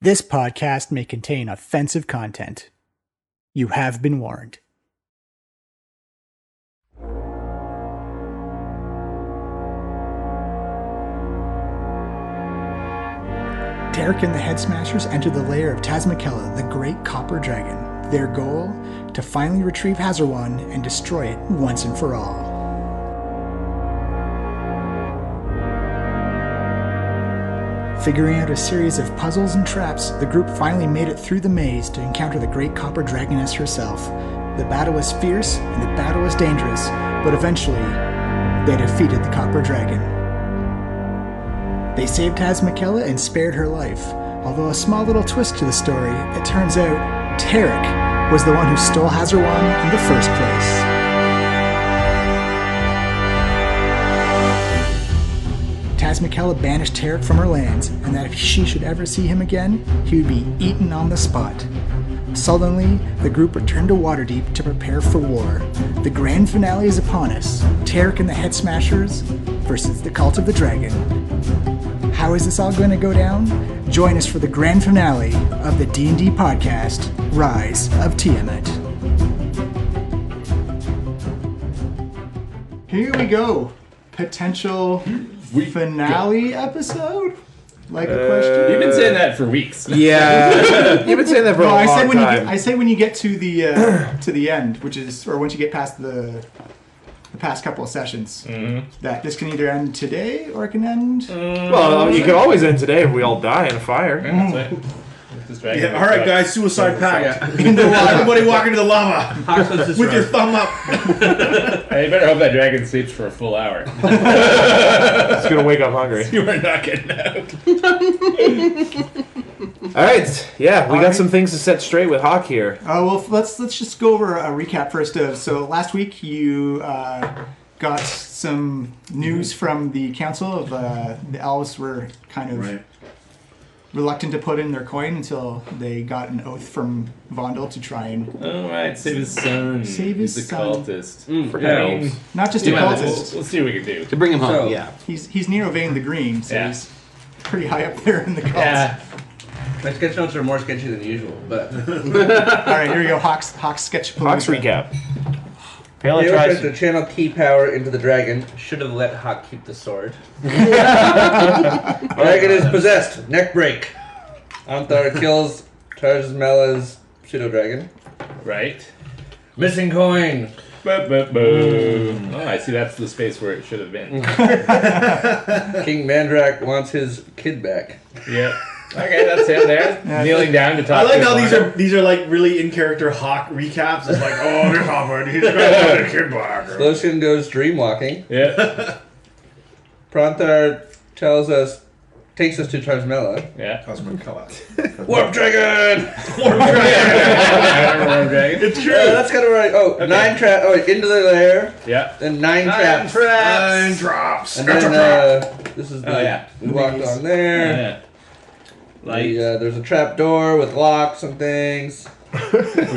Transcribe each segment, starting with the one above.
This podcast may contain offensive content. You have been warned. Tarek and the Head Smashers enter the lair of Tazmikella, the great copper dragon. Their goal? To finally retrieve Hazarwan and destroy it once and for all. Figuring out a series of puzzles and traps, the group finally made it through the maze to encounter the great copper dragoness herself. The battle was fierce and the battle was dangerous, but eventually, they defeated the copper dragon. They saved Tazmikella and spared her life. Although a small little twist to the story, it turns out Tarek was the one who stole Hazarwan in the first place. Tazmikella banished Tarek from her lands, and that if she should ever see him again, he would be eaten on the spot. Sullenly, the group returned to Waterdeep to prepare for war. The grand finale is upon us. Tarek and the Head Smashers versus the Cult of the Dragon. How is this all going to go down? Join us for the grand finale of the D&D podcast, Rise of Tiamat. Here we go. Potential finale episode? Like a question? You've been saying that for weeks. Yeah, you've been saying that for a long time. I say when you get to the end, which is, or once you get past the past couple of sessions, that this can either end today or it can end. Well, you could always end today if we all die in a fire. Yeah, that's right. Yeah, all right, guys, suicide pact. Everybody walk into the lava with your thumb up. Hey, you better hope that dragon sleeps for a full hour. It's gonna wake up hungry. You are not getting out. All right, yeah, we got some things to set straight with Hawk here. Well, let's just go over a recap first. So last week you got some news from the council of the elves were kind of reluctant to put in their coin until they got an oath from Vondel to try and save his son. Save his He's a son. cultist. For elves. Not just a cultist. We'll see what we can do. To bring him home, So, yeah. He's near Vane the Green, so Yeah. he's pretty high up there in the cult. Yeah. My sketch notes are more sketchy than usual, but... Alright, here we go. Hawk's sketch. Hawk's recap. Taylor Pele tries tries to channel key power into the dragon. Should have let Hawk keep the sword. Dragon is possessed. Neck break. Anthar kills Tarzmella's pseudo-dragon. Right. Missing coin. Boom. Oh, I see. That's the space where it should have been. King Mandrak wants his kid back. Yep. Okay, that's him there. Kneeling down to talk. I like to how his these are like really in character Hawk recaps. It's like, oh, this Hawk, he's got a kid back. Lotion goes dreamwalking. Yeah. Pronthar takes us to Tarzmella. Yeah. Warp dragon! Warp dragon. It's true. That's kind of right. Oh, okay. 9 traps. Oh, into the lair. Yeah. Then 9 traps. 9 drops. And then this is the. We walked on there. Yeah. Like there's a trap door with locks and things. we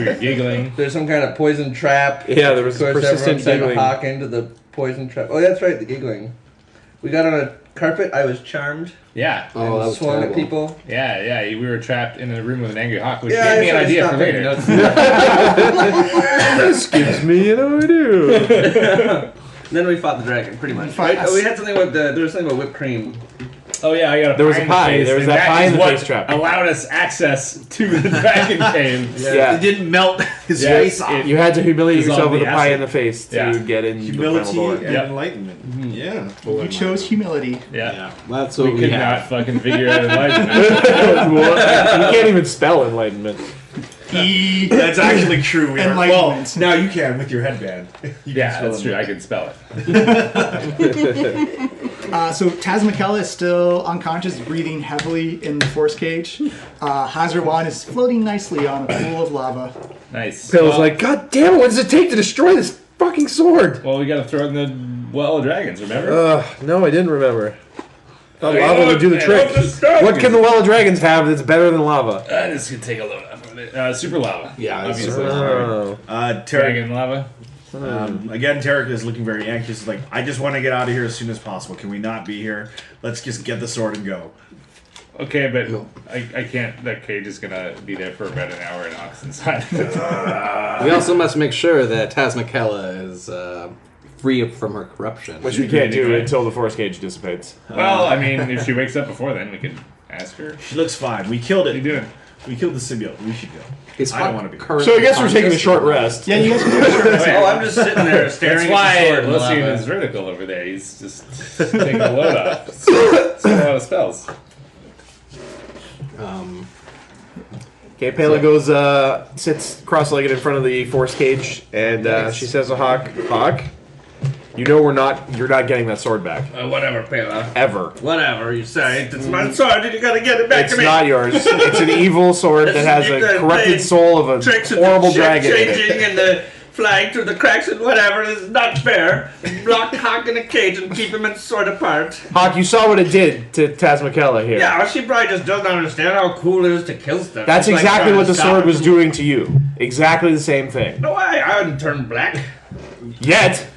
were giggling. There's some kind of poison trap. Yeah, there was Of course, persistent everyone sent giggling. a hawk into the poison trap. Oh, that's right, the giggling. We got on a carpet. I was charmed. Yeah. Oh, that was swung terrible. At people. Yeah. We were trapped in a room with an angry hawk, which Yeah, gave me an idea for later. This gives me an idea. Then we fought the dragon, pretty much. Right? We had something with there was something about whipped cream. Oh yeah, I got a There was pie a in the pie. face, There was and that pie in is the what face trap. allowed us access to the dragon cave. Yeah. It didn't melt his Yeah, face off. You had to humiliate Dissolve yourself with the a pie acid. in the face to Yeah. get in Humility the final and door. Yep. enlightenment. Yeah. You chose humility. Yeah. That's We what we could not have. fucking figure out enlightenment. You can't even spell enlightenment. That's actually true. Well, Enlightenment. now you can with your headband. You Yeah, can spell that's true. I can spell it. So Tazmikella is still unconscious, breathing heavily in the force cage. Hazarwan is floating nicely on a pool of lava. Nice. Pale's like, God damn it, what does it take to destroy this fucking sword? Well, we gotta throw it in the well of dragons, remember? No, I didn't remember. Thought Okay, lava would do the trick. What can the well of dragons have that's better than lava? This could take a load off of it. Super lava. Yeah, obviously. Oh. Tarek, Dragon lava. again, Tarek is looking very anxious. He's like, I just want to get out of here as soon as possible. Can we not be here? Let's just get the sword and go. Okay, but I can't. That cage is gonna be there for about an hour and Hawk's inside. We also must make sure that Tasmakella is free from her corruption. Which we can't do until the force cage dissipates. Well, I mean, if she wakes up before then, we can ask her. She looks fine. We killed it. What are you doing? We killed the symbiote. We should go. Is I don't want to be. currently So I guess we're taking a conscious? short rest. Yeah, you guys can take a short rest. Oh, I'm just sitting there staring That's at the why sword. and Lucian lava. is vertical over there. He's just taking the load off. It's a lot of spells. Okay, Pela goes, sits cross-legged in front of the force cage, and she says to Hawk, you know you're not getting that sword back. Whatever, Pela. Ever. Whatever you say. It's my sword and you gotta get it back It's to me. not yours. It's an evil sword that has a corrupted soul of a Tricks and horrible the shape dragon in it. changing and the flying through the cracks and whatever. This is not fair. Lock Hawk in a cage and keep him in sword apart. Hawk, you saw what it did to Tasmakella here. Yeah, well, she probably just doesn't understand how cool it is to kill stuff. That's It's like exactly trying what to the stop sword it was from- doing to you. Exactly the same thing. No, I wouldn't turn black. Yet.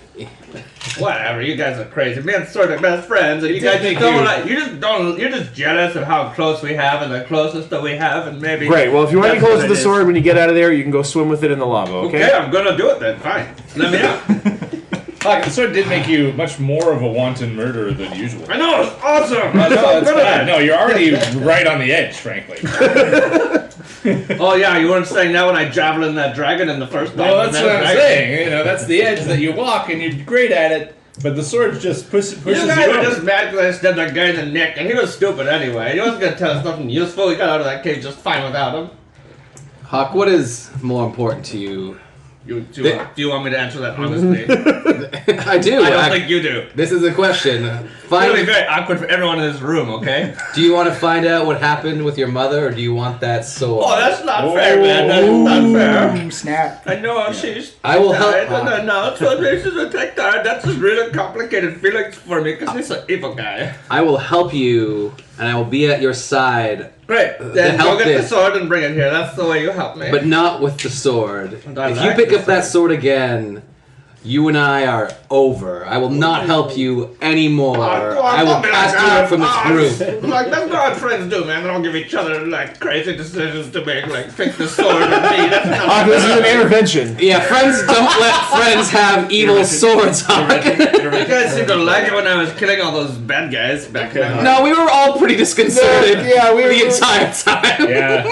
Whatever, you guys are crazy. Me and Sword are best friends, and you guys just don't like. You're just jealous of how close we have and the closest that we have, and maybe. Great. Well, if you want to be that's close what to the it is. sword when you get out of there, you can go swim with it in the lava. Okay, I'm gonna do it then. Fine. Let me out. Hawk, the sword did make you much more of a wanton murderer than usual. I know, it's awesome. No, I'm so it's good at bad. it. No, you're already right on the edge, frankly. Oh yeah, you weren't saying that when I javelin that dragon in the first time. Well, that's what I'm right? saying. You know, that's the edge that you walk, and you're great at it. But the sword just pushes You you guys are over. just mad because I stabbed that guy in the neck, and he was stupid anyway. He wasn't gonna tell us nothing useful. He got out of that cave just fine without him. Hawk, what is more important to you? Do you want me to answer that honestly? I do. I don't think you do. This is a question. It's gonna be very awkward for everyone in this room, okay? Do you want to find out what happened with your mother, or do you want that sword? Oh, that's not fair, man. That's not fair. Ooh, snap. I know she's I will help- died, and I know so she's attacked her. That's just really complicated feelings for me because he's an evil guy. I will help you, and I will be at your side, Great. Then help go get the this. sword and bring it here. That's the way you help me. but not with the sword. I If you like pick the up that sword again, you and I are over. I will not help you anymore. I will cast you out from this group. Like, that's what friends do, man. They don't give each other, like, crazy decisions to make, like, pick the sword or me. That's not Hawk, this is an intervention. Yeah, friends don't let friends have evil swords, Hawk. You guys seem to like it when I was killing all those bad guys back then. No, we were all pretty disconcerted Yeah, we were- the entire time. Yeah.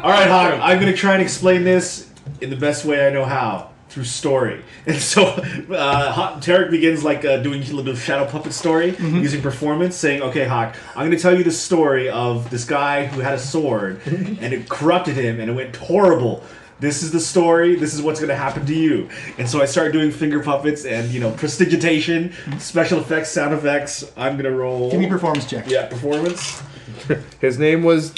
All right, Hawk. I'm gonna try and explain this in the best way I know how, through story. And so, Tarek begins like doing a little shadow puppet story using performance, saying, "Okay, Hawk, I'm gonna tell you the story of this guy who had a sword, and it corrupted him, and it went horrible." This is the story. This is what's going to happen to you. And so I start doing finger puppets and, prestidigitation, special effects, sound effects. I'm going to roll. Give me a performance check. Yeah, performance. His name was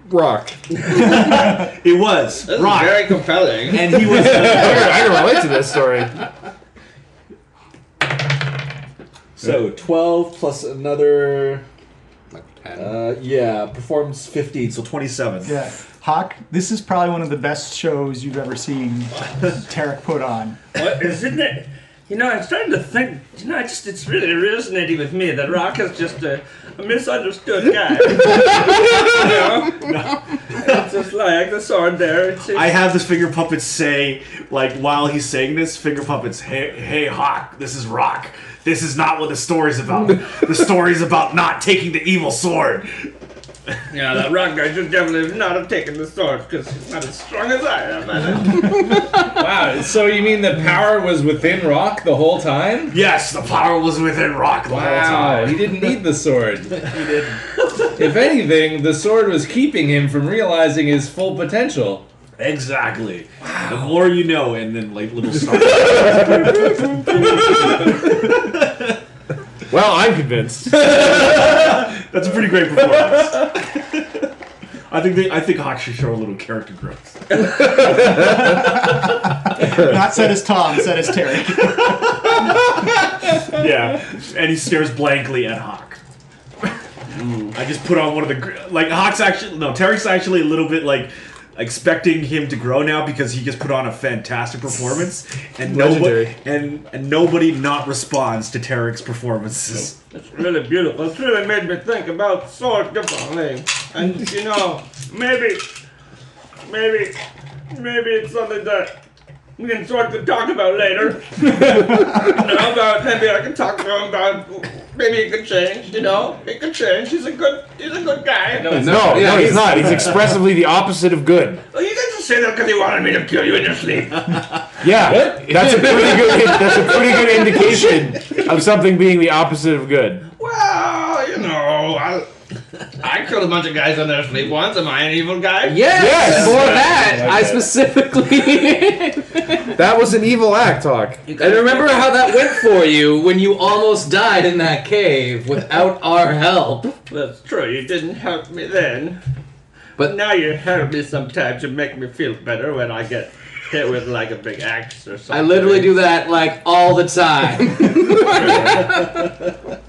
Rock. It was. This Rock. is very compelling. And he was. I can relate to this story. So 12 plus another. Like 10. Performance 15, so 27. Yeah. Hawk, this is probably one of the best shows you've ever seen Tarek put on. What? Isn't it? I'm starting to think, it's really resonating with me that Rock is just a misunderstood guy. It's just like the sword there. I have this finger puppet say, like, while he's saying this, finger puppets, hey, Hawk, this is Rock. This is not what the story's about. The story's about not taking the evil sword. Yeah, that Rock guy should definitely not have taken the sword because he's not as strong as I am. Wow. So you mean the power was within Rock the whole time? Yes, the power was within Rock the whole Wow. time. He didn't need the sword. He didn't. If anything, the sword was keeping him from realizing his full potential. Exactly. Wow. The more you know, and then like little stuff. Well, I'm convinced. That's a pretty great performance. I think Hawk should show a little character growth. Not said as Tom, said as Tarek. Yeah, and he stares blankly at Hawk. I just put on one of the Hawk's actually Tarek's actually a little bit like expecting him to grow now because he just put on a fantastic performance, and Legendary. nobody not responds to Tarek's performances. It's really beautiful. It's really made me think about sword differently. And maybe it's something that me and Sword could talk about later. About maybe I can talk to him about maybe he could change. He could change. He's a good guy. No, he's not. He's expressively the opposite of good. Well, you guys just say that because he wanted me to kill you in your sleep. Yeah, that's a pretty good indication of something being the opposite of good. Well, I killed a bunch of guys in their sleep once. Am I an evil guy? Yes, for that, I specifically. That was an evil act, Hawk. And remember how that went for you when you almost died in that cave without our help. That's true. You didn't help me then. But Now you help me sometimes to make me feel better when I get hit with like a big axe or something. I literally do that like all the time.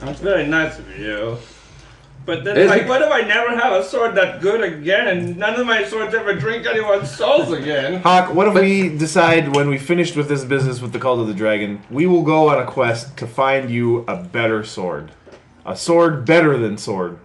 That's very nice of you. But then, what if I never have a sword that good again, and none of my swords ever drink anyone's souls again? Hawk, what if we decide when we finished with this business with the Cult of the Dragon, we will go on a quest to find you a better sword. A sword better than sword.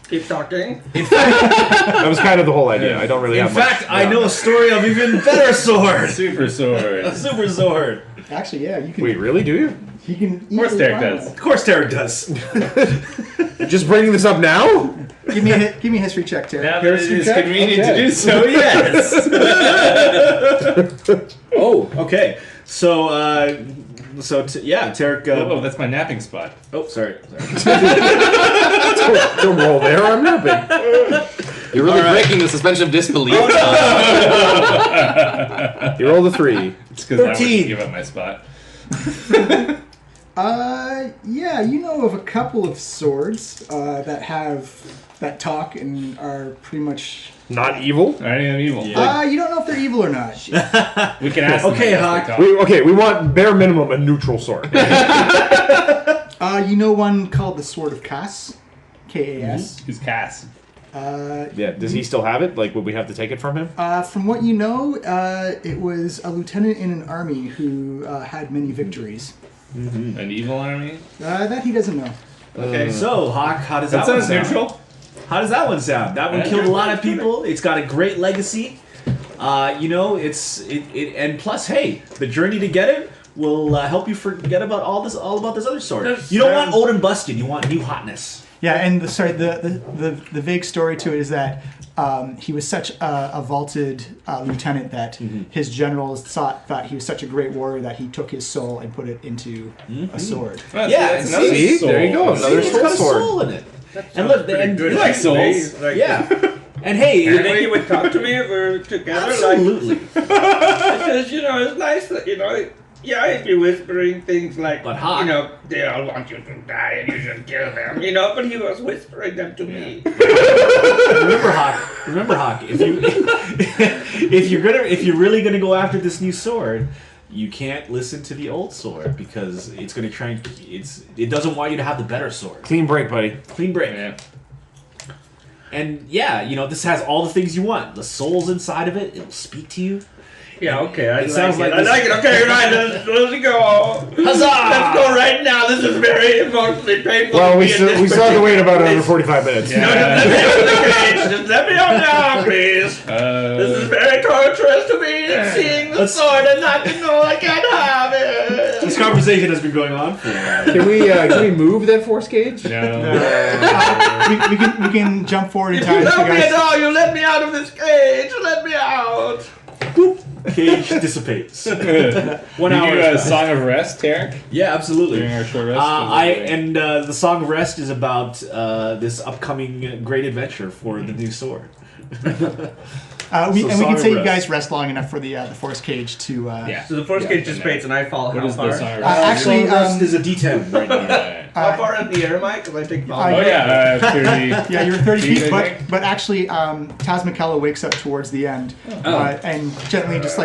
Keep talking. That was kind of the whole idea. I don't really In have much. fact, I know a story of even better sword. Super sword. A super sword. Actually, yeah, you can. Wait, really? Do you? You can. Of course Derek does. Of course, Tarek does. Just bringing this up now? Give me a history check, Terry. Now that it History is check? convenient Okay. to do so, yes. Oh, okay. So, Tarek. Oh, that's my napping spot. Oh, sorry. Don't roll there. I'm napping. You're really breaking the suspension of disbelief. You rolled a 3. It's because I 13. wouldn't give up my spot. Yeah, you know of a couple of swords that talk and are pretty much. Not evil? I am evil. You don't know if they're evil or not. We can ask Okay, them Hawk. as they talk. We want bare minimum a neutral sword. You know one called the Sword of Cass, Kas. Who's Cass? Yeah, does he still have it? Like, would we have to take it from him? From what you know, it was a lieutenant in an army who had many victories. An evil army? That he doesn't know. Okay, so Hawk, how does that, That one sounds sound? neutral. How does that one sound? That one Yeah. killed a lot of people. It's got a great legacy. And plus, hey, the journey to get it will help you forget about all about this other sword. That You don't want sounds- old and busted. You want new hotness. Yeah, and the vague story to it is that he was such a vaulted lieutenant that his generals thought he was such a great warrior that he took his soul and put it into a sword. Well, Yeah, that's another see? soul. There you go. Another It's soul got a sword. soul in it. And look, and You like souls? yeah. And hey, You think he would talk to me if we were together? absolutely. Because, it's nice that, he'd be whispering things like, But Hawk- they all want you to die and you should kill them, but he was whispering them to me. Remember, Hawk. If you're really gonna go after this new sword, you can't listen to the old sword because it's gonna try and it doesn't want you to have the better sword. Clean break, buddy. Clean break. Yeah. And this has all the things you want. The soul's inside of it. It'll speak to you. Yeah, okay, I sounds like I this- like it. Okay, right, let's go. Huzzah! Let's go right now. This is very emotionally painful. Well, to we be in still this have to wait particular about another place. 45 minutes. No, just let me out of the cage. Just let me out now, please. This is very torturous to me, seeing the sword and not to know I can't have it. This conversation has been going on for a while. Can we move that force cage? No. we can jump forward in If time. you so love me guys- at all, you let me out of this cage. Let me out. Cage dissipates. 1 You hour. do is a passed. Song of Rest, Tarek? Yeah, absolutely. During our short rest? The Song of Rest is about this upcoming great adventure for the new sword. we So can Song of say you Rest. guys rest long enough for the force cage to. Yeah. So the force cage dissipates and I fall What how is far? the Song of Uh, Rest? actually, Song of Rest is a D10 right now. How far in the air, Mike? Because I take fall. Oh, yeah, 30. Yeah, you're 30 Feet, feet, I think. but actually, Taz McKellar wakes up towards the end and gently just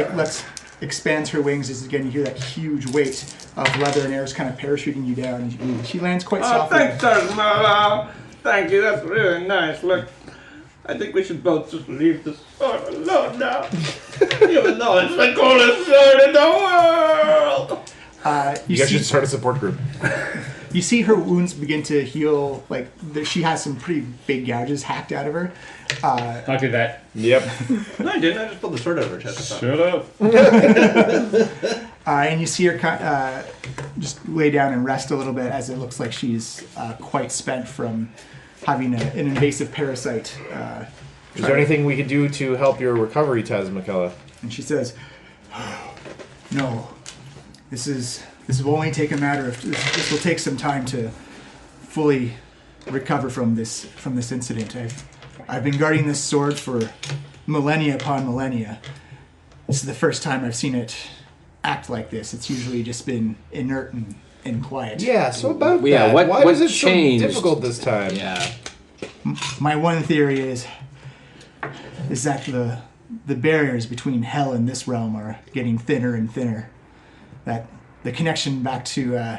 expands her wings as again you hear that huge weight of leather and air is kind of parachuting you down. And she lands quite Oh, softly. thanks, Tarek. Thank you. That's really nice. Look, I think we should both just leave the sword alone now. Even though it's the coolest sword in the world. You guys should start a support group. You see her wounds begin to heal. Like she has some pretty big gouges hacked out of her. I'll do that. Yep. No, I didn't. I just pulled the sword out of her chest. Shut up. And you see her just lay down and rest a little bit, as it looks like she's quite spent from having an invasive parasite. Is there anything we can do to help your recovery, Taz McKellar? And she says, "No, this will only take a matter of this will take some time to fully recover from this incident. I've been guarding this sword for millennia upon millennia. This is the first time I've seen it act like this. It's usually just been inert and quiet. Yeah, so about Yeah, that. what- Why what was it changed? so difficult this time? Yeah. My one theory is that the barriers between hell and this realm are getting thinner and thinner. That the connection back to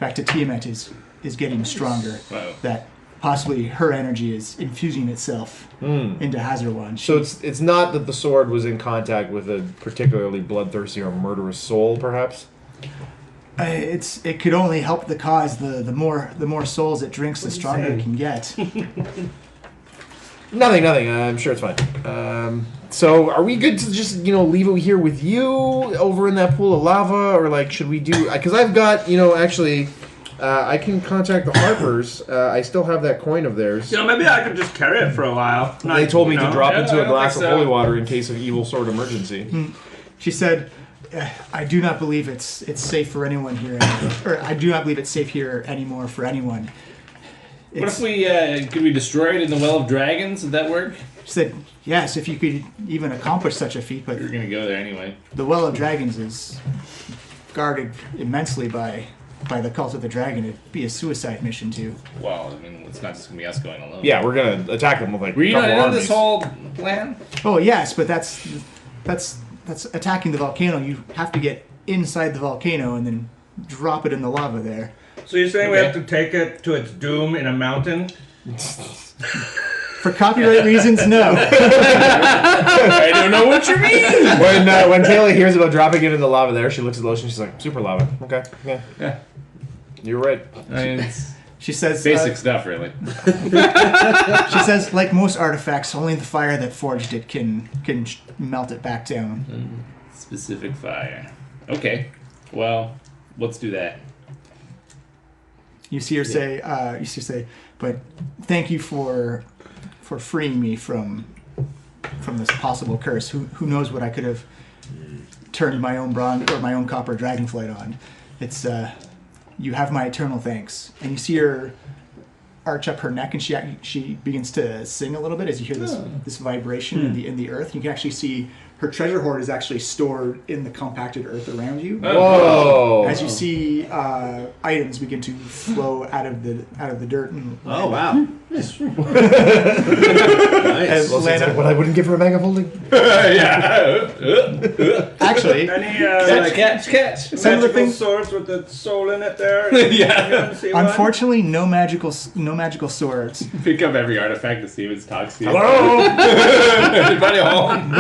Tiamat is getting stronger. Wow. That possibly her energy is infusing itself into Hazarwan. So it's not that the sword was in contact with a particularly bloodthirsty or murderous soul, perhaps? It could only help the cause. The more souls it drinks, the stronger it can get. Nothing. I'm sure it's fine. So are we good to just, leave it here with you over in that pool of lava? Or, should we do... Because I've got, actually... I can contact the Harpers. I still have that coin of theirs. Maybe I could just carry it for a while. They told me to drop into I a don't glass of think so. holy water in case of evil sword emergency. She said, "I do not believe it's safe for anyone here, or I do not believe it's safe here anymore for anyone." What if we could we destroy it in the Well of Dragons? Would that work? She said, "Yes, if you could even accomplish such a feat, but We were gonna go there anyway. the Well of Dragons is guarded immensely by the Cult of the Dragon. It'd be a suicide mission too." Well, I mean, it's not just gonna be us going alone. Yeah, we're going to attack them with, Were you a couple not in armies. this whole plan? Oh yes, but that's attacking the volcano. You have to get inside the volcano and then drop it in the lava there. So you're saying we Okay. have to take it to its doom in a mountain? For copyright reasons, no. I don't know what you mean. When Kayla hears about dropping it in the lava there, she looks at the ocean, she's like, super lava. Okay, yeah. You're right. I mean, it's She says, basic stuff, really. she says, like most artifacts, only the fire that forged it can melt it back down. Specific fire. Okay. Well, let's do that. You see her say, "But thank you for freeing me from this possible curse. Who knows what I could have turned my own bronze or my own copper dragonflight on. It's you have my eternal thanks." And you see her arch up her neck, and she begins to sing a little bit as you hear this vibration in the earth. You can actually see her treasure hoard is actually stored in the compacted earth around you. Whoa! As you see items begin to flow out of the dirt and Oh, wow. as Well, land like what I wouldn't give for a bag of holding. actually, Any Catch. Some of the magical things- swords with the soul in it there? Yeah. See one? unfortunately, no magical swords. Pick up every artifact to see if it talks to you. Hello? Everybody home.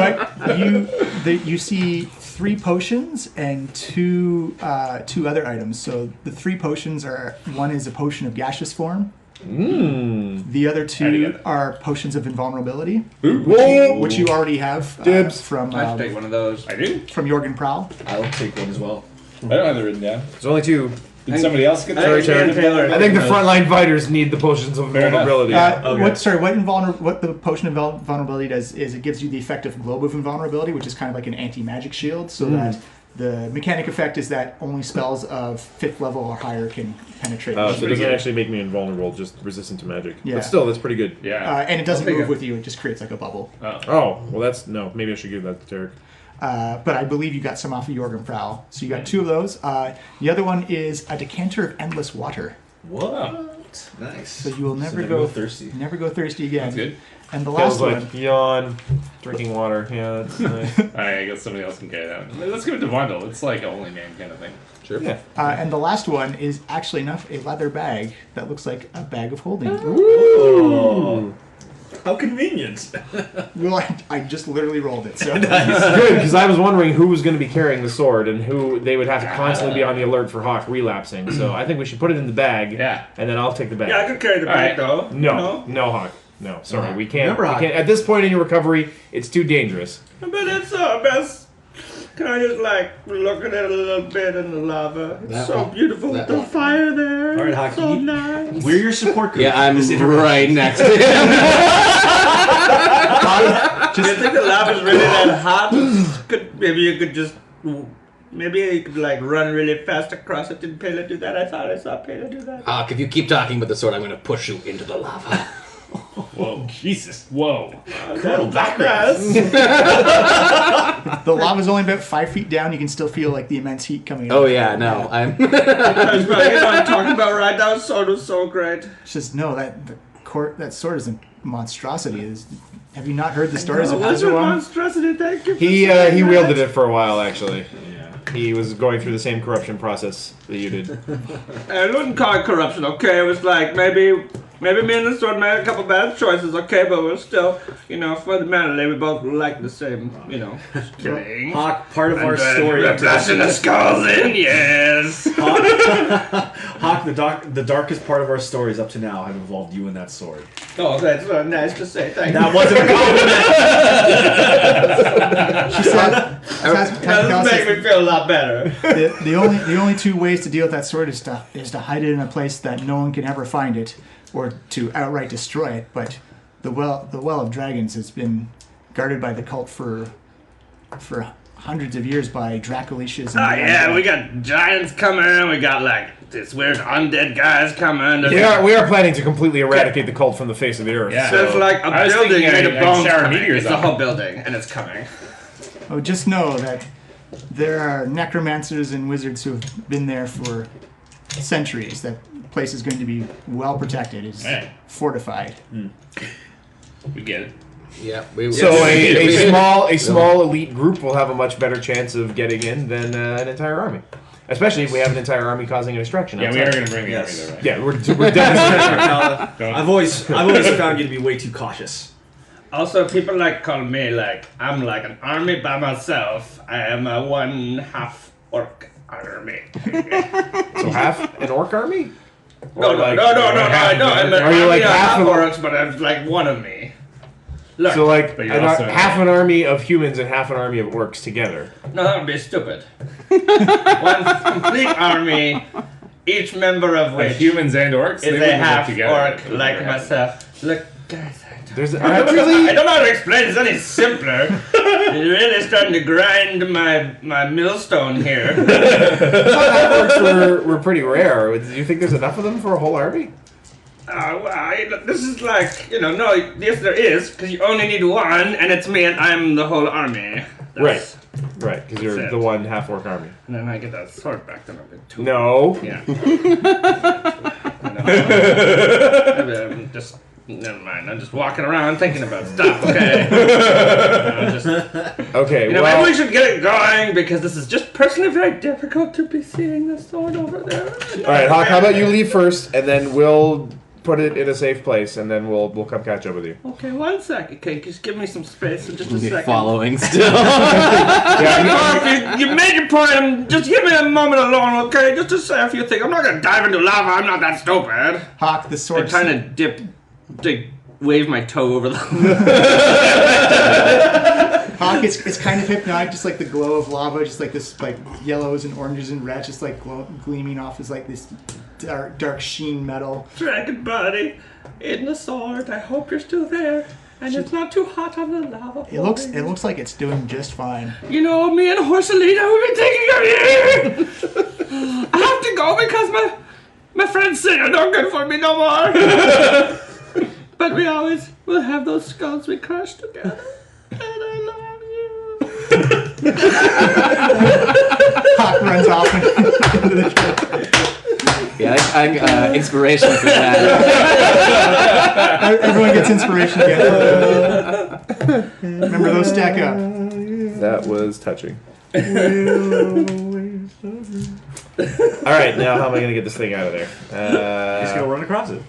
But you see 3 potions and two other items. So the 3 potions are, one is a potion of gaseous form. The other 2 are potions of invulnerability, which you already have Dibs. from I should take one of those. I do? from Jorgen Prowl. I'll take one as well. I don't have it written down. There's only 2. Did somebody else get Sorry, that? Tarek. I think the frontline fighters need the potions of Fair enough. vulnerability. What the potion of vulnerability does is it gives you the effect of globe of invulnerability, which is kind of like an anti-magic shield, so that the mechanic effect is that only spells of 5th level or higher can penetrate. So it pretty doesn't good. actually make me invulnerable, just resistant to magic. Yeah. But still, that's pretty good. Yeah. And it doesn't I'll take move it. with you; it just creates like a bubble. Oh, well that's... No, maybe I should give that to Tarek. But I believe you got some off of Jorgen Prowl. So you got 2 of those. The other one is a decanter of endless water. What? Nice. So you will never never go thirsty. Never go thirsty again. That's good. And the Feels last one, like yawn, drinking water. Yeah, that's nice. Alright, I guess somebody else can carry that one. Let's give it to Vundle. It's like a holy man kind of thing. Sure. Yeah. and the last one is actually enough a leather bag that looks like a bag of holding. Ooh. How convenient. Well, I just literally rolled it, so. Good, because I was wondering who was going to be carrying the sword and who they would have to constantly be on the alert for Hawk relapsing. So I think we should put it in the bag. Yeah. And then I'll take the bag. Yeah, I could carry the bag though. No, Hawk. No, sorry, we can't. Remember, We Hawk. can't. At this point in your recovery, it's too dangerous. But it's best. Can I just like look at it a little bit in the lava? It's That so one. beautiful with That the one. fire there. All right, Hockey. So nice. We're your support group. Yeah, I'm This intervention. right next to him. Do you think the lava's really that hot? Maybe you could just. Maybe you could like run really fast across it. Did Pele do that? I thought I saw Pele do that. Hawk, if you keep talking about the sword, I'm going to push you into the lava. Whoa. Jesus. Whoa. The lava's only about 5 feet down. You can still feel like the immense heat coming out. Oh yeah, no, I'm. That's right. You know what I'm talking about, right? That sword was so great. It's just, no, that sword is a monstrosity. Have you not heard the stories of What's your Azrawan? monstrosity? Thank you. For He saying that. wielded it for a while, actually. He was going through the same corruption process that you did. I wouldn't call it corruption, okay? It was like maybe me and the sword made a couple bad choices, okay? But we're still, fundamentally, we both like the same, thing. Hawk, part of our story. We're blasting the skulls in, yes. Hawk, the darkest part of our stories up to now have involved you and that sword. Oh, that's nice to say. Thank you. That wasn't a compliment. She said, That makes me feel a lot better. the only two ways to deal with that sword is to hide it in a place that no one can ever find it, or to outright destroy it. But the well of dragons has been guarded by the cult for hundreds of years by Dracolicious. Oh yeah, we got giants coming. We got like this weird undead guys coming. We are planning to completely eradicate the cult from the face of the earth. Yeah. So it's like I a was building thinking made of I'd bones shower coming. meteors It's the on whole it. building, and it's coming. Oh, just know that there are necromancers and wizards who have been there for centuries. That place is going to be well protected. It's Right. fortified. We get it. Yeah. So a small elite group will have a much better chance of getting in than an entire army. Especially if we have an entire army causing a destruction. Yeah, we outside. are going to bring the Yes. army though, right? Yeah, we're definitely. Don't- I've always found you to be way too cautious. Also, people like call me like I'm like an army by myself. I am a 1/2 orc army. So half an orc army? No, Or like- no. I know. I'm an Are you army like of half half of- orcs, but I'm like one of me. Look, So like But you're also- half an army of humans and half an army of orcs together. no, that would be stupid. One complete army, each member of Like which humans and orcs, is they a wouldn't work half together. orc They would like never have- myself. Look, guys. There's I don't know how to explain it. It's any simpler. You're really starting to grind my millstone here. orcs were pretty rare. Do you think there's enough of them for a whole army? This is like, no, yes there is, because you only need one, and it's me, and I'm the whole army. That's- Right, because you're That's the it. one half orc army. And then I get that sword back, then I'll get two. No. Yeah. I'm just, never mind, I'm just walking around thinking about stuff, okay? I'm just, Okay, maybe well, we should get it going, because this is just personally very difficult to be seeing the sword over there. all right, Hawk. How about you leave first, and then we'll put it in a safe place, and then we'll come catch up with you. Okay, 1 second. Okay, just give me some space for just a Be second. following still. No, you made your point. Just give me a moment alone, okay? Just to say a few things. I'm not gonna dive into lava. I'm not that stupid. Hawk, the I'm sword. trying to wave my toe over the. Hawk, it's kind of hypnotic, just like the glow of lava, just like this, like yellows and oranges and reds, just like gleaming off as like this dark sheen metal. Dragon body in the sword. I hope you're still there. And it's not too hot on the lava. It looks like it's doing just fine. You know, me and Horsalina will be thinking of you. I have to go because my friends say are not good for me no more. But we always will have those skulls we crush together. And I love you. Hawk runs off into the Yeah, I'm inspiration for that. Everyone gets inspiration again. Remember, those stack up. That was touching. All right, now how am I gonna get this thing out of there? Just go run across it.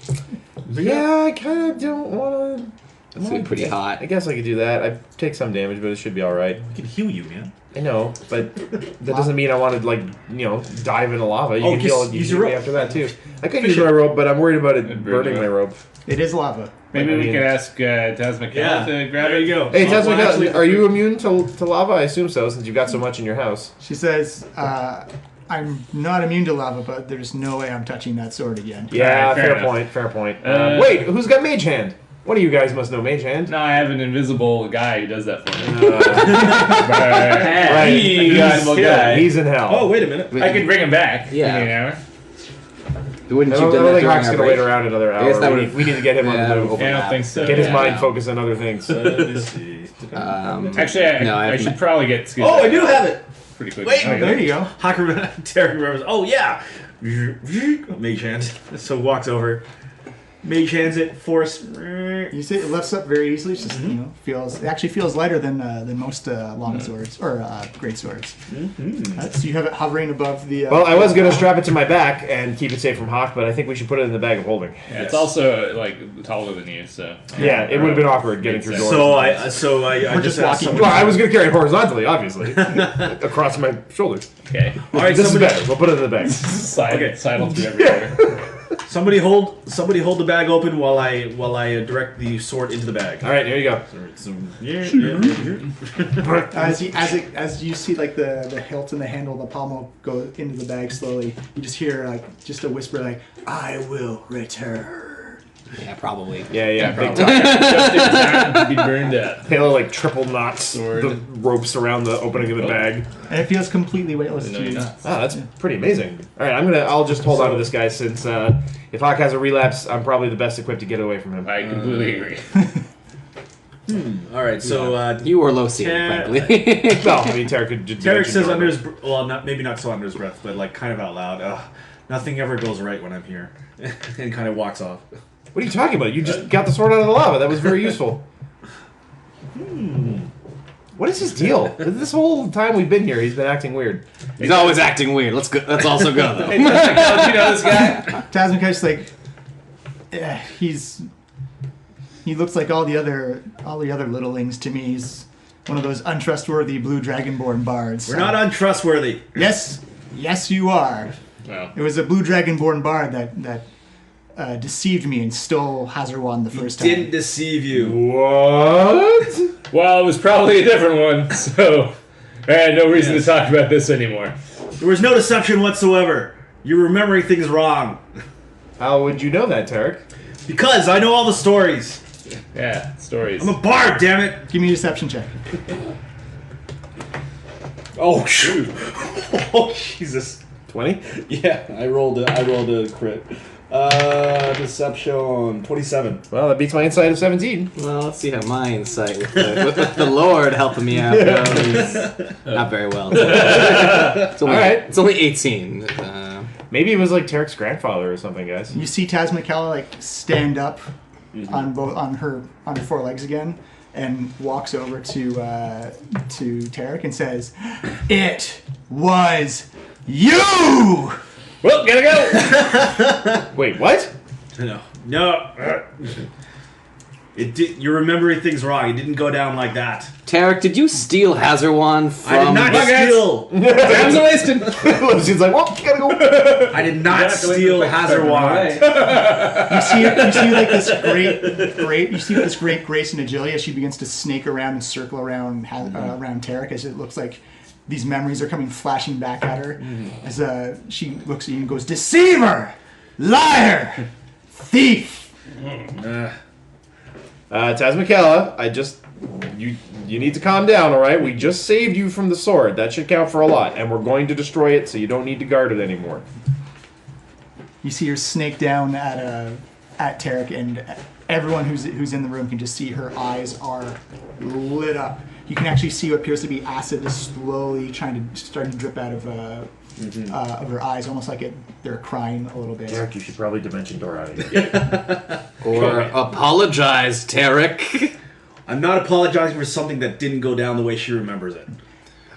Yeah, I kind of don't want to. It's gonna be pretty hot. I guess I could do that. I take some damage, but it should be all right. I can heal you, man. I know, but that doesn't mean I want to dive into lava. You can use heal your me rope. after that too. I could use my rope, but I'm worried about it burning my rope. It is lava. Maybe I we mean- could ask Tasmacala to grab There it. you go. Hey, Well, Tasmacala, actually, are you immune to lava? I assume so, since you've got so much in your house. She says, I'm not immune to lava, but there's no way I'm touching that sword again. Yeah, Alright, fair fair enough. point. Fair point. Wait, who's got Mage Hand? One of you guys must know Mage Hand. No, I have an invisible guy who does that for me. Right. Invisible guy. He's in hell. Oh, wait a minute. I could bring him back. Yeah. In an hour. Wouldn't I you don't, do I don't that think during Hawk's our gonna wait break? around another I guess hour. that We would- need to get him on the move. Yeah, I don't think so. Get his Yeah. mind focused on other things. Let me see. Actually, I should probably get skilled. Oh, I do have it. Pretty quick. Wait, Oh, There you go. Tarek remembers. Oh, yeah. Mage hands. So walks over. Mage hands it. Force. You see, it lifts up very easily. It's just it actually feels lighter than most long swords or great swords. So you have it hovering above the. Well, I was gonna strap it to my back and keep it safe from Hawk, but I think we should put it in the bag of holding. Yeah, it's also taller than you, so. Yeah, it would have been awkward getting through doors. So I We're just just asked walking. someone. Well, I was gonna carry it horizontally, obviously, across my shoulders. Okay. All right, This is somebody, better. We'll put it in the bag. Sidle through everywhere. somebody hold the bag open while I direct the sword into the bag. All right, here you go. As you see like the hilt and the handle, the pommel go into the bag slowly. You just hear like just a whisper like, "I will return." Yeah, probably. Yeah, big Probably. time. Just in time to be burned up. Taylor like triple knots Sword. the ropes around the opening of the bag. And it feels completely weightless No, to you're you. not. Ah, that's pretty amazing. All right, I'll just hold on to this guy since if Hawk has a relapse, I'm probably the best equipped to get away from him. I completely agree. All right, so You were low seated, frankly. Well, I mean, Tarek could just Tarek says under his maybe not so under his breath, but like kind of out loud. Nothing ever goes right when I'm here, and kind of walks off. What are you talking about? You just got the sword out of the lava. That was very useful. What is his deal? This whole time we've been here, he's been acting weird. He's always acting weird. Let's go. Let's also go though. Hey, do you know this guy? Tasmaka's like, he looks like all the other littlings to me. He's one of those untrustworthy blue dragonborn bards. We're not untrustworthy. Yes, you are. Well, It was a blue dragonborn bard that deceived me and stole Hazarwan the first time. Didn't deceive you. What? well, it was probably a different one, so I had no reason to talk about this anymore. There was no deception whatsoever. You're remembering things wrong. How would you know that, Tarek? Because I know all the stories. Yeah, stories. I'm a bard, damn it. Give me a deception check. Oh shoot. Oh Jesus. 20? Yeah, I rolled a crit. Deception 27. Well, that beats my insight of 17. Well, let's see how my insight with the Lord helping me out goes. Not very well. It's only, Alright. It's only 18. Maybe it was like Tarek's grandfather or something, guys. You see Tasmakala like stand up on her four legs again and walks over to Tarek and says, "It was you." Well, gotta go. Wait, what? No. You're remembering things wrong. It didn't go down like that. Tarek, did you steal Hazarwan from... I did not steal. Time's a wasting. She's like, well, gotta go. I did not steal Hazarwan. You see like this great grace and agility as she begins to snake around and circle around around Tarek as it looks like these memories are coming flashing back at her as she looks at you and goes, "Deceiver, liar, thief." Tasmakala, you need to calm down, all right? We just saved you from the sword. That should count for a lot, and we're going to destroy it, so you don't need to guard it anymore. You see her snake down at Tarek, and everyone who's in the room can just see her eyes are lit up. You can actually see what appears to be acid is slowly starting to drip out of her eyes, almost like they're crying a little bit. Tarek, you should probably dimension door out of here. Or apologize, Tarek. I'm not apologizing for something that didn't go down the way she remembers it.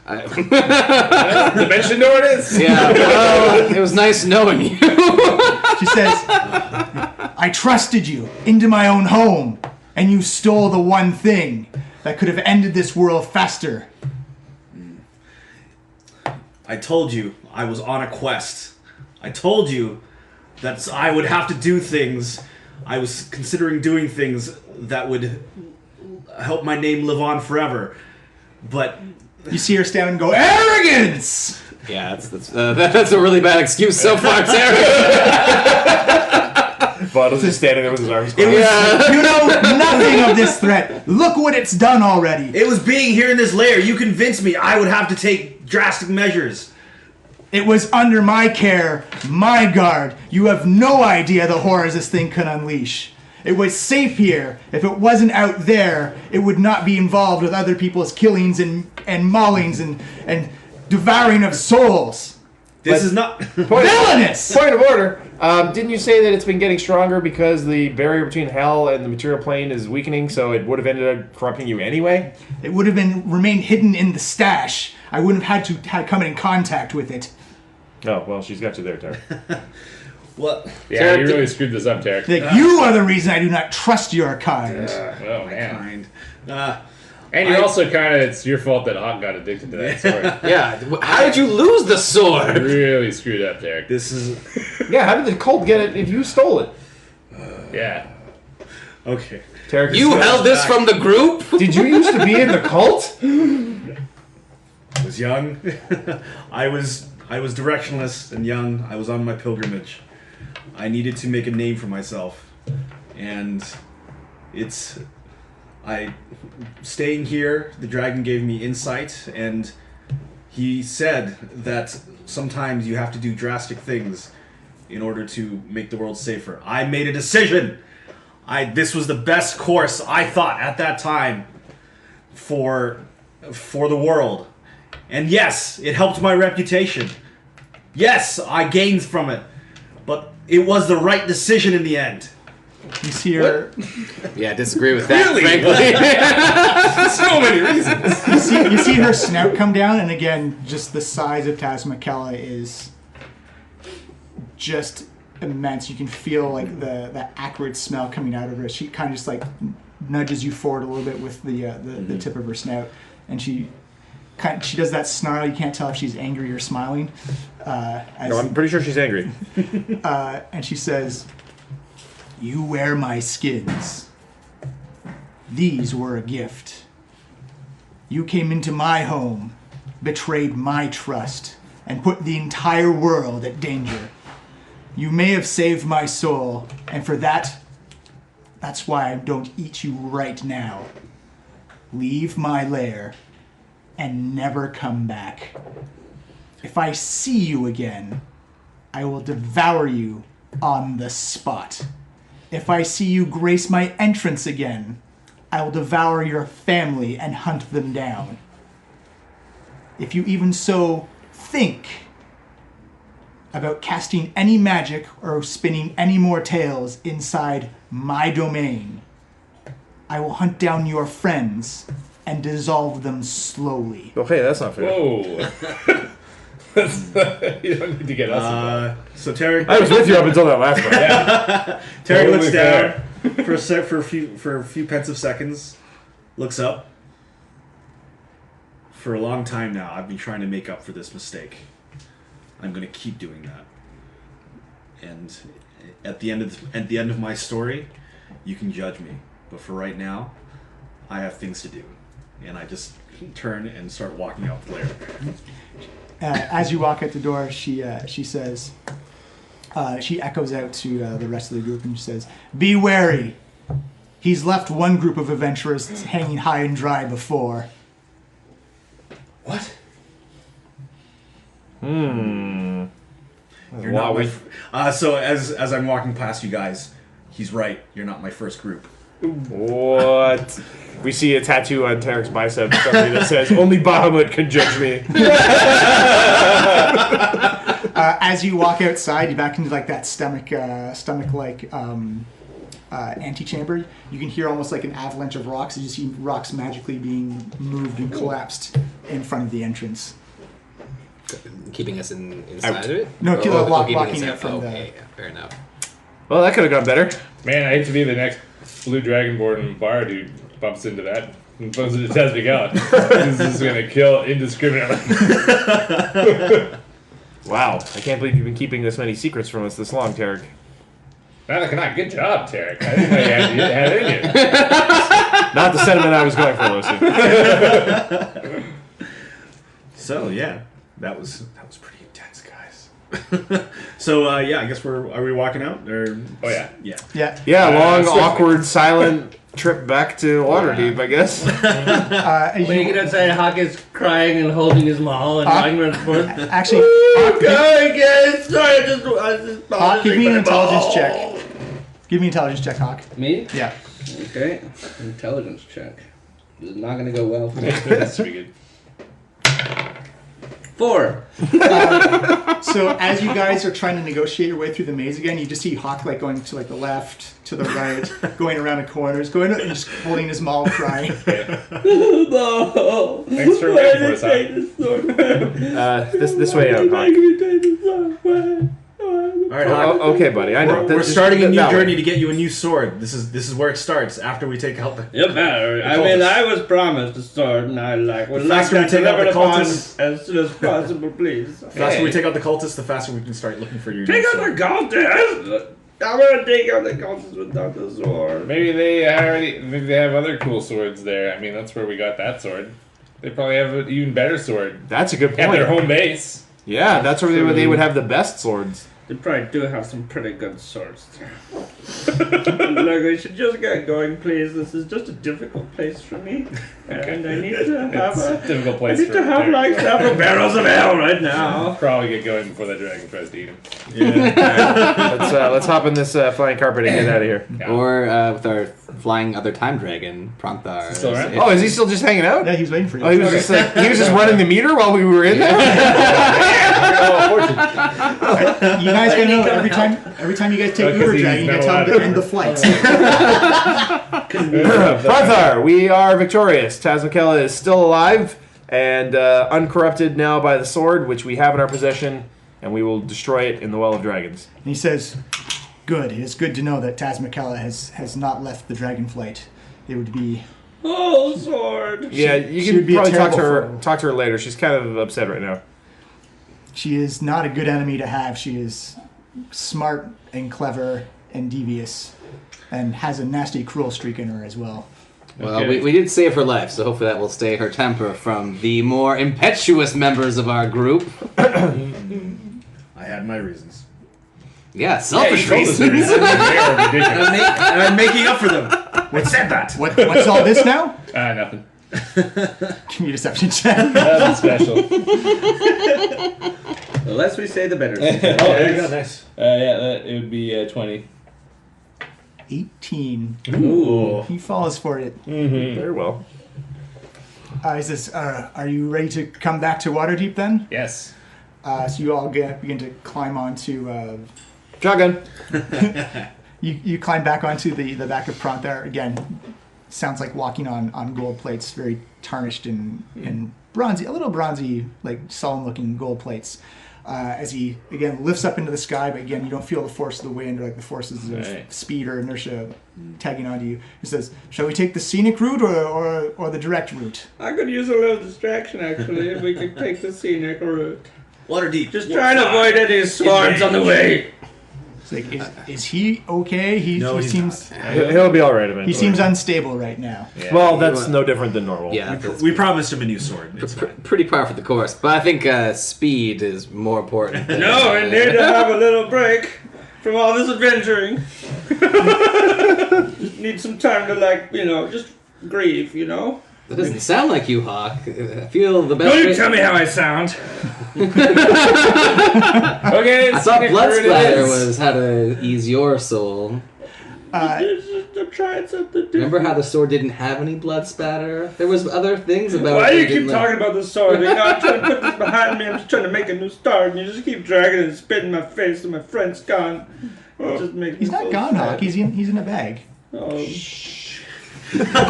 Dimension door it is. Yeah, well, it was nice knowing you. She says, "I trusted you into my own home. And you stole the one thing that could have ended this world faster. I told you I was on a quest. I told you that I would have to do things. I was considering doing things that would help my name live on forever. But You see her stand and go, arrogance! Yeah, that's a really bad excuse so far, Tarek. Bottle's just standing there with his arms It crossed. was, you know nothing of this threat. Look what it's done already. it was being here in this lair. You convinced me I would have to take drastic measures. It was under my care, my guard. You have no idea the horrors this thing can unleash. It was safe here. If it wasn't out there, it would not be involved with other people's killings and maulings and devouring of souls. This is not... Villainous! Point of order. Didn't you say that it's been getting stronger because the barrier between hell and the material plane is weakening, so it would have ended up corrupting you anyway? It would have remained hidden in the stash. I wouldn't have had to come in contact with it. Oh, well, she's got you there, Tarek. What? Yeah, you really screwed this up, Tarek. Like, you are the reason I do not trust your kind. Oh, man. Kind. And you're also kind of, it's your fault that Hawk got addicted to that sword. Yeah, how did you lose the sword? Really screwed up, Tarek. This is... Yeah, how did the cult get it if you stole it? Yeah. Okay. Tarek, You held this from the group? Did you used to be in the cult? I was young. I was directionless and young. I was on my pilgrimage. I needed to make a name for myself. And staying here, the dragon gave me insight, and he said that sometimes you have to do drastic things in order to make the world safer. I made a decision. This was the best course, I thought, at that time for the world. And yes, it helped my reputation. Yes, I gained from it. But it was the right decision in the end. You see her. Yeah, I disagree with that, Really? frankly. So many reasons. You see her snout come down, and again, just the size of Tazmakella is just immense. You can feel like the acrid smell coming out of her. She kind of just like nudges you forward a little bit with the tip of her snout, and she does that snarl. You can't tell if she's angry or smiling. No, I'm pretty sure she's angry. And she says, "You wear my skins. These were a gift. You came into my home, betrayed my trust, and put the entire world at danger. You may have saved my soul, and for that's why I don't eat you right now. Leave my lair and never come back. If I see you again, I will devour you on the spot. If I see you grace my entrance again, I will devour your family and hunt them down. If you even so think about casting any magic or spinning any more tales inside my domain, I will hunt down your friends and dissolve them slowly." Okay, that's not fair. Whoa. You don't need to get us involved. So Tarek... I was with you up until that last one. Tarek looks Totally down for a few pensive seconds, looks up. For a long time now, I've been trying to make up for this mistake. I'm going to keep doing that. And at the end of my story, you can judge me. But for right now, I have things to do. And I just turn and start walking out the lair. As you walk out the door, she says, she echoes out to the rest of the group and she says, "Be wary. He's left one group of adventurers hanging high and dry before." What? Hmm. You're not my so as I'm walking past you guys, he's right. You're not my first group. What? We see a tattoo on Tarek's bicep, something that says, "Only Bahamut can judge me." As you walk outside, you back into like that stomach-like antechamber. You can hear almost like an avalanche of rocks. You see rocks magically being moved and collapsed in front of the entrance. Keeping us inside of it? No, keeping walking us it out. from the. Okay, yeah, fair enough. Well, that could have gone better. Man, I hate to be the next blue dragonborn bard who bumps into that and bumps into Tazmikala. This is gonna kill indiscriminately. Wow, I can't believe you've been keeping this many secrets from us this long, Tarek. Not good job, Tarek. I didn't know you had it in you. Not the sentiment I was going for, Lucy. So yeah, that was pretty intense, guys. So yeah, I guess are we walking out? Or Oh yeah. Yeah. Yeah, long, swiftly. awkward, silent trip back to Waterdeep, I guess. What are you gonna say? Hawk is crying and holding his maul and lying right forth. Actually, Hawk, sorry, I just Hawk, give me an intelligence check. Give me an intelligence check, Hawk. Me? Yeah. Okay. Intelligence check. This is not gonna go well for me. That's pretty good. 4. So as you guys are trying to negotiate your way through the maze again, you just see Hawk like going to like the left, to the right, going around the corners, going and just holding his maul, crying. No. Thanks for waiting for us, Hawk. This way out, Hawk. all right, Hawk. Okay, buddy, I know. We're Just starting a new that way. journey to get you a new sword. This is where it starts after we take out the. You better. I mean, I was promised a sword, and I would like faster that we take out the delivered upon cultists- as soon as possible, please. The faster we take out the cultists, the faster we can start looking for your Take new out sword. the cultists. I'm gonna take out the cultists without the sword. Maybe they have other cool swords there. I mean, that's where we got that sword. They probably have an even better sword That's a good at their point. home base. Yeah, that's where they would have the best swords. They probably do have some pretty good swords. Look, we should just get going, please. This is just a difficult place for me, and I need to have It's a difficult I place need for to have Tarek. like several barrels of ale right now. Probably get going before the dragon tries to eat him. Let's hop in this flying carpet and get out of here. Yeah. Or with our flying other time dragon, Pronthar. Still around? Oh, is he still just hanging out? Yeah, he's waiting for you. Oh, he was just like he was just running the meter while we were in there. You guys gotta know every time you guys take Because Uber he's Dragon, you not gotta tell him allowed to end the flights. Pronthar, we are victorious. Tazmikala is still alive and uncorrupted now by the sword, which we have in our possession, and we will destroy it in the Well of Dragons. And he says, "Good. It is good to know that Tazmikala has not left the Dragonflight. It would be Oh, sword! Yeah, you she can would be a probably talk to terrible her. foe. Talk to her later. She's kind of upset right now. She is not a good enemy to have. She is smart and clever and devious, and has a nasty, cruel streak in her as well." Well, Okay. we did save her life, so hopefully that will stay her temper from the more impetuous members of our group. I had my reasons. Yeah, selfish Yeah, you told us reasons. they are ridiculous. And I'm making up for them. I said that. What's all this now? Nothing. Give me a deception check. Nothing special. The less we say, the better. Oh, there you go. Nice. It would be 20. 18. Ooh. He falls for it. Very well. He says, "Are you ready to come back to Waterdeep then?" Yes. So you all begin to climb onto. Shotgun. You climb back onto the back of Pronthar again. Sounds like walking on gold plates, very tarnished and bronzy, a little bronzy, like solemn-looking gold plates. As he again lifts up into the sky, but again you don't feel the force of the wind or like the forces of Right. speed or inertia tagging onto you. He says, "Shall we take the scenic route or the direct route?" I could use a little distraction actually if we could take the scenic route. Waterdeep. Just try to avoid any swords on the way. It's like, is he okay? No, he he's seems He'll be all right eventually. he seems unstable right now. Yeah. Well, that's no different than normal. Yeah, that's We promised him a new sword. It's fine. pretty par for the course. But I think speed is more important. Than, No, we need to have a little break from all this adventuring. Just need some time to just grieve, That doesn't sound like you, Hawk. I feel the best. Don't you way- tell me how I sound. Okay, I thought blood word it splatter is. was how to ease your soul. I'm trying something different. Remember how the sword didn't have any blood spatter? There was other things about Why it. do you that didn't keep talking about the sword? I'm trying to put this behind me. I'm just trying to make a new start, and you just keep dragging it and spitting in my face, and my friend's gone. It just makes He's me not so gone, sad. Hawk. He's in a bag. Oh,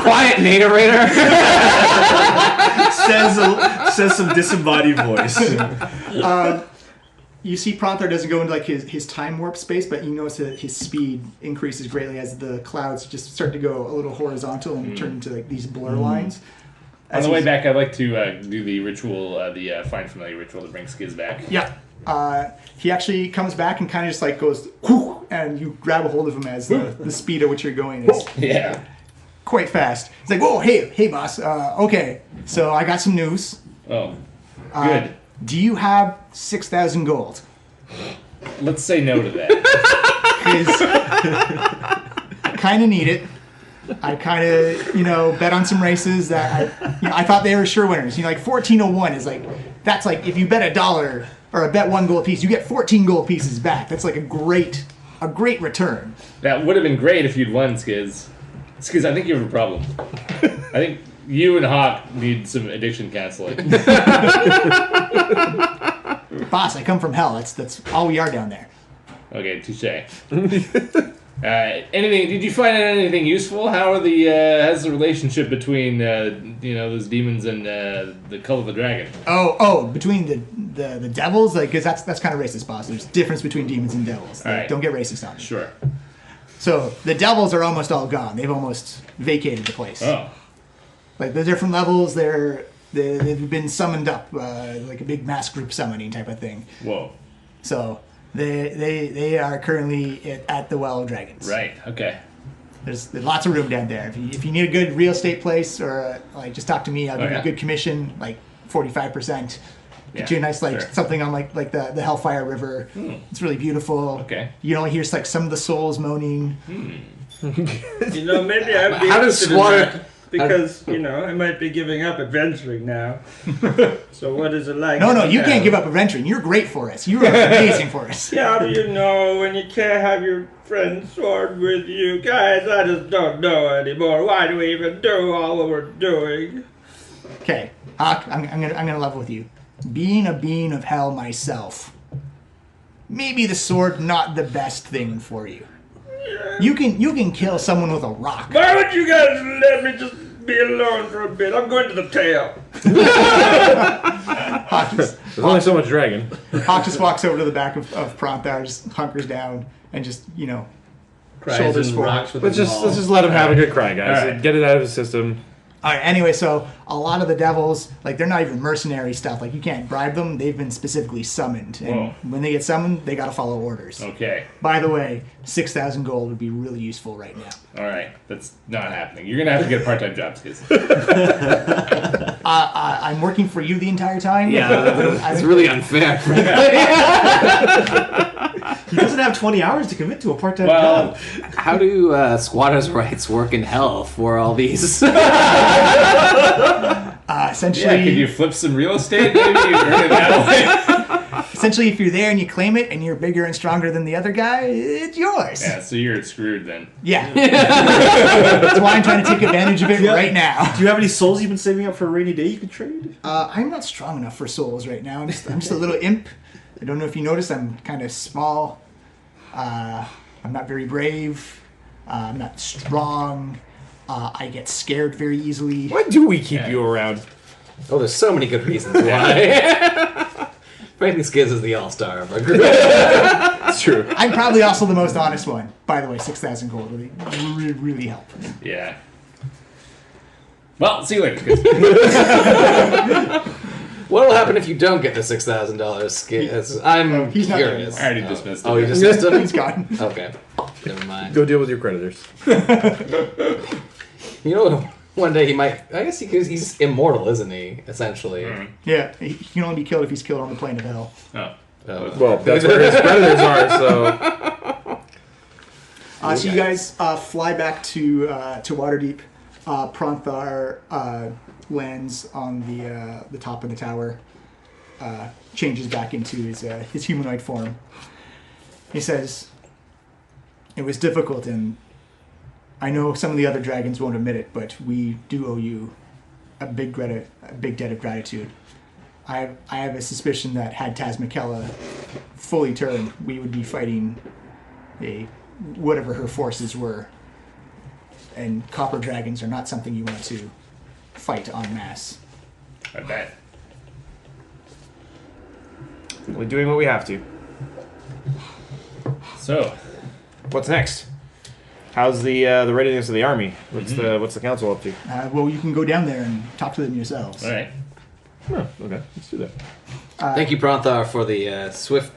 Quiet, narrator. says some disembodied voice. You see Pronthar doesn't go into like his time warp space, but you notice that his speed increases greatly as the clouds just start to go a little horizontal and turn into like these blur lines. On the way back, I'd like to do the ritual, the Find Familiar ritual to bring Skiz back. Yeah. He actually comes back and kind of just like goes, whoo, and you grab a hold of him as the speed at which you're going is Yeah. quite fast. It's like, whoa, hey, boss. Okay, so I got some news. Oh, good. Do you have 6,000 gold? Let's say no to that. Because I kind of need it. I kind of, bet on some races that I thought they were sure winners. Like 1401 is like, that's like if you bet $1 or bet 1 gold piece, you get 14 gold pieces back. That's like a great return. That would have been great if you'd won, Skiz. Skiz, I think you have a problem. I think you and Hawk need some addiction counseling. Boss, I come from hell. That's all we are down there. Okay, touche. Anything? Did you find out anything useful? How's the relationship between those demons and the Cult of the Dragon? Oh, between the devils, like, because that's kind of racist, boss. There's difference between demons and devils. Like, right. Don't get racist on me. Sure. So the devils are almost all gone. They've almost vacated the place. Oh. Like the different levels, they've been summoned up, like a big mass group summoning type of thing. Whoa. So they are currently at the Well of Dragons. Right. Okay. There's lots of room down there. If you need a good real estate place or just talk to me. I'll give you a good commission, like 45%. Get you a nice something on like the Hellfire River. It's really beautiful. Okay. You only hear like some of the souls moaning. Maybe I'd be How does interested in Squatter... that, because I might be giving up adventuring now. So what is it like? No, you can't give up adventuring. You're great for us. You are amazing for us. Yeah, how do you know when you can't have your friend's sword with you? Guys, I just don't know anymore. Why do we even do all that we're doing? Okay, Hawk, I'm gonna level with you. Being a being of hell myself, maybe the sword not the best thing for you. You can kill someone with a rock. Why would you guys let me just be alone for a bit? I'm going to the tail. There's only so much dragon. Hawk just walks over to the back of Pronthar, just hunkers down, and just Cries shoulders and forward. rocks with Let's them just all. let him have a good cry, guys. All right. Get it out of his system. All right. Anyway, so a lot of the devils, like they're not even mercenary stuff. Like you can't bribe them. They've been specifically summoned, and Whoa. when they get summoned, they got to follow orders. Okay. By the way, 6,000 gold would be really useful right now. All right. That's not happening. You're gonna have to get a part-time job, Skiz. I'm working for you the entire time. Yeah, it's really unfair. He doesn't have 20 hours to commit to a part-time Well, job. How do squatters' rights work in hell for all these? Essentially, yeah. Could you flip some real estate? Maybe you earn it that way. essentially, if you're there and you claim it, and you're bigger and stronger than the other guy, it's yours. Yeah. So you're screwed then. Yeah. That's why I'm trying to take advantage of it right now. Do you have any souls you've been saving up for a rainy day you could trade? I'm not strong enough for souls right now. I'm just a little imp. I don't know if you noticed. I'm kind of small. I'm not very brave. I'm not strong. I get scared very easily. Why do we keep you around? Oh, there's so many good reasons why. Frankly, Skiz is the all-star of our group. It's true. I'm probably also the most honest one. By the way, 6,000 gold really help. Yeah. Well, see you later, Skiz. What'll happen if you don't get the $6,000, Skiz? I'm he's not curious. I already dismissed it. Oh, you dismissed him? He's gone. Okay. Never mind. Go deal with your creditors. You know, one day he might... I guess he's immortal, isn't he? Essentially. Yeah, he can only be killed if he's killed on the plane of hell. Oh. Well, that's where his creditors are, so... So you guys fly back to Waterdeep. Pronthar lands on the top of the tower, changes back into his humanoid form. He says, "It was difficult, and I know some of the other dragons won't admit it, but we do owe you a big debt of gratitude. I have a suspicion that had Tazmikella fully turned, we would be fighting whatever her forces were. And copper dragons are not something you want to fight en masse." I bet. We're doing what we have to. So, What's next? How's the readiness of the army? What's the council up to? Well, you can go down there and talk to them yourselves. all right. Oh, okay, let's do that. Thank you, Pranthar, for the swift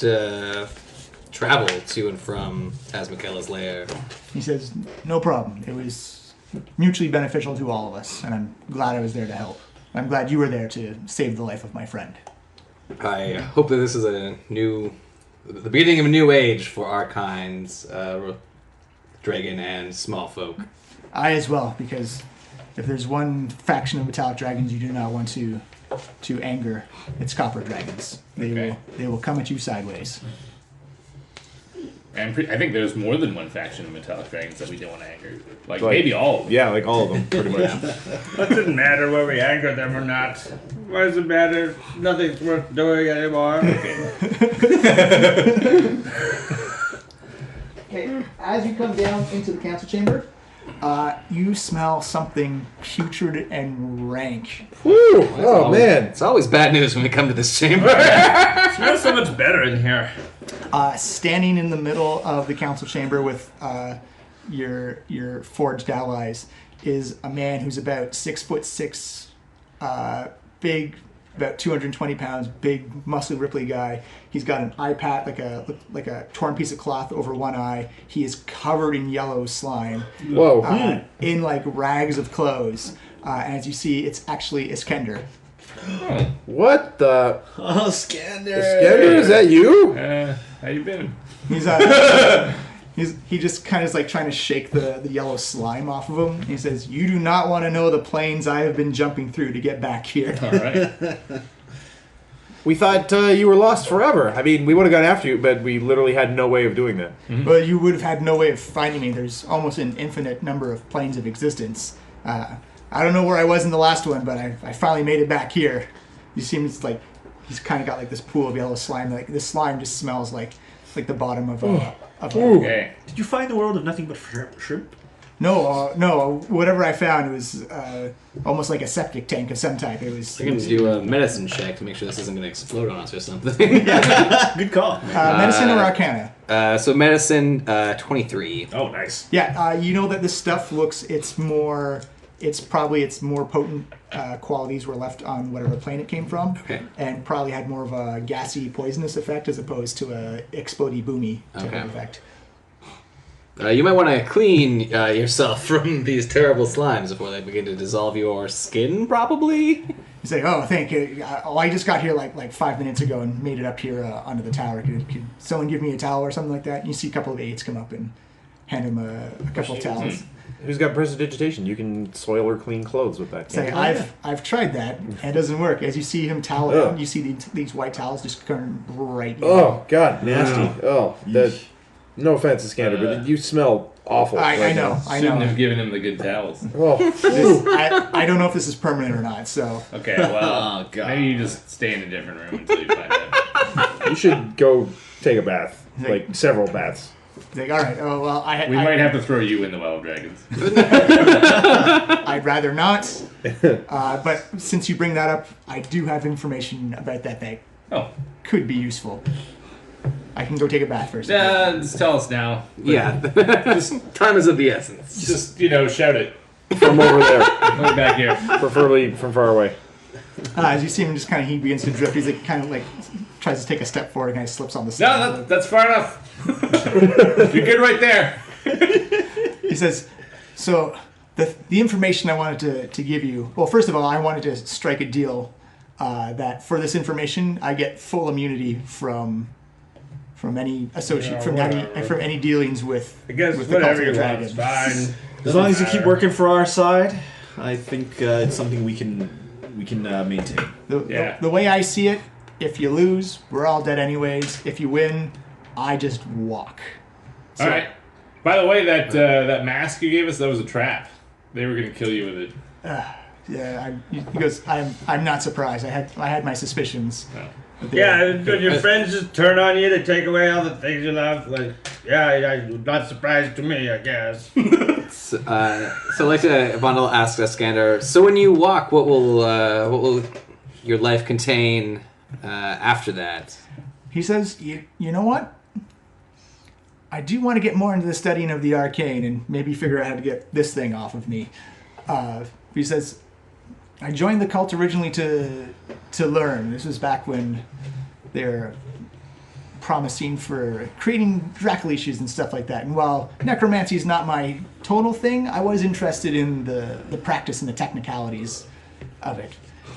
travel to and from Tasmikella's lair. He says, no problem. It was mutually beneficial to all of us, and I'm glad I was there to help. I'm glad you were there to save the life of my friend. I hope that this is the beginning of a new age for our kinds, dragon and small folk. I as well, because if there's one faction of metallic dragons you do not want to anger, it's copper dragons. They will come at you sideways. And I think there's more than one faction of metallic dragons that we don't want to anger. Like maybe all of them. Yeah, like all of them, pretty much. It doesn't matter whether we anger them or not. Why does it matter? Nothing's worth doing anymore. Okay, as you come down into the council chamber, you smell something putrid and rank. Woo! Oh man! It's always bad news when we come to this chamber. It smells so much better in here. Standing in the middle of the council chamber with your forged allies is a man who's about 6'6", big, about 220 pounds, big, muscly, ripply guy. He's got an eye patch, like a torn piece of cloth over one eye. He is covered in yellow slime. Whoa! In like rags of clothes. And as you see, it's actually Iskender. What the? Oh, Scander. Scander, is that you? How you been? He just kind of is like trying to shake the yellow slime off of him. He says, "You do not want to know the plains I have been jumping through to get back here." All right. We thought you were lost forever. I mean, we would have gone after you, but we literally had no way of doing that. But you would have had no way of finding me. There's almost an infinite number of planes of existence. I don't know where I was in the last one, but I finally made it back here. He seems like he's kind of got like this pool of yellow slime. Like this slime just smells like the bottom of a. Okay. Did you find the world of nothing but shrimp? No. Whatever I found was almost like a septic tank of some type. It was. We're going to do a medicine check to make sure this isn't going to explode on us or something. Good call. Medicine or Arcana? So medicine, 23. Oh, nice. Yeah, you know that this stuff looks. It's more potent qualities were left on whatever plane it came from, Okay. and probably had more of a gassy, poisonous effect as opposed to a explodey, boomy type Okay. of effect. You might want to clean yourself from these terrible slimes before they begin to dissolve your skin, probably. He's like, "Oh, thank you. I just got here like 5 minutes ago and made it up here onto the tower. Could someone give me a towel or something like that?" And you see a couple of aides come up and hand him a couple of towels. Who's got prestidigitation? You can soil or clean clothes with that. Say, I've tried that and it doesn't work. As you see him towel Ugh. out, you see these white towels just turn bright. Oh God, nasty. Oh, that. No offense, Iskander, but you smell awful. I know. Shouldn't have given him the good towels. Oh, I don't know if this is permanent or not. So Okay, well, Oh, God. maybe you just stay in a different room until you find out. you should go take a bath, like several baths. like, all right. Oh well, We might have to throw you in the well of dragons. I'd rather not. But since you bring that up, I do have information about that Oh, could be useful. I can go take a bath first. just tell us now. Yeah. Time is of the essence. Just, shout it. From over there, Look back here. preferably from far away. As you see him, just kind of he begins to drift. He's like kind of like tries to take a step forward and kind of slips on the sand. No, that's far enough. You're good right there. He says, "So the information I wanted to give you. Well, first of all, I wanted to strike a deal that for this information, I get full immunity from any associate from any dealings with. I guess with the whatever cult of you the want is dragon. fine. As long as you keep working for our side, I think it's something we can maintain. The way I see it, if you lose, we're all dead anyways. If you win, I just walk." So, All right. By the way, that mask you gave us, that was a trap. They were going to kill you with it. Yeah, he goes. I'm not surprised. I had my suspicions. No. But they- Yeah, when your friends just turn on you to take away all the things you love, like, not surprised to me, I guess. So I'd like to, Vondel asks Iskander, so when you walk, what will your life contain after that? He says, you know what? I do want to get more into the studying of the arcane and maybe figure out how to get this thing off of me. He says, I joined the cult originally to learn. This was back when they're promising for creating Dracoliches and stuff like that. And while necromancy is not my total thing, I was interested in the practice and the technicalities of it.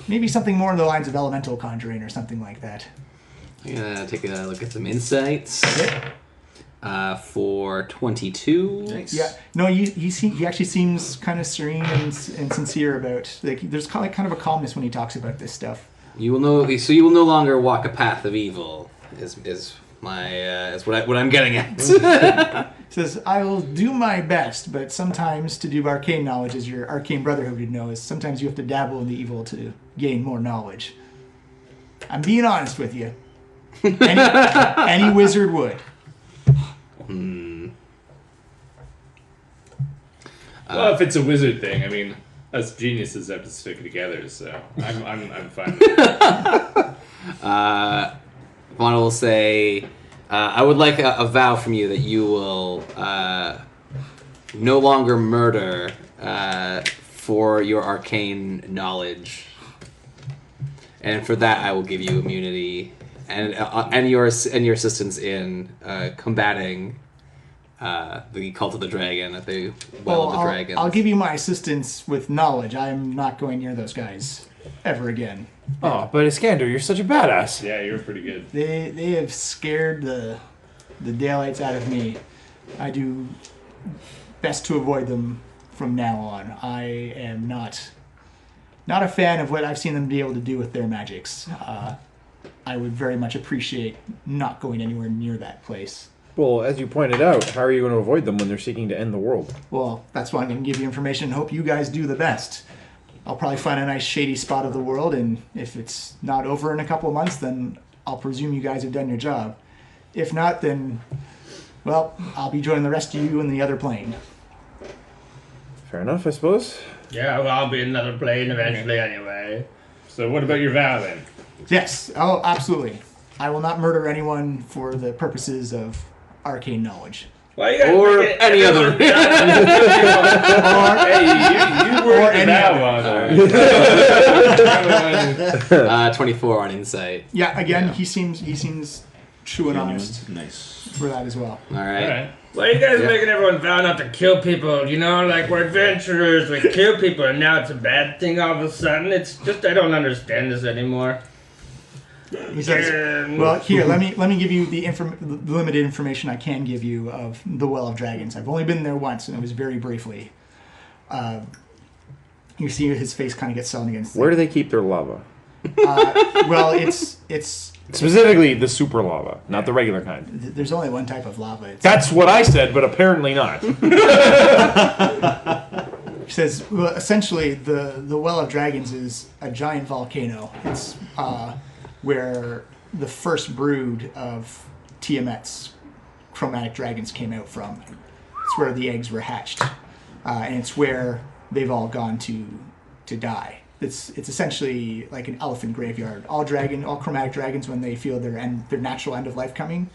Maybe something more in the lines of elemental conjuring or something like that. I'm gonna take a look at some insights. Okay. For 22. Nice. Yeah, no, he actually seems kind of serene and sincere about. Like, there's kind of a calmness when he talks about this stuff. You will know. So you will no longer walk a path of evil. Is what I'm getting at. Says, I will do my best, but sometimes to do arcane knowledge, as your arcane brotherhood would know, is sometimes you have to dabble in the evil to gain more knowledge. I'm being honest with you. Any wizard would. Well, if it's a wizard thing, I mean, us geniuses have to stick together, so I'm fine. Vaughn will say, I would like a vow from you that you will no longer murder for your arcane knowledge, and for that I will give you immunity and your assistance in combating the cult of the dragon at the well of the dragons. I'll give you my assistance with knowledge. I'm not going near those guys ever again. Oh, but Iskander, you're such a badass. Yeah, you're pretty good. They have scared the daylights out of me. I do best to avoid them from now on. I am not a fan of what I've seen them be able to do with their magics. I would very much appreciate not going anywhere near that place. Well, as you pointed out, how are you going to avoid them when they're seeking to end the world? Well, that's why I'm going to give you information and hope you guys do the best. I'll probably find a nice shady spot of the world, and if it's not over in a couple of months, then I'll presume you guys have done your job. If not, then, well, I'll be joining the rest of you in the other plane. Fair enough, I suppose. Yeah, well, I'll be in another plane eventually anyway. So what about your vow then? Yes, oh, absolutely. I will not murder anyone for the purposes of arcane knowledge. Well, you gotta Or make it any other. Hey, you were the vow on. 24 on insight. Yeah, again, Yeah. he seems true and honest Nice. for that as well. All right. Alright. Well, you guys Yeah. making everyone vow not to kill people, you know? Like, we're adventurers, we kill people, and now it's a bad thing all of a sudden. It's just, I don't understand this anymore. He says, well, here, let me give you the limited information I can give you of the Well of Dragons. I've only been there once, and it was very briefly. You see his face kind of get sewn against. Where do they keep their lava? Well, it's Specifically, the super lava, not the regular kind. there's only one type of lava. That's what I said, but apparently not. He says, well, essentially, the Well of Dragons is a giant volcano. It's where the first brood of Tiamat's chromatic dragons came out from. It's where the eggs were hatched, and it's where they've all gone to die. It's essentially like an elephant graveyard. All chromatic dragons, when they feel their natural end of life coming,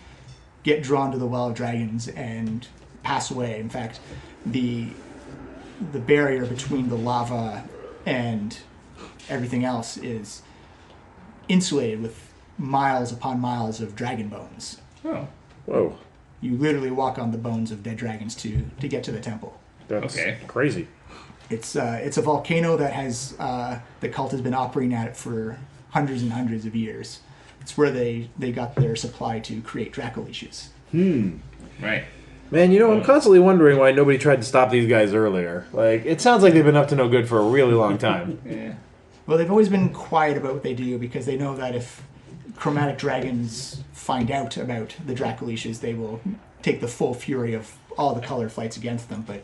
get drawn to the Well of Dragons and pass away. In fact, the barrier between the lava and everything else is insulated with miles upon miles of dragon bones. Oh, Whoa, You literally walk on the bones of dead dragons to get to the temple. that's Okay. crazy. It's a volcano that has the cult has been operating at it for hundreds and hundreds of years. It's where they got their supply to create Dracoliches. right. Man, I'm constantly wondering why nobody tried to stop these guys earlier. Like, it sounds like they've been up to no good for a really long time. Yeah. Well, they've always been quiet about what they do because they know that if chromatic dragons find out about the Dracoliches, they will take the full fury of all the color fights against them. But,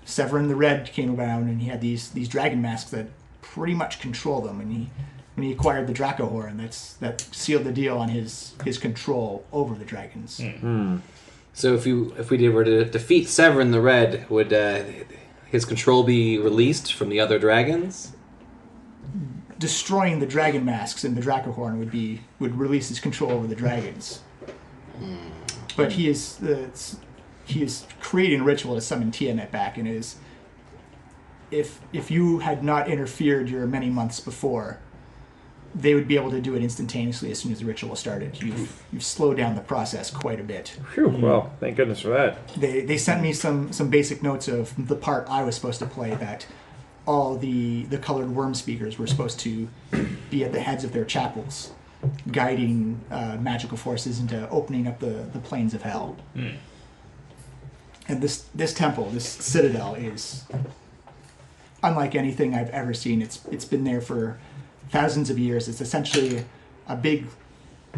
Severin the Red came around and he had these dragon masks that pretty much control them. And when he acquired the Dracohorn, that sealed the deal on his control over the dragons. So if we were to defeat Severin the Red, would his control be released from the other dragons? Destroying the dragon masks and the Dracohorn would release his control over the dragons. But he is creating a ritual to summon Tiamat back, and is if you had not interfered your many months before, they would be able to do it instantaneously as soon as the ritual started. You've slowed down the process quite a bit. Phew, well, thank goodness for that. They sent me some basic notes of the part I was supposed to play, that all the colored worm speakers were supposed to be at the heads of their chapels, guiding magical forces into opening up the plains of hell. And this temple, this citadel, is unlike anything I've ever seen. It's been there for thousands of years. It's essentially a big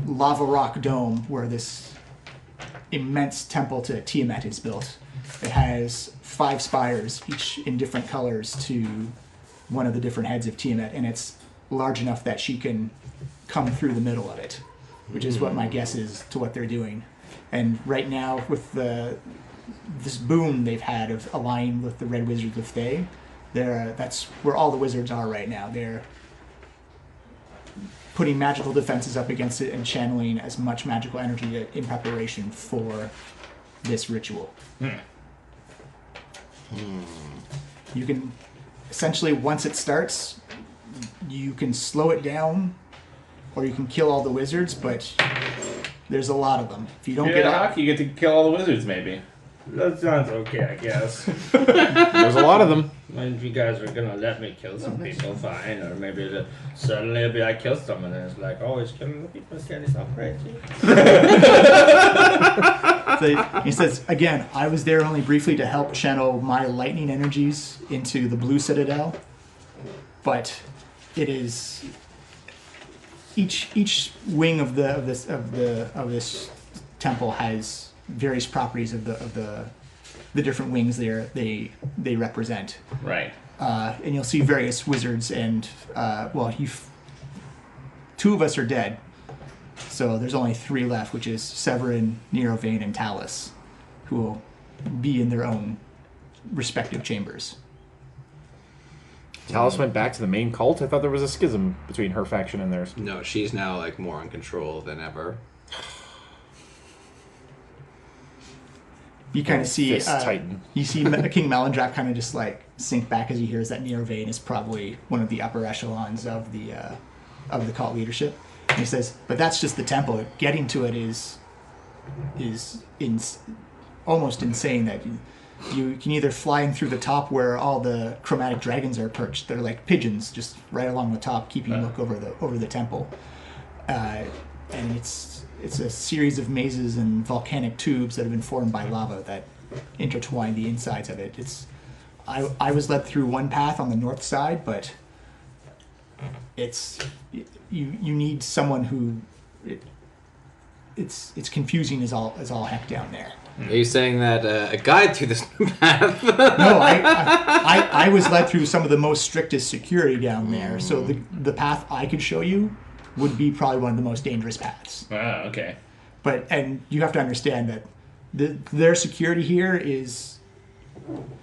lava rock dome where this immense temple to Tiamat is built. It has 5 spires, each in different colors, to one of the different heads of Tiamat, and it's large enough that she can come through the middle of it, which is what my guess is to what they're doing. And right now, with this boon they've had of aligning with the Red Wizards of Thay, that's where all the wizards are right now. They're putting magical defenses up against it and channeling as much magical energy in preparation for this ritual. You can essentially, once it starts, you can slow it down, or you can kill all the wizards, but there's a lot of them. If you don't get up, you get to kill all the wizards, maybe. That sounds okay, I guess. There's a lot of them. If you guys are gonna let me kill some people, fine. Or maybe suddenly it'll be I kill someone and it's like, oh, he's killing the people. He's all crazy. So he says, again, I was there only briefly to help channel my lightning energies into the Blue Citadel, but it is each wing of this temple has various properties of the different wings they represent. Right. And you'll see various wizards, and 2 of us are dead, so there's only 3 left, which is Severin, Nerovane, and Talus, who will be in their own respective chambers. Talus went back to the main cult? I thought there was a schism between her faction and theirs. No, she's now like more in control than ever. You kind of see Titan. you see King Melandrak kind of just like sink back as he hears that Nerovane is probably one of the upper echelons of the cult leadership. And he says, "But that's just the temple. Getting to it is almost insane. That you can either fly in through the top where all the chromatic dragons are perched. They're like pigeons, just right along the top, keeping a look over the temple. And it's a series of mazes and volcanic tubes that have been formed by lava that intertwine the insides of it. I was led through one path on the north side, but you need someone who it's confusing as all heck down there." Are you saying that a guide through this path? No, I was led through some of the most strictest security down there, so the path I could show you would be probably one of the most dangerous paths. Ah, okay. And you have to understand that their security here is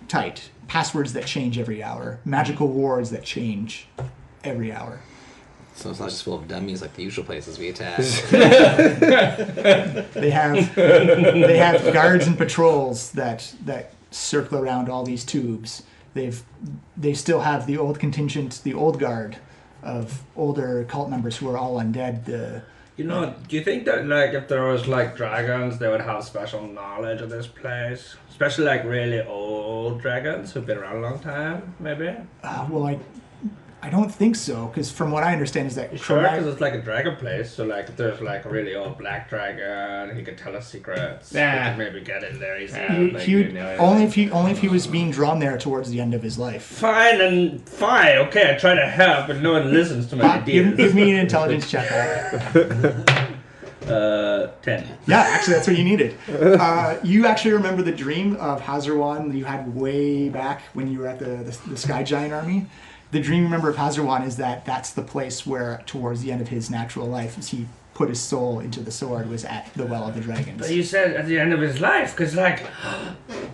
tight. Passwords that change every hour. Magical wards that change every hour. So it's not just full of dummies like the usual places we attack. They have guards and patrols that circle around all these tubes. They still have the old contingent, the old guard of older cult members who are all undead. Do you think that like if there was like dragons, they would have special knowledge of this place? Especially like really old dragons who've been around a long time, maybe? I don't think so, because from what I understand is that... Sure, because it's like a dragon place, so like if there's like a really old black dragon, he could tell us secrets. Yeah. We could maybe get in there easy. Only if he was being drawn there towards the end of his life. Fine, okay, I try to help, but no one listens to my ideas. Give me an intelligence check. 10. Yeah, actually, that's what you needed. You actually remember the dream of Hazarwan that you had way back when you were at the Sky Giant Army? The dream you remember of Hazarwan is that's the place where, towards the end of his natural life, as he put his soul into the sword, was at the Well of the Dragons. But you said at the end of his life, because like,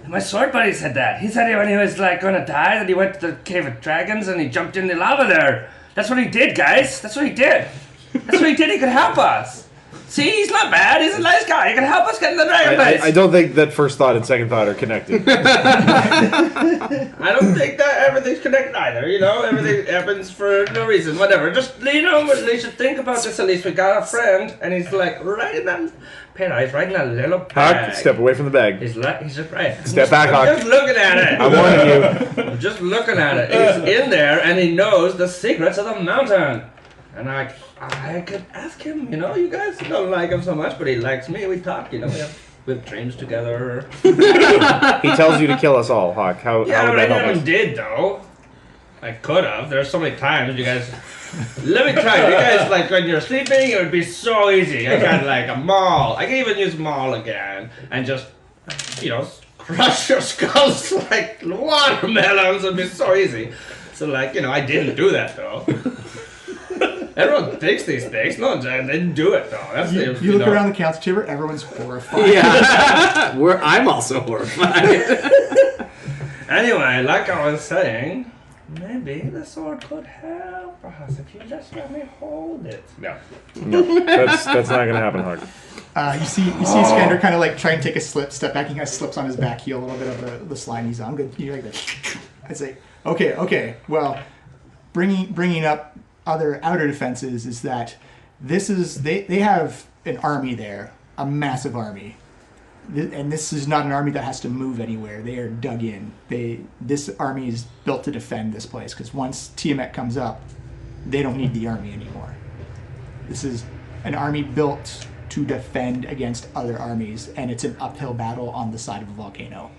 my sword buddy said that. He said when he was like going to die, that he went to the Cave of Dragons and he jumped in the lava there. That's what he did, guys. That's what he did. That's what he did. He could help us. See, he's not bad. He's a nice guy. He can help us get in the dragon place. I don't think that first thought and second thought are connected. I don't think that everything's connected either, you know? Everything happens for no reason, whatever. Just, you know, we should think about this at least. We got a friend, and he's like, right in that pen, he's right in that little bag. Hawk, step away from the bag. He's just right. Step back, I'm Hawk. just looking at it. I'm warning you. I'm just looking at it. He's in there, and he knows the secrets of the mountain. And I could ask him, you know, you guys don't like him so much, but he likes me. We talk, you know, we have dreams together. He tells you to kill us all, Hawk. How Yeah, would but I that help never us? did, though. I could have. There's so many times you guys... Let me try. You guys, like, when you're sleeping, it would be so easy. I got, like, a maul. I can even use maul again. And just, you know, crush your skulls like watermelons. It would be so easy. So, like, you know, I didn't do that, though. Everyone thinks these things. No, they didn't do it, though. That's You the, look know. around the council chamber, everyone's horrified. Yeah. I'm also horrified. Anyway, like I was saying, maybe the sword could help us if you just let me hold it. No. That's not going to happen, Hawk. You see Skander kind of like try and take a step back. He kind of slips on his back heel a little bit of the slime he's on. Good. You like that? I say, okay. Well, bringing up other outer defenses is that they have an army there, a massive army, and this is not an army that has to move anywhere. They are dug in. This army is built to defend this place because once Tiamat comes up, they don't need the army anymore. This is an army built to defend against other armies, and it's an uphill battle on the side of a volcano.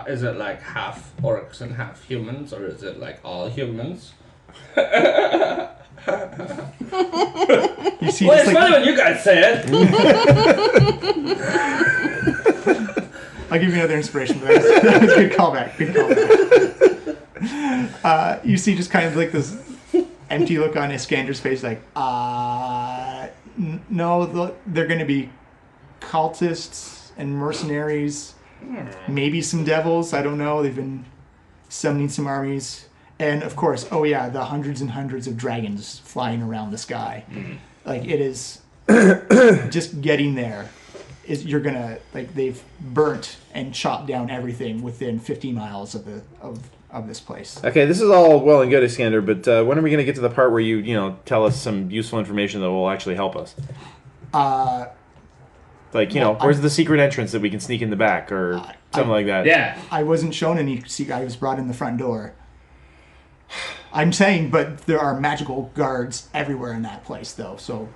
Is it like half orcs and half humans, or is it like all humans? You see, Well, just it's funny when you guys say it. I'll give you another inspiration for that. That was a good callback. You see just kind of like this empty look on Iskander's face, like, no, they're going to be cultists and mercenaries, maybe some devils, I don't know. They've been summoning some armies. And, of course, the hundreds and hundreds of dragons flying around the sky. Like, it is just getting there. You're gonna, like, they've burnt and chopped down everything within 50 miles of this place. Okay, this is all well and good, Iskander, but when are we going to get to the part where you tell us some useful information that will actually help us? Where's the secret entrance that we can sneak in the back or something like that? Yeah. I wasn't shown any secret. I was brought in the front door. I'm saying, but there are magical guards everywhere in that place, though. So,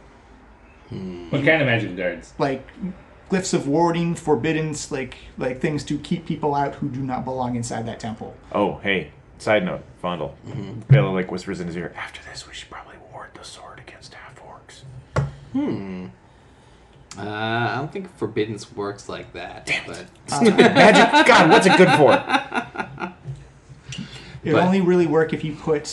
What kind of magic guards? like glyphs of warding, forbiddance, like things to keep people out who do not belong inside that temple. Oh, hey, side note, Fondle. Bela whispers in his ear, after this we should probably ward the sword against half-orcs. I don't think forbiddance works like that. But Magic, God, what's it good for? It would only really work if you put,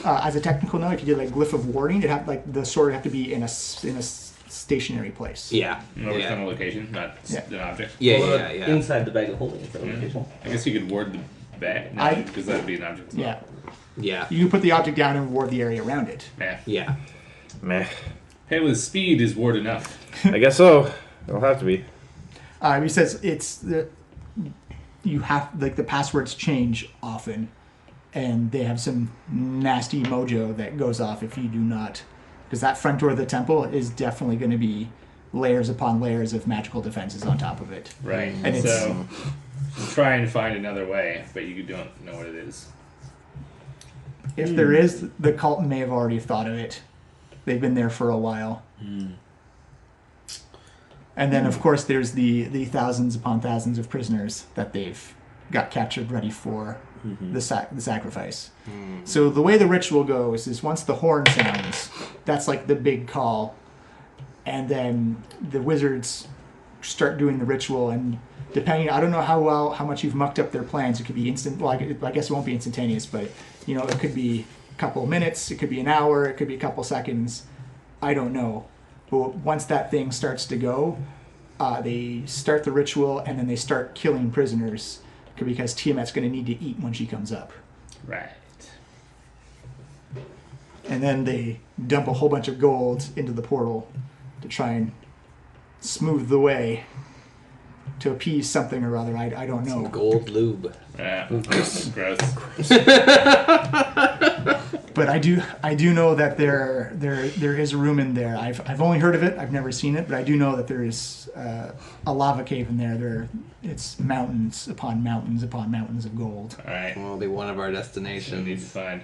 as a technical note, if you did like glyph of warding, the sword would have to be in a stationary place. yeah, No, it's on a location, not an object. yeah. Inside the bag of holding. Is that location? I guess you could ward the bag. No, I- because that would be an object. Yeah. Yeah. You can put the object down and ward the area around it. Yeah. Meh. Hey, with speed is ward enough. I guess so. It'll have to be. He says you have, like, the passwords change often, and they have some nasty mojo that goes off if you do not, because that front door of the temple is definitely going to be layers upon layers of magical defenses on top of it. Right. And it's, So, try and find another way, but you don't know what it is. if there is, the cult may have already thought of it. They've been there for a while. And then, of course, there's the thousands upon thousands of prisoners that they've got captured ready for the sacrifice. So the way the ritual goes is once the horn sounds, that's like the big call. And then the wizards start doing the ritual, and depending, I don't know how much you've mucked up their plans. It could be instant. Well, I guess it won't be instantaneous, but it could be a couple of minutes, it could be an hour, it could be a couple seconds. I don't know. But once that thing starts to go, they start the ritual, and then they start killing prisoners because Tiamat's going to need to eat when she comes up. Right. And then they dump a whole bunch of gold into the portal, to try and smooth the way to appease something or other. I don't know. Gold lube. Yeah. Gross. But I do know that there is a room in there. I've only heard of it. I've never seen it, but I do know that there is a lava cave in there. It's mountains upon mountains upon mountains of gold. All right. Will be one of our So we need destinations. to find.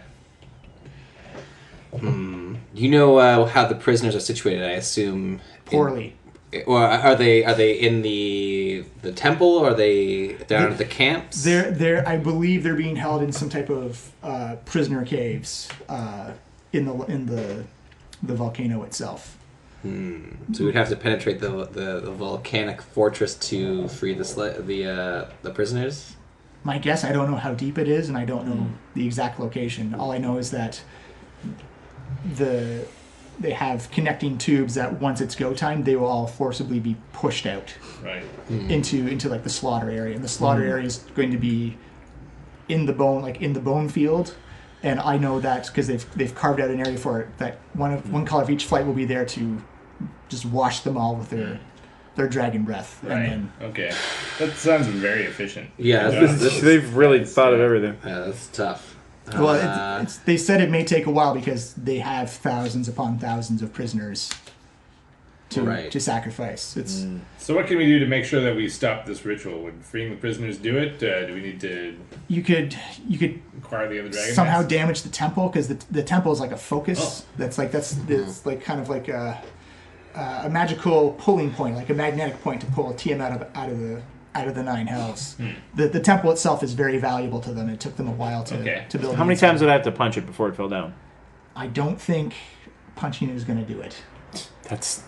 You know how the prisoners are situated? I assume Poorly. Or are they in the temple? Or are they down at the camps? I believe they're being held in some type of prisoner caves in the volcano itself. So we'd have to penetrate the volcanic fortress to free the prisoners. My guess, I don't know how deep it is, and I don't know the exact location. All I know is that they have connecting tubes that once it's go time, they will all forcibly be pushed out Right. into like the slaughter area. And the slaughter area is going to be in the bone field. And I know that because they've carved out an area for it. That one color of each flight will be there to just wash them all with their dragon breath. Right. And then Okay. That sounds very efficient. Yeah, They've really thought of everything. that's tough. well, they said it may take a while because they have thousands upon thousands of prisoners to sacrifice. It's So what can we do to make sure that we stop this ritual? Would freeing the prisoners do it? Do we need to you could acquire the other dragon? somehow mask? damage the temple because the temple is like a focus. That's like kind of like a magical pulling point, like a magnetic point to pull Tiamat out of the nine hells. The temple itself is very valuable to them. It took them a while to build. How many these. times would I have to punch it before it fell down? I don't think punching it is going to do it. That's.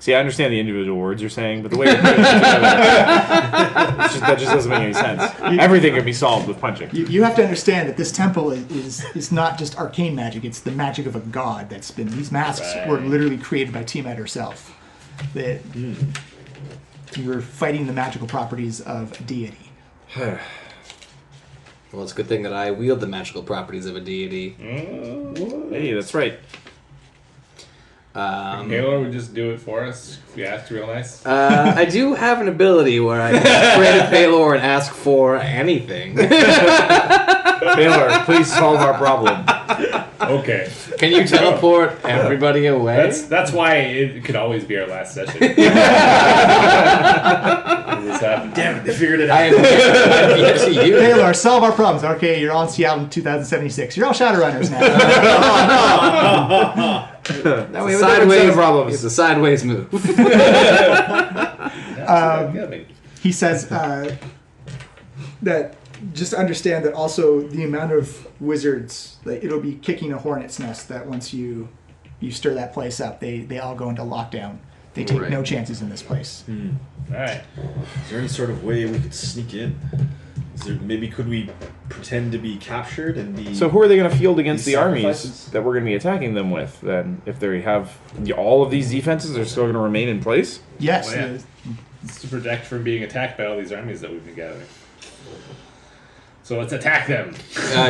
See, I understand the individual words you're saying, but the way you're putting it together, that just doesn't make any sense. Everything can be solved with punching. You have to understand that this temple is not just arcane magic. It's the magic of a god that's been. These masks were literally created by Tiamat herself. That you're fighting the magical properties of a deity. Well, it's a good thing that I wield the magical properties of a deity. Hey, that's right. Halo would just do it for us if we asked real nice. I do have an ability where I can create a Paylor and ask for anything. Baylor, please solve our problem. Okay. Can you teleport everybody away? That's why it could always be our last session. This happened. Damn it, they figured it I out. am yet to you. Taylor, solve our problems. Okay, you're on Seattle in 2076. You're all Shadowrunners now. That way, sideways problems. It's a sideways move. He says that just understand that also the amount of wizards, like it'll be kicking a hornet's nest that once you stir that place up, they all go into lockdown. They take Right. no chances in this place. Alright. Is there any sort of way we could sneak in? Could we pretend to be captured and be... So who are they going to field against These the armies sacrifices? that we're going to be attacking them with? Then, if they have all of these defenses, are still going to remain in place. Yes. Oh, yeah. It's to protect from being attacked by all these armies that we've been gathering. So let's attack them.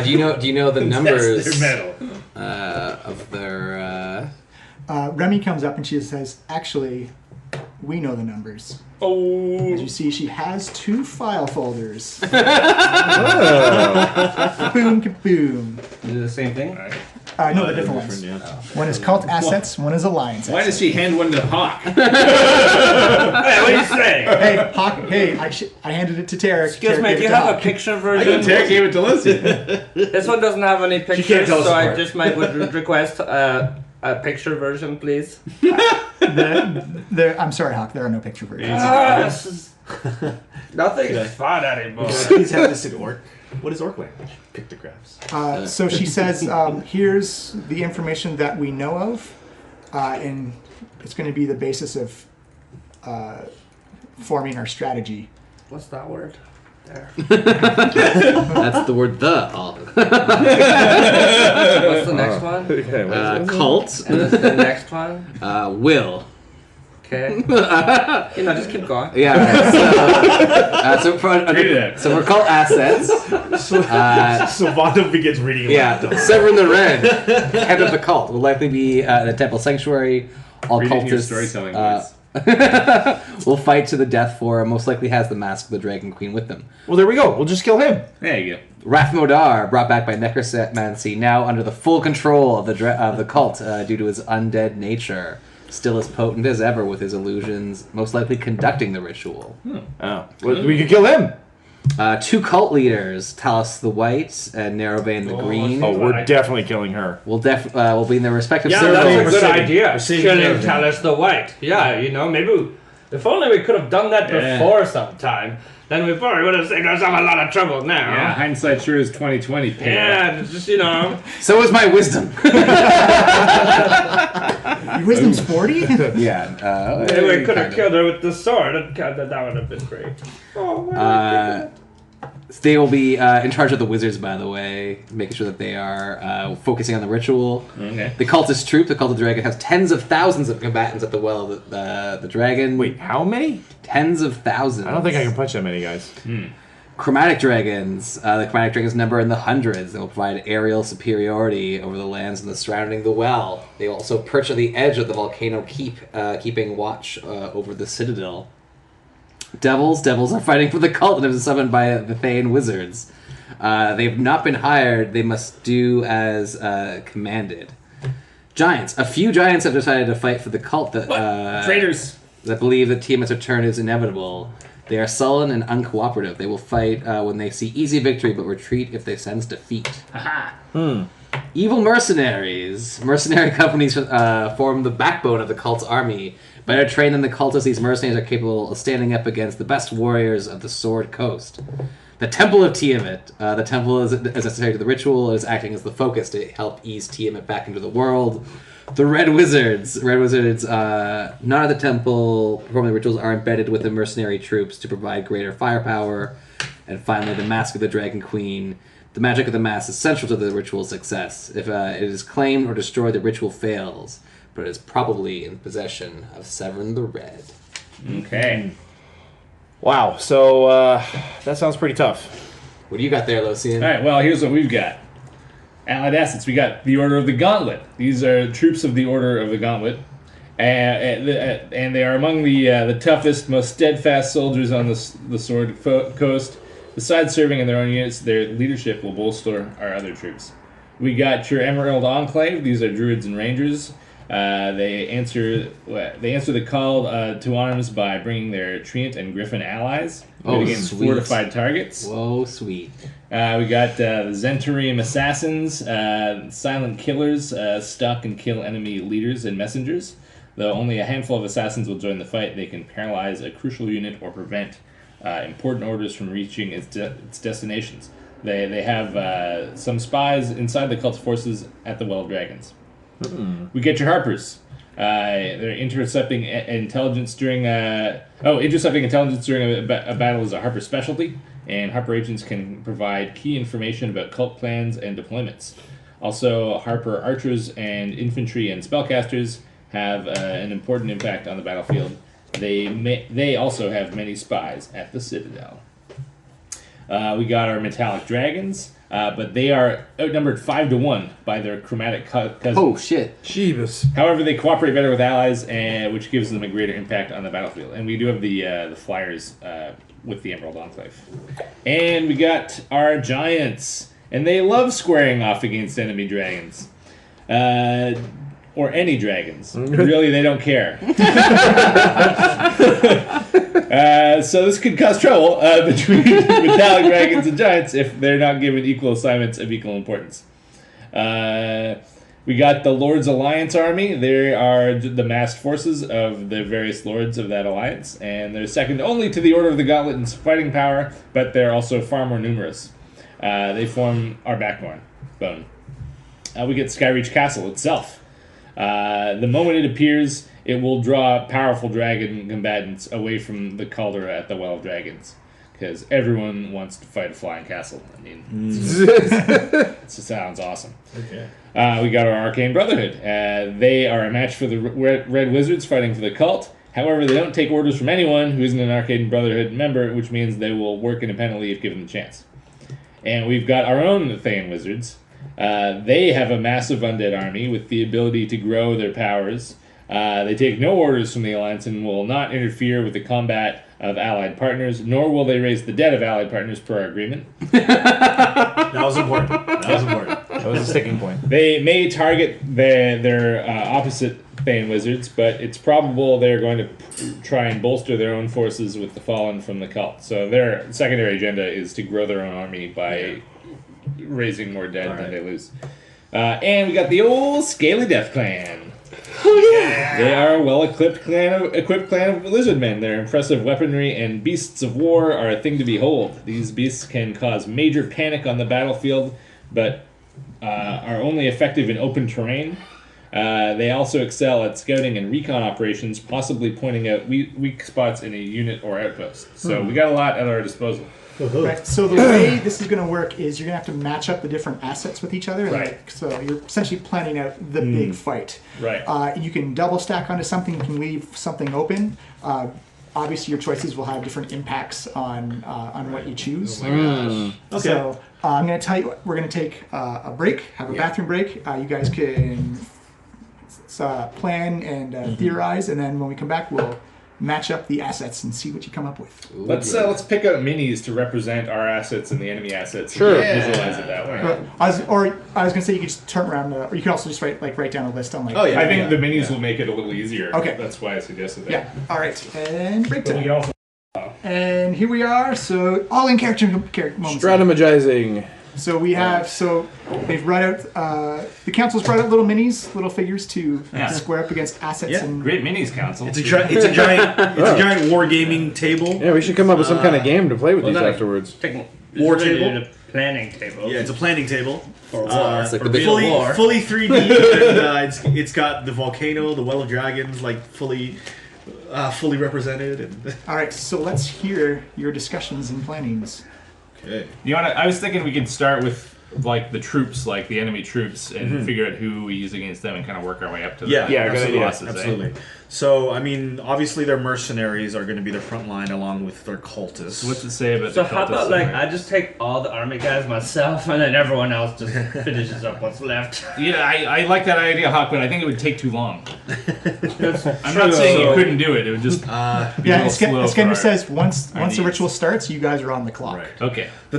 Do you know the numbers Test their metal. of their? Remy comes up and she says, actually, we know the numbers. Oh. As you see, she has 2 file folders. Oh. Boom, kaboom. You do the same thing? Alright. No, they're different ones. One is cult assets, one is alliance Why assets. does she hand one to Hawk? Hey, what do you say? Hey, Hawk, I handed it to Tarek. Excuse Tarek me, gave do it you to have a Hawk. picture I version? think Tarek gave it to Lucy. This one doesn't have any pictures, can't tell us so I apart. just would request a picture version, please. I'm sorry, Hawk, there are no picture versions. Nothing's fun anymore. Please have this in orc. What is orc language? Pictographs. So she says, here's the information that we know of, and it's going to be the basis of forming our strategy. What's that word? There. That's the word the. What's the next one? Okay, Cult. And this is the next one? Will. Okay. Just keep going. Yeah. So we're cult assets. So Vondo begins reading. Yeah, Severin the Red, head of the cult, will likely be the temple sanctuary All Read it in your cultists storytelling voice. will fight to the death for most likely has the mask of the Dragon Queen with them. Well, there we go. We'll just kill him. There you go. Rathmodar, brought back by necromancy, now under the full control of the cult due to his undead nature. Still as potent as ever with his illusions, most likely conducting the ritual. Oh, well, we could kill him. 2 cult leaders, Talus the White and Narrowbane the Green, Oh, we're definitely killing her. will be in their respective Yeah, circles. that's a We're good saving- idea. we're saving Killing everything. Talus the White. Yeah, maybe if only we could have done that before sometime, then we probably would have saved ourselves a lot of trouble now. Yeah, hindsight sure is 2020. Yeah, just So is my wisdom. Your wisdom's 40? Yeah. maybe we could kind have of. killed her with the sword. That would have been great. Oh, well, They will be in charge of the wizards, by the way, making sure that they are focusing on the ritual. Okay. The cultist troop, the Cult of the Dragon, has tens of thousands of combatants at the Well of the Dragon. Wait, how many? Tens of thousands. I don't think I can punch that many guys. Chromatic dragons. The chromatic dragons number in the hundreds. They will provide aerial superiority over the lands and the surrounding the well. They will also perch at the edge of the volcano keep, keeping watch over the citadel. Devils are fighting for the cult and have been summoned by the Thane wizards. They've not been hired. They must do as commanded. Giants. A few giants have decided to fight for the cult that Traitors. that believe that Tiamat's return is inevitable. They are sullen and uncooperative. They will fight when they see easy victory, but retreat if they sense defeat. Evil mercenaries. Mercenary companies form the backbone of the cult's army. Better trained than the cultists, these mercenaries are capable of standing up against the best warriors of the Sword Coast. The Temple of Tiamat. The temple is necessary to the ritual. It is acting as the focus to help ease Tiamat back into the world. The Red Wizards. Not at the temple performing the rituals, are embedded with the mercenary troops to provide greater firepower. And finally, the Mask of the Dragon Queen. The magic of the mask is central to the ritual's success. If it is claimed or destroyed, the ritual fails, but it is probably in possession of Severn the Red. Okay. Wow, so that sounds pretty tough. What do you got there, Locian? All right. Well, here's what we've got. Allied assets. We got the Order of the Gauntlet. These are troops of the Order of the Gauntlet, and they are among the toughest, most steadfast soldiers on the Sword Coast. Besides serving in their own units, their leadership will bolster our other troops. We got your Emerald Enclave. These are druids and rangers. They answer the call to arms by bringing their Treant and Griffin allies against sweet. fortified targets. Whoa, sweet. We got the Zentarium Assassins, silent killers, stalk and kill enemy leaders and messengers. Though only a handful of assassins will join the fight, they can paralyze a crucial unit or prevent important orders from reaching its destinations. They have some spies inside the cult's forces at the Well of Dragons. We get your Harpers. They're intercepting intelligence during a battle is a Harper specialty, and Harper agents can provide key information about cult plans and deployments. Also, Harper archers and infantry and spellcasters have an important impact on the battlefield. They also have many spies at the Citadel. We got our metallic dragons, but they are outnumbered 5-1 by their chromatic cousins. Oh, shit. Jeebus. However, they cooperate better with allies, which gives them a greater impact on the battlefield. And we do have the flyers with the Emerald Enclave. And we got our giants, and they love squaring off against enemy dragons. Or any dragons. Really, they don't care. So this could cause trouble between metallic dragons and giants if they're not given equal assignments of equal importance. We got the Lord's Alliance army. They are the massed forces of the various lords of that alliance, and they're second only to the Order of the Gauntlet in fighting power, but they're also far more numerous. They form our backbone. We get Skyreach Castle itself. The moment it appears, it will draw powerful dragon combatants away from the cauldron at the Well of Dragons, because everyone wants to fight a flying castle. I mean, it sounds awesome. Okay. We got our Arcane Brotherhood. They are a match for the Red Wizards fighting for the cult. However, they don't take orders from anyone who isn't an Arcane Brotherhood member, which means they will work independently if given the chance. And we've got our own Thane Wizards. They have a massive undead army with the ability to grow their powers They take no orders from the Alliance and will not interfere with the combat of allied partners, nor will they raise the debt of allied partners per our agreement. That was important. That was a sticking point. They may target their opposite Thane wizards, but it's probable they're going to try and bolster their own forces with the fallen from the cult. So their secondary agenda is to grow their own army by raising more dead than they lose. And we got the old Scaly Death Clan. They are a well-equipped clan of lizardmen. Their impressive weaponry and beasts of war are a thing to behold. These beasts can cause major panic on the battlefield, but are only effective in open terrain. They also excel at scouting and recon operations, possibly pointing out weak spots in a unit or outpost. So we got a lot at our disposal. Right. So the way this is going to work is you're going to have to match up the different assets with each other. Right. Like, so you're essentially planning out the big fight. Right. You can double stack onto something. You can leave something open. Obviously, your choices will have different impacts on what you choose. Okay. So I'm going to tell you, we're going to take a break, have a bathroom break. You guys can plan and theorize, and then when we come back, we'll match up the assets and see what you come up with. Let's pick out minis to represent our assets and the enemy assets. Sure. And visualize it that way. I was going to say you could just turn around, or you can also just write down a list on I think the minis will make it a little easier. Okay. That's why I suggested that. Yeah. All right. And break But we time. can also And here we are. So all in character moments. Strategizing. So we have, they've brought out, the council's brought out little minis, little figures to square up against assets Yeah. and... Great minis, Council. It's a giant wargaming table. Yeah, we should come up with some kind of game to play with these then- afterwards. War it's really table? The planning table. Yeah, it's a planning table. For war. It's like For the big real fully, war. fully 3D, and it's got the volcano, the well of dragons, like fully represented. And All right, so let's hear your discussions and plannings. Okay. I was thinking we could start with like the troops, like the enemy troops, and figure out who we use against them and kind of work our way up to the Yeah, good idea. bosses, absolutely. So, I mean, obviously their mercenaries are going to be the front line along with their cultists. What's it say about So the how cultists about like in there? I just take all the army guys myself and then everyone else just finishes up what's left. Yeah, I like that idea, Hawk, but I think it would take too long. That's I'm not saying So- you couldn't do it. It would just be Yeah, a little slow for Iskender our- says once our the ritual needs. starts, you guys are on the clock. Right. Okay. The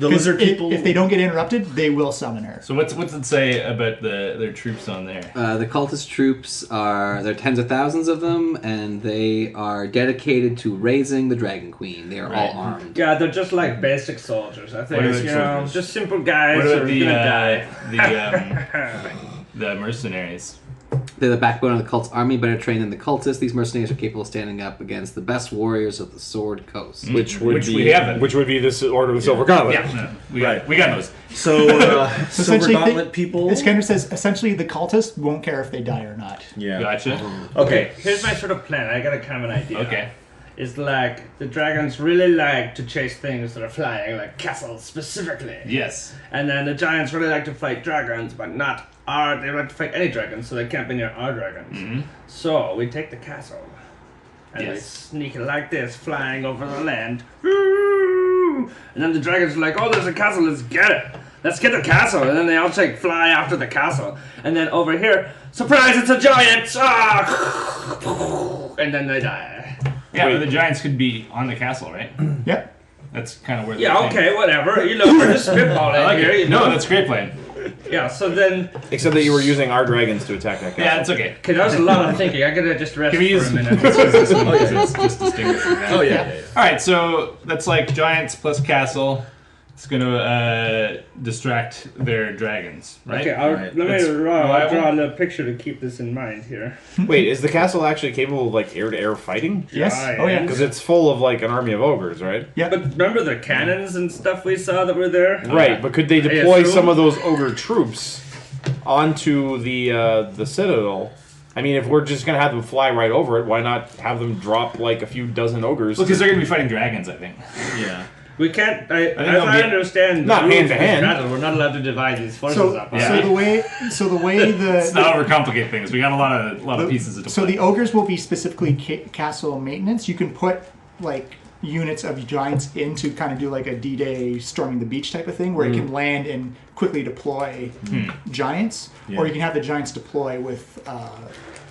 lizard people. If they don't get interrupted, they will summon her. So what's it say about their troops on there? The cultist troops there are tens of thousands of them, and they are dedicated to raising the Dragon Queen. They are all armed. Yeah, they're just like basic soldiers. I think What are the you know, soldiers? just simple guys What who about are gonna die. the mercenaries? They're the backbone of the cult's army, better trained than the cultists. These mercenaries are capable of standing up against the best warriors of the Sword Coast. Which would Which be we haven't. which would be this Order of the Silver Gauntlet. Yeah, no, we got those. So, Silver essentially, Gauntlet people. Iskender says essentially the cultist won't care if they die or not. Yeah. Gotcha. Okay, here's my sort of plan. I got a kind of an idea. Okay. It's like the dragons really like to chase things that are flying, like castles specifically. Yes. And then the giants really like to fight dragons, but not our. They like to fight any dragons, so they can't be near our dragons. Mm-hmm. So we take the castle, and we Yes. sneak it like this, flying over the land. Woo! And then the dragons are like, "Oh, there's a castle. Let's get it. Let's get the castle." And then they all fly after the castle. And then over here, surprise! It's a giant. Ah! And then they die. Yeah, but the giants could be on the castle, right? Yep. That's kind of where. Yeah, they're okay, whatever. You know, we're just spitballing I like here. it. You know? No, that's a great plan. Yeah. So then. Except that you were using our dragons to attack that castle. Yeah, it's okay. Okay, that was a lot of thinking. I gotta just rest Can we for use a minute. let's use this one because it's just distinguishing that. Oh yeah. All right, so that's like giants plus castle. It's going to distract their dragons, right? Okay, Right. let me That's draw reliable. a little picture to keep this in mind here. Wait, is the castle actually capable of like air-to-air fighting? Yes. Oh yeah. Because it's full of like an army of ogres, right? Yeah. But remember the cannons and stuff we saw that were there? Right, but could they Yeah, deploy true. some of those ogre troops onto the citadel? I mean, if we're just gonna have them fly right over it, why not have them drop like a few dozen ogres? Because they're going to be fighting dragons, I think. Yeah. We can't. think As they'll I be- understand, not the rules hand to of this hand. battle, we're not allowed to divide these forces So, up. Yeah. so the way Let's the not overcomplicate things. We got a lot of pieces to so play. the ogres will be specifically castle maintenance. You can put like units of giants in to kind of do like a D-Day storming the beach type of thing, where it can land and quickly deploy giants, or you can have the giants deploy with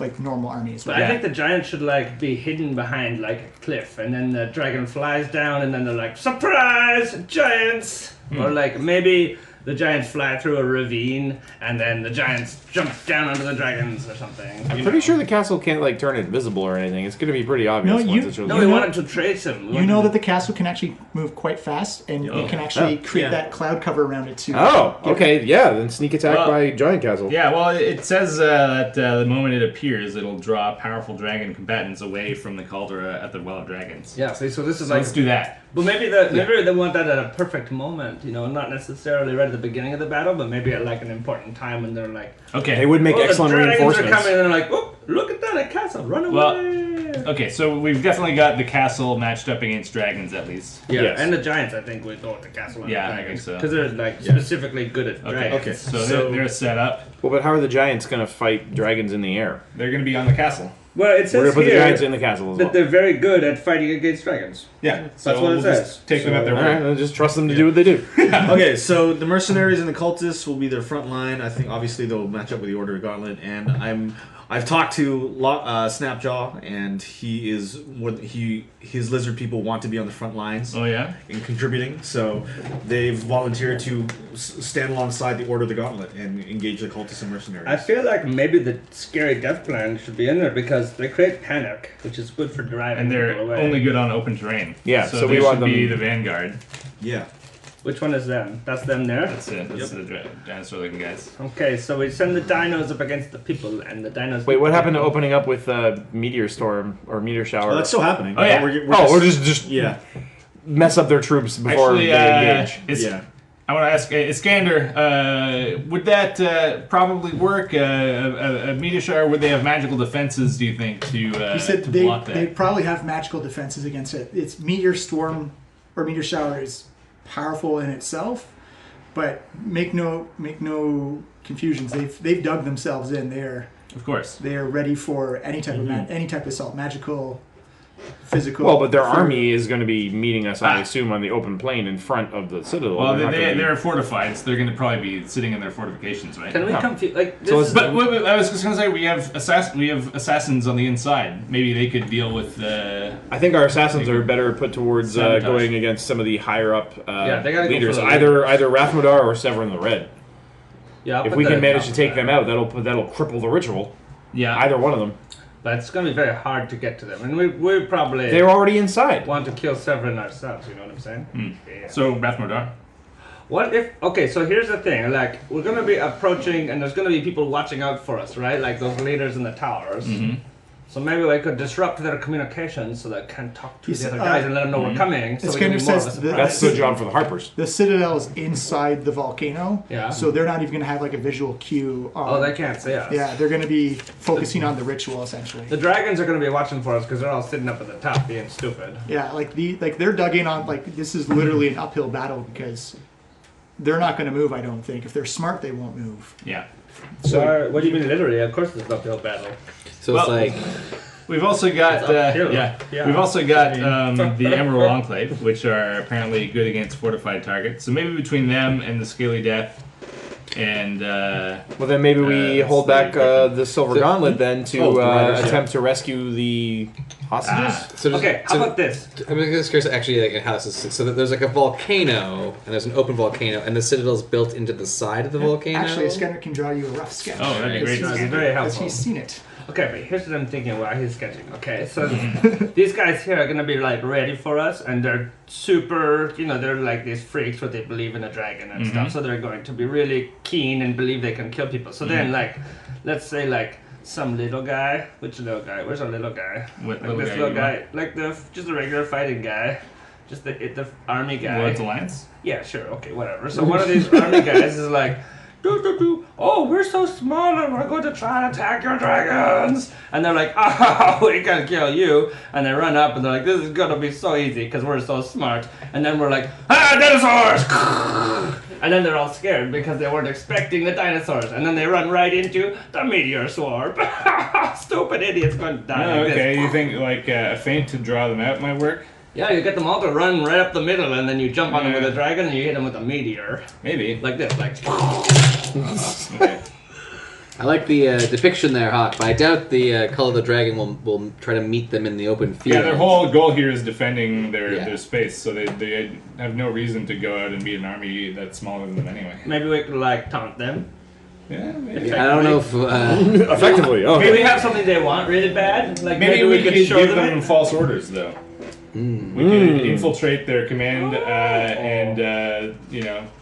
like normal armies. But I think the giants should like be hidden behind like a cliff, and then the dragon flies down, and then they're like, "Surprise, giants!" Or like maybe the giants fly through a ravine, and then the giants jump down onto the dragons or something. I'm pretty sure the castle can't like turn invisible or anything. It's going to be pretty obvious. No, once it's really No, we wanted to trace him. You know that the castle can actually move quite fast, and it can actually create that cloud cover around it too. Oh, okay, yeah. Then sneak attack by giant castle. Yeah, well, it says that the moment it appears, it'll draw powerful dragon combatants away from the cauldron at the Well of Dragons. Yeah, see, so this is So like. let's do that. But maybe they want that at a perfect moment, you know, not necessarily right at the beginning of the battle, but maybe at like an important time when they're like, Okay. They would make excellent the dragons reinforcements. are coming, and they're like, oh, look at that, a castle, run away. Okay, so we've definitely got the castle matched up against dragons at least. Yeah, Yes. and the giants, I think, would go with the castle and Yeah, the I dragons. think so. Because they're like specifically good at Okay. dragons. Okay. So they're set up. Well, but how are the giants going to fight dragons in the air? They're going to be on the castle. Well, it We're says going to put the here giants in the castle as that well. they're very good at fighting against dragons. Yeah. That's what it we'll says. just take them at their All right, word. then just trust them to do what they do. Okay, so the mercenaries and the cultists will be their front line. I think obviously they'll match up with the Order of Gauntlet, and I've talked to Snapjaw, and he is his lizard people want to be on the front lines Oh, yeah? and contributing. So they've volunteered to stand alongside the Order of the Gauntlet and engage the cultists and mercenaries. I feel like maybe the scary death plan should be in there because they create panic, which is good for driving And they're people away. only good on open terrain. Yeah, so so they we want should be them- the vanguard. Yeah. Which one is them? That's them there? That's it. That's the dinosaur looking guys. Okay, so we send the dinos up against the people, and the dinos... Wait, what happened to opening up with meteor storm or meteor shower? Oh, that's still happening. Oh, yeah. We're just yeah. mess up their troops before Actually, they engage. Yeah. I want to ask Iskander, would that probably work? A meteor shower, would they have magical defenses, do you think, to He said to they block that? probably have magical defenses against it. It's meteor storm or meteor shower is powerful in itself, but make no confusions. They've dug themselves in. Of course. They are ready for any type of any type of assault, magical, physical. Well, but their for- army is going to be meeting us, I assume, on the open plain in front of the citadel. Well, They're not gonna be- they're fortified, so they're going to probably be sitting in their fortifications, right? Can we confuse... Like, this So is... But wait, I was just going to say we have assassins on the inside. Maybe they could deal with the. I think our assassins are better put towards Sabotage. going against some of the higher up Yeah, they gotta go leaders, for the either Rathmodar or Severin the Red. Yeah, I'll If put we that can at manage top to take of them that. out, that'll cripple the ritual. Yeah. Either one of them. But it's going to be very hard to get to them. And we probably They're already inside. want to kill Severin ourselves, you know what I'm saying? Yeah. So Rathmodar. What if... Okay, so here's the thing. Like, we're going to be approaching, and there's going to be people watching out for us, right? Like those leaders in the towers. Mm-hmm. So maybe we could disrupt their communications so they can talk to He's- the other guys and let them know we're coming. So It's we can kind be of more of a says surprise. That's the job for the Harpers. The citadel is inside the volcano, Yeah. so they're not even going to have like a visual cue. Oh, they can't see us. Yeah, they're going to be focusing on the ritual essentially. The dragons are going to be watching for us because they're all sitting up at the top being stupid. Yeah, like they're dug in on this is literally an uphill battle because they're not going to move. I don't think if they're smart, they won't move. Yeah. So what do you mean literally? Of course it's an uphill battle. So Well- it's like We've also got It's uphill. yeah. Yeah. We've also got the Emerald Enclave, which are apparently good against fortified targets. So maybe between them and the Scaly Death, and Well, then maybe we That's hold the back griffin. the Silver Gauntlet then to the riders, yeah. attempt to rescue the hostages. so Okay, how about this? I'm just curious, actually, like how this is. So that there's like a volcano, and there's an open volcano, and the citadel's built into the side of the volcano. Actually, a scanner can draw you a rough sketch. oh, that'd be great. That's to see. very because helpful. he's seen it. Okay, but here's what I'm thinking while he's sketching. Okay, so these guys here are gonna be like ready for us, and they're super, they're like these freaks where they believe in a dragon and stuff. So they're going to be really keen and believe they can kill people. So then, like, let's say like some little guy. Which little guy? Where's our little guy? What Like little this guy little you guy, like just a regular fighting guy, just the army guy. Lord's Alliance. Yeah, sure, okay, whatever. So one of these army guys is like, oh, we're so small and we're going to try and attack your dragons. And they're like, oh, we can kill you. And they run up and they're like, this is going to be so easy because we're so smart. And then we're like, dinosaurs! And then they're all scared because they weren't expecting the dinosaurs. And then they run right into the meteor swarm. Stupid idiots going to die Oh, like okay. this. You think like a feint to draw them out might work? Yeah, you get them all to run right up the middle, and then you jump on them with a dragon, and you hit them with a meteor. Maybe. Like this, like... Okay. I like the depiction there, Hawk, but I doubt the Call of the Dragon will try to meet them in the open field. Yeah, their whole goal here is defending their Yeah. their space, so they have no reason to go out and meet an army that's smaller than them anyway. Maybe we could, like, taunt them. Yeah, maybe. I don't know if... Effectively, Maybe we have something they want really bad. Like Maybe we could show give them it. false orders, though. We could infiltrate their command and,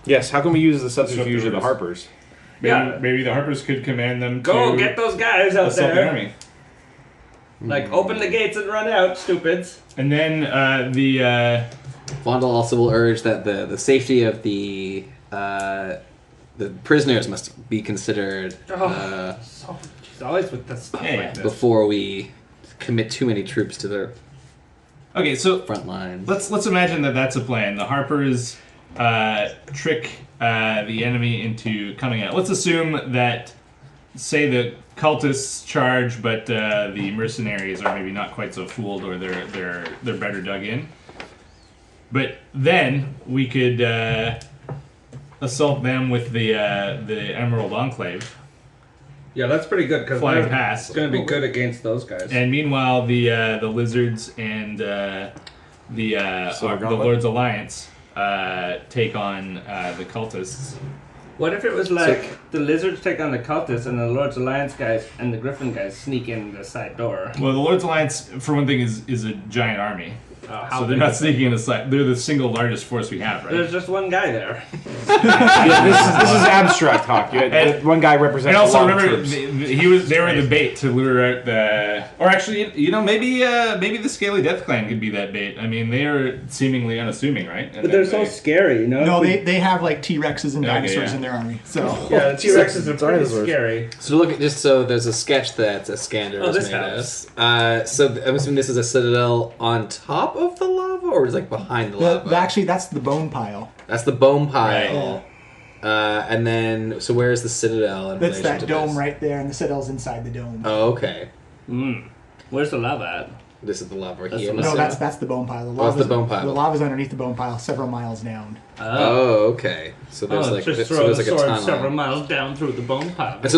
Yes, how can we use the subterfuge of the Harpers? maybe the Harpers could command them to Go get those guys out assault the there. army. Like, open the gates and run out, stupids. And then Vondel also will urge that the safety of the prisoners must be considered She's always with this stuff. Hey. before we commit too many troops to their Okay, so front lines. let's imagine that that's a plan. The Harpers trick the enemy into coming out. Let's assume that, say, the cultists charge, but the mercenaries are maybe not quite so fooled, or they're better dug in. But then we could assault them with the Emerald Enclave. Yeah, that's pretty good, because Flying past. it's going to be good against those guys. And meanwhile, the lizards and the Lord's Alliance take on the cultists. What if it was like the lizards take on the cultists, and the Lord's Alliance guys and the Griffin guys sneak in the side door? Well, the Lord's Alliance, for one thing, is a giant army. How So they're big not is it? sneaking in the side. They're the single largest force we have, right? There's just one guy there. This is abstract, Hawk. One guy represents And also a lot of remember, troops. they were the bait to lure out the. Or actually, maybe the Scaly Death Clan could be that bait. I mean, they are seemingly unassuming, right? And But they're then so scary, you know? No, they have like T-Rexes and Okay, dinosaurs yeah. in their army. So Yeah, the T-Rexes are pretty dinosaurs. scary. So look at just so there's a sketch that Scander Oh, has this made helps. us. So I'm assuming this is a citadel on top of the lava, or is it like behind the lava? actually, that's the bone pile. That's the bone pile. And then, so where is the citadel in That's relation that to dome this? right there, and the citadel's inside the dome. Oh, okay. Where's the lava at? This is the lava That's here. the No, that's the bone pile. The Oh, it's the lava's, bone pile. The lava's underneath the bone pile, several miles down. Oh, okay. So there's like just so throw there's the like a sword tunnel. several miles down through the bone pile. And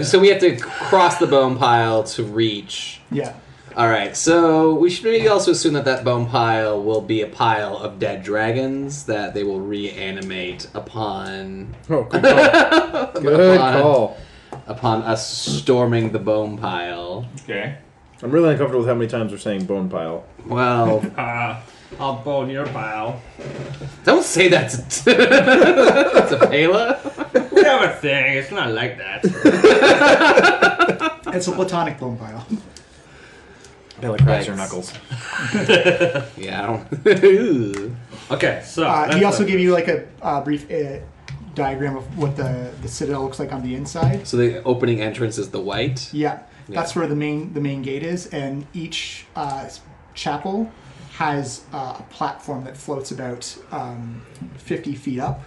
so we have to cross the bone pile to reach. Yeah. All right, so we should maybe also assume that bone pile will be a pile of dead dragons that they will reanimate upon Oh, good call. Good call. upon us storming the bone pile. Okay. I'm really uncomfortable with how many times we're saying bone pile. Well, I'll bone your pile. don't say that to that's a Pela. We have a thing. It's not like that. It's a platonic bone pile. Bella cracks her Right. knuckles. Yeah, I don't. Okay, so He also gave you like a brief diagram of what the citadel looks like on the inside. So the opening entrance is the white. Yeah, that's where the main gate is, and each chapel has a platform that floats about 50 feet up.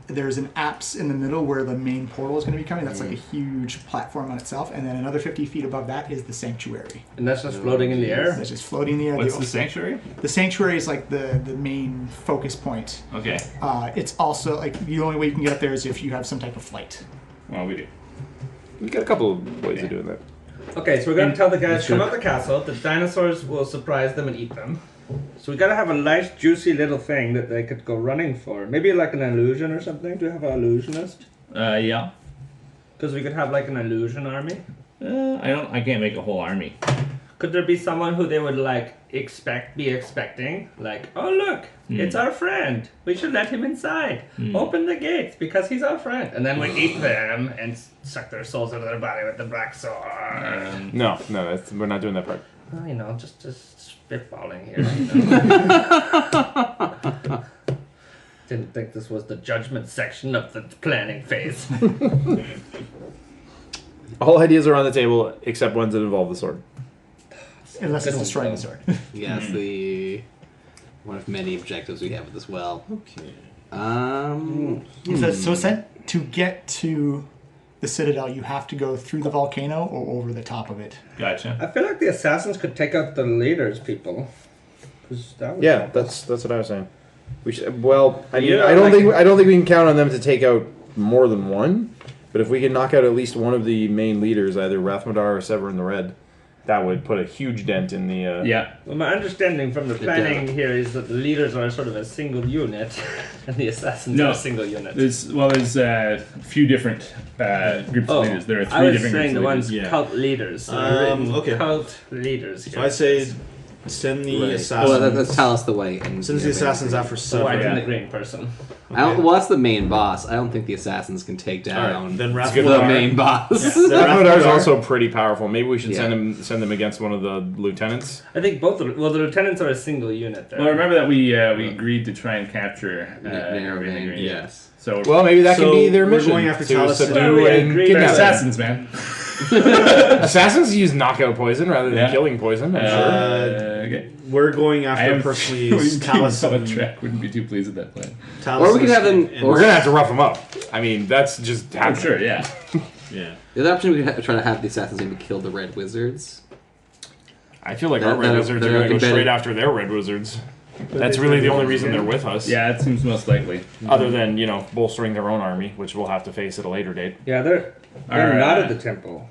There's an apse in the middle where the main portal is going to be coming. That's like a huge platform on itself, and then another 50 feet above that is the sanctuary. and that's just floating in the air. That's just floating in the air. What's the sanctuary? The sanctuary is like the main focus point. Okay. It's also like the only way you can get up there is if you have some type of flight. Well, we do. We got a couple of ways of doing that. Okay, so we're gonna tell the guys come out the castle. The dinosaurs will surprise them and eat them. So we gotta have a nice, juicy little thing that they could go running for. Maybe like an illusion or something. Do you have an illusionist? Yeah. Because we could have like an illusion army. I can't make a whole army. Could there be someone who they would like be expecting? Like, oh look, it's our friend. We should let him inside. Open the gates because he's our friend. And then we eat them and suck their souls out of their body with the black sword. No, we're not doing that part. Oh, you know, just spitballing here. You know? Didn't think this was the judgment section of the planning phase. All ideas are on the table except ones that involve the sword. Unless it's destroying the sword. Yeah, it's the one of many objectives we have with this well. Okay. So to get to the citadel, you have to go through the volcano or over the top of it. Gotcha. I feel like the assassins could take out the leaders, people. Yeah, that's what I was saying. We should. Well, I mean, Yeah, I don't like- think we can count on them to take out more than one. But if we can knock out at least one of the main leaders, either Rathmodar or Severin the Red, that would put a huge dent in the. Yeah. Well, my understanding from the planning here is that the leaders are sort of a single unit, and the assassins are a single unit. There's a few different groups of leaders. There are three I was different saying the groups ones of leaders. cult leaders. So Okay. Cult leaders here. So I say send the Right. assassins. Well, let's tell us the way. And Send the assassins after the white Severin. and the green person. Well, that's the main boss. I don't think the assassins can take down Then the Rathmodar. main boss. Rathmodar is also pretty powerful. Maybe we should Yeah. send them against one of the lieutenants. I think both. The lieutenants are a single unit. There. Well, remember that we agreed to try and capture Narrow Irving vein, Green. yes. So Well, maybe that So can be their we're mission. going after to Talus and- subdue Yeah, and agree. they're kidnap them. assassins, man. Assassins use knockout poison rather than Yeah. killing poison. I'm sure. Okay. We're going I after am Percley's Talus and Track wouldn't be too pleased with that plan. Talus Or we could have them- and- We're gonna have to rough them up. I mean, that's just I'm happening. sure, yeah. yeah. The other option we could try to have the assassins maybe kill the red wizards. I feel like That- our red that- wizards they're are gonna go embedded- straight after their red wizards. That's really the only reason they're with us. Yeah, it seems most likely. Other than bolstering their own army, which we'll have to face at a later date. Yeah, they're Alright. not at the temple.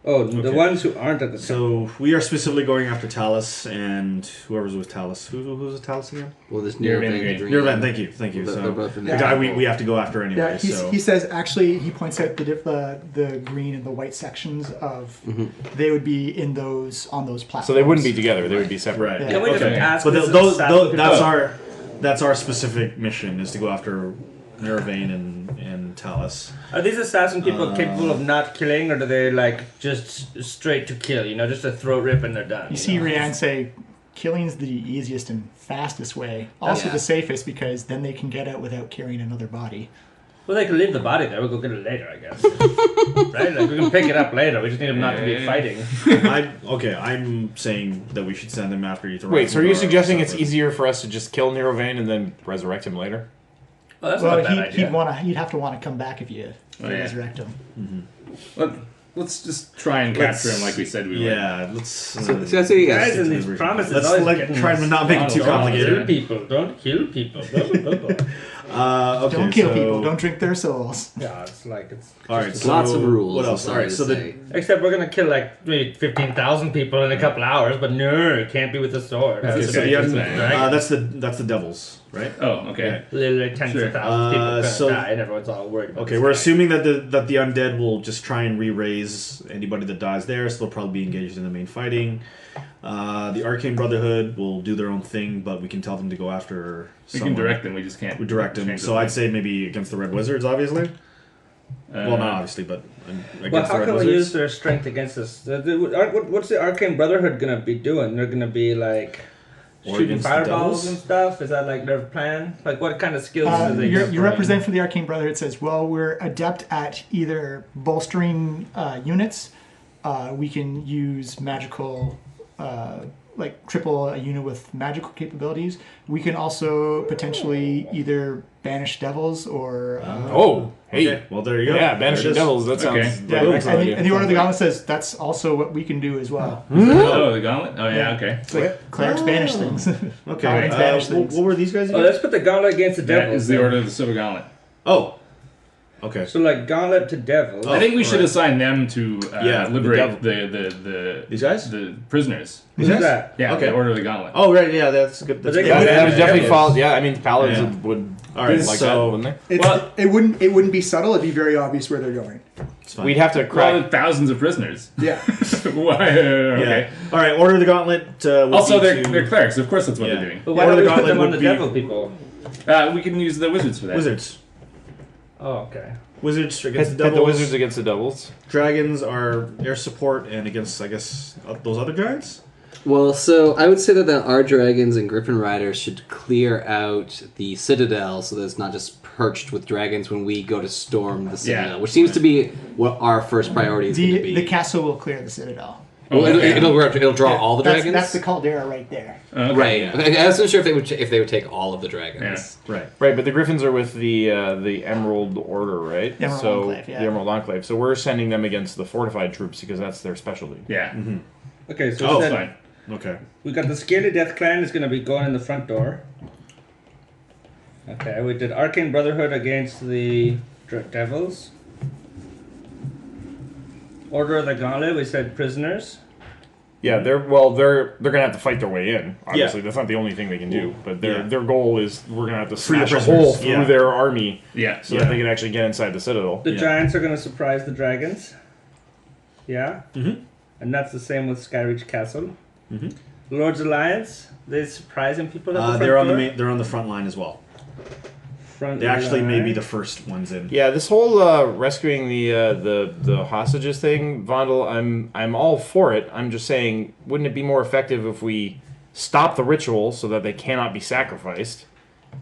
Oh, the Okay. ones who aren't at the temple. So we are specifically going after Talus and whoever's with Talus. Who's with Talus again? Well, this Near near vein vein green. green. Nirvan, thank you. They're So both in the the guy temple. we have to go after anyway. Yeah, so he says actually he points out the green and the white sections of they would be in those on those platforms. So they wouldn't be together; they would be separate. right. Yeah. Can we just Okay. ask? But this those assassin- that's our specific mission is to go after Nirvane and Talus. Are these assassin people capable of not killing, or do they like just straight to kill? You know, just a throat rip and they're done. You see know? Ryan say killing's the easiest and fastest way. Also Yeah. the safest because then they can get out without carrying another body. Well, they can leave the body there. We'll go get it later, I guess. Right? Like we can pick it up later. We just need them not to be fighting. I'm saying that we should send them after you to Wait, so are you Rathmodar or suggesting it's something. easier for us to just kill Nerovane and then resurrect him later? Well, that's Well, not a bad idea. he'd have to want to come back if you Oh, yeah. resurrect him. Let's just try and capture him like we said we would. Yeah, let's. So I say yes. Guys, and these promises Let's always like getting try to not make it too Don't kill complicated. people. Don't kill people. Blah, blah, blah, blah. Okay, Don't kill so- people. Don't drink their souls. Yeah, it's like it's. All right, so Lots of rules. What I'm else? All sorry right, to so say. Except we're gonna kill like maybe 15,000 people in a couple hours, but no, it can't be with a sword. Okay, Has to so be the with a dragon. that's the devils, right? Oh, okay. Literally tens Sure. of thousands of people are gonna so- die, and everyone's all worried about Okay, this we're guy. assuming that the undead will just try and re-raise anybody that dies there, so they'll probably be engaged in the main fighting. The Arcane Brotherhood will do their own thing, but we can tell them to go after We someone. can direct them, we just can't. We direct them. change So the I'd say maybe against the Red Wizards, obviously. Well, not obviously, but against Well, the how Red can we Wizards. use their strength against us? What's the Arcane Brotherhood gonna be doing? They're gonna be like Or shooting against the fireballs devils? and stuff. Is that like their plan? Like what kind of skills do they? Your bring? representative for the Arcane Brotherhood says, well, we're adept at either bolstering units. We can use magical, like triple a unit with magical capabilities. We can also potentially either banish devils or... Oh, hey. Okay, well there you go. Yeah, There Banishing it is. Devils, that sounds Okay. like yeah, an and, excellent idea. and the Order of the Gauntlet says that's also what we can do as well. Oh, the gauntlet? Oh, yeah, okay. It's like clerics banish things. Okay. Paladins banish things. What were these guys Oh, again? let's put the gauntlet against the That devils. is the then. Order of the Silver Gauntlet. Oh. Okay. So like gauntlet to devils. I think we should alright. assign them to Yeah, the liberate devil. the These guys? the prisoners. Who's guys? that? Yeah, Okay. the Order of the Gauntlet. Oh right, yeah, that's good. That's they good. got That would Yeah, definitely devils. fall. Yeah, I mean, paladins Yeah. would All right, like so- that, wouldn't they? Well- it wouldn't be subtle. It'd be very obvious where they're going. It's fine. We'd have to crack. Well, thousands of prisoners. Yeah. Why? Okay. Yeah. All right. Order of the Gauntlet. Would Also, be they're, to- they're clerics. Of course, that's what Yeah. they're doing. But why Order don't we of the put them Gauntlet on the would be- devil people? We can use the wizards for that. Wizards. Oh, okay. Wizards against Pit the the devils. wizards against the devils. Dragons are air support, and against I guess those other giants. Well, so I would say that our dragons and griffin riders should clear out the citadel so that it's not just perched with dragons when we go to storm the citadel, which seems to be what our first priority is going to be. The castle will clear the citadel. Oh, Well, okay. it'll draw all the That's, dragons. that's the caldera right there. Okay, right. yeah. I wasn't sure if they would take all of the dragons. Right. Right, but the Griffins are with the Emerald Order, right? The Emerald so Enclave, yeah. the Emerald Enclave. So we're sending them against the fortified troops because that's their specialty. Yeah. Okay, so Oh, we said fine. Okay. We got the Scaredy Death Clan is going to be going in the front door. Okay, we did Arcane Brotherhood against the Devils. Order of the Gauntlet, we said prisoners. Yeah, they're gonna have to fight their way in. Obviously, Yeah. that's not the only thing they can do. But Yeah. their goal is we're gonna have to Free the smash a prisoners. hole through Yeah. their army Yeah. so that they can actually get inside the citadel. The Yeah. Giants are going to surprise the Dragons. Yeah? Mhm. And that's the same with Skyreach Castle. Mhm. Lord's Alliance, they surprising people at the front They're on the door? they're on the front line as well. Front They actually may be line. the first ones in. Yeah, this whole rescuing the hostages thing, Vondel, I'm all for it. I'm just saying, wouldn't it be more effective if we stop the ritual so that they cannot be sacrificed,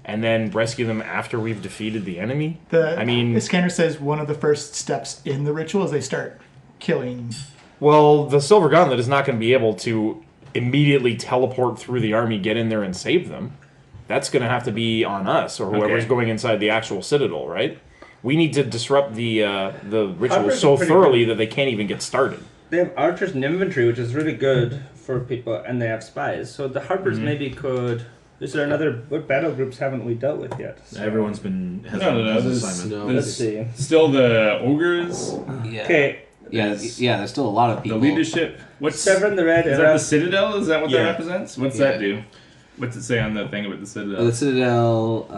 and then rescue them after we've defeated the enemy? The scanner says one of the first steps in the ritual is they start killing. Well, the Silver Gauntlet is not going to be able to immediately teleport through the army, get in there, and save them. That's going to have to be on us or whoever's Okay. going inside the actual citadel, right? We need to disrupt the ritual Harper's so pretty thoroughly that they can't even get started. They have archers and infantry, which is really good for people, and they have spies. So the Harpers maybe could. Is there another? What battle groups haven't we dealt with yet? So, Everyone's been has No. has an There's, assignment. Let's there's see. still the ogres, Yeah. Okay, Yeah, yeah. There's still a lot of the people. leadership. What's Severn the Red is Era. that the Citadel? Is that what Yeah. that represents? What's Yeah. that do? What's it say on the thing about the Citadel? The Citadel.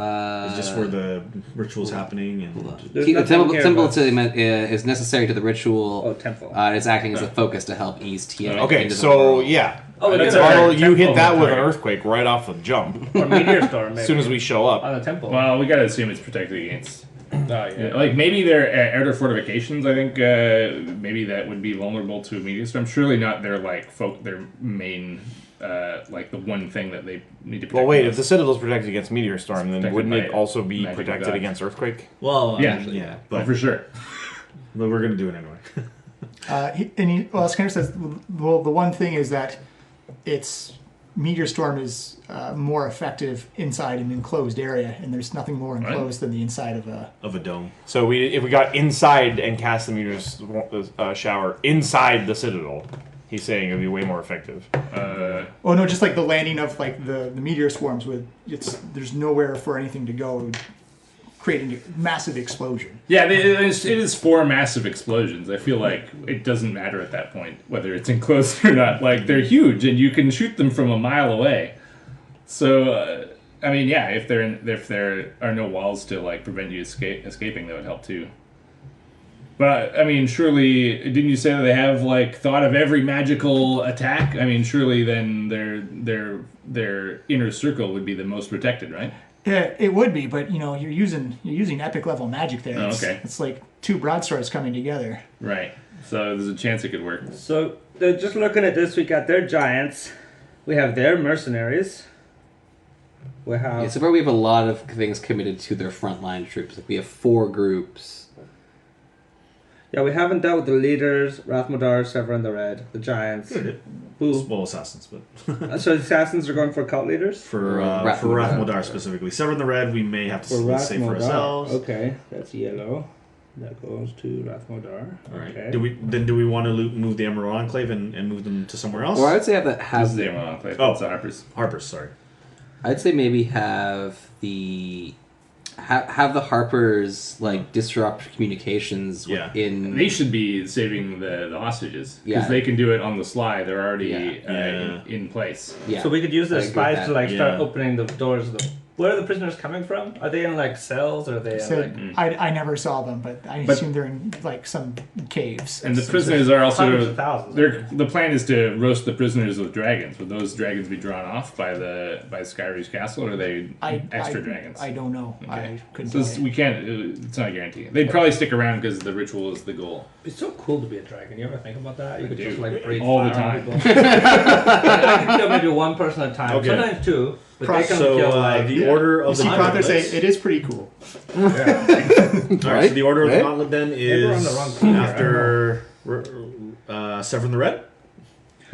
It's just where the ritual's happening and There's The nothing temple, here temple about- is necessary to the ritual. Oh, temple. It's acting as a focus to help ease Tiamat Okay, into the so world. yeah. Oh, we That's did all it. right. Vondel, you hit that Temple with an target. earthquake right off the jump Or meteor storm, maybe. as soon as we show up. on the temple. Well, we gotta assume it's protected against. Yeah. Like maybe their outer fortifications. I think maybe that would be vulnerable to a meteor storm. Surely not their their main like the one thing that they need to protect. Well, wait, if against. the Citadel's protected against meteor storm, then Protected wouldn't it by also be magic protected god. against earthquake? well, Yeah. yeah, Oh, but for sure. we're gonna do it anyway. Scanner says, well, the one thing is that its meteor storm is more effective inside an enclosed area, and there's nothing more enclosed than the inside of a. Of a dome. So if we got inside and cast the meteor shower inside the Citadel, he's saying it would be way more effective. Oh no, just like the landing of like the meteor swarms with there's nowhere for anything to go, creating a massive explosion. Yeah, it is for massive explosions. I feel like it doesn't matter at that point whether it's enclosed or not. Like they're huge, and you can shoot them from a mile away. So, I mean, yeah, if there are no walls to like prevent you escaping, that would help too. But I mean, surely didn't you say that they have like thought of every magical attack? I mean, surely then their inner circle would be the most protected, right? Yeah, it would be, but you're using epic level magic there. Oh, It's, okay. it's like two broadswords coming together. Right. So there's a chance it could work. So, just looking at this, we got their giants. We have their mercenaries. We have... Yeah, so far we have a lot of things committed to their frontline troops. Like we have 4 groups. Yeah, we haven't dealt with the leaders, Rathmodar, Severn the Red, the giants. Who? Well, assassins, but So the assassins are going for cult leaders? for Rathmodar. Rathmodar specifically, Severn the Red, we may have to For save for Rathmodar. ourselves. Okay, that's yellow. That goes to Rathmodar. All right. Okay. Do we want to move the Emerald Enclave and move them to somewhere else? Or I would say have that This have is the Emerald Enclave. Oh. It's the Harper's. Harper's, sorry. I'd say maybe have the Harpers like disrupt communications Yeah. in They should be saving the hostages because Yeah. they can do it on the sly. They're already Yeah. in place. yeah. So we could use I the agree with spies that. to like start Yeah. opening the doors. Where are the prisoners coming from? Are they in like cells or are they So like I never saw them, but I But- assume they're in like some caves. And the Some prisoners are hundreds also. of thousands? The plan is to roast the prisoners with dragons. Would those dragons be drawn off by Skyreach Castle, or are they extra dragons? I don't know. Okay. I couldn't So tell you. we can't. It's not a guarantee. They'd probably stick around because the ritual is the goal. It's so cool to be a dragon. You ever think about that? You could do. just like breathe All the fire on time. people. I can kill maybe one person at a time. Okay. Sometimes 2. But they can So kill like the order You of see the Proctor say gauntlets. it is pretty cool. All right, so the order of the Right? gauntlet then we're on is the wrong team here, after Severn the Red.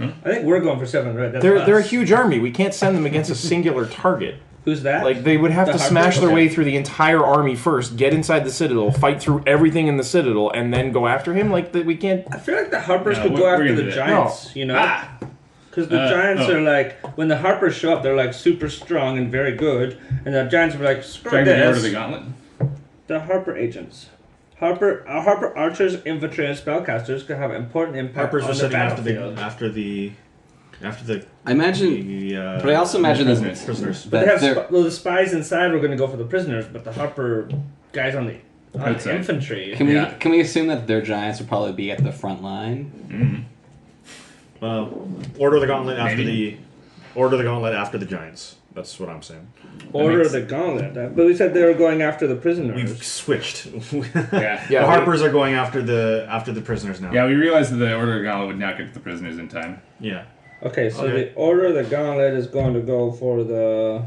I think we're going for 7 red. That's They're a us. huge army. We can't send them against a singular target. Who's that? Like they would have The to Harpers? smash their Okay. way through the entire army first, get inside the Citadel, fight through everything in the Citadel, and then go after him. Like we can't. I feel like the Harpers No, could we're go after gonna the do that. giants. You know. Because the giants are like, when the Harpers show up, they're like super strong and very good, and the giants are like, screw Trying to get rid of this. the gauntlet. The Harper agents. Harper archers, infantry, and spellcasters could have important impact Harpers on are the sitting battlefield. after the I imagine, but I also imagine there's prisoners. But they have they're- the spies inside were going to go for the prisoners, but the Harper guys on the Outside. infantry. Can we assume that their giants will probably be at the front line? Order the gauntlet after Maybe. the giants. That's what I'm saying. Order the gauntlet. But we said they were going after the prisoners. We've switched. Yeah. The Harpers are going after the prisoners now. Yeah, we realized that the Order of Gauntlet would not get to the prisoners in time. Yeah. Okay, so Okay. the Order of the Gauntlet is going to go for the...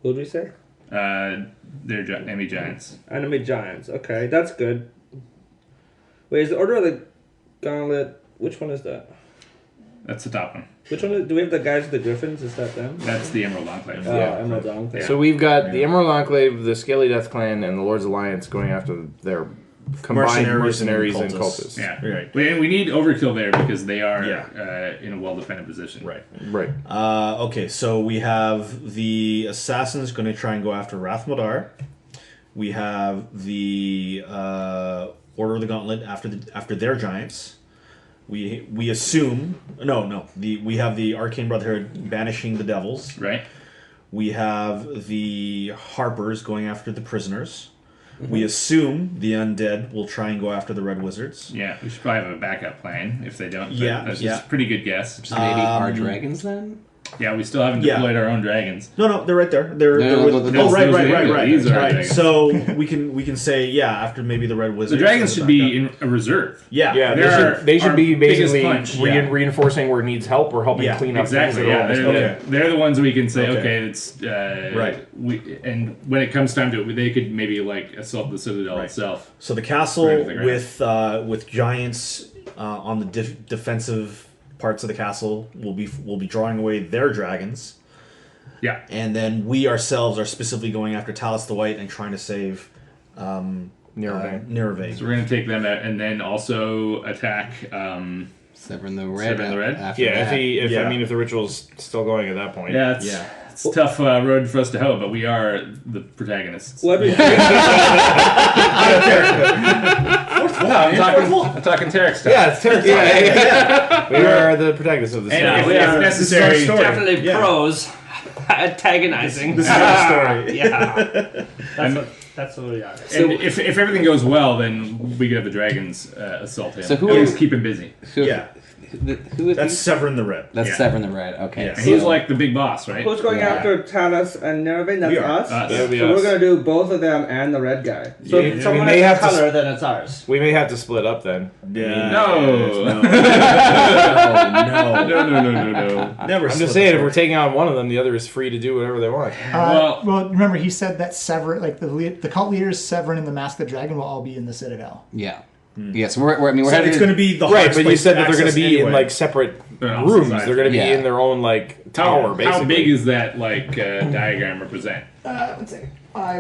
Who did we say? They're enemy giants. Enemy giants. Okay, that's good. Wait, is the Order of the Gauntlet... Which one is that? That's the top one. Which one do we have the guys with the griffins? Is that them? That's the Emerald Enclave. Emerald Enclave. So we've got the Emerald Enclave, the Scaly Death Clan, and the Lord's Alliance going after their combined mercenaries and cultists. Yeah, Right. We need overkill there because they are Yeah. in a well-defended position. Right. Right. Okay, so we have the assassins going to try and go after Rathmodar. We have the Order of the Gauntlet after their giants. We assume we have the Arcane Brotherhood banishing the devils. Right. We have the Harpers going after the prisoners. We assume the undead will try and go after the Red Wizards. Yeah, we should probably have a backup plan if they don't. but Yeah, that's yeah. just a pretty good guess. So maybe our dragons then? Yeah, we still haven't Yeah. deployed our own dragons. No, they're right there. They're No, with, no, oh, right. these are Right. dragons. So we can say after maybe the Red The Wizards. dragons as a should be backup. in a reserve. Yeah. Yeah, They're they should our be biggest basically punch, yeah. reinforcing where it needs help or helping Yeah, clean up Exactly. things. Yeah, that are always- they're the ones we can say, Okay. okay, it's Right. And when it comes time to it, they could maybe like assault the citadel Right. itself. So the castle Right to the ground. with giants on the defensive parts of the castle will be drawing away their dragons. Yeah. And then we ourselves are specifically going after Talus the White and trying to save Nirve. So we're gonna take them out and then also attack. Severn the Red. Severn the Red? After Yeah, that. if the ritual's still going at that point. Yeah, it's a tough road for us to hoe, but we are the protagonists. What we I'm talking Tarek stuff. Yeah, it's terrible. We are the protagonists of the story. And we if are necessary, definitely Yeah. pros antagonizing. This is our story. Yeah. That's what we are. and if everything goes well, then we could have the dragons assault him. So who At are- least keep him busy. Yeah. Who is That's he? Severin the Red. That's yeah. Severn the Red. Okay. Yeah. And he's like the big boss, right? Who's going Yeah. after Talus and Nervin? That's We are. us. Us. That would be So us. we're gonna do both of them and the red guy. So Yeah, if we someone may has have a to color, then it's ours. We may have to split up then. Yeah. No. No. No. Never. I'm just saying, if we're taking on one of them, the other is free to do whatever they want. Well- remember he said that Severin, like the cult leaders, Severin and the Mask of the Dragon will all be in the Citadel. Yeah. Yeah, so we're So headed. it's going to be the Right, hardest but you place said to that they're going to access be anyway. in like separate They're on rooms. opposite They're going to be sides. in their own like tower, basically. How big is that diagram represent? I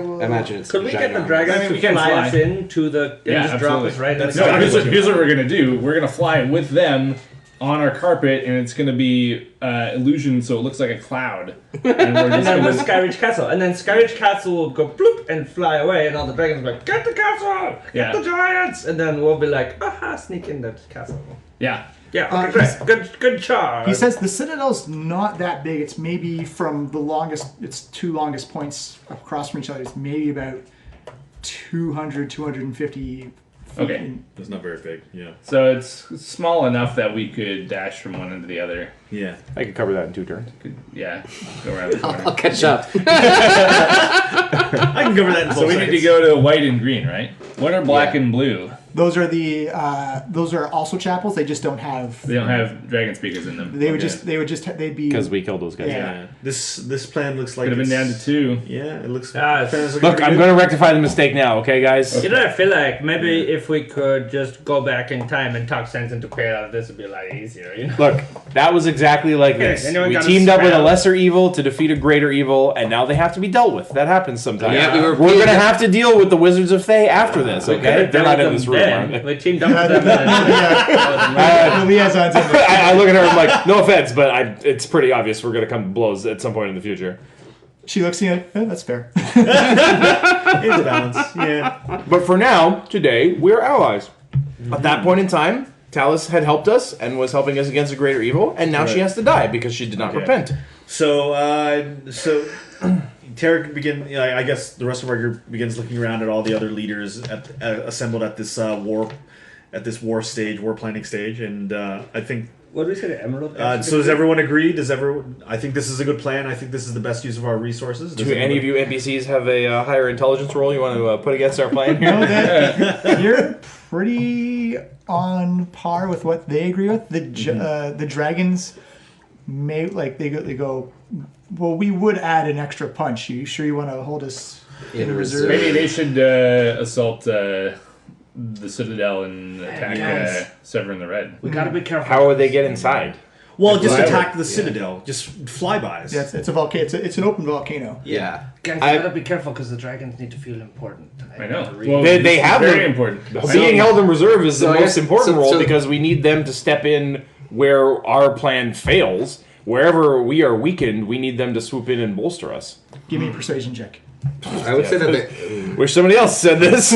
will. I imagine it's. Could we get the ginormous. dragons I mean, we to can fly fly. us into the and Yeah, just drop absolutely. us right in the No, center? here's what we're gonna do. We're gonna fly with them on our carpet, and it's gonna be illusion, so it looks like a cloud. And we're And just then with gonna, Skyreach Castle. And then Skyreach Castle will go bloop and fly away, and all the dragons will be like, get the castle! Get Yeah. the giants! And then we'll be like, aha, sneak in the castle. yeah. Yeah, okay, great. Good charge. He says the Citadel's not that big. It's maybe from the longest, its two longest points across from each other. It's maybe about 200, 250 feet. Okay. That's not very big. Yeah. So it's small enough that we could dash from one end to the other. Yeah. I could cover that in 2 turns. Yeah, go around the corner. I'll catch up. I can cover that in So we need to go to white and green, right? What are black and blue? Those are those are also chapels. They just don't have. They don't have dragon speakers in them. They would Okay. just they'd be. Because we killed those guys. Yeah. This plan looks like Could have been down it's- to 2. Yeah, it looks. Ah, plan is looking Look, pretty I'm good. going to rectify the mistake now, okay, guys? You know, I feel like maybe if we could just go back in time and talk sense into Quail, this would be a lot easier, you know? Look, that was exactly like this. anyone We got a teamed up with a spell? lesser evil to defeat a greater evil, and now they have to be dealt with. That happens sometimes. Yeah, we were We're really going to good- have to deal with the Wizards of Thay after this, okay? They're not in this room, then. aren't they? We teamed up with them. The liaison's in there. I look at her and I'm like, no offense, but it's pretty obvious we're going to come to blows at some point in the future. She looks at you like, that's fair. It's balance. Yeah. But for now, today, we're allies. At that point in time, Talus had helped us and was helping us against a greater evil, and now she has to die because she did not repent. So, Tarek I guess the rest of our group begins looking around at all the other leaders assembled at this war planning stage, and I think. What did we say? The Emerald. So does everyone agree? I think this is a good plan. I think this is the best use of our resources. Do any of you NPCs have a higher intelligence roll you want to put against our plan here? No, that you're pretty on par with what they agree with. The dragons may they go. Well, we would add an extra punch. You sure you want to hold us in reserve? Maybe they should assault the Citadel and attack Severin the Red. We gotta be careful. How would they get inside? Well, just Well, attack the Citadel. Just flybys. Yeah, it's a volcano. It's an open volcano. Yeah. Guys, we gotta be careful because the dragons need to feel important. I know. Read. Well, They this is have very them. important. Being held in reserve is So the I most guess- important so- role so- because we need them to step in where our plan fails. Wherever we are weakened, we need them to swoop in and bolster us. Give me a persuasion check. I would say that they, Wish somebody else said this.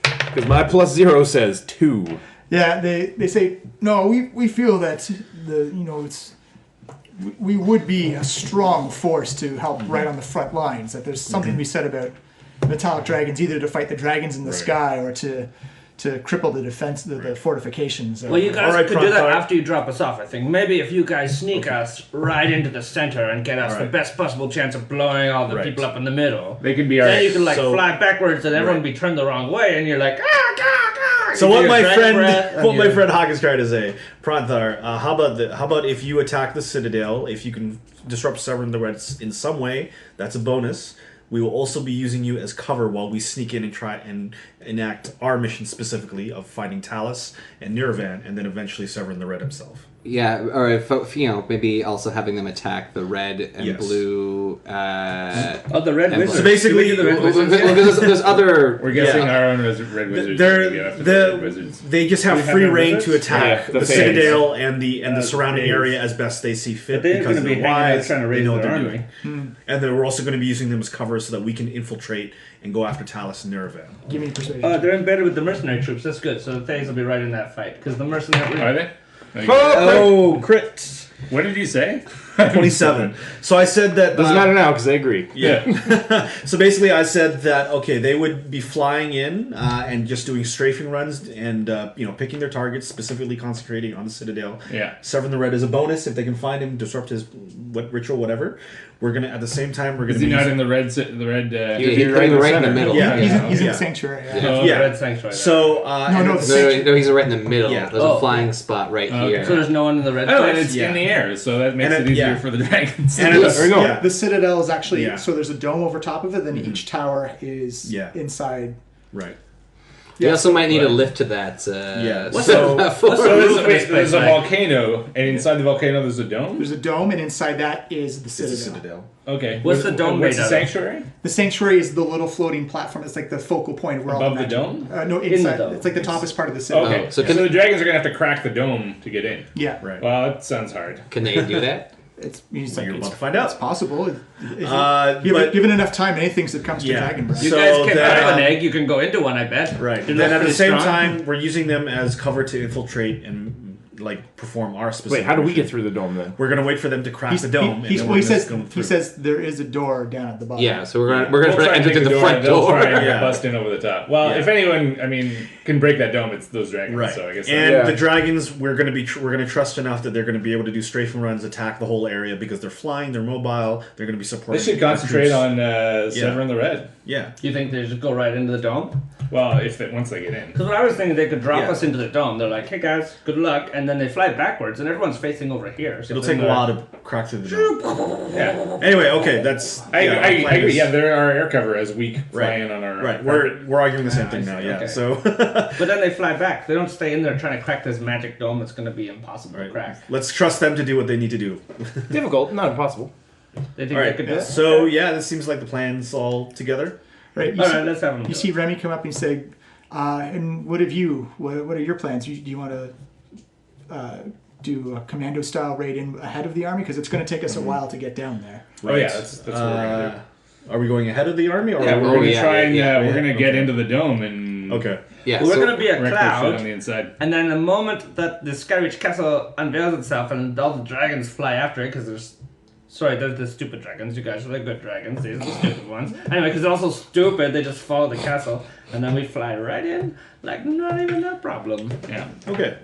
Because my +0 says 2. Yeah, they say no. We feel that we would be a strong force to help right on the front lines. That there's something to be said about metallic dragons, either to fight the dragons in the sky or to cripple the defense, the fortifications. Well, you guys All right, could do that Pronto. after you drop us off, I think. Maybe if you guys sneak us right into the center and get us the best possible chance of blowing all the people up in the middle. They could be our. Then you can So- fly backwards and everyone be turned the wrong way, and you're like, ah, ah, ah. So You do what your my dragon friend, breath, and what my you're- friend Hawk is trying to say, Pranthar, how about if you attack the Citadel, if you can disrupt Severin the Red in some way, that's a bonus. We will also be using you as cover while we sneak in and try and enact our mission specifically of finding Talus and Niravan, and then eventually Severin the Red himself. yeah, or if maybe also having them attack the red and Yes. blue. Oh, the red And wizard. So basically- Should we do the red Well, wizards? there's other. We're guessing Yeah. our own red wizards. They're, We get after the red wizards. they just have We have free red reign wizards? to attack Yeah, the the Citadel and the surrounding Thays. area as best they see fit. But they're because going to be they're hanging out wise, trying to they raise know what their they're army. doing. And then we're also going to be using them as cover so that we can infiltrate and go after Talus and Niravan. Give me a persuasion. They're embedded with the mercenary troops. That's good. So the Thays will be right in that fight because the mercenary. Are they? Oh, crits! What did you say? 27. So I said that. Doesn't matter now because they agree. Yeah. So basically, I said that they would be flying in and just doing strafing runs and picking their targets, specifically concentrating on the Citadel. Yeah. Severin the Red is a bonus if they can find him, disrupt his ritual, whatever. We're gonna at the same time we're Is gonna he be not using- in the red? The red. He's right in the center. middle. Yeah. He's in Yeah. the sanctuary. Yeah. Oh, Yeah. The red sanctuary. So No, No, he's right in the middle. Yeah. There's a flying spot right here. So there's no one in the red Oh, place? and it's in the air, so that makes And it easier yeah. for the dragons. And There we go. yeah. The Citadel is actually Yeah. so there's a dome over top of it. Then each tower is Yeah. inside. Right. You also might need a lift to that. Yeah. What's So- the So roof there's a volcano, and inside the volcano there's a dome. There's a dome, and inside that is the It's Citadel. a Citadel. Okay. What's the dome What's made the out of? sanctuary? The sanctuary is the little floating platform. It's like the focal point of where all Above the magic- dome? No, the inside. dome. It's like the toppest part of the Citadel. Okay. so So, can- the dragons are gonna have to crack the dome to get in. Yeah, Right. Well, that sounds hard. Can they do that? it's You're it's about to find out. possible. But- Given enough time, anything's that comes to Yeah. Dragon Breath. You So guys came then- out of an egg. You can go into one, I bet. Right. You're Then not at the pretty same strong. time, we're using them as cover to infiltrate and perform our specific. Wait, how do we mission. get through the dome then? We're gonna wait for them to crack the dome. He and then says go he through. says there is a door down at the bottom. Yeah, so we're gonna We'll try to and enter take through the front they'll door. try and Yeah. bust in over the top. Well, Yeah. if anyone, can break that dome, it's those dragons. Right. So I guess. And Yeah. the dragons, we're gonna trust enough that they're gonna be able to do strafing runs, attack the whole area because they're flying, they're mobile, they're gonna be they supporting. should our concentrate troops. on Severin the Red. Yeah. You think they just go right into the dome? Well, once they get in. Because what I was thinking, they could drop Yeah. us into the dome. They're like, "Hey guys, good luck," and and then they fly backwards, and everyone's facing over here. So It'll then take a while to crack through the dome. Yeah. Anyway, okay, that's. I plan agree. is- Yeah, there are air cover as we fly Right. in on our Right, carpet. we're arguing the same thing now. see, Yeah, okay. so But then they fly back. They don't stay in there trying to crack this magic dome that's going to be impossible to crack. let's trust them to do what they need to do. Difficult, not impossible. They think All they right. could do it? So yeah, this seems like the plan's all together. Right. You All see, right, let's have them. you do see it. Remy come up and say, and what have you? What are your plans? Do you want to do a commando style raid in ahead of the army? Because it's going to take us a while to get down there. Oh yeah, that's what we're gonna do. Are we going ahead of the army, or Yeah, are we we're gonna yeah, try yeah, and yeah, we're gonna okay. get into the dome and okay? Yeah, We're so- going to be a wreck their shit on cloud, the inside. and then the moment that the Skyreach Castle unveils itself and all the dragons fly after it, because there's the stupid dragons. You guys are the good dragons. These are the stupid ones. Anyway, because they're also stupid, they just follow the castle, and then we fly right in, like not even a problem. Yeah. Okay.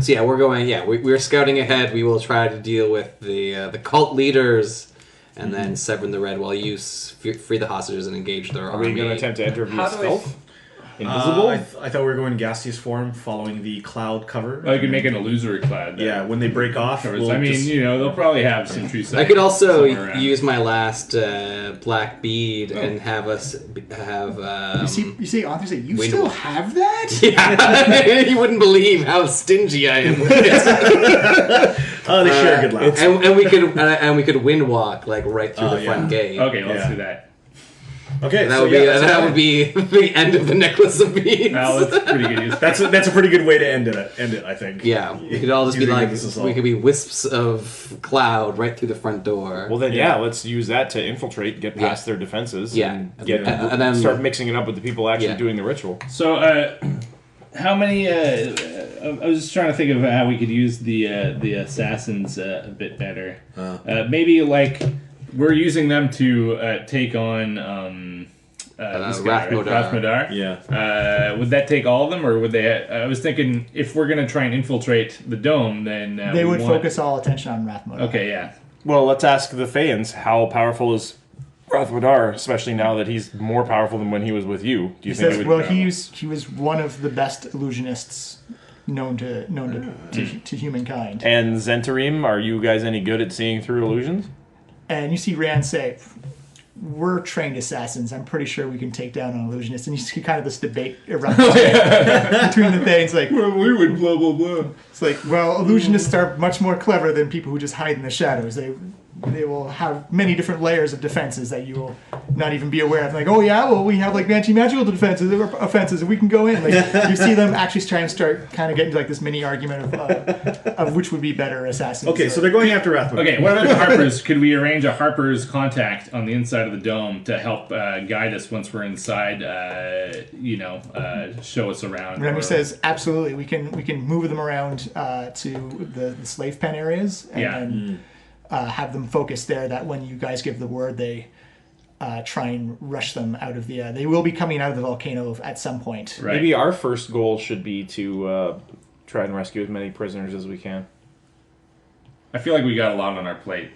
So yeah, we're going. Yeah, we're scouting ahead. We will try to deal with the cult leaders, and then severing the red while you free the hostages and engage their Are army. we going to attempt to enter via How do we- stealth? Invisible? I thought we were going gaseous form, following the cloud cover. Oh, you can make an illusory cloud. that Yeah, when they break off, covers- we'll I mean, just- they'll probably have some tree I could also somewhere around. use my last black bead and have us have. You see, Arthur say, you wait a still minute. have that? Yeah, you wouldn't believe how stingy I am. Oh, they share a good laugh. and we could wind walk like right through Oh, the front yeah. gate. Okay, let's Yeah. do that. Okay, And that so would yeah, be that's that fine. would be the end of the necklace of beads. Well, that's pretty good use. That's a pretty good way to end it. I think. Yeah, we could all just be Using like, this assault. we could be wisps of cloud right through the front door. Well, then, yeah, let's use that to infiltrate, get past their defenses, Yeah. and get And then- start mixing it up with the people actually Yeah. doing the ritual. So, how many? I was just trying to think of how we could use the assassins a bit better. Maybe like we're using them to take on this guy, right? Rathmodar. Rathmodar. Yeah. Would that take all of them, or would they? I was thinking if we're gonna try and infiltrate the dome, then They we would want- focus all attention on Rathmodar. Okay, yeah. Well, let's ask the Thayans, how powerful is Rathmodar, especially now that he's more powerful than when he was with you? Do you He think says, it would well, he was one of the best illusionists known to humankind. And Zentarim, are you guys any good at seeing through illusions? And you see Rand say, we're trained assassins. I'm pretty sure we can take down an illusionist. And you see kind of this debate erupt between the things. Like, Well, we would blah blah blah. it's like, well, illusionists are much more clever than people who just hide in the shadows. They will have many different layers of defenses that you will not even be aware of. Like, oh yeah, well we have like anti-magical defenses or offenses, and we can go in. Like, you see them actually try and start kind of getting to like this mini argument of which would be better assassins. Okay, so they're going after Rathmodar. Okay, what about the Harpers? Could we arrange a Harper's contact on the inside of the dome to help guide us once we're inside? Show us around. Remy or- says, absolutely, we can move them around to the slave pen areas and Yeah. then have them focus there. That when you guys give the word, they try and rush them out of the. They will be coming out of the volcano at some point. Right. Maybe our first goal should be to try and rescue as many prisoners as we can. I feel like we got a lot on our plate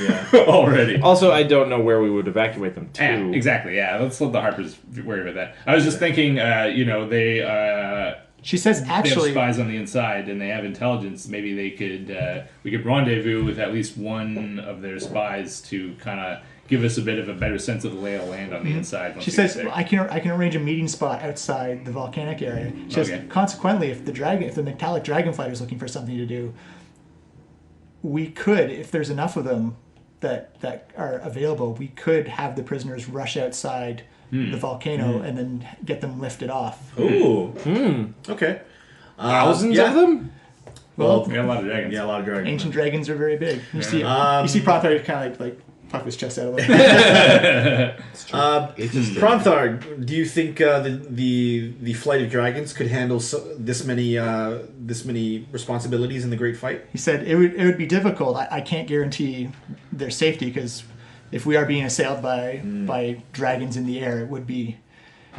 Yeah. already. Also, I don't know where we would evacuate them to. Yeah, exactly. Yeah, let's let the Harpers worry about that. I was just thinking, they She says, they have actually, spies on the inside and they have intelligence. Maybe they could we could rendezvous with at least one of their spies to kind of give us a bit of a better sense of the lay of the land on the inside. once she we get says, there. I can arrange a meeting spot outside the volcanic area. She says, Okay. consequently, if the metallic dragonflight is looking for something to do, we could, if there's enough of them that are available, we could have the prisoners rush outside the volcano and then get them lifted off. Ooh. Okay. Thousands yeah. of them? Well, We got a lot of dragons. Yeah, a lot of dragons. ancient dragons are very big. You see Prothar kind of like puff his chest out a little bit. Pronthar, do you think the flight of dragons could handle this many responsibilities in the Great Fight? He said it would be difficult. I can't guarantee their safety because if we are being assailed by dragons in the air, we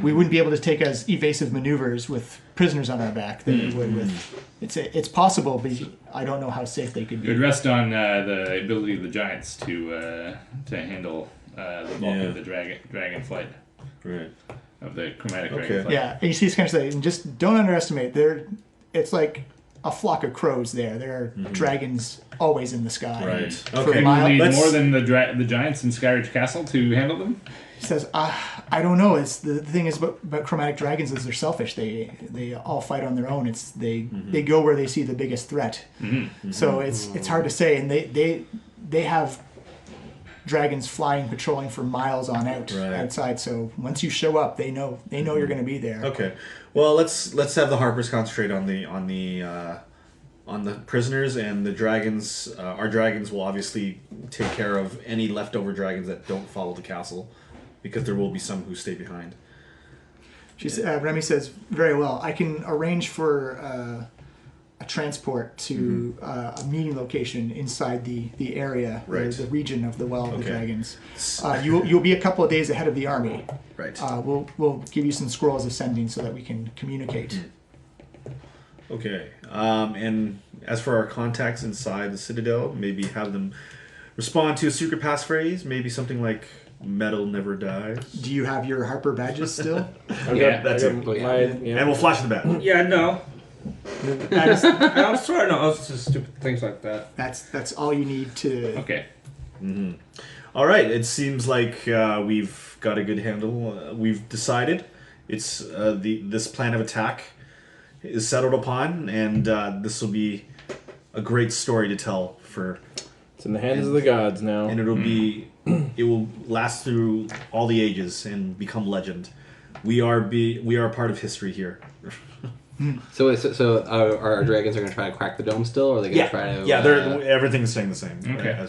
wouldn't be able to take as evasive maneuvers with prisoners on our back that we would with. It's possible, but I don't know how safe they could It would be. rest on the ability of the giants to handle the bulk Yeah. of the dragon flight Right. of the chromatic Okay. dragon flight. Yeah, and you see, it's kind of saying, just don't underestimate. It's like a flock of crows there. There are dragons always in the sky. Right. For Okay. Do miles- we need let's- more than the giants in Skyridge Castle to handle them? He says, I don't know. It's the thing is about chromatic dragons is they're selfish. They all fight on their own. It's they go where they see the biggest threat. So it's hard to say. And they have dragons flying, patrolling for miles on out outside. So once you show up, they know you're going to be there. Okay. Well, let's have the Harpers concentrate on the prisoners, and the dragons. Our dragons will obviously take care of any leftover dragons that don't follow the castle, because there will be some who stay behind. Remy says, very well. I can arrange for a transport to a meeting location inside the area, the region of the Well of the Dragons. You'll be a couple of days ahead of the army. Right. We'll give you some scrolls of sending so that we can communicate. Okay. And as for our contacts inside the Citadel, maybe have them respond to a secret passphrase, maybe something like "Metal never dies." Do you have your Harper badges still? That's it. my, And we'll flash the bat. Yeah, no. I'm sorry, no. It's just stupid things like that. That's all you need to. Okay. All right. It seems like we've got a good handle. We've decided it's this plan of attack is settled upon, and this will be a great story to tell for. It's in the hands of the gods now. And it will last through all the ages and become legend. We are part of history here. So are our dragons going to try to crack the dome still, or are they going to try to? Everything's staying the same. Okay.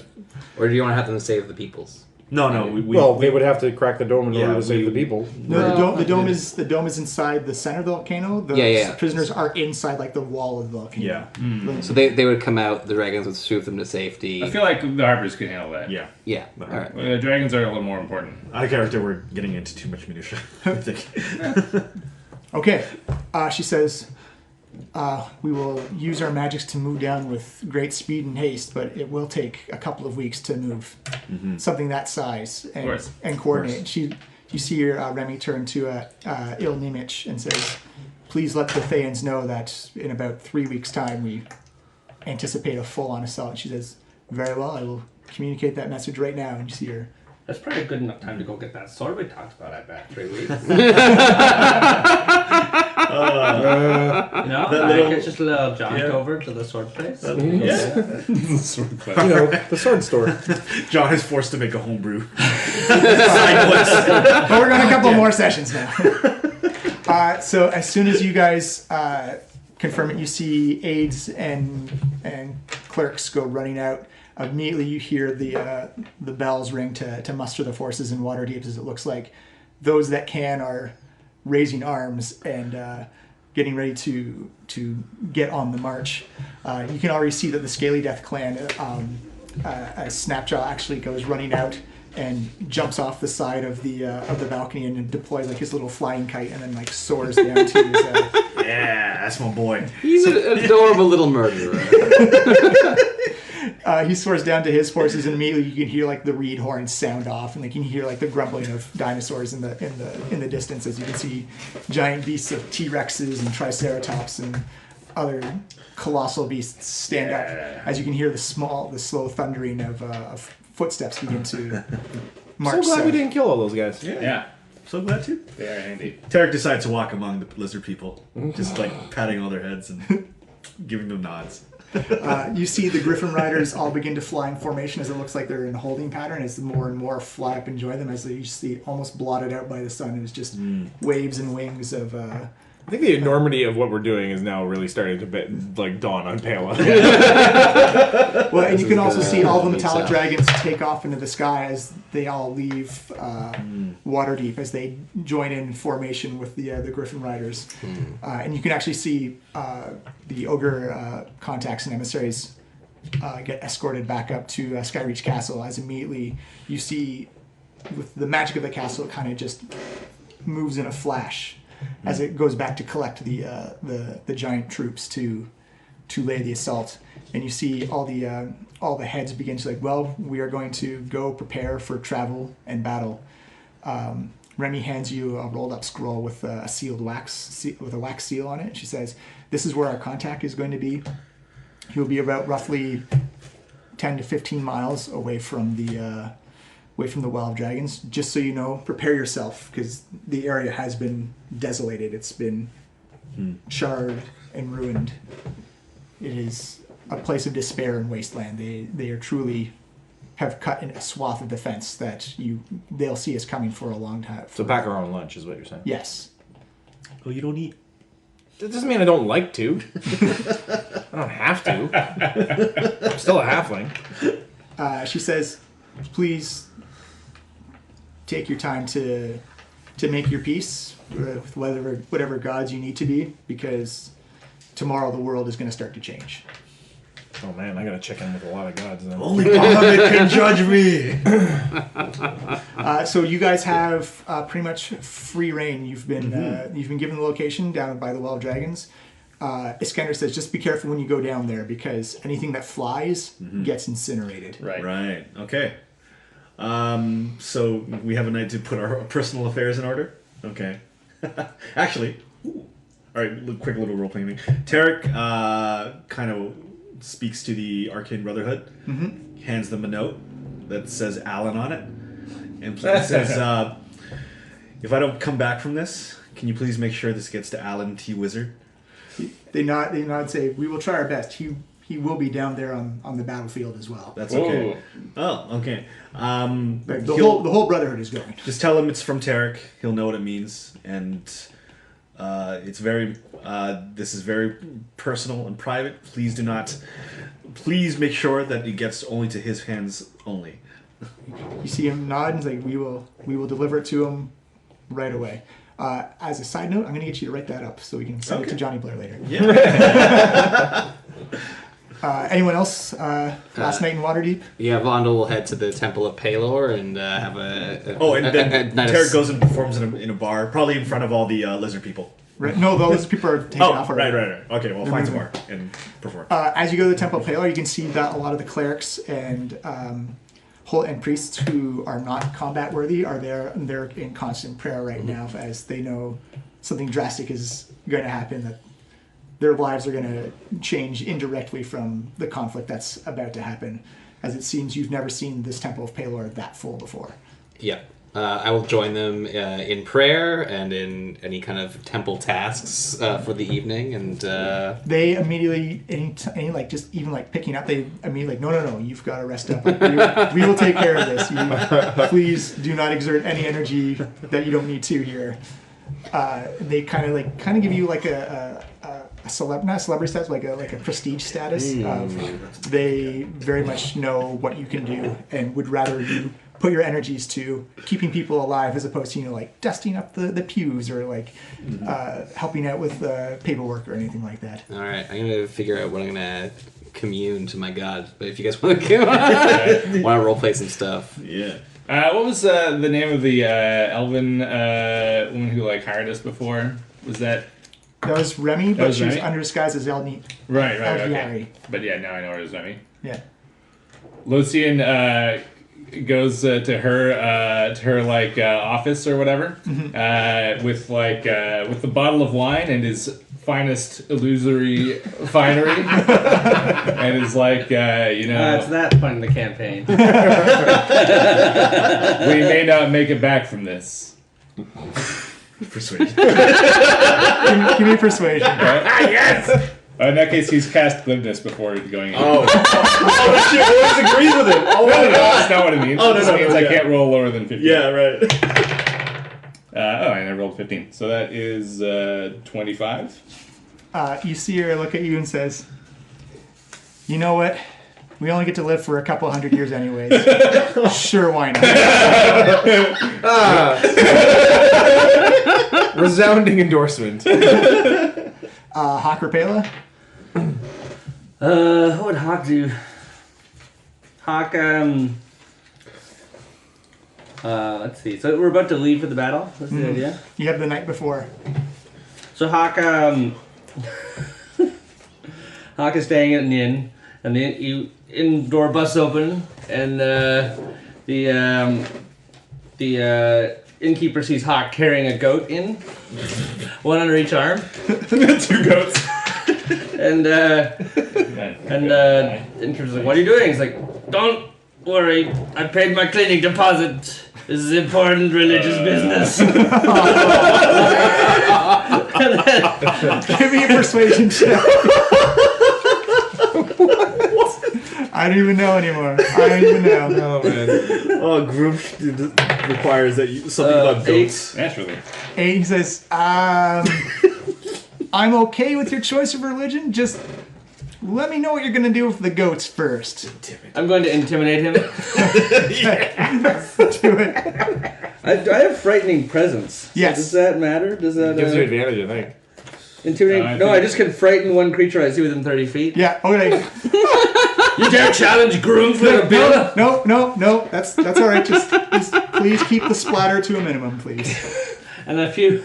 Or do you want to have them save the peoples? No. They would have to crack the dome in order to save the people. No, the dome is inside the center of the volcano. The prisoners are inside like the wall of the volcano. Yeah. So they would come out. The dragons would swoop them to safety. I feel like the Harpers could handle that. Yeah. Yeah. All right. The dragons are a little more important. I character we're getting into too much minutia. I think. Okay. She says, we will use our magics to move down with great speed and haste, but it will take a couple of weeks to move something that size and coordinate. You see your Remy turn to Il Nimich and says, please let the Thayans know that in about 3 weeks' time we anticipate a full-on assault. And she says, very well, I will communicate that message right now. And you see her. That's probably a good enough time to go get that sword we talked about, I bet. 3 weeks. It's just a little jaunt over to the sword place. The sword store. John is forced to make a homebrew. But we're going a couple more sessions now. So as soon as you guys confirm it, you see aides and clerks go running out. Immediately you hear the bells ring to muster the forces in Waterdeep, as it looks like those that can are raising arms and getting ready to get on the march. You can already see that the Scaly Death clan, as Snapjaw actually goes running out and jumps off the side of the balcony and deploys like his little flying kite and then like soars down to his. Yeah, that's my boy. He's an adorable little murderer. He soars down to his forces, and immediately you can hear like the reed horns sound off, and they can hear like the grumbling of dinosaurs in the distance, as you can see giant beasts of T-Rexes and Triceratops and other colossal beasts stand up. As you can hear the slow thundering of footsteps begin to march. So glad south. we didn't kill all those guys. Yeah. So glad to. They are handy. Tarek decides to walk among the lizard people, just like patting all their heads and giving them nods. You see the Griffin Riders all begin to fly in formation, as it looks like they're in a holding pattern as more and more fly up and join them, as you see almost blotted out by the sun. It's just waves and wings of... I think the enormity of what we're doing is now really starting to dawn on Pela. Well, and you can also see all the metallic dragons take off into the sky as they all leave Waterdeep, as they join in formation with the Griffin Riders. And you can actually see the ogre contacts and emissaries get escorted back up to Skyreach Castle, as immediately you see, with the magic of the castle, it kind of just moves in a flash as it goes back to collect the giant troops to lay the assault. And you see all the heads begin to we are going to go prepare for travel and battle. Remy hands you a rolled up scroll with a sealed with a wax seal on it. She says, "This is where our contact is going to be. He'll be about roughly 10 to 15 miles away from the Well of Dragons. Just so you know, prepare yourself because the area has been desolated. It's been charred and ruined. It is a place of despair and wasteland. They are truly have cut in a swath of defense that they'll see us coming for a long time. So pack our own lunch is what you're saying. Yes. Oh, you don't eat. That doesn't mean I don't like to. I don't have to. I'm still a halfling. She says, "Please take your time to make your peace with whatever gods you need to be, because tomorrow the world is going to start to change." Oh man, I gotta check in with a lot of gods then. Only Bahamut can judge me. So you guys have pretty much free reign. You've been given the location down by the Well of Dragons. Iskender says, "Just be careful when you go down there because anything that flies gets incinerated." Right. Okay. So we have a night to put our personal affairs in order. Okay. Actually, all right. Quick little role playing thing. Tarek kind of speaks to the Arcane Brotherhood, hands them a note that says Alan on it, and says, "If I don't come back from this, can you please make sure this gets to Alan T. Wizard?" They nod and say, "We will try our best. He will be down there on the battlefield as well." That's okay. Oh, okay. The whole Brotherhood is going. Just tell him it's from Tarek. He'll know what it means, and it's very. This is very personal and private. Please make sure that it gets only to his hands only. You see him nod and say, "We will deliver it to him right away." As a side note, I'm going to get you to write that up so we can send it to Johnny Blair later. Yeah. Anyone else? Last night in Waterdeep? Yeah, Vondel will head to the Temple of Palor and have a and then night of Tarek goes and performs in a bar, probably in front of all the lizard people. Right. No, those people are taken off already. Right. Okay, well, find some more and perform. As you go to the Temple of Palor, you can see that a lot of the clerics and priests who are not combat worthy are there. They're in constant prayer right now as they know something drastic is going to happen, that their lives are going to change indirectly from the conflict that's about to happen, as it seems you've never seen this Temple of Palor that full before. Yeah. I will join them in prayer and in any kind of temple tasks for the evening, and they immediately, even picking up, they immediately no, you've got to rest up. We will take care of this. Please do not exert any energy that you don't need to here. They kind of give you like a not celebrity status, like a prestige status. They very much know what you can do and would rather you put your energies to keeping people alive as opposed to dusting up the pews or helping out with paperwork or anything like that. All right, I'm gonna figure out what I'm gonna commune to my god. But if you guys want to roleplay some stuff, yeah. What was the name of the elven woman who hired us before? Was that? That was Remy, but she was under disguise as Elni. Right. Okay. But yeah, now I know it was Remy. Yeah. Lucian goes to her office or whatever with the bottle of wine and his finest illusory finery and is it's that point in the campaign. We may not make it back from this. Persuasion. Give me persuasion. Yes. In that case, he's cast glibness before going in. Oh shit! Always agrees with him. Oh no, that's not what it means. Oh, it means I can't roll lower than 15. Yeah, right. And I rolled 15. So that is 25. You see her look at you and says, "You know what? We only get to live for a couple hundred years anyways. Sure, why not?" Resounding endorsement. Hawk or Pela? What would Hawk do? Hawk, let's see. So we're about to leave for the battle? That's the idea? You have the night before. So Hawk, Hawk is staying at an inn, and the indoor bus open, and the innkeeper sees Hawk carrying a goat in, one under each arm. 2 goats. And innkeeper's like, what are you doing? He's like, don't worry, I paid my cleaning deposit. This is important religious business. Give me a persuasion check. I don't even know anymore. I don't even know. Oh man. Oh, group requires that something about goats. Naturally. 8, he says, I'm okay with your choice of religion. Just let me know what you're going to do with the goats first. I'm going to intimidate him. Do it. I have frightening presence. Yes. So does that matter? Does that Gives you advantage, I think. intimidate? No, I just can frighten one creature I see within 30 feet. Yeah, okay. You dare challenge Groom for a bill? No. That's all right. Just please keep the splatter to a minimum, please. And a few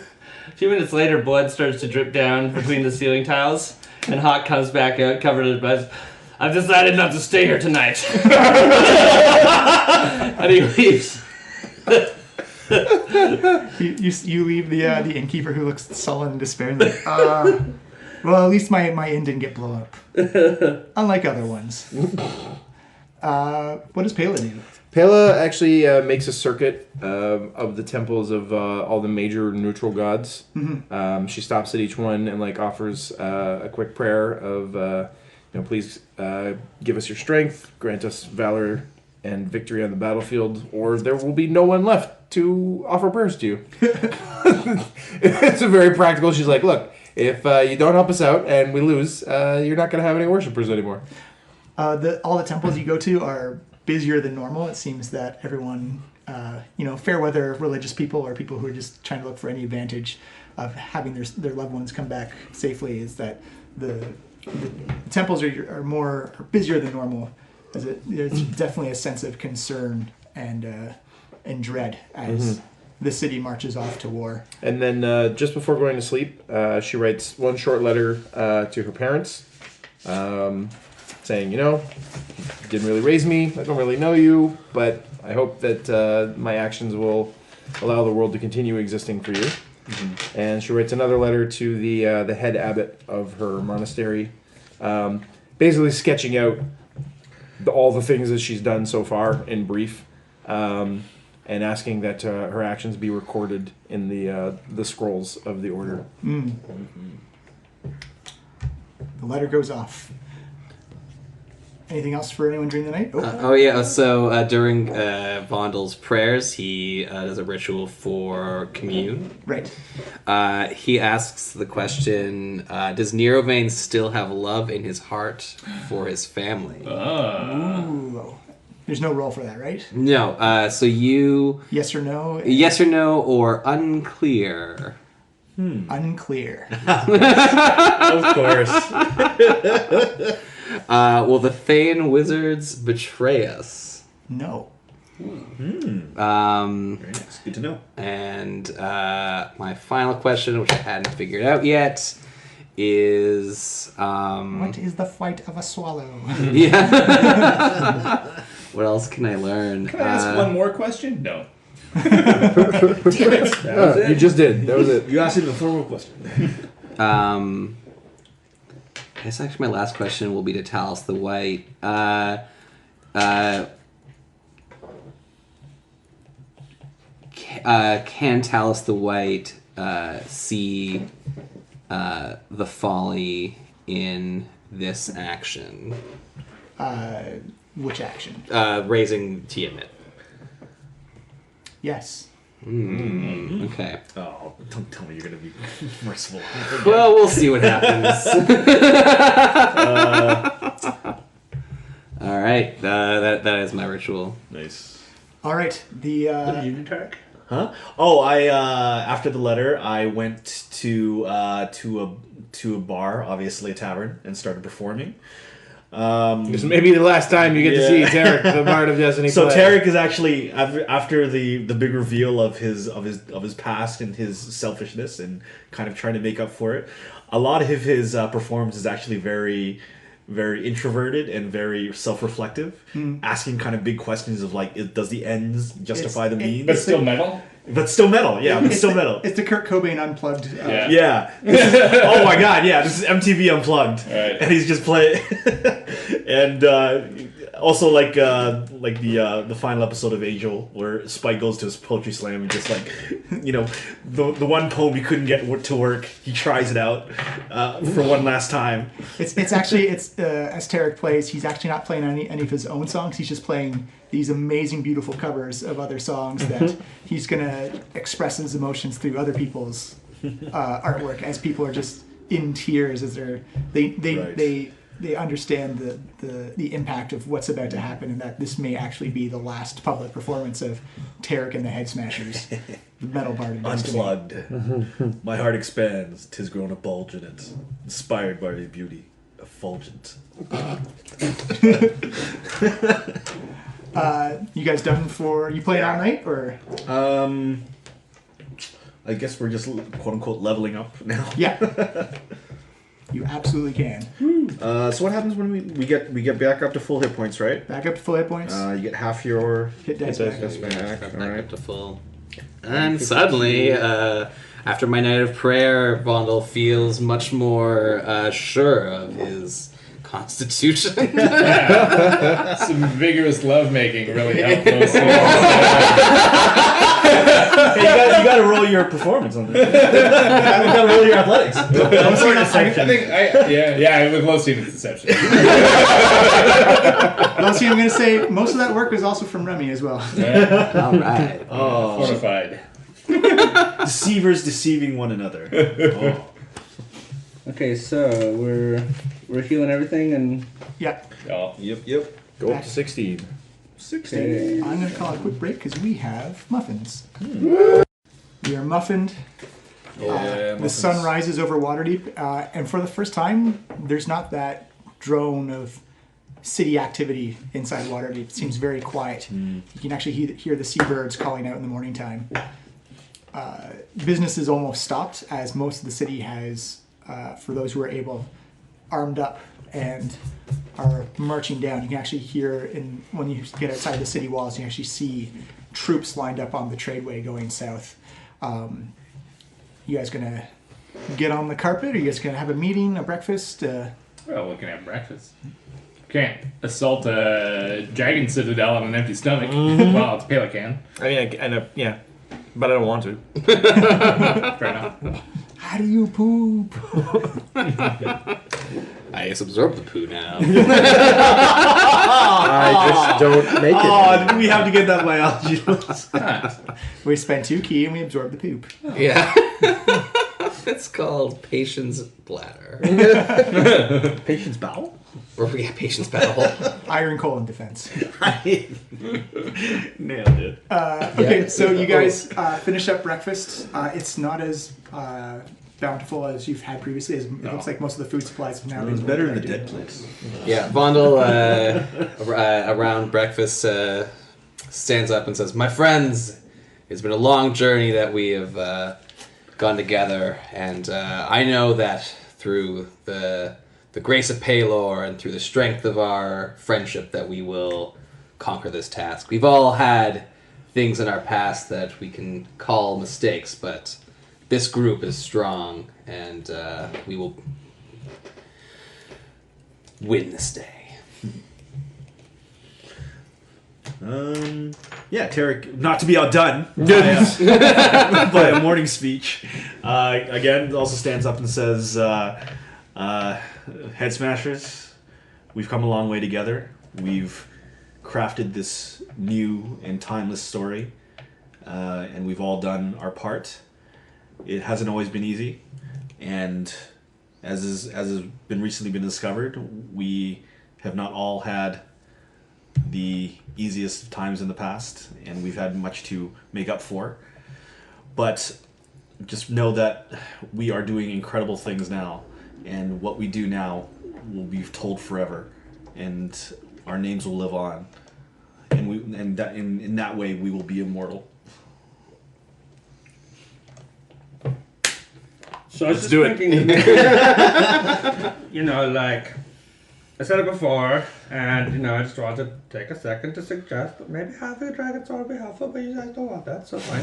minutes later, blood starts to drip down between the ceiling tiles, and Hawk comes back out covered in blood. I've decided not to stay here tonight. And he leaves. You leave the innkeeper who looks sullen and despairing. Like, well, at least my inn didn't get blown up, unlike other ones. What does Pela do? Pela actually makes a circuit of the temples of all the major neutral gods. Mm-hmm. She stops at each one and offers a quick prayer of, please give us your strength, grant us valor and victory on the battlefield, or there will be no one left to offer prayers to you. It's a very practical. She's like, look, if you don't help us out and we lose, you're not going to have any worshippers anymore. All the temples you go to are busier than normal. It seems that everyone, fair weather religious people or people who are just trying to look for any advantage of having their loved ones come back safely, is that the temples are busier than normal. There's definitely a sense of concern and dread as the city marches off to war. And then just before going to sleep, she writes one short letter to her parents, saying, you didn't really raise me, I don't really know you, but I hope that my actions will allow the world to continue existing for you. Mm-hmm. And she writes another letter to the head abbot of her monastery, basically sketching out all the things that she's done so far in brief, and asking that her actions be recorded in the scrolls of the order. Mm. The letter goes off. Anything else for anyone during the night? So during Vondel's prayers, he does a ritual for commune. Right. He asks the question, does Nerovane still have love in his heart for his family? Ooh. There's no roll for that, right? No. So you... Yes or no? Yes or no, or unclear. Unclear. Of course. Will the Thane wizards betray us? No. Very nice. Good to know. And my final question, which I hadn't figured out yet, is... what is the flight of a swallow? Yeah. What else can I learn? Can I ask one more question? No. Damn it. You just did. That was it. You asked him a formal question. I guess actually my last question will be to Talos the White. Can Talos the White see the folly in this action? Which action? Raising Tiamat. Yes. Okay. Oh, don't tell me you're going to be merciful. Well, we'll see what happens. All right. That is my ritual. Nice. All right. What did you do, Tarek? Huh? Oh, I after the letter, I went to a bar, obviously a tavern, and started performing. This may be the last time you get to see Tarek, the Bard of Destiny. So play. Tarek is actually after the big reveal of his past and his selfishness and kind of trying to make up for it. A lot of his performance is actually very, very introverted and very self-reflective, asking kind of big questions of does the ends justify the means? But still metal? but still metal. Yeah, but still metal. It's the Kurt Cobain unplugged. Yeah. Oh my god, yeah. This is MTV Unplugged. Right. And he's just playing. And also like the final episode of Angel where Spike goes to his poetry slam and just like, the one poem he couldn't get to work, he tries it out for one last time. It's actually as Tarek plays, he's actually not playing any of his own songs. He's just playing these amazing, beautiful covers of other songs that he's gonna express his emotions through other people's artwork. As people are just in tears as they understand the impact of what's about to happen, and that this may actually be the last public performance of Tarek and the Head Smashers, the metal bard in Destiny. Unplugged. My heart expands, 'tis grown a bulge in it, inspired by his beauty, effulgent. You guys done for you playing all night or? I guess we're just quote unquote leveling up now. Yeah. You absolutely can. So what happens when we get back up to full hit points, right? Back up to full hit points. You get half your Hit dice hit back. dice back. Back All right. up to full. And suddenly, after my night of prayer, Vondel feels much more sure of his constitution. Some vigorous lovemaking really helped those things. Hey, you gotta roll your performance on this. You gotta roll your athletics. I think with low student deception. Well, see, I'm going to say most of that work was also from Remy as well. All right. Fortified. Deceivers deceiving one another. Oh. Okay, so we're healing everything and Yeah. Oh, Yep. Go up to 16. 16. okay. I'm going to call a quick break because we have muffins. We are muffined. The sun rises over Waterdeep, and for the first time, there's not that drone of city activity inside Waterdeep. It seems very quiet. You can actually hear the seabirds calling out in the morning time. Business is almost stopped as most of the city has, for those who are able, armed up and are marching down. You can actually hear, when you get outside the city walls, you can actually see troops lined up on the tradeway going south. You guys gonna get on the carpet? Are you guys gonna have a meeting, a breakfast? well, we can have breakfast. Can't assault a dragon citadel on an empty stomach. Well, it's Pelican. I mean, yeah, but I don't want to. Fair enough. How do you poop? I just absorb the poo now. I just don't make it. Oh, we have to get that biology. We spend 2 key and we absorb the poop. Yeah. It's called Patience Bladder. Patience bowel? Or we get Patience Battle. Iron colon defense. Nailed it. Okay, so you guys finish up breakfast. It's not as bountiful as you've had previously. It looks like most of the food supplies have now been It's better in the divided. dead place. Yeah, Vondel around breakfast stands up and says, "My friends, it's been a long journey that we have gone together, and I know that through the grace of Paylor and through the strength of our friendship that we will conquer this task. We've all had things in our past that we can call mistakes, but this group is strong, and we will win this day." Yeah, Tarek, not to be outdone by a morning speech, again also stands up and says, Head Smashers, we've come a long way together. We've crafted this new and timeless story, and we've all done our part. It hasn't always been easy, and as has been recently been discovered, we have not all had the easiest of times in the past, and we've had much to make up for. But just know that we are doing incredible things now, and what we do now will be told forever, and our names will live on, and in that way we will be immortal. So I was Let's just do it. thinking, like, I said it before, and I just wanted to take a second to suggest that maybe having a dragon sword would be helpful, but you guys don't want that, so fine.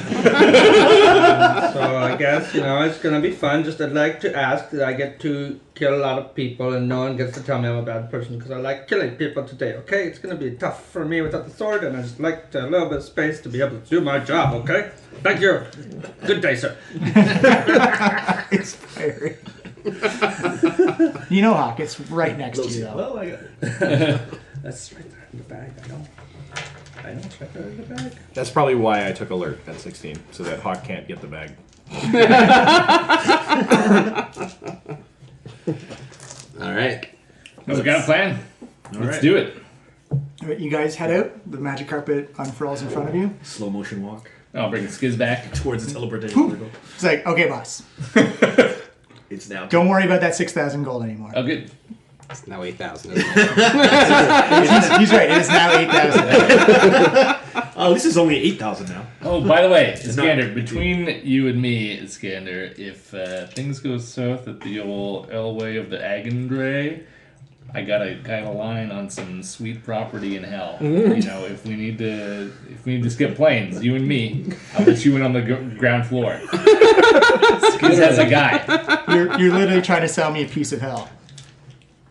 So I guess it's gonna be fun. Just I'd like to ask that I get to kill a lot of people, and no one gets to tell me I'm a bad person because I like killing people today. Okay, it's gonna be tough for me without the sword, and I just like a little bit of space to be able to do my job. Okay, thank you. Good day, sir. Inspiring. Hawk, it's right next to you, though. Well, I got it. That's right there in the bag. I know, it's right there in the bag. That's probably why I took alert at 16, so that Hawk can't get the bag. All right. We got a plan. Let's right. do it. All right, you guys head out. The magic carpet unfurls in front of you. Slow motion walk I'll bring the skiz back. towards the teleportation portal. It's like, okay, boss. It's now. Don't worry about that 6,000 gold anymore. Oh, good. It's now 8,000. He's right. It is now 8,000. Oh, this is only 8,000 now. Oh, by the way, not- Iskander, between you and me, Iskander, if things go south at the old Elway of the Agandre, I got a line on some sweet property in hell. If we need to skip planes, you and me, I'll let you in on the ground floor. Skiz has a guy. You're literally trying to sell me a piece of hell.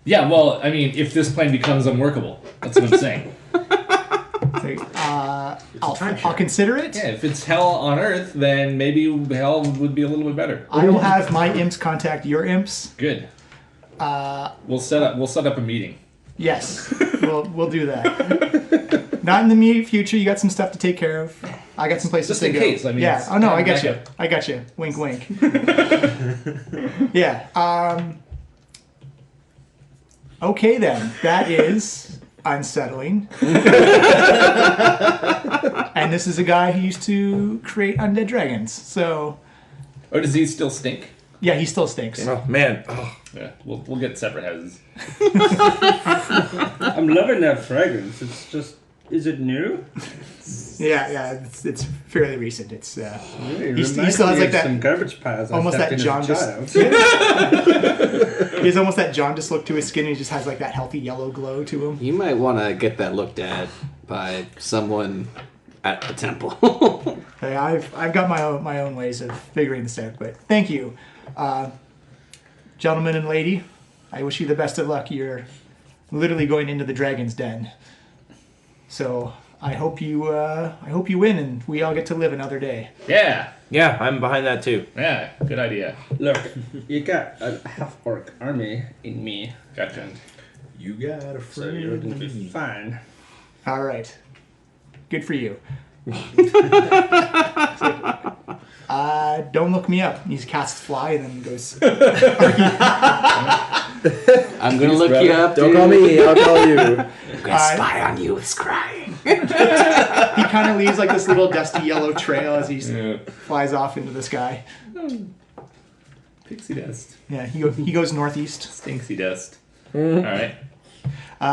Yeah, well, I mean, if this plane becomes unworkable, that's what I'm saying. It's like, I'll consider it. Yeah, if it's hell on Earth, then maybe hell would be a little bit better. I will have my imps contact your imps. Good. We'll set up a meeting. Yes, we'll do that. Not in the immediate future. You got some stuff to take care of. I got some places Just to in go. case, I mean, yeah. it's Oh no, I kind of got you. backup. I got you. Wink, wink. Yeah. Okay then. That is unsettling. And this is a guy who used to create undead dragons. So Or does he still stink? yeah, he still stinks. Oh, man. Oh, Yeah, we'll get separate houses. I'm loving that fragrance. It's just, is it new? Yeah. It's fairly recent. It's Really he reminds still has me like of some that. garbage piles. I almost stepped that in as a jaundice- child. He has almost that jaundice look to his skin. And he just has like that healthy yellow glow to him. You might want to get that looked at by someone at the temple. Hey, I've got my own ways of figuring this out, but thank you, gentleman and lady. I wish you the best of luck. You're literally going into the dragon's den, so I hope you win and we all get to live another day. Yeah, yeah, I'm behind that too. yeah, good idea. Look, you got a half-orc army in me, Gotcha. You got a so you're friend. gonna be fine. All right, good for you. Don't look me up. He casts fly and then goes. I'm going to look you up. Don't dude. call me, I'll call you. I'm gonna spy on you. It's crying. He kind of leaves like this little dusty yellow trail as he Yeah. flies off into the sky. Pixie dust. Yeah, he goes northeast. Stinksy dust. All right.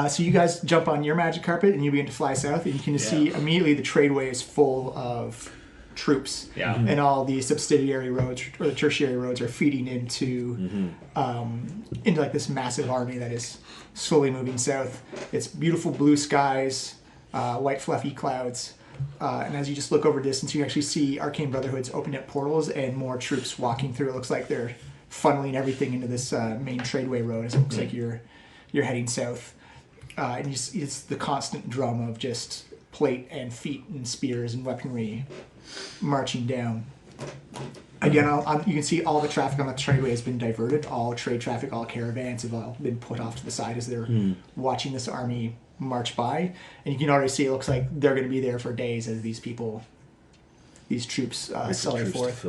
So you guys jump on your magic carpet and you begin to fly south, and you can see immediately the tradeway is full of troops. Yeah. And all the subsidiary roads or the tertiary roads are feeding into like this massive army that is slowly moving south. It's beautiful blue skies, white fluffy clouds, and as you just look over distance, you actually see Arcane Brotherhood's opening up portals and more troops walking through. It looks like they're funneling everything into this main tradeway road. It looks like you're heading south. And it's the constant drum of just plate and feet and spears and weaponry marching down. Again, you can see all the traffic on the tradeway has been diverted. All trade traffic, all caravans have all been put off to the side as they're watching this army march by. And you can already see it looks like they're going to be there for days as these troops sally forth.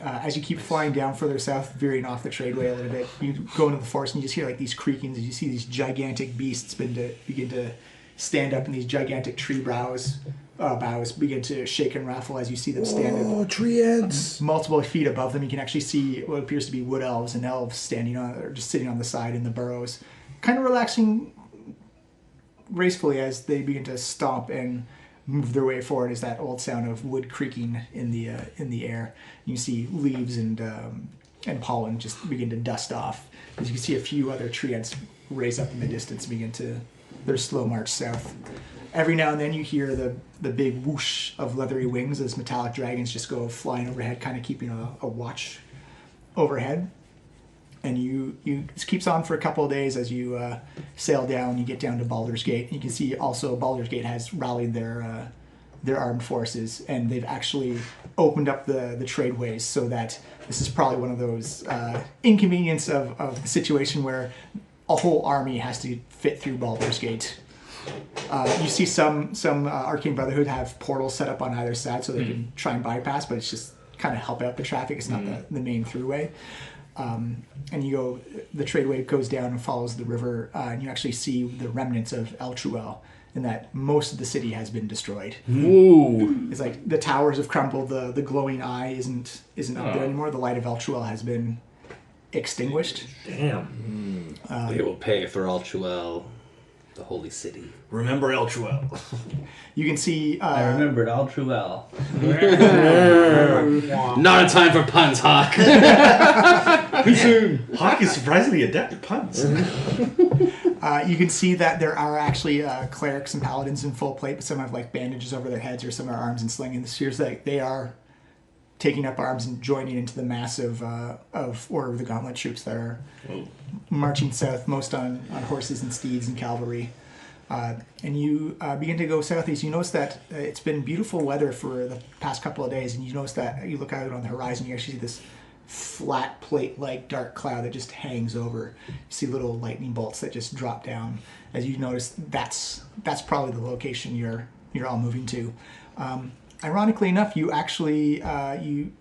As you keep flying down further south, veering off the tradeway a little bit, you go into the forest and you just hear like these creakings as you see these gigantic beasts begin to stand up, and these gigantic tree boughs begin to shake and raffle as you see them standing. Oh, tree ants. Multiple feet above them, you can actually see what appears to be wood elves and elves standing on, or just sitting on the side in the burrows, kind of relaxing gracefully as they begin to stomp and move their way forward. Is that old sound of wood creaking in the air. You see leaves and pollen just begin to dust off. As you can see a few other tree ants raise up in the distance and begin their slow march south. Every now and then you hear the big whoosh of leathery wings as metallic dragons just go flying overhead, kind of keeping a watch overhead. And it keeps on for a couple of days as you sail down. You get down to Baldur's Gate. You can see also Baldur's Gate has rallied their armed forces, and they've actually opened up the tradeways so that this is probably one of those inconvenience of the situation where a whole army has to fit through Baldur's Gate. You see some Arcane Brotherhood have portals set up on either side so they can try and bypass, but it's just kind of help out the traffic. It's not the main throughway. And the tradeway goes down and follows the river, and you actually see the remnants of El Truel, and that most of the city has been destroyed. Ooh. It's like the towers have crumbled, the glowing eye isn't up there anymore. The light of El Truel has been extinguished. Damn. They will pay for Alchuel, the holy city. Remember El Truel. You can see... I remembered all too well. Not a time for puns, Hawk. Hawk is surprisingly adept at puns. You can see that there are actually clerics and paladins in full plate, but some have like bandages over their heads or some are arms and sling. And the spheres that they are taking up arms and joining into the mass of Order of the Gauntlet troops that are marching south, most on horses and steeds and cavalry. And you begin to go southeast. You notice that it's been beautiful weather for the past couple of days, and you notice that you look out on the horizon, you actually see this flat plate-like dark cloud that just hangs over. You see little lightning bolts that just drop down. As you notice, that's probably the location you're all moving to. Ironically enough, you actually you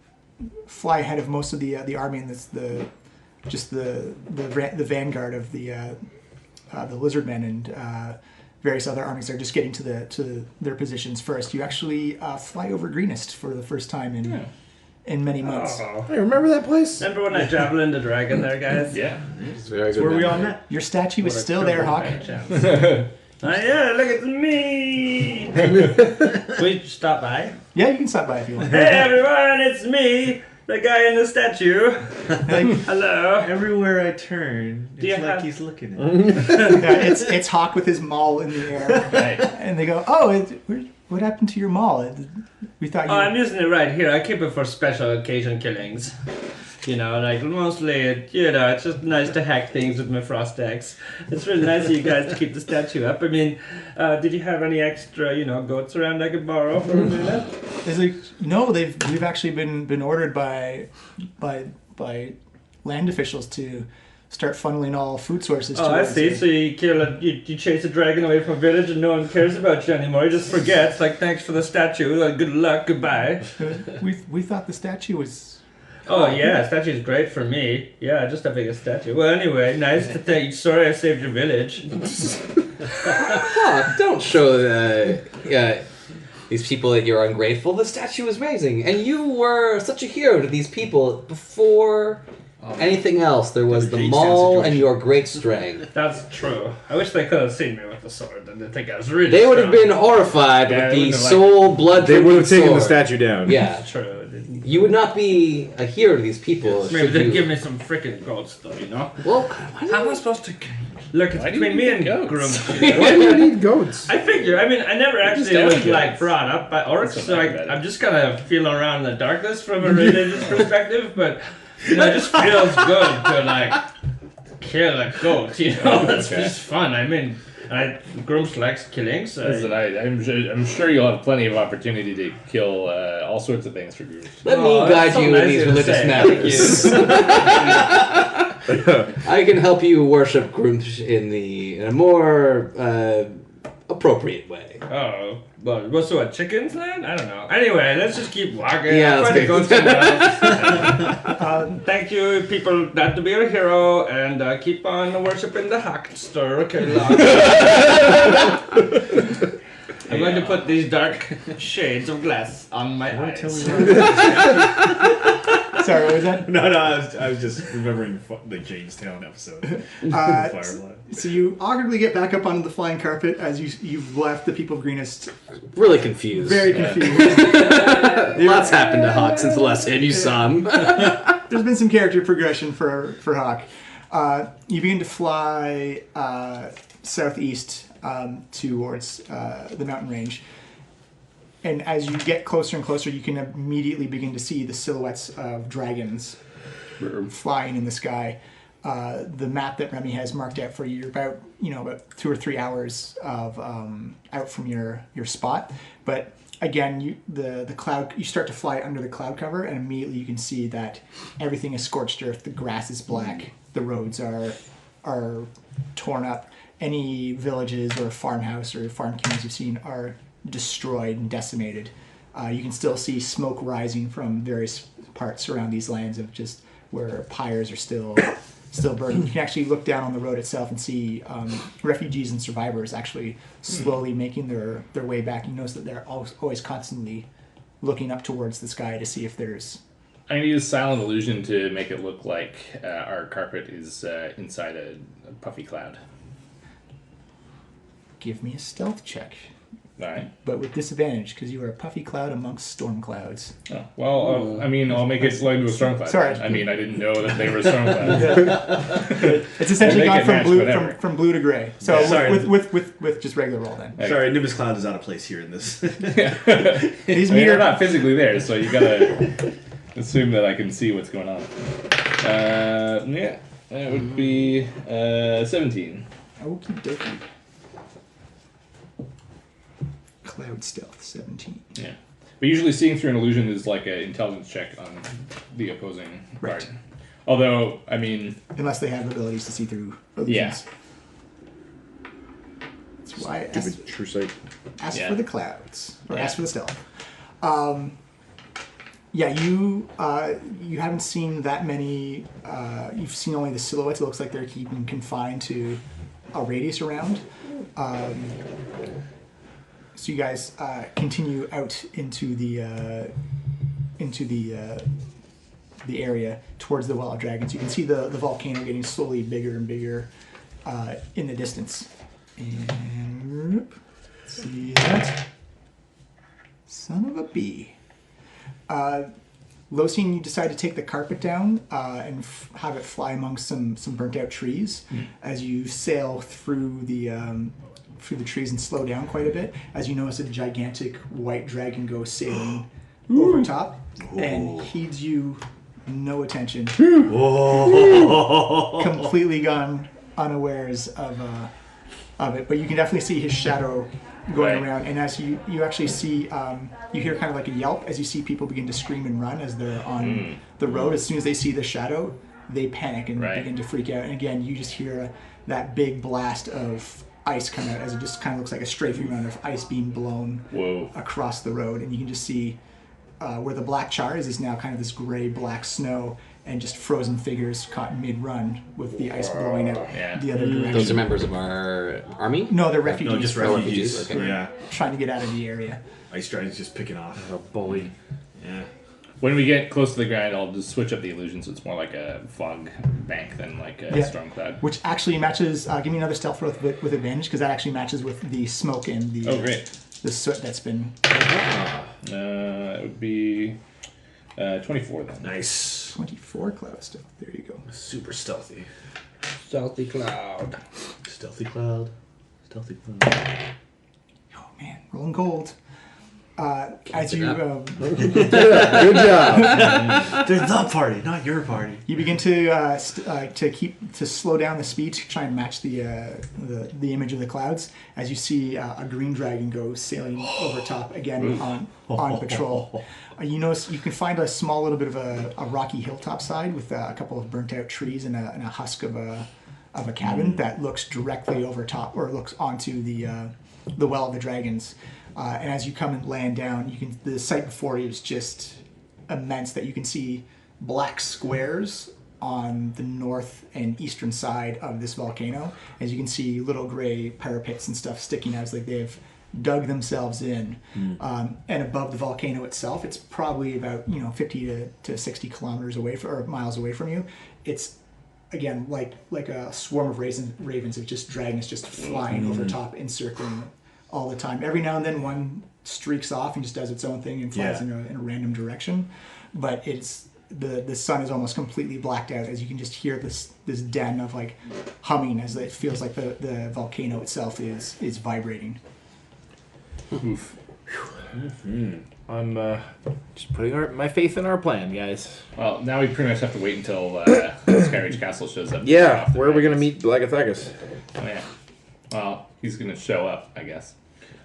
fly ahead of most of the army, and that's the vanguard of the lizardmen and various other armies are just getting to their positions first. You actually fly over Greenest for the first time in many months. Oh. Hey, remember that place? Remember when I javelined the dragon there, guys? Yeah. It's very good. Where we memory. on that? Your statue is What a still there, criminal Hawk. chance. Yeah, look at me! We stop by. Yeah, you can stop by if you want. Hey everyone, it's me, the guy in the statue. Hello. Everywhere I turn, Do you it's like have- he's looking at me. It's Hawk with his maul in the air, Right. and they go, "Oh, what happened to your maul? We thought you." Oh, I'm using it right here. I keep it for special occasion killings. You know, like mostly, it's just nice to hack things with my frost axe. It's really nice of you guys to keep the statue up. I mean, did you have any extra, goats around I could borrow for a minute? It's like, no, we've actually been ordered by land officials to start funneling all food sources. Oh, I towards see. you. So you chase a dragon away from a village and no one cares about you anymore. You just forget. Like, thanks for the statue. Like, good luck. Goodbye. We thought the statue was. Oh yeah, statue's great for me. Yeah, just having a statue. Well, anyway, nice to thank. Sorry, I saved your village. Oh, don't show these people that you're ungrateful. The statue is amazing, and you were such a hero to these people before anything else. There was the Jadestown mall situation. and your great strength. That's true. I wish they could have seen me with the sword and they think I was really. They would have strong. been horrified Yeah, with they the wouldn't have soul blood. They would have sword. taken the statue down. Yeah, True. you would not be a hero to these people. Maybe should they'd you- give me some freaking goats, though. You know. Well, How am I supposed to? Look, it's Why do you between me need and goats? Groom. Why do you need goats? I figure. I mean, I never actually down was goats. like brought up by orcs, That's so not bad. I'm just kind of feeling around in the darkness from a religious perspective. But it just feels good to like kill a goat. You know, that's Okay. just fun. I mean, Grooms likes killing, so Listen, I'm sure you'll have plenty of opportunity to kill all sorts of things for groups. let Oh, me that's guide so you nice in these of you to religious say. Thank matters. I can help you worship Grumsh in a more appropriate way. Oh, well, what's what? Chickens then? I don't know. Anyway, let's just keep walking. Yeah, I'll let's try to go. go somewhere else. Thank you, people, not to be a hero, and keep on worshiping the Hackster. Okay, I'm going to put these dark shades of glass on my eyes. Sorry, what was that? No, I was just remembering the Jamestown episode. Firefly. So you awkwardly get back up onto the flying carpet as you've left the people of Greenest Really confused. very confused. Lots happened to Hawk since the last time you saw him. There's been some character progression for Hawk. You begin to fly southeast towards the mountain range. And as you get closer and closer, you can immediately begin to see the silhouettes of dragons flying in the sky. The map that Remy has marked out for you, you're about 2 or 3 hours of out from your spot. But again, the cloud, you start to fly under the cloud cover, and immediately you can see that everything is scorched earth. The grass is black. The roads are torn up. Any villages or farmhouse or farm communities you've seen are destroyed and decimated. You can still see smoke rising from various parts around these lands of just where pyres are still burning. You can actually look down on the road itself and see refugees and survivors actually slowly making their way back. You notice that they're always constantly looking up towards the sky to see if there's... I'm going to use Silent Illusion to make it look like our carpet is inside a puffy cloud. Give me a stealth check. All right. But with disadvantage, because you are a puffy cloud amongst storm clouds. Oh, well, I'll make it slide into a storm cloud. Sorry. I didn't know that they were storm clouds. It's essentially We'll gone make it from match blue whatever. from blue to gray. So Yeah. Sorry. with just regular roll then. Right. Sorry, Nimbus Cloud is out of place here in this. These They're meter not physically there, so you gotta assume that I can see what's going on. Yeah, that would be 17. Okie dokie. Cloud stealth 17. Yeah. But usually seeing through an illusion is like an intelligence check on the opposing Right. part. Although, Unless they have abilities to see through illusions. That's why I Give asked, it true sight. for the clouds. Or Yeah. ask for the stealth. You haven't seen that many. You've seen only the silhouettes. It looks like they're keeping confined to a radius around. So you guys continue out into the area towards the Well of Dragons. You can see the volcano getting slowly bigger and bigger in the distance. And see that? Son of a bee. Losine, you decide to take the carpet down and have it fly amongst some burnt out trees as you sail through the trees and slow down quite a bit as you notice a gigantic white dragon go sailing over top and heeds you no attention. Completely gone unawares of it, but you can definitely see his shadow going around, and as you actually see, you hear kind of like a yelp as you see people begin to scream and run as they're on the road. As soon as they see the shadow, they panic and begin to freak out, and again you just hear that big blast of ice come out as it just kind of looks like a strafing run of ice being blown across the road, and you can just see where the black char is now kind of this gray black snow and just frozen figures caught mid-run with the ice blowing out the other direction. Those are members of our army? No, they're refugees. No, just refugees. refugees. Okay. Yeah. Trying to get out of the area. Ice Dragon's just picking off. A bully. Yeah. When we get close to the ground, I'll just switch up the illusion so it's more like a fog bank than like a storm cloud. Which actually matches, give me another stealth roll with advantage, because that actually matches with the smoke and the the soot that's been... It would be 24 then. Nice. 24 cloud stealth. There you go. Super stealthy. Stealthy cloud. Stealthy cloud. Stealthy cloud. Oh man, rolling gold. As you Good job. They're the party, not your party. you begin to slow down the speed to try and match the image of the clouds, as you see a green dragon go sailing over top again on patrol. You notice you can find a small little bit of a rocky hilltop side with a couple of burnt out trees and a husk of a cabin that looks directly over top, or looks onto the Well of the Dragons. And as you come and land down, the sight before you is just immense, that you can see black squares on the north and eastern side of this volcano. As you can see little gray parapets and stuff sticking out, as like they've dug themselves in. And above the volcano itself, it's probably about 50 to 60 kilometers away or miles away from you. It's again like a swarm of ravens of just dragons just flying over top, encircling all the time. Every now and then one streaks off and just does its own thing and flies in a random direction, but it's the sun is almost completely blacked out, as you can just hear this den of like humming as it feels like the volcano itself is vibrating. Oof. I'm just putting my faith in our plan, guys. Well, now we pretty much have to wait until Skyreach Castle shows up. Yeah, where are we going to meet Blagathagis? Oh, yeah. Well, he's going to show up, I guess.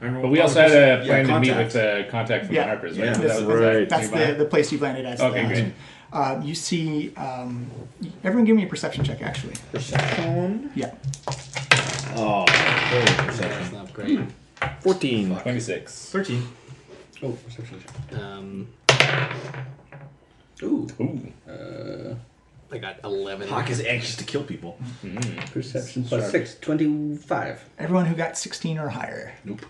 I But we also had a plan to meet contact. with the contact from the Harpers, right? Yeah. Was that Right. That's nearby? the place you've landed at. Okay, great. You see, everyone give me a perception check, actually. Perception. Yeah. Oh, That's not great. 14. 26. 13. Oh, perception check. Ooh. Ooh. I got 11. Hawk is anxious to kill people. Perception plus 6, 25. Everyone who got 16 or higher. Nope.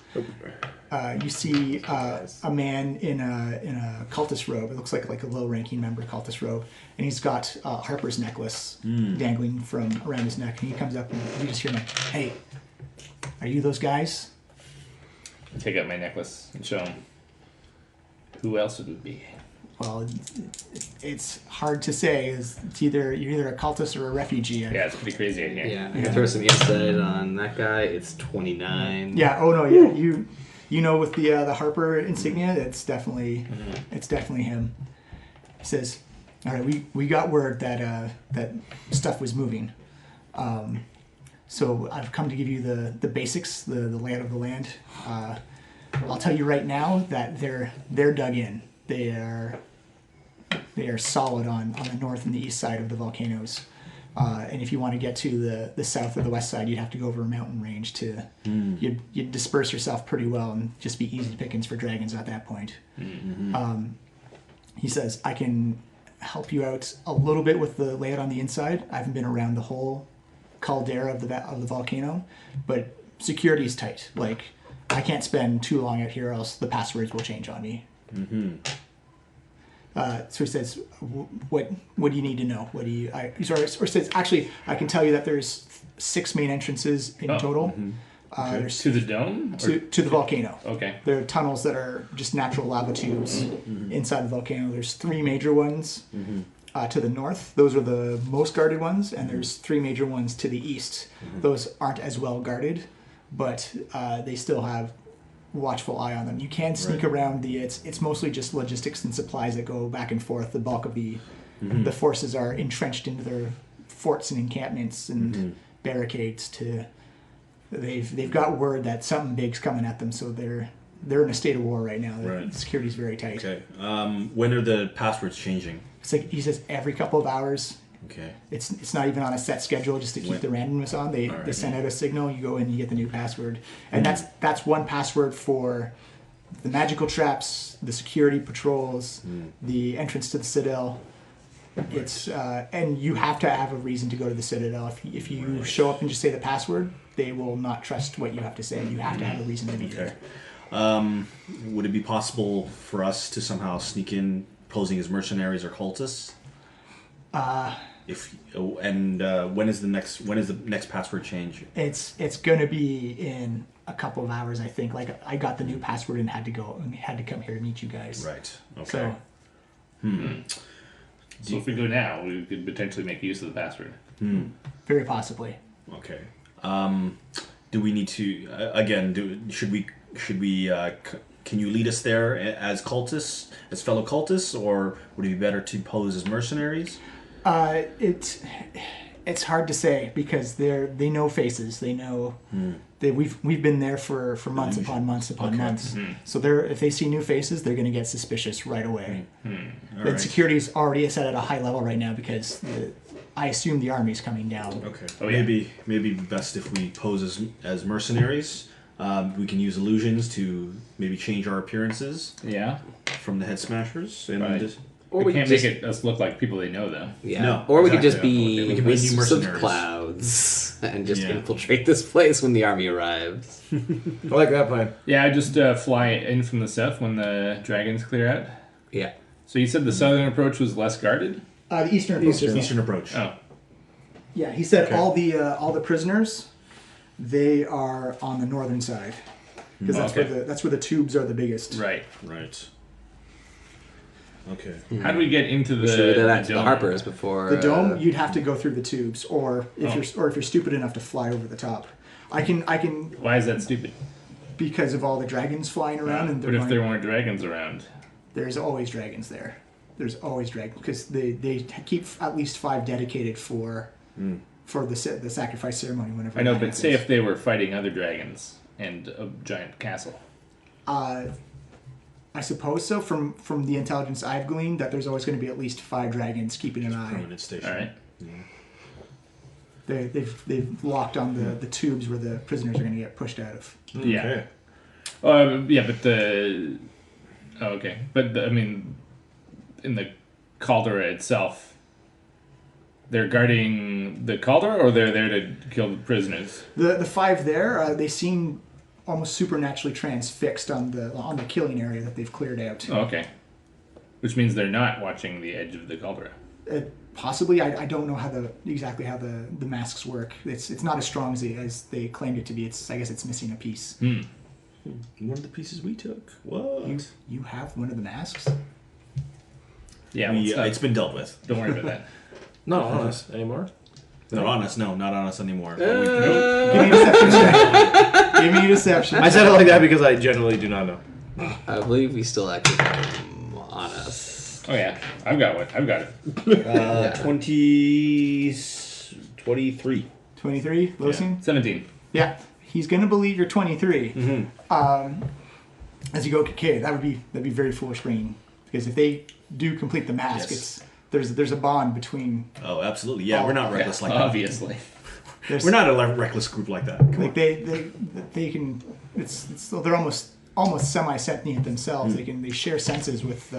You see a man in a cultist robe. It looks like a low-ranking member cultist robe, and he's got Harper's necklace dangling from around his neck. And he comes up, and you just hear him, "Hey, are you those guys?" Take out my necklace and show him. Who else would it be? Well, it's hard to say. You're either a cultist or a refugee. Yeah, it's pretty crazy in here. Yeah, I can throw some insight on that guy. It's 29. Yeah. Oh no. Yeah. You know, with the Harper insignia, it's definitely him. He says, "All right, we got word that that stuff was moving. So I've come to give you the basics, the layout of the land. I'll tell you right now that they're dug in. They are solid on the north and the east side of the volcanoes. And if you want to get to the south or the west side, you'd have to go over a mountain range to you'd disperse yourself pretty well and just be easy pickings for dragons at that point." He says, "I can help you out a little bit with the layout on the inside. I haven't been around the whole caldera of the volcano, but security is tight. Like, I can't spend too long out here, or else the passwords will change on me." So he says, "What do you need to know? What do you?" Or says, "Actually, I can tell you that there's 6 main entrances in total. There's To the dome? to the volcano. Okay. There are tunnels that are just natural lava tubes inside the volcano. There's 3 major ones to the north. Those are the most guarded ones, and there's 3 major ones to the east. Those aren't as well guarded, but they still have watchful eye on them. You can sneak around it's mostly just logistics and supplies that go back and forth. The bulk of the forces are entrenched into their forts and encampments and barricades. They've got word that something big's coming at them, so they're in a state of war right now. Right. Security's very tight. Okay. When are the passwords changing? It's like he says every couple of hours. Okay. It's not even on a set schedule just to keep the randomness on. They send out a signal, you go in, you get the new password, and that's one password for the magical traps, the security patrols, the entrance to the citadel. It's and you have to have a reason to go to the citadel. If you show up and just say the password, they will not trust what you have to say. You have to have a reason to be there. Would it be possible for us to somehow sneak in, posing as mercenaries or cultists? When is the next password change? It's gonna be in a couple of hours, I think. Like, I got the new password and had to come here to meet you guys. Right. Okay. So if we go now, we could potentially make use of the password. Very possibly. Okay. Do we need to should we can you lead us there as cultists, as fellow cultists, or would it be better to pose as mercenaries? It's hard to say because they know faces. They know we've been there for months upon months upon months. So if they see new faces, they're going to get suspicious right away. The security's already set at a high level right now because I assume the army's coming down. Okay. Oh, yeah. Maybe best if we pose as mercenaries. We can use illusions to maybe change our appearances Yeah. from the head smashers. And Right. Or we can't make us look like people they know, though. Yeah. No, Or we could exactly. just be We can be new wisps of mercenaries. clouds and just infiltrate this place when the army arrives. I like that plan. Yeah, I just fly in from the south when the dragons clear out. Yeah. So you said the southern approach was less guarded? The eastern approach. Eastern approach. Oh. Yeah, he said Okay. all the prisoners, they are on the northern side because that's where the tubes are the biggest. Right. Right. Okay. How do we get into the, Should we do that to the dome? Harpers before The dome, you'd have to go through the tubes, or if you're stupid enough to fly over the top. I can Why is that stupid? because of all the dragons flying around, and What if there weren't dragons around? there's always dragons there. There's always dragons because they keep at least 5 dedicated for the sacrifice ceremony whenever. I know, that but happens. say if they were fighting other dragons and a giant castle. I suppose so. From the intelligence I've gleaned, that there's always going to be at least 5 dragons keeping an eye. Permanent station. All right. They've locked on the tubes where the prisoners are going to get pushed out of. Yeah. Okay. Yeah, but the. Oh, okay. But, I mean, in the caldera itself, they're guarding the caldera or they're there to kill the prisoners? The 5 there, they seem almost supernaturally transfixed on the killing area that they've cleared out. Oh, okay. Which means they're not watching the edge of the caldera. Possibly, I don't know exactly how the masks work. It's not as strong as they claimed it to be. I guess it's missing a piece. One of the pieces we took. What? You have one of the masks? Yeah, well, It's been dealt with. don't worry about that. Not on us anymore. Not on us. No, not on us anymore. Give me a deception check. Give me a deception. I said it like that because I generally do not know. I believe we still actually have them on us. Oh, yeah. I've got one. I've got it. 23. 23, Losing? 17. Yeah, he's gonna believe you're 23. As you go, okay, that'd be very foolish brain, because if they do complete the mask, Yes. there's a bond between Oh, absolutely. Yeah, we're not reckless like that. Obviously. there's, We're not a reckless group like that. Come like on. they can they're almost semi-sentient themselves. They share senses with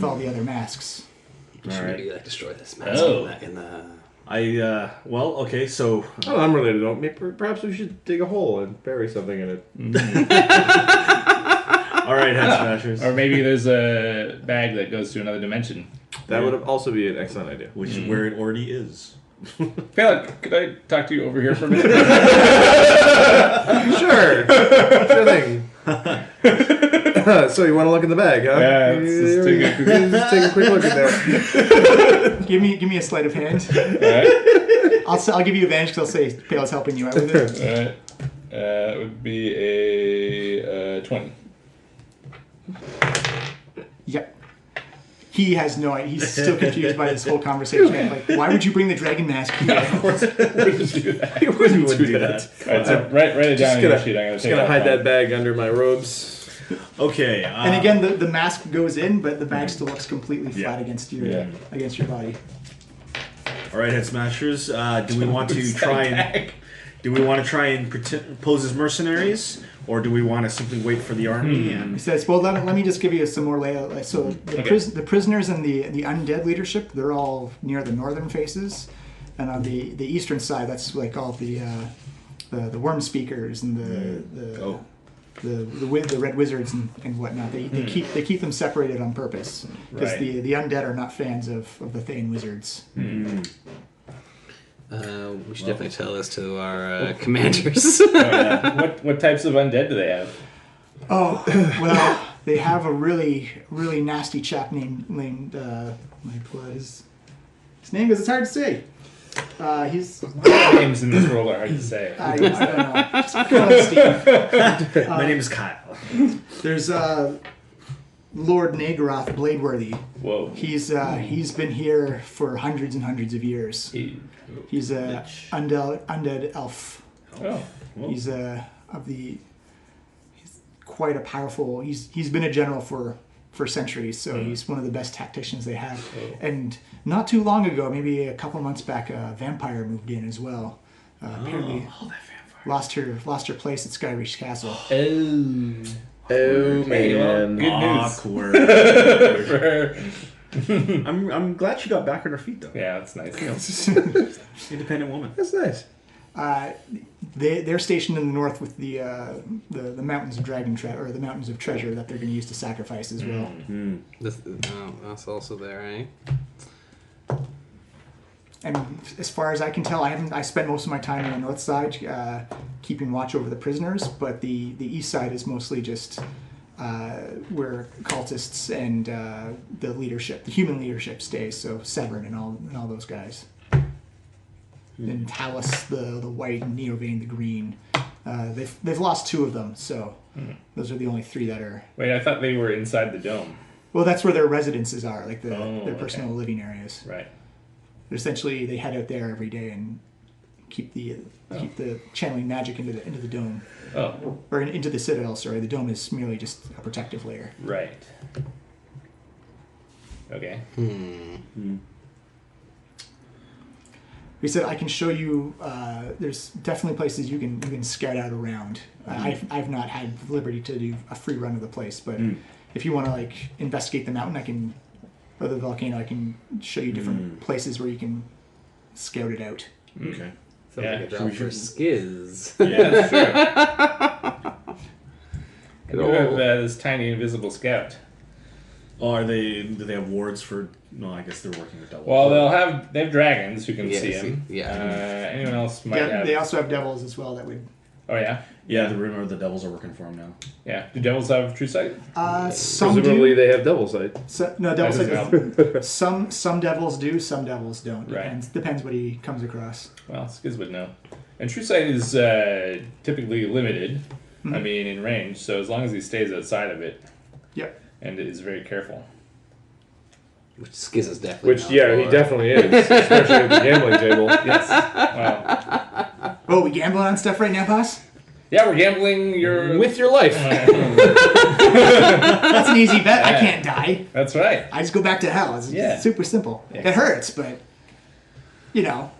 all the other masks. We should Alright. maybe destroy this mask Oh. in the Well, okay, so Oh, I'm related. Perhaps we should dig a hole and bury something in it. all right, head smashers. Or maybe there's a bag that goes to another dimension. That would also be an excellent idea. Which is where it already is. Philip, could I talk to you over here for a minute? Sure. Sure thing. So you want to look in the bag, huh? Yeah, let's just take a quick Just take a quick look at there. Give me a sleight of hand. Alright. I'll give you advantage because I'll say Pale's helping you out with it. Alright. It would be a 20. Yep. He has no idea. He's still confused by this whole conversation. Like, why would you bring the dragon mask here? Of course, we wouldn't do that. You wouldn't do that. Alright, so write it down on your sheet. I'm Just gonna hide that bag under my robes. Okay. And again, the mask goes in, but the bag still looks completely flat against your body. All right, head smashers. Do we want to try and pose as mercenaries, or do we want to simply wait for the army? He And says, "Well, let me just give you some more layout. Like, so the prisoners and the undead leadership, they're all near the northern faces, and on the eastern side, that's like all the worm speakers and the red wizards and whatnot. They keep them separated on purpose because Right. the undead are not fans of the Thane wizards. we should definitely tell this to our commanders. What types of undead do they have? Oh, well, they have a really, really nasty chap named my blood his name because it's hard to say. He's Names in this world are hard to say. I don't know. Just call him Steve. my name is Kyle. There's Lord Nagaroth Bladeworthy. Whoa. He's been here for hundreds and hundreds of years. He's a undead elf. Oh. He's quite a powerful. He's been a general for centuries, so he's one of the best tacticians they have. And not too long ago, maybe a couple months back, a vampire moved in as well. Apparently, lost her place at Skyreach Castle. Oh man. Good news. Awkward. I'm glad she got back on her feet though. Yeah, that's nice. Independent woman. That's nice. They're stationed in the north with the mountains of or the mountains of treasure that they're going to use to sacrifice as well. That's also there, eh? And as far as I can tell, I spent most of my time on the north side keeping watch over the prisoners, but the east side is mostly just where cultists and the human leadership stays. So Severn and all those guys. And Talus, the white, and Neovane, the green. They've lost 2 of them, so those are the only 3 that are. Wait, I thought they were inside the dome. Well, that's where their residences are, like their personal living areas. Right. Essentially, they head out there every day and keep the channeling magic into the dome. Oh. Or into the citadel. Sorry, the dome is merely just a protective layer. Right. Okay. We said I can show you. There's definitely places you can scout out around. I've not had the liberty to do a free run of the place, but if you want to like investigate the mountain, or the volcano, I can show you different places where you can scout it out. Okay. Sounds like a job for Skiz. Yeah, that's true. I do have this tiny invisible scout. Oh, do they have wards for? No, I guess they're working with devils. Well, they have dragons who can see him. Yeah. Anyone else might have. They also have devils as well that would. Oh yeah. Yeah, the rumor the devils are working for him now. Yeah. Do devils have true sight? Some Presumably do. they have double sight. No, devils. That Some devils do. Some devils don't. Right. Depends what he comes across. Well, Skiz would know. And true sight is typically limited. I mean, in range. So as long as he stays outside of it. Yep. And is very careful. Which Skiz is definitely. Which, yeah, he definitely is. Especially at the gambling table. Yes. Wow. Oh, we gambling on stuff right now, boss? Yeah, we're gambling your With your life. That's an easy bet. I can't die. That's right. I just go back to hell. It's super simple. Yeah. It hurts, but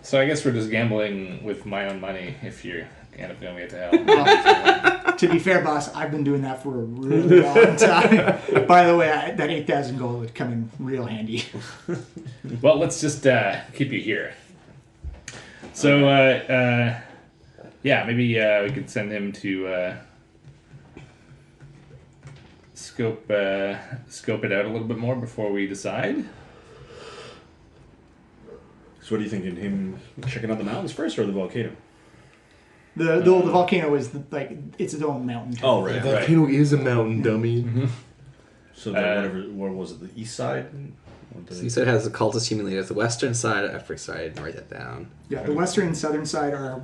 So I guess we're just gambling with my own money if you end up going to hell. Well, to be fair, boss, I've been doing that for a really long time. By the way, that 8,000 gold would come in real handy. Well, let's just keep you here. So, maybe we could send him to scope it out a little bit more before we decide. So what are you thinking? Him checking out the mountains first or the volcano? The volcano is it's its own mountain. Oh, right. The volcano is a mountain, dummy. Mm-hmm. So where was it? The east side? So you said it has the cultist human leaders. The western side, upper side, write that down. Yeah, the western and southern side are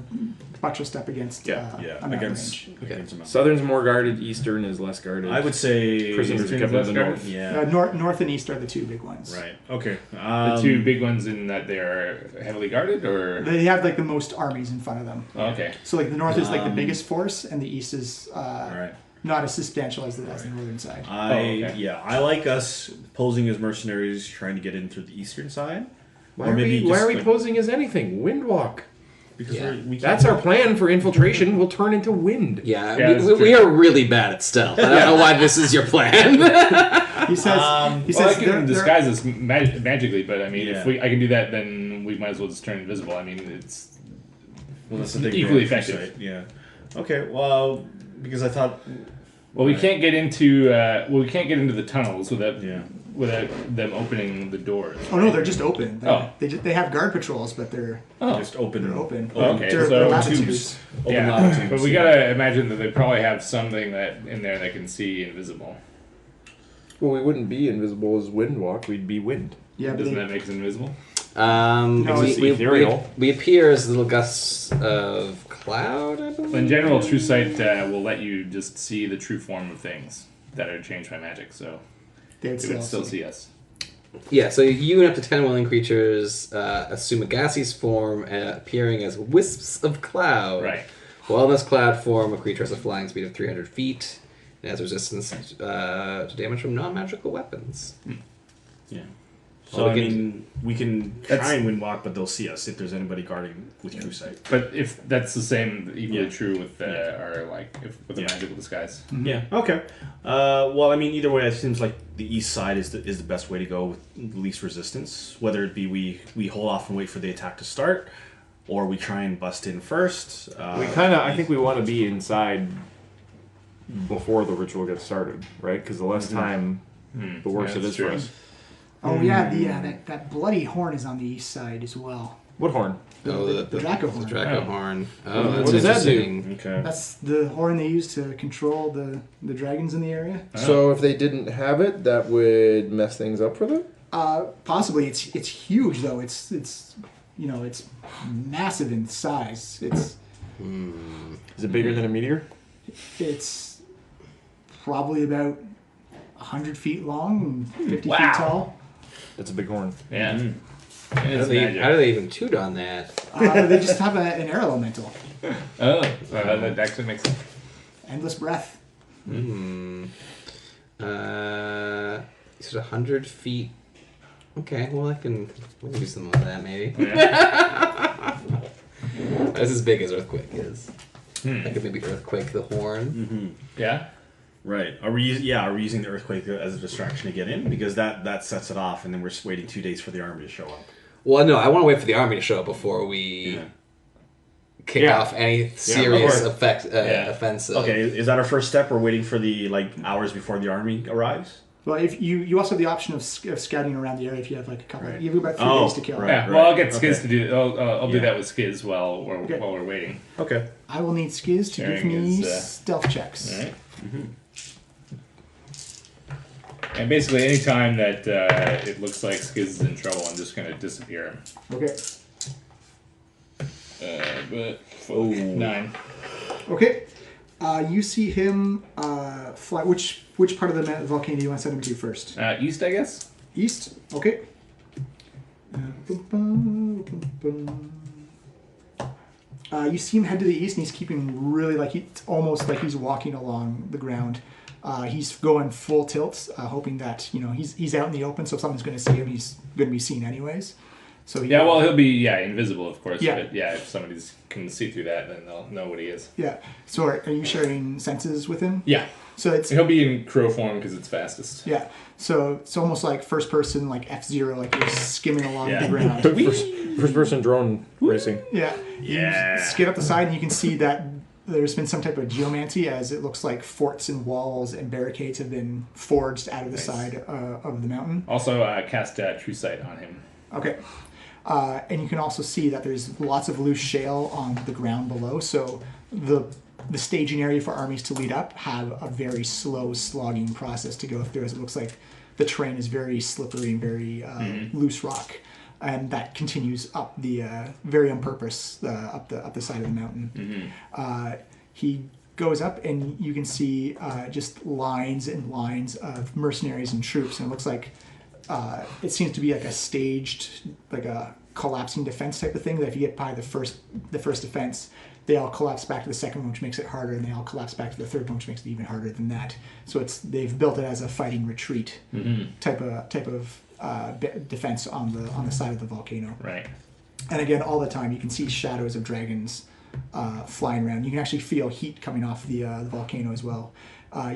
buttressed up against a mountain against range. a mountain. Southern's more guarded, eastern is less guarded. I would say prisoners are kept in the north. Yeah. North and east are the 2 big ones. Right. Okay. The 2 big ones in that they are heavily guarded, or They have the most armies in front of them. oh, okay. So the north is the biggest force, and the east is Right. not as substantial as the northern side. I like us posing as mercenaries, trying to get in through the eastern side. Why are we posing as anything? Windwalk. Because we can't. That's our plan for infiltration. We'll turn into wind. Yeah, that's we true. are really bad at stealth. I don't know why this is your plan. He says. I can disguise us magically, but I mean, if I can do that, then we might as well just turn invisible. I mean, it's That's the thing, equally man, effective. right? Yeah. Okay. Well, because I thought. Well, we can't get into the tunnels without them opening the doors. Oh no, they're just open. Oh. They have guard patrols, but they're Just open. they're open. Okay, They're so latitudes. Open latitudes. but we gotta imagine that they probably have something that in there that can see invisible. Well, we wouldn't be invisible as windwalk. We'd be wind. Yeah, but Doesn't that make us invisible? it's ethereal. We appear as little gusts of cloud, I believe. In general, true sight will let you just see the true form of things that are changed by magic, so they it would still see us. Yeah, so you and up to 10 willing creatures assume a gaseous form, appearing as wisps of cloud. Right. While in this cloud form, a creature has a flying speed of 300 feet and has resistance to damage from non-magical weapons. Yeah. Well, So I mean, we can try and windwalk, but they'll see us if there's anybody guarding with true sight. But if that's the same, equally true with our with the magical disguise. Yeah. Okay. Well, I mean, either way, it seems like the east side is the best way to go with the least resistance. Whether it be we hold off and wait for the attack to start, or we try and bust in first. I think we want to be inside before the ritual gets started, right? Because the less time, the worse it that's is for true. us. Oh yeah, that bloody horn is on the east side as well. What horn? Oh, the Draco horn. The Draco Oh. horn. Oh, What that's does that do? interesting. Okay. That's the horn they use to control the dragons in the area. So if they didn't have it, that would mess things up for them? Possibly, it's huge though. It's it's massive in size. Is it bigger than a meteor? It's probably about 100 feet long and 50 Wow. feet tall. That's a big horn. Yeah. How It's do magic. they even toot on that? They just have an air elemental. Oh, that actually makes sense. Endless breath. Hmm. Is it 100 feet? Okay, well I can do something with that maybe. Yeah. That's as big as Earthquake is. Hmm. I could maybe Earthquake the horn. Yeah. Right. Are we using the earthquake as a distraction to get in? Because that sets it off, and then we're just waiting 2 days for the army to show up. Well, no, I want to wait for the army to show up before we kick Yeah. off any of serious course. offensive. Okay, is that our first step? We're waiting for the hours before the army arrives. Well, if you also have the option of scouting around the area if you have like a couple. Right. You have about 3 Oh, days to kill. right. Yeah. Well, I'll get Skiz Okay. to do. I'll do Yeah. that with Skiz while Okay. we're waiting. Okay. I will need Skiz to give Sharing me is, stealth checks. All right. And basically, any time that it looks like Skiz is in trouble, I'm just gonna disappear him. Okay. But 9. Okay. You see him fly. Which part of the volcano do you want to send him to first? East, I guess. East. Okay. You see him head to the east, and he's keeping really it's almost like he's walking along the ground. He's going full tilt, hoping that he's out in the open, so if someone's going to see him, he's going to be seen anyways. So Yeah. Well, he'll be invisible, of course. Yeah. But yeah, if somebody can see through that, then they'll know what he is. yeah. So are you sharing senses with him? Yeah. So it's He'll be in crow form because it's fastest. yeah. So it's almost like first person, like F-Zero, like you're skimming along Yeah. the ground. First person drone racing. Yeah. Yeah. You skid up the side, and you can see that there's been some type of geomancy, as it looks like forts and walls and barricades have been forged out of the side of the mountain. Also, cast True Sight on him. Okay. And you can also see that there's lots of loose shale on the ground below, so the staging area for armies to lead up have a very slow slogging process to go through, as it looks like the terrain is very slippery and very loose rock, and that continues up the very on purpose up the side of the mountain. He goes up, and you can see just lines and lines of mercenaries and troops, and it looks like it seems to be like a staged, like a collapsing defense type of thing, that if you get by the first defense, they all collapse back to the second one, which makes it harder, and they all collapse back to the third one, which makes it even harder than that. So they've built it as a fighting retreat type of defense on the side of the volcano. Right. And again, all the time you can see shadows of dragons flying around. You can actually feel heat coming off the volcano as well.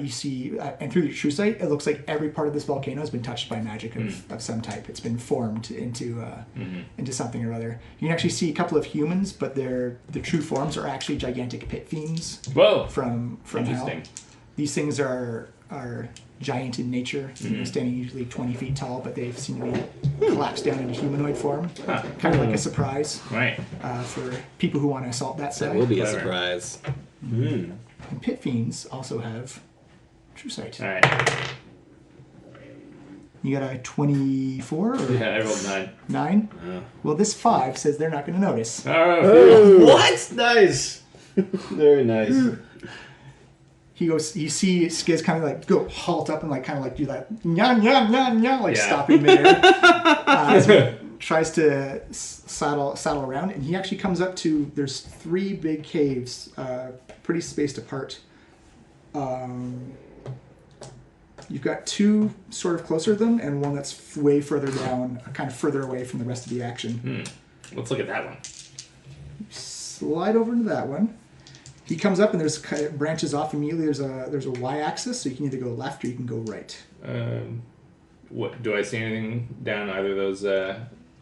You see, and through the true sight, it looks like every part of this volcano has been touched by magic of some type. It's been formed into something or other. You can actually see a couple of humans, but their true forms are actually gigantic pit fiends Whoa. from hell. Interesting. These things are giant in nature, standing usually 20 feet tall, but they seem to be collapsed down into humanoid form, kind of like a surprise Right. for people who want to assault that side. That will be a Clever. surprise. And pit fiends also have true sight. All right. You got a 24 or Yeah, I rolled 9. 9? Well, this 5 says they're not going to notice. Oh. What? Nice. Very nice. He goes. You see Skiz kind of like go halt up and like kind of like do that nya nya nya nya, like Yeah. stopping midair. As he tries to saddle around, and he actually comes up to. There's 3 big caves, pretty spaced apart. You've got 2 sort of closer to them, and one that's way further down, kind of further away from the rest of the action. Let's look at that one. Slide over into that one. He comes up, and there's kind of branches off immediately. There's a y-axis, so you can either go left or you can go right. What do I see anything down either of those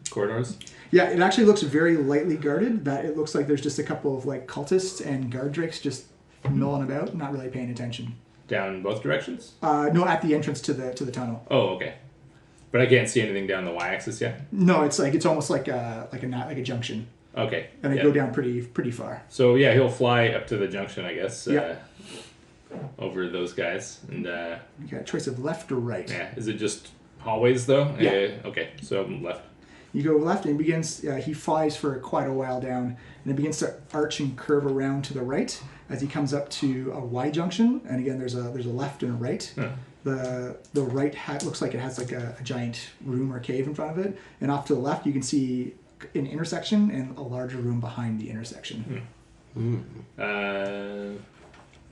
corridors? Yeah, it actually looks very lightly guarded. That it looks like there's just a couple of like cultists and guard drakes just milling about, not really paying attention. Down both directions? No, at the entrance to the tunnel. Oh, okay. But I can't see anything down the y-axis yet. No, it's almost like a junction, Okay. and they go down pretty far. So yeah, he'll fly up to the junction, I guess. Yeah. Over those guys, and You got a choice of left or right. yeah, is it just hallways though? Yeah. Okay, so left. You go left, and he flies for quite a while down, and it begins to arch and curve around to the right as he comes up to a Y junction. And again, there's a left and a right. Huh. The right looks like it has like a giant room or cave in front of it, and off to the left you can see an intersection and a larger room behind the intersection.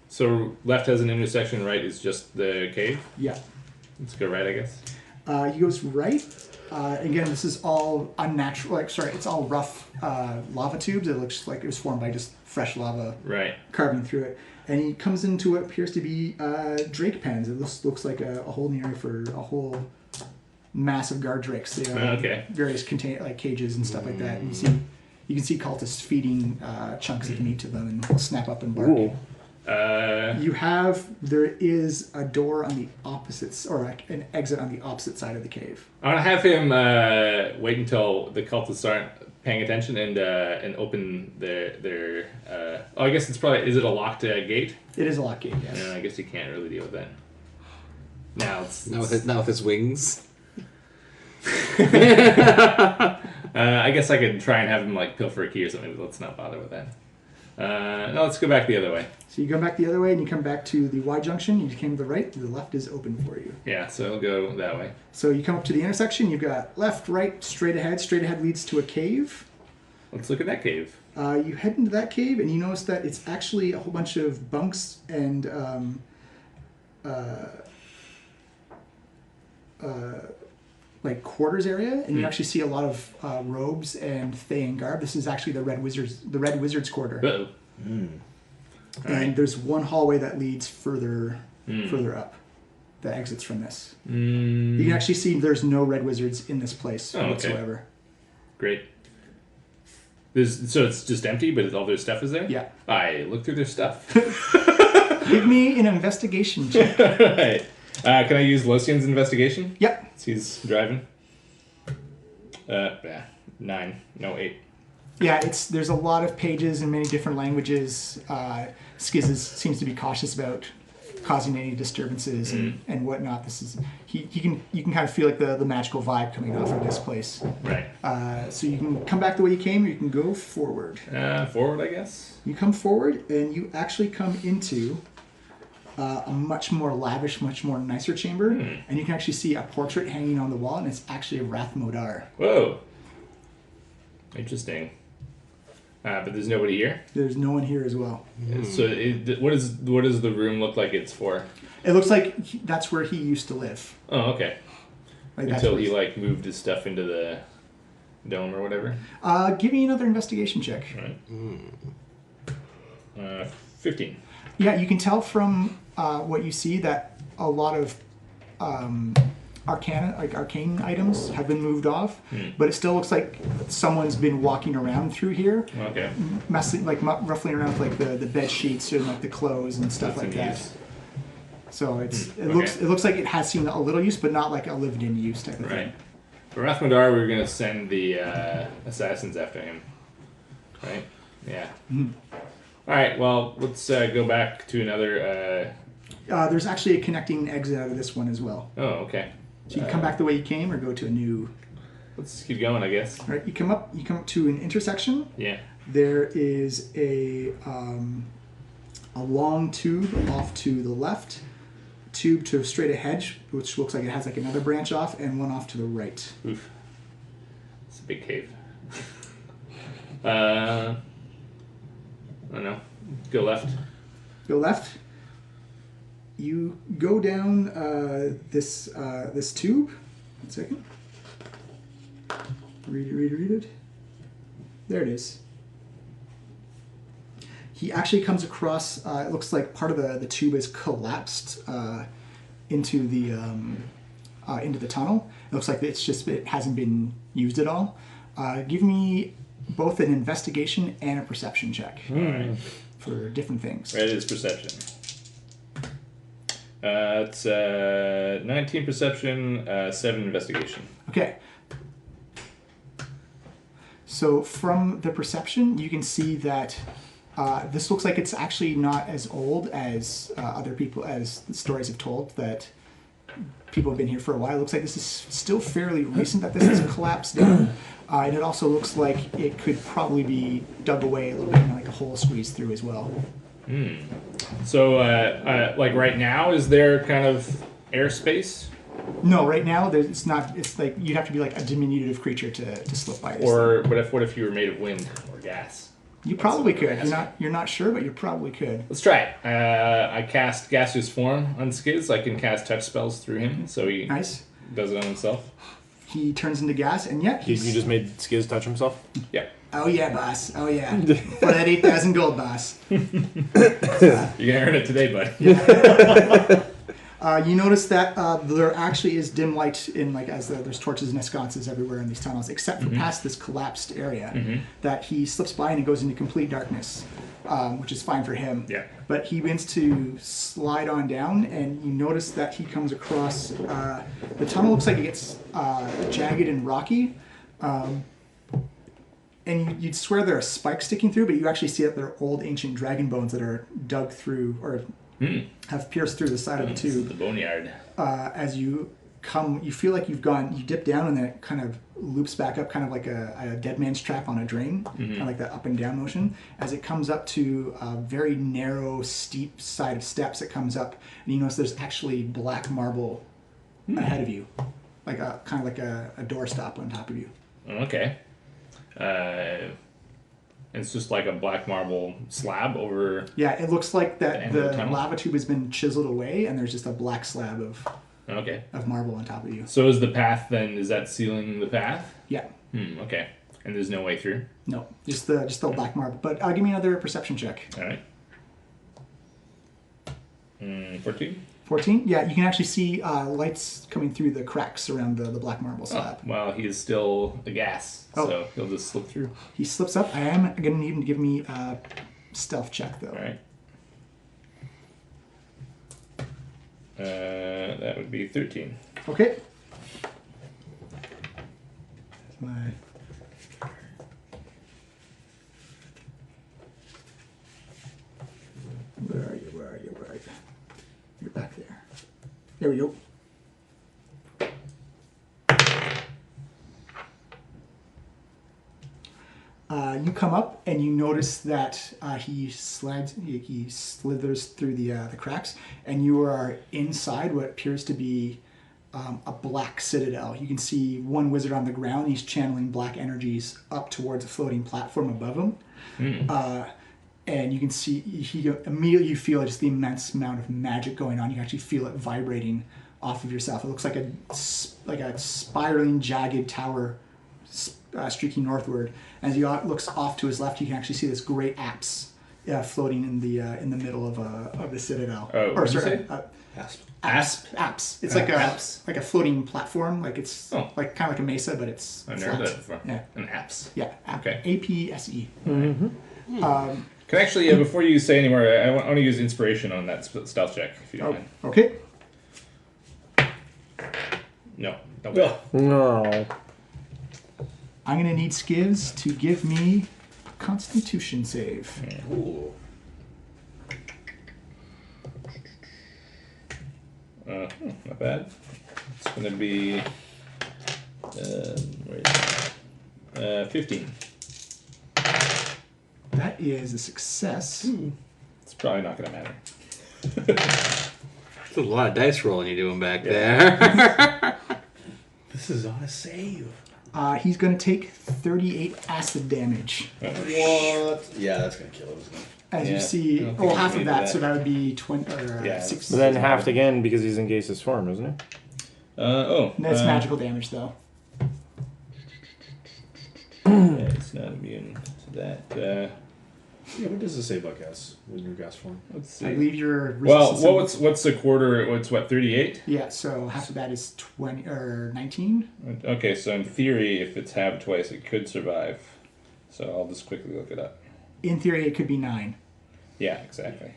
So left has an intersection, right is just the cave. Yeah. Let's go right, I guess. He goes right. Again, this is all unnatural. It's all rough lava tubes. It looks like it was formed by just fresh lava Right. carving through it. And he comes into what appears to be drake pens. It looks like a holding area for a whole mass of guard drakes. They are Okay. various cages and stuff like that. And you can see cultists feeding chunks of meat to them, and they'll snap up and bark. Ooh. There is a door on the opposite, or an exit on the opposite side of the cave. I want to have him wait until the cultists aren't paying attention and open their. I guess it's probably. Is it a locked gate? It is a lock gate, yes. I guess you can't really deal with that. Now it's Not with his wings. I guess I could try and have him like pilfer a key or something, but let's not bother with that. No, let's go back the other way. So you go back the other way, and you come back to the Y junction. You came to the right. The left is open for you. Yeah, so I'll go that way. So you come up to the intersection. You've got left, right, straight ahead. Straight ahead leads to a cave. Let's look at that cave. You head into that cave, and you notice that it's actually a whole bunch of bunks and like quarters area, and you actually see a lot of robes and Thayan garb. This is actually the Red Wizard's quarter. Uh-oh. And there's one hallway that leads further up that exits from this. You can actually see there's no Red Wizards in this place whatsoever. Great. So it's just empty, but all their stuff is there? Yeah. I look through their stuff. Give me an investigation check. Right. Can I use Losian's investigation? Yep. So he's driving. 9. No, 8. Yeah, there's a lot of pages in many different languages. Skiz seems to be cautious about causing any disturbances and whatnot. You can kind of feel like the magical vibe coming off of this place. Right. So you can come back the way you came, or you can go forward. Forward, I guess. You come forward, and you actually come into a much more lavish, much more nicer chamber, and you can actually see a portrait hanging on the wall, and it's actually of Rath Modar. Whoa. Interesting. But there's nobody here. There's no one here as well. So what does the room look like it's for? It looks like that's where he used to live. Oh, okay. Like that's Until where he moved his stuff into the dome or whatever. Give me another investigation check. Right. 15. Yeah, you can tell from what you see that a lot of arcane items have been moved off, but it still looks like someone's been walking around through here, Okay. messing ruffling around with the bed sheets and like the clothes and stuff That's like in that. use. So it looks like it has seen a little use, but not like a lived in use type of thing. Right. For Rath Modar, we're going to send the assassins after him. Right? Yeah. All right, well, let's go back to another... There's actually a connecting exit out of this one as well. Oh, okay. So you can come back the way you came, or go to a new. Let's keep going, I guess. All right, you come up to an intersection. Yeah. There is a long tube off to the left, tube to straight ahead, which looks like it has like another branch off, and one off to the right. Oof. It's a big cave. I don't know. Go left. Go left. You go down this tube. 1 second. Read it. There it is. He actually comes across. It looks like part of the tube is collapsed into the tunnel. It looks like it hasn't been used at all. Give me both an investigation and a perception check for different things. Right, it is perception. It's 19 perception, 7 investigation. Okay. So from the perception, you can see that this looks like it's actually not as old as other people, as the stories have told, that people have been here for a while. It looks like this is still fairly recent that this has collapsed down. And it also looks like it could probably be dug away a little bit and like a hole squeezed through as well. So, like right now, is there kind of airspace? No, right now it's not. It's like you'd have to be like a diminutive creature to slip by this. Or what if you were made of wind or gas? You probably could. You're not sure, but you probably could. Let's try it. I cast gaseous form on Skiz. I can cast touch spells through him, so he Nice. does it on himself. He turns into gas, and yeah, You just made Skiz touch himself? Yeah. Oh yeah, boss. Oh yeah. For that 8,000 gold, boss. You're gonna earn it today, bud. You notice that there actually is dim light in there's torches and sconces everywhere in these tunnels, except for past this collapsed area that he slips by and it goes into complete darkness, which is fine for him. Yeah. But he begins to slide on down, and you notice that he comes across the tunnel. Looks like it gets jagged and rocky. And you'd swear there are spikes sticking through, but you actually see that they're old ancient dragon bones that are dug through or have pierced through the side of the tube. The boneyard. As you come, you feel like you dip down and then it kind of loops back up, kind of like a dead man's trap on a drain, kind of like that up and down motion. As it comes up to a very narrow, steep side of steps, it comes up, and you notice there's actually black marble ahead of you, like kind of like a doorstop on top of you. Okay. It's just like a black marble slab over. Yeah, it looks like that end of the the tunnel? lava tube has been chiseled away, and there's just a black slab Okay. of marble on top of you. So is the path then? Is that sealing the path? Yeah, Okay. And there's no way through. no, just the black marble. But give me another perception check. All right. 14. 14? Yeah, you can actually see lights coming through the cracks around the black marble slab. Well, he is still the gas, Oh. so he'll just slip through. He slips up. I am going to need him to give me a stealth check, though. All right. That would be 13. Okay. My... Where are you? Where are you? Where are you? You're back there. There we go. You come up and you notice that he slithers through the cracks, and you are inside what appears to be a black citadel. You can see one wizard on the ground. He's channeling black energies up towards a floating platform above him. And you can see immediately you feel just the immense amount of magic going on. You can actually feel it vibrating off of yourself. It looks like a spiraling, jagged tower streaking northward. As he looks off to his left, you can actually see this great apse floating in the middle of the citadel. What did you say? Apse. It's like a floating platform. Like it's like kind of like a mesa, but it's I've never heard flat. that before. Yeah. An apse. Yeah. Okay. APSE. Can actually, before you say any more, I want to use inspiration on that stealth check, if you don't mind. Okay. No. Don't. No. I'm gonna need Skivs to give me a Constitution save. Ooh. Not bad. It's going to be 15. That is a success. It's probably not going to matter. There's a lot of dice rolling you're doing back there. This is on a save. He's gonna take 38 acid damage. What? Yeah, that's gonna kill him. As Yeah, you I see, don't think half we of need that, that. so that would be 20 or Yeah, 6. But then halved again because he's in gaseous form, isn't it? That's magical damage, though. Yeah, it's not immune to that. Yeah, what does it say about gas when you're gas form? Let's see. I believe your Well, resistance. what's the quarter? What's 38? Yeah, so half of that is 20 or 19. Okay, so in theory, if it's halved twice, it could survive. So I'll just quickly look it up. In theory, it could be 9. Yeah, exactly.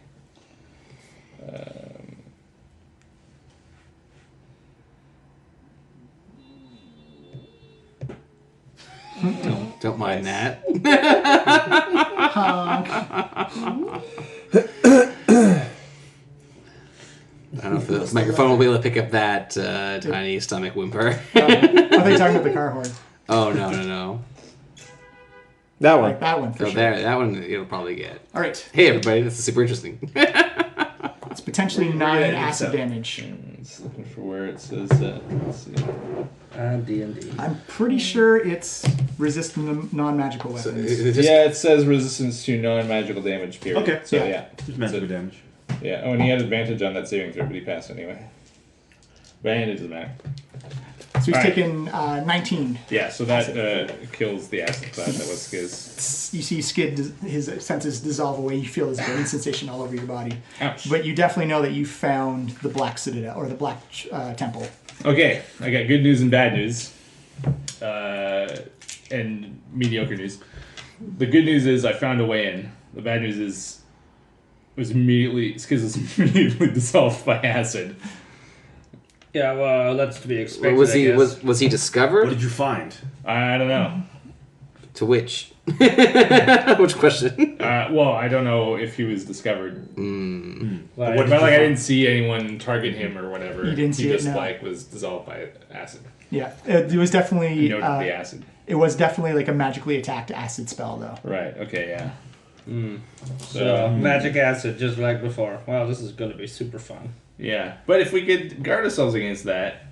Don't mind that. I don't know if the microphone will be able to pick up that tiny stomach whimper. I thought you were talking about the car horn. Oh, no. That one. Like that one for So sure. there, that one you'll probably get. All right. Hey, everybody, this is super interesting. It's potentially 9 acid damage. It's looking for where it says that. Let's see. D&D. I'm pretty sure it's resistant to non-magical weapons. Yeah, it says resistance to non-magical damage, period. Okay. So, Yeah. yeah. Just magical damage. Yeah. Oh, and he had advantage on that saving throw, but he passed anyway. But it doesn't matter. So he's All right. taken 19. Yeah, so that kills the acid cloud that was Skiz. You see Skid, his senses dissolve away. You feel his burning sensation all over your body. Ouch. But you definitely know that you found the Black Citadel, or the Black Temple. Okay, I got good news and bad news. And mediocre news. The good news is I found a way in. The bad news is Skiz was immediately dissolved by acid. Yeah, well, that's to be expected. was he I guess. was he What discovered? did you find? I don't know. To which? Which question? Well, I don't know if he was discovered. Like, But like I didn't see anyone target him or whatever. You didn't see he it, just no. like was dissolved by acid. Yeah, it was I definitely noted the acid. it was definitely like a magically attacked acid spell, though. Right. Okay. Yeah. So, magic acid, just like before. Wow, this is going to be super fun. Yeah. But if we could guard ourselves against that,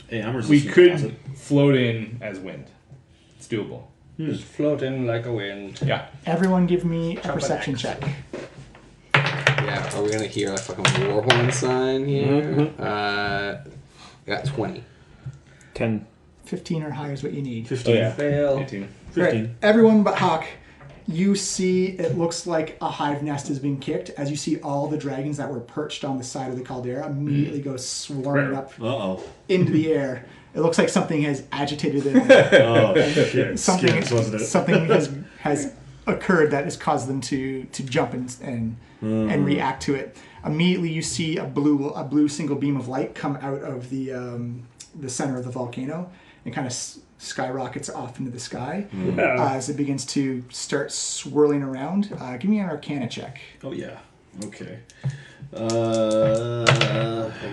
Hey, I'm we resistant to could acid. float in as wind. It's doable. Just floating like a wind. Yeah. Everyone, give me a perception check. Yeah, are we gonna hear a fucking war horn sign here? Got 20. 10. 15 or higher is what you need. 15. Oh yeah. Fail. 18. 15. Right. Everyone but Hawk, you see it looks like a hive nest has been kicked as you see all the dragons that were perched on the side of the caldera immediately go swarming up Uh-oh. into the air. It looks like something has agitated them. Oh, shit. something Skins, wasn't it? something has occurred that has caused them to jump and react to it. Immediately, you see a blue single beam of light come out of the center of the volcano and kind of skyrockets off into the sky as it begins to start swirling around. Give me an Arcana check. Oh, yeah. Okay. I'll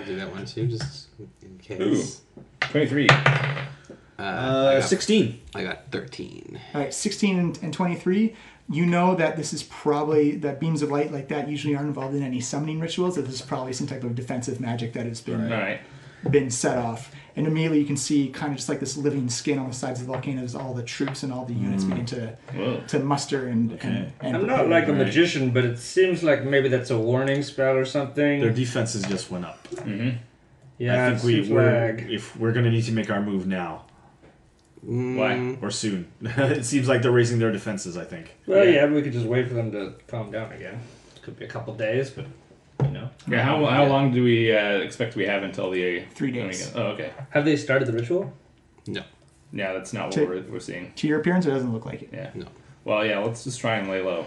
do that one too, just in case. 23. 16. I got 13. All right, 16 and 23. You know that this is probably that beams of light like that usually aren't involved in any summoning rituals. That this is probably some type of defensive magic that has been All right. been set off. And immediately you can see kind of just like this living skin on the sides of the volcano as all the troops and all the units begin to muster and I'm prepare. not like a magician, but it seems like maybe that's a warning spell or something. Their defenses just went up. Yeah, I think it's we're flag. if we're going to need to make our move now Why? or soon. It seems like they're raising their defenses, I think. Well, yeah, we could just wait for them to calm down again. Could be a couple days, but you know. Yeah. How long do we expect we have until the 3 days. Oh, okay. Have they started the ritual? No. Yeah, that's not To- what we're seeing. To your appearance, it doesn't look like it. Yeah. No. Well, yeah. Let's just try and lay low.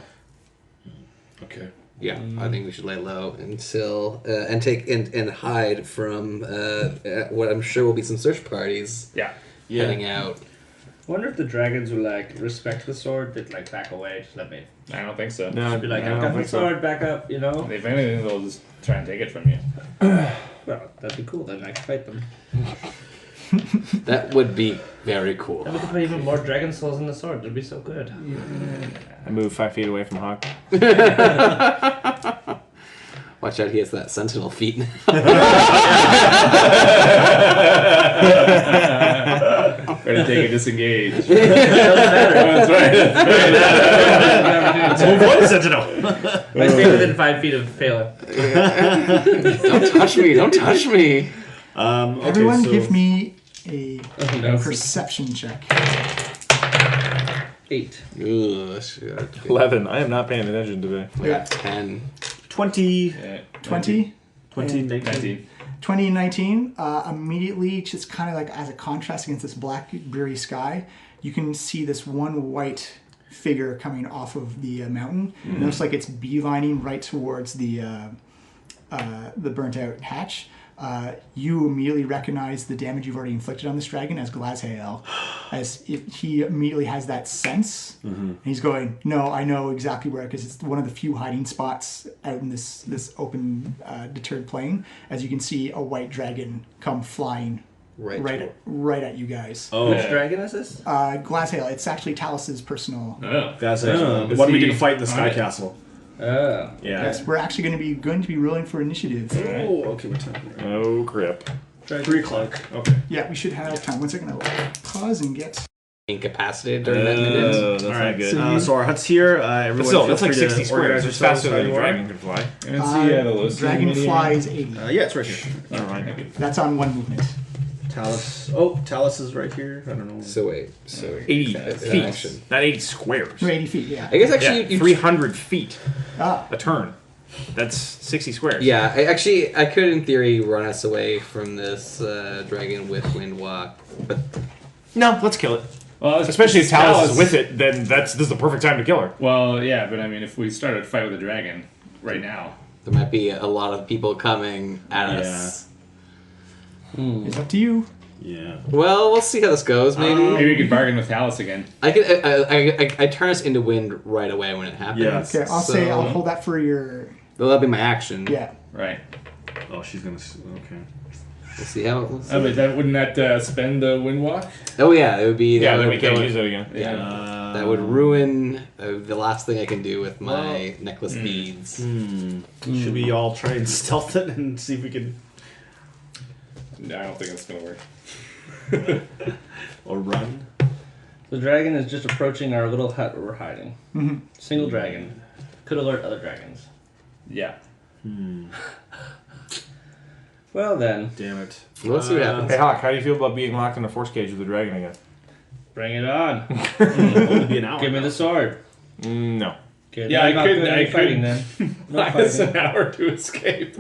Okay. Yeah, I think we should lay low until and take and hide from what I'm sure will be some search parties Yeah. heading out. Wonder if the dragons will like respect the sword, but like back away. Just let me I don't think so. No, be like, I I've don't got my think so. sword, back up. You know. If anything, they'll just try and take it from you. Well, that'd be cool. Then I could fight them. That would be very cool. And we could put even more dragon souls in the sword. It'd be so good. I moved 5 feet away from Hawk. Watch out, he has that sentinel feat. Ready to take a disengage. That's right. That's right. Move one sentinel. I stay within 5 feet of Phala. Don't touch me! Don't touch me! Okay, Everyone, so give me a no. perception check. 8. Ugh, shit. 11. I am not paying attention today. I got 10. 20. 20? 19. 2019, immediately, just kind of like as a contrast against this black, dreary sky, you can see this one white figure coming off of the mountain. It looks like it's beelining right towards the burnt out hatch, you immediately recognize the damage you've already inflicted on this dragon as Glazhael, as he immediately has that sense. And he's going, no, I know exactly where, because it's one of the few hiding spots out in this open, deterred plain. As you can see, a white dragon come flying right at you guys. Oh. Which dragon is this? Glazhael. It's actually Talus's personal. Oh. That's the one we didn't fight in the Sky Castle. Oh. Yeah. Yes, we're actually going to be rolling for initiative. Oh, okay. What time? Oh, crap. 3 o'clock. Okay. Yeah, we should have time. 1 second. I'll pause and get. Incapacitated during that minute. That's All right, not good. So our hut's here. Everyone But still, feel that's like free to 60 organize squares. It's yourselves faster how than a you are. dragon can fly. And see the low Dragon flies 80. Yeah, it's right here. Never mind. That's on one movement. Talus. Oh, Talus is right here. I don't know. So wait. 80 That's feet. action. Not 80 squares. No, 80 feet, yeah. I guess actually Yeah, you 300 feet Ah, a turn. That's 60 squares. Yeah, I could in theory run us away from this dragon with Windwalk, but No, let's kill it. Well, Especially if Talus is with it, then this is the perfect time to kill her. Well, yeah, but I mean, if we started a fight with a dragon right now, there might be a lot of people coming at us. it's up to you. Yeah. Well, we'll see how this goes. Maybe maybe we could bargain with Talus again. I turn us into wind right away when it happens. Yeah. Okay, I'll say I'll hold that for your. Well, that'll be my action. Yeah. Right. Oh, she's gonna. Okay. We'll see how. But wouldn't that spend the Windwalk? Oh yeah, it would be. Yeah, then that we would- can't that use would- it again. Yeah, that would ruin the last thing I can do with my necklace beads. Should we all try and stealth it and see if we can, No, I don't think that's gonna work. or run? The dragon is just approaching our little hut where we're hiding. Single dragon. Could alert other dragons. Yeah. Well then, Damn it. Well, let's see what happens. Hey Hawk, how do you feel about being locked in a force cage with a dragon again? bring it on. Only be an hour. Give me the sword. No. Okay, Yeah, I'm not good at I fighting could. then. No Minus fighting. an hour to escape.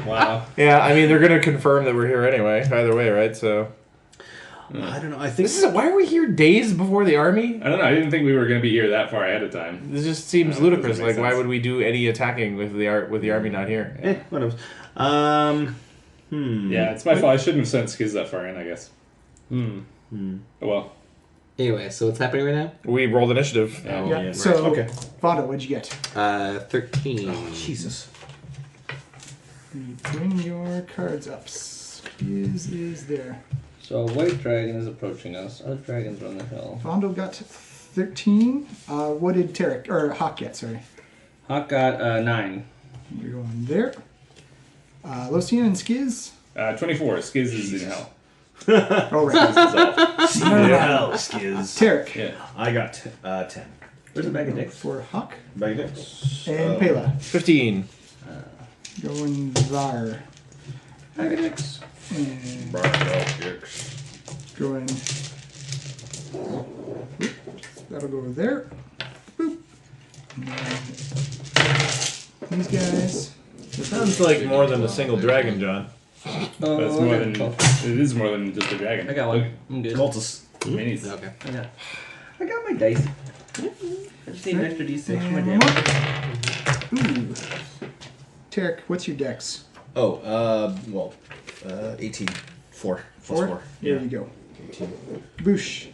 Wow. Yeah, I mean they're gonna confirm that we're here anyway. Either way, right? So I don't know. I think this is why are we here days before the army? I don't know. I didn't think we were going to be here that far ahead of time. This just seems No, it ludicrous. doesn't Like, make why sense. would we do any attacking with the army not here? whatever. Yeah, it's my fault. I shouldn't have sent Skiz that far in, I guess. Oh, well. Anyway, so what's happening right now? We rolled initiative. Oh, Yeah. yeah. So, Okay. Vanda, what'd you get? 13. Jesus. Bring your cards up. Is there? So a white dragon is approaching us. Other dragons are on the hill. Vanda got 13. What did Tarek or Hawk get? Sorry. Hawk got 9. You're going there. Locian and Skiz. 24. Skiz is in hell. Oh, right. Hell, Skiz. Tarek. Yeah. I got 10. Where's the bag of dicks? For Hawk. Bag of dicks. And Pela. 15. Going there. Bag of dicks. And going. That'll go there. Boop. And then these guys. Sounds like more than a single dragon, John. But it's more than, it is more than just a dragon. I got one. I'm good. Cultists. Minis. Okay. I got my dice. I just need an extra d6 for my And damage. ooh. Tarek, what's your dex? Oh, 18. 4. Plus 4. There you go. Boosh.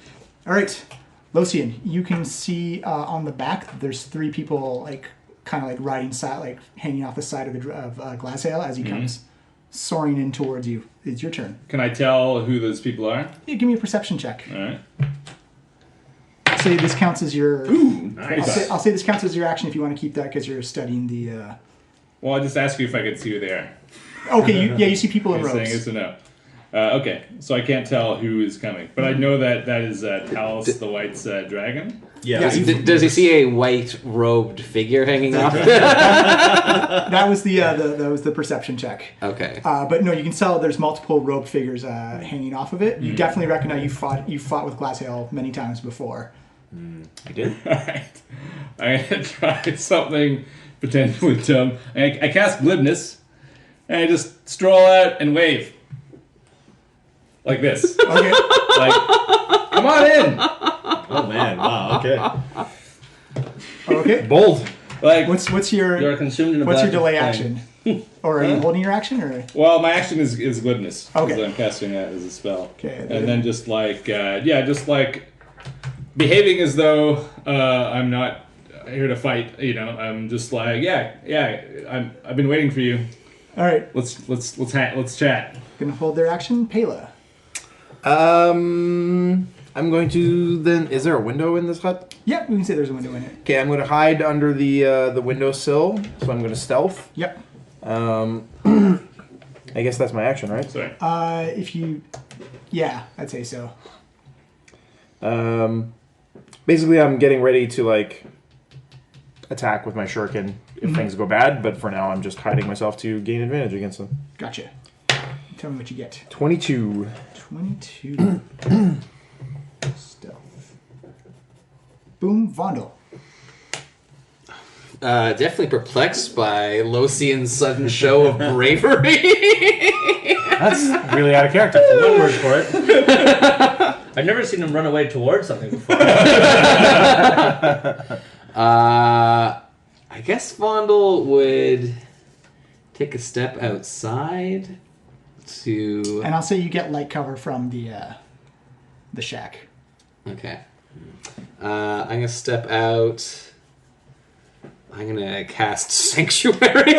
All right, Locian, you can see on the back there's 3 people kind of riding hanging off the side of Glazhael as he comes soaring in towards you. It's your turn. Can I tell who those people are? Yeah, give me a perception check. All right. I'll say this counts as your. Nice. I'll say this counts as your action if you want to keep that because you're studying the. Well, I just asked you if I could see who they are. Okay, you see people in You're saying robes. yes or no. Okay, so I can't tell who is coming, but I know that is Talos the White's dragon. Yeah. Yeah, Does he see a white robed figure hanging off? That was the perception check. Okay. But no, you can tell there's multiple robed figures hanging off of it. You definitely recognize you fought with Glazhael many times before. I did. Alright. I'm going to try something potentially dumb. I cast Glibness, and I just stroll out and wave. Like this. Okay. Like, come on in! Oh, man. Wow. Okay. Okay. Bold. Like, What's your You're consumed in a what's your black delay flame. action? Or are you holding your action, or well, my action is glibness. 'Cause Okay. I'm casting that as a spell. Okay. And then just like, just like behaving as though I'm not here to fight. You know, I'm just like, I've been waiting for you. all right, Let's chat. gonna hold their action. Pela. I'm going to then. Is there a window in this hut? Yep, we can say there's a window in it. Okay, I'm going to hide under the windowsill. So I'm going to stealth. Yep. I guess that's my action, right? Sorry. If you, yeah, I'd say so. Basically, I'm getting ready to like attack with my shuriken if things go bad. But for now, I'm just hiding myself to gain advantage against them. Gotcha. Tell me what you get. 22. 22. Stealth. Boom, Vondel. Definitely perplexed by Losian's sudden show of bravery. That's really out of character. One word for it. I've never seen him run away towards something before. I guess Vondel would take a step outside to. And I'll say you get light cover from the shack. Okay. I'm gonna step out. I'm gonna cast Sanctuary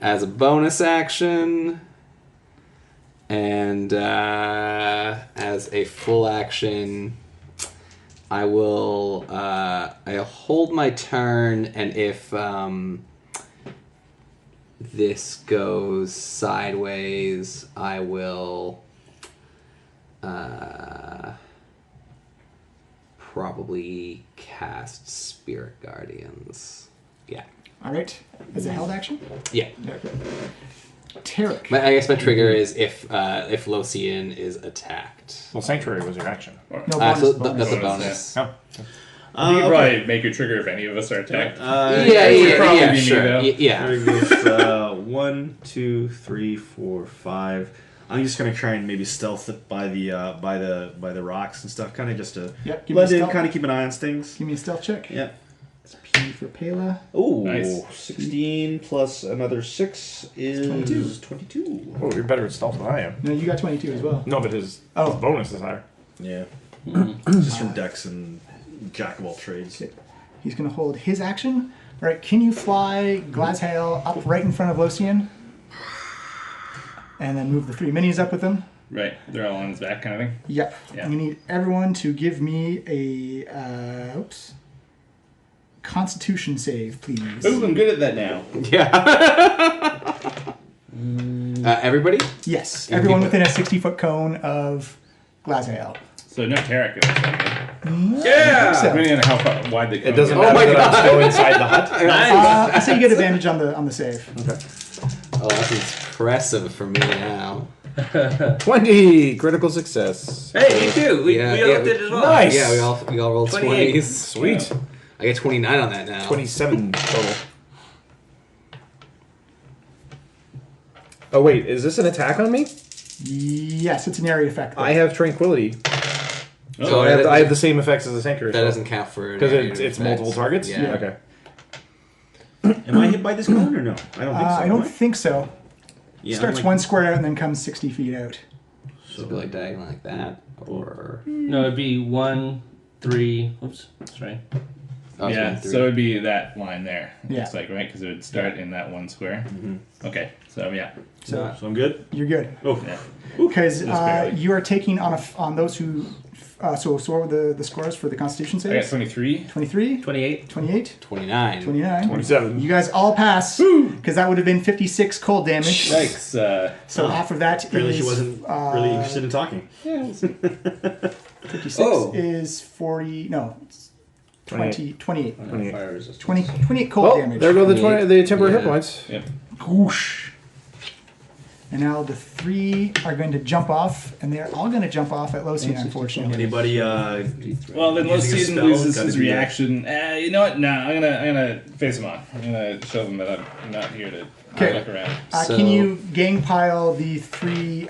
as a bonus action, and as a full action, I will. I'll hold my turn, and if this goes sideways, I will. Probably cast Spirit Guardians. Yeah. All right. As a held action? Yeah. Okay. Tarek. I guess my trigger is if Losian is attacked. Well, Sanctuary was your action. No, So bonus. that's a Bonus, bonus. Oh. You can probably make your trigger if any of us are attacked. Yeah, would probably be me, sure. though. Yeah. There goes 1, 2, 3, 4, 5. I'm just gonna try and maybe stealth it by the rocks and stuff, kind of just to Yep, give me a blend in, stealth. kind of keep an eye on things. Give me a stealth check. Yeah. It's P for Pela. Oh, Nice. 16 plus another 6 is 22. Oh, you're better at stealth than I am. No, you got 22 as well. No, but his Oh. bonus is higher. Yeah. Just from Dex and Jack of all trades. He's going to hold his action. All right, can you fly Glazhael up right in front of Losian? And then move the 3 minis up with him? Right, they're all on his back, kind of thing. Yep. Yeah. We need everyone to give me a Constitution save, please. Ooh, I'm good at that now. Yeah. Everybody? Yes, Yeah, everyone people- within a 60-foot cone of Glazhael. So no Tarek. It looks like. Yeah! So, Depending on how wide the It doesn't matter my that God. I'm still inside the hut. I say you get advantage on the save. Oh, that's impressive for me now. 20! Critical success. Hey, you too. We Yeah, all yeah, did as well. Nice. Yeah, we all rolled 28. 20s. Sweet. I get 29 on that now. 27 total. Oh, wait. Is this an attack on me? Yes, it's an area effect. though. I have Tranquility. Oh, So I have the same effects as a Sanctuary. That doesn't count for Because area it's effects. multiple targets? Yeah. Okay. Am I hit by this cone or no? I don't think so. I don't am think so. Yeah, Starts I'm like- one square out and then comes 60 feet out. So it'd be like diagonal like that, or No, it'd be 1, 3. Oops, that's right. oh, it's Yeah, 1 through. so it'd be that line there. Yeah. Looks like, right? Because it would start in that one square. Okay, so yeah. So So I'm good? you're good. Oh, Yeah. Because Just barely. you are taking on those who. So what were the scores for the Constitution I got saves? 23. 23, 28. 28, 29. 29. 27. You guys all pass because that would have been 56 cold damage. Yikes. So half of that apparently is she wasn't really interested in talking. 56 Oh. is 40. No, it's 28. 28. Fire resistance. 28 cold Well, damage. there go the 20, the temporary hit Yeah. points. Yep. Whoosh. And now the 3 are going to jump off, and they're all going to jump off at Locian, unfortunately. Anybody? Well, then Using a Locian spell, loses gotta his be a- reaction. You know what? Nah, I'm gonna face him on. I'm gonna show them that I'm not here to Okay. look around. Can you gang pile the 3?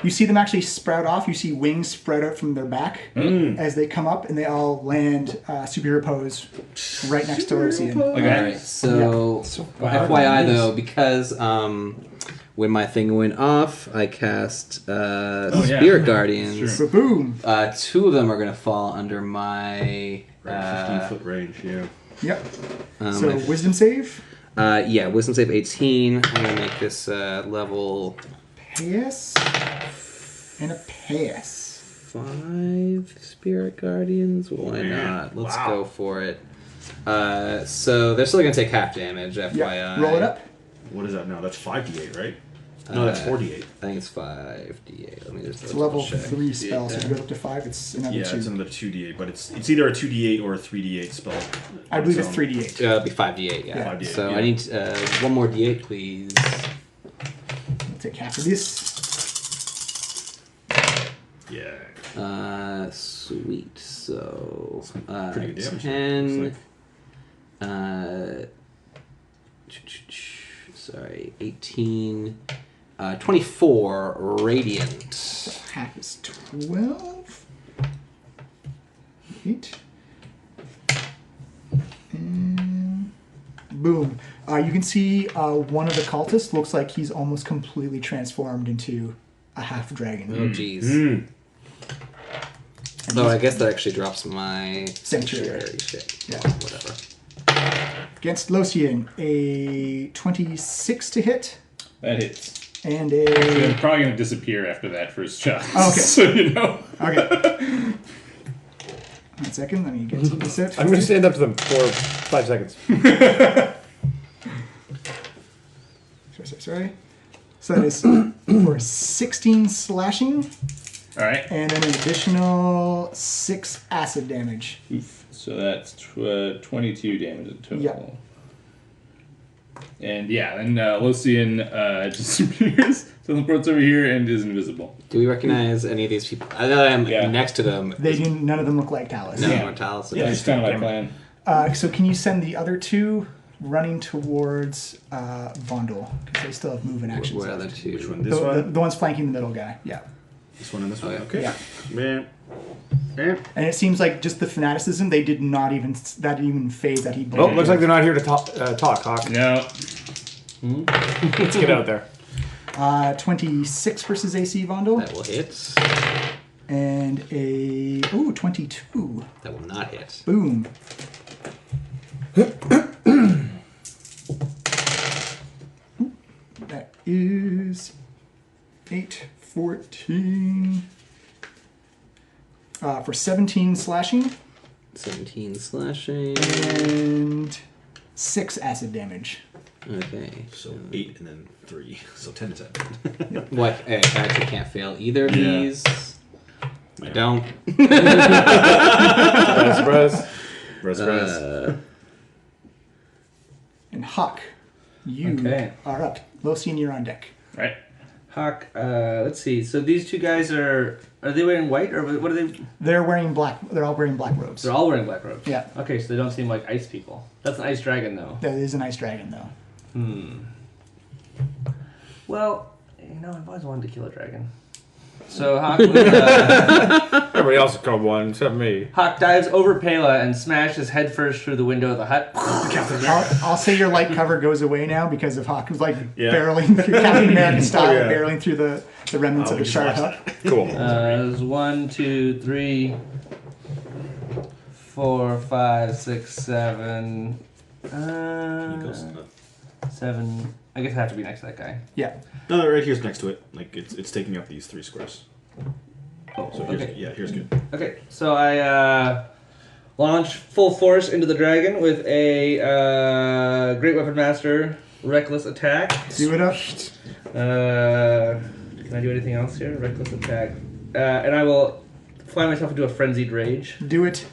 You see them actually sprout off. You see wings spread out from their back as they come up, and they all land superior pose right next to Locian. Okay. Alright, so FYI though, because when my thing went off, I cast Spirit Guardians. Sure. Boom. 2 of them are going to fall under my... 15-foot range. Yeah. Yep. um, So wisdom save. Wisdom save 18. I'm going to make this level Pass. And a pass. 5 Spirit Guardians. Why not? Let's Wow. go for it. So they're still going to take half damage, FYI. Yep. Roll it up. What is that now? That's 5d8, right? No, that's 4d8. I think it's 5d8. Let me just It's a level check. 3 spell, so if you go up to 5, it's another Yeah, 2. it's another 2d8, but it's either a 2d8 or a 3d8 spell. I believe it's So- 3d8. It'll be 5d8, yeah. 5d8, So yeah. I need one more d8, please. I'll take half of this. Yeah. Sweet. So, Pretty good damage. 10. Looks Sorry, 18. 24 radiant. So half is 12. 8. And boom. You can see one of the cultists looks like he's almost completely transformed into a half dragon. Oh, jeez. Mm. Oh, I guess that actually drops my Sanctuary. shit. Yeah. Whatever. Against Locian, a 26 to hit That hits. and Actually, a. I'm probably gonna disappear after that first shot. Oh, okay. So you know. Okay. 1 second, let me get to this out. I'm going to stand up to them for 5 seconds. Sorry. So that is for 16 slashing All right. and then an additional 6 acid damage. Oof. So that's 22 damage in total. Yep. And yeah, then Locian disappears, teleports over here, and is invisible. Do we recognize any of these people? I know I'm Yeah. next to them. None of them look like Talus. No, Yeah. Mortalis. Yeah, it's kind of my plan. So can you send the other 2 running towards Vondel? Because they still have movement actions. What other left. two? Which one? This one? The one's flanking the middle guy. Yeah. This one and this one? Okay. Okay. Yeah. Man. Yeah. And it seems like just the fanaticism, they did not even, that didn't even phase that he Oh, believed. looks like they're not here to talk, Hawk. No. Let's get out there. 26 versus AC Vondel. That will hit. And a, 22. That will not hit. Boom. That is 8, 14. For 17 slashing 17 slashing. and 6 acid damage. Okay. So 8 and then 3. So 10 to 10. What? I actually can't fail either of Yeah. these. I don't. Surprise. Surprise. And Hawk, you Okay. are up. Locian, you're on deck. Right. Hawk, let's see. So these two guys are they wearing white or what are they? They're wearing black. They're all wearing black robes. They're all wearing black robes. Yeah. Okay, so they don't seem like ice people. That's an ice dragon, though. That is an ice dragon, though. Well, I've always wanted to kill a dragon. So Hawk, Everybody else is called one, except me. Hawk dives over Pela and smashes headfirst through the window of the hut. I'll say your light cover goes away now because of Hawk who's like Yeah. barreling through Captain American style, yeah. barreling through the remnants of we the just shard watched hut. Cool. There's 1, 2, 3, 4, 5, 6, 7. Goes, 7. I guess I have to be next to that guy. Yeah. no, right here's next to it. Like it's taking up these 3 squares. Oh, So here's, okay. yeah, here's good. Okay, so I launch full force into the dragon with a Great Weapon Master Reckless Attack. Do it up. Can I do anything else here? Reckless Attack. And I will fly myself into a Frenzied Rage, Do it.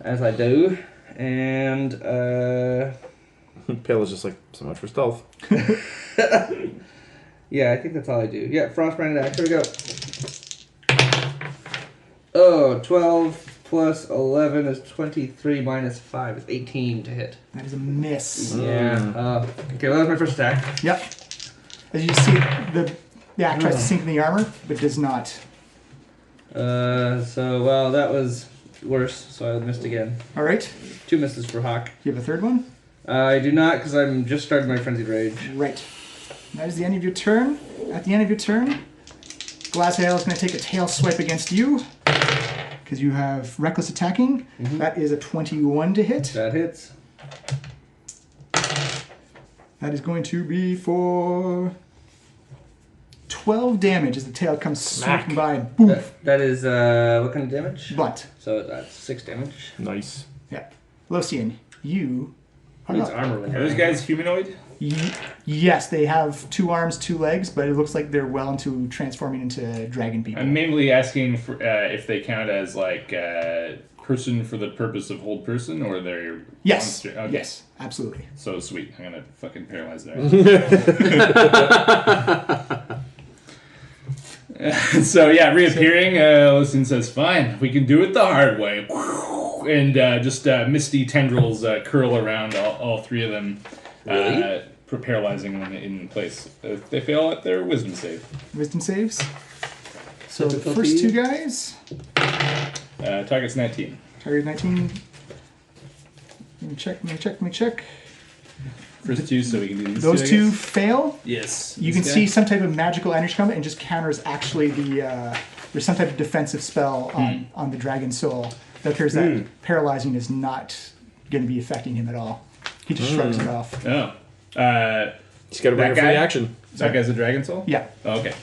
as I do. And, Pale is just like, so much for stealth. Yeah, I think that's all I do. Yeah, Frostbrand attack. Here we go. Oh, 12 plus 11 is 23 minus 5 is 18 to hit. That is a miss. Yeah. Okay, well, that was my first attack. Yep. As you see, the axe tries to sink in the armor, but does not. Well, that was worse, so I missed again. All right. 2 misses for Hawk. Do you have a third one? I do not, because I'm just starting my Frenzied Rage. Right. That is the end of your turn. At the end of your turn, Glasshail is going to take a tail swipe against you, because you have reckless attacking. Mm-hmm. That is a 21 to hit. That hits. That is going to be for 12 damage as the tail comes sweeping by and boom. That is, what kind of damage? But, So that's 6 damage. Nice. yeah. Locian, you are Needs up. armor when Are you're those guys humanoid? Yes, they have 2 arms, 2 legs, but it looks like they're well into transforming into dragon people. I'm mainly asking for, if they count as like person for the purpose of hold person, or they're Yes. monster. Okay. Yes, absolutely. So sweet. I'm gonna fucking paralyze that. So yeah, reappearing, Listen says, "Fine, we can do it the hard way," and just misty tendrils curl around all 3 of them, Really? paralyzing them in place. They fail at their wisdom save. Wisdom saves. So the Difficulty? first 2 guys, Target's 19. target 19. Let me check. First 2, so we can do these. Those I 2 guess. fail. Yes. You can see some type of magical energy come and just counters actually there's some type of defensive spell on the dragon soul that appears that paralyzing is not going to be affecting him at all. He just shrugs it off. Oh. He's got to bring That it for guy? the action. That guy's a dragon soul? Yeah, Oh, okay.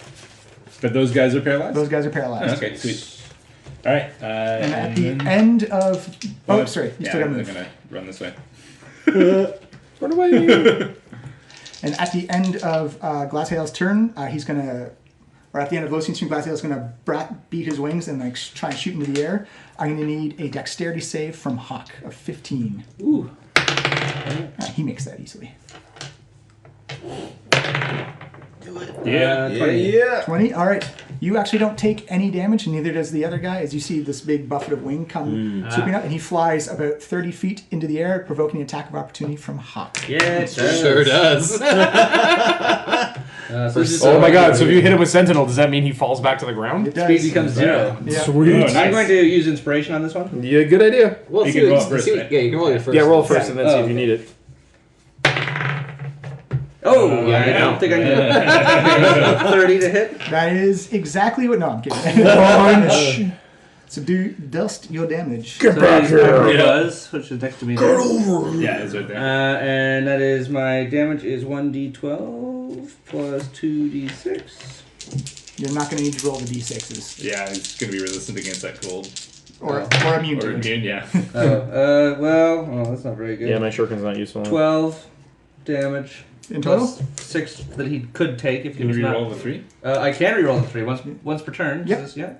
But those guys are paralyzed? those guys are paralyzed. Okay, sweet. Alright. And at the end of... Oh, sorry. You still got to I'm move. going to run this way. Run away. And at the end of Glasshail's turn, he's going to... Or at the end of Locian's turn, Glasshail's going to beat his wings and like try and shoot into the air. I'm going to need a dexterity save from Hawk of 15. Ooh. He makes that easily. Yeah. 20. Yeah. 20. All right. You actually don't take any damage, and neither does the other guy, as you see this big buffet of wing come swooping up, and he flies about 30 feet into the air, provoking an attack of opportunity from Hawk. Yeah, it does. Sure does. So this is Oh my god, so if you hit him with Sentinel, does that mean he falls back to the ground? It does. speed becomes 0. Yeah. Sweet. Oh, nice. I'm going to use inspiration on this one. Yeah, good idea. Well, You see can what- roll first, see- right? Yeah, you can roll your first. Yeah, roll first and then see Oh, if you need it. Oh, yeah, I I know. don't think I need it. 30 to hit. That is exactly what... No, I'm kidding. Punch! Subdue dust your damage. Get back That is here. my buzz, which is next to me there. Yeah, it's right there. And that is my damage is 1d12 plus 2d6. You're not going to need to roll the d6s. Yeah, it's going to be resistant against that cold. Or immune Or to it. immune, yeah. Well, that's not very good. Yeah, my shuriken's not useful. 12 damage. In total? Plus 6 that he could take if he Can was you not. reroll the 3? I can reroll the 3 once per turn. Yep. Is this- yeah.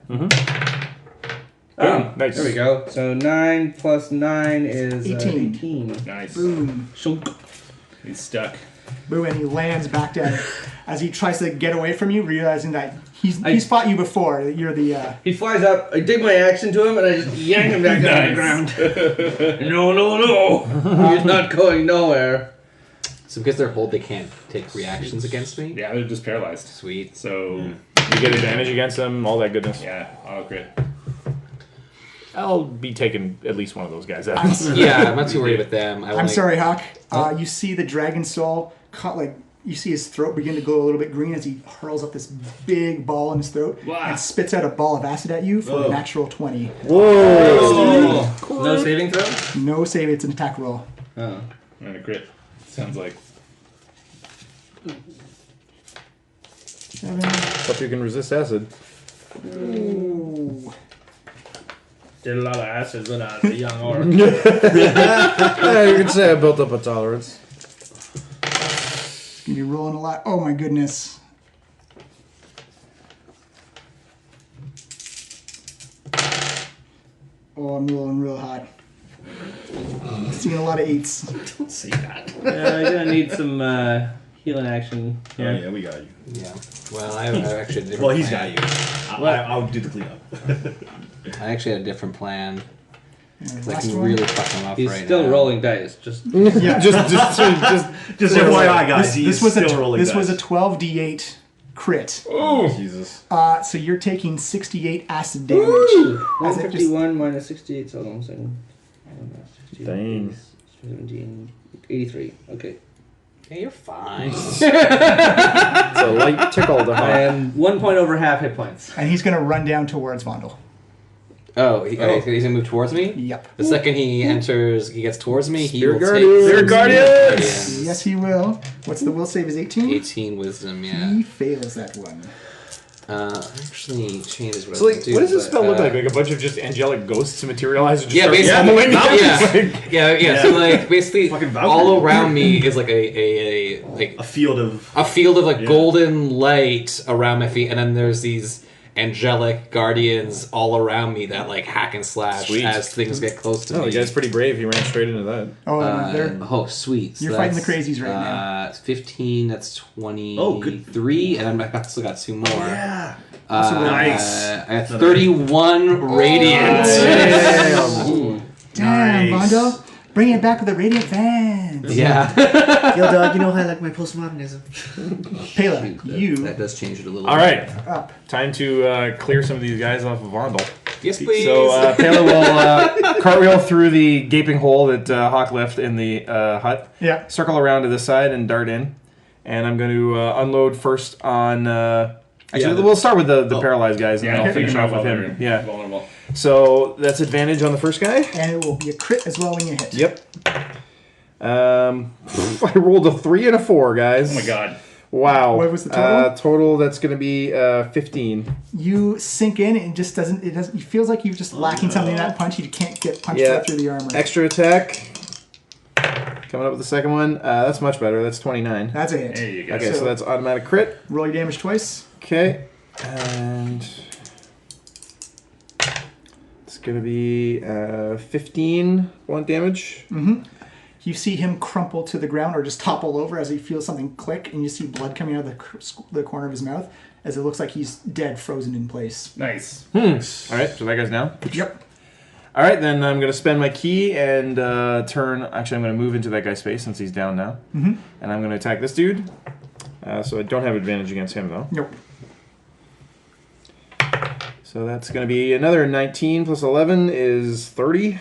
Oh, nice. There we go. So 9 plus 9 is 18. 18. Nice. Boom. Shunk. He's stuck. Boom, and he lands back down. As he tries to get away from you, realizing that he's fought you before. That you're the... He flies up, I dig my axe into him, and I just yank him back down to the ground. No. He's not going nowhere. So because they're hold, they can't take reactions against me? Yeah, they're just paralyzed. Sweet. So, You get advantage against them, all that goodness. yeah, I'll crit. I'll be taking at least one of those guys out. Yeah, I'm not too worried with them. I'm sorry, Hawk. You see the dragon soul you see his throat begin to glow a little bit green as he hurls up this big ball in his throat Wow. and spits out a ball of acid at you for a natural 20. Whoa! No saving throw? No save, it's an attack roll. Oh. I'm going to crit. Sounds like. 7. Hope you can resist acid. Ooh. Did a lot of acid when I was a young orc. Yeah, you can say I built up a tolerance. Gonna be rolling a lot. Oh my goodness. Oh, I'm rolling real hot. Seeing a lot of 8s. Don't say that. Yeah, I'm gonna need some healing action. Oh, yeah, we got you. Yeah. Well, I actually had a different Well, he's plan. got you. I'll do the cleanup. I actually had a different plan. And 'Cause I last can one. really fuck him up He's right still now. rolling dice. Just Yeah. Just FYI, guys. This He's was still rolling this was a dice. 12d8 crit. Oh, Jesus. So you're taking 68 acid damage. As it just- 151 minus 68. So hold on a second. 68, Dang. 17, 83. Okay. Yeah, you're fine. It's a light tickle to I hot. am 1 point over half hit points. And he's going to run down towards Vondel. Okay, he's gonna move towards me? Yep. The second he enters, he gets towards me, he will Guardians. take... Spirit Guardians! Yes, he will. What's the will save is 18? 18 wisdom, yeah. He fails that one. Actually changes what So, I like, can do. what does this but, spell look like? Like a bunch of just angelic ghosts materialize and just Yeah, start basically. summoning? Yeah. So like basically, Fucking Valkyrie. all around me is like a field of... a field of like Yeah. golden light around my feet, and then there's these angelic guardians all around me that like hack and slash Sweet. as things get close to Oh, me. the guy's pretty brave. He ran straight into that. Oh, they're... Oh, sweet. So You're fighting that's, the crazies right now. It's 15, that's 23, Oh, good. and I've still got 2 more. Yeah. Nice. I have 31 radiant. Damn, Nice. Vondel. Bring it back with the radiant fans. Yeah. Yo, dog, you know how I like my postmodernism. Pela, That you does change it a little All right, up. time to clear some of these guys off of Vondel. Yes, please. So Pela will cartwheel through the gaping hole that Hawk left in the hut, Yeah. circle around to the side and dart in. And I'm going to unload first on... actually, we'll start with the paralyzed guys, and Yeah, then I'll finish off with while him. they're Yeah. vulnerable. So that's advantage on the first guy. And it will be a crit as well when you hit. Yep. I rolled a 3 and a 4, guys. Oh my god. Wow. What was the total? Total, that's going to be 15. You sink in and it just doesn't, it feels like you're just lacking something in that punch. You can't get punched Yeah. right through the armor. Extra attack. Coming up with the second one. That's much better. That's 29. That's a hit. There you go. Okay, so that's automatic crit. Roll your damage twice. Okay. And it's going to be 15 blunt damage. You see him crumple to the ground or just topple over as he feels something click, and you see blood coming out of the corner of his mouth as it looks like he's dead, frozen in place. Nice. All right, so that guy's down. Yep. All right, then I'm going to spend my key and turn... Actually, I'm going to move into that guy's space since he's down now. And I'm going to attack this dude. So I don't have advantage against him, though. Nope. So that's going to be another 19 plus 11 is 30.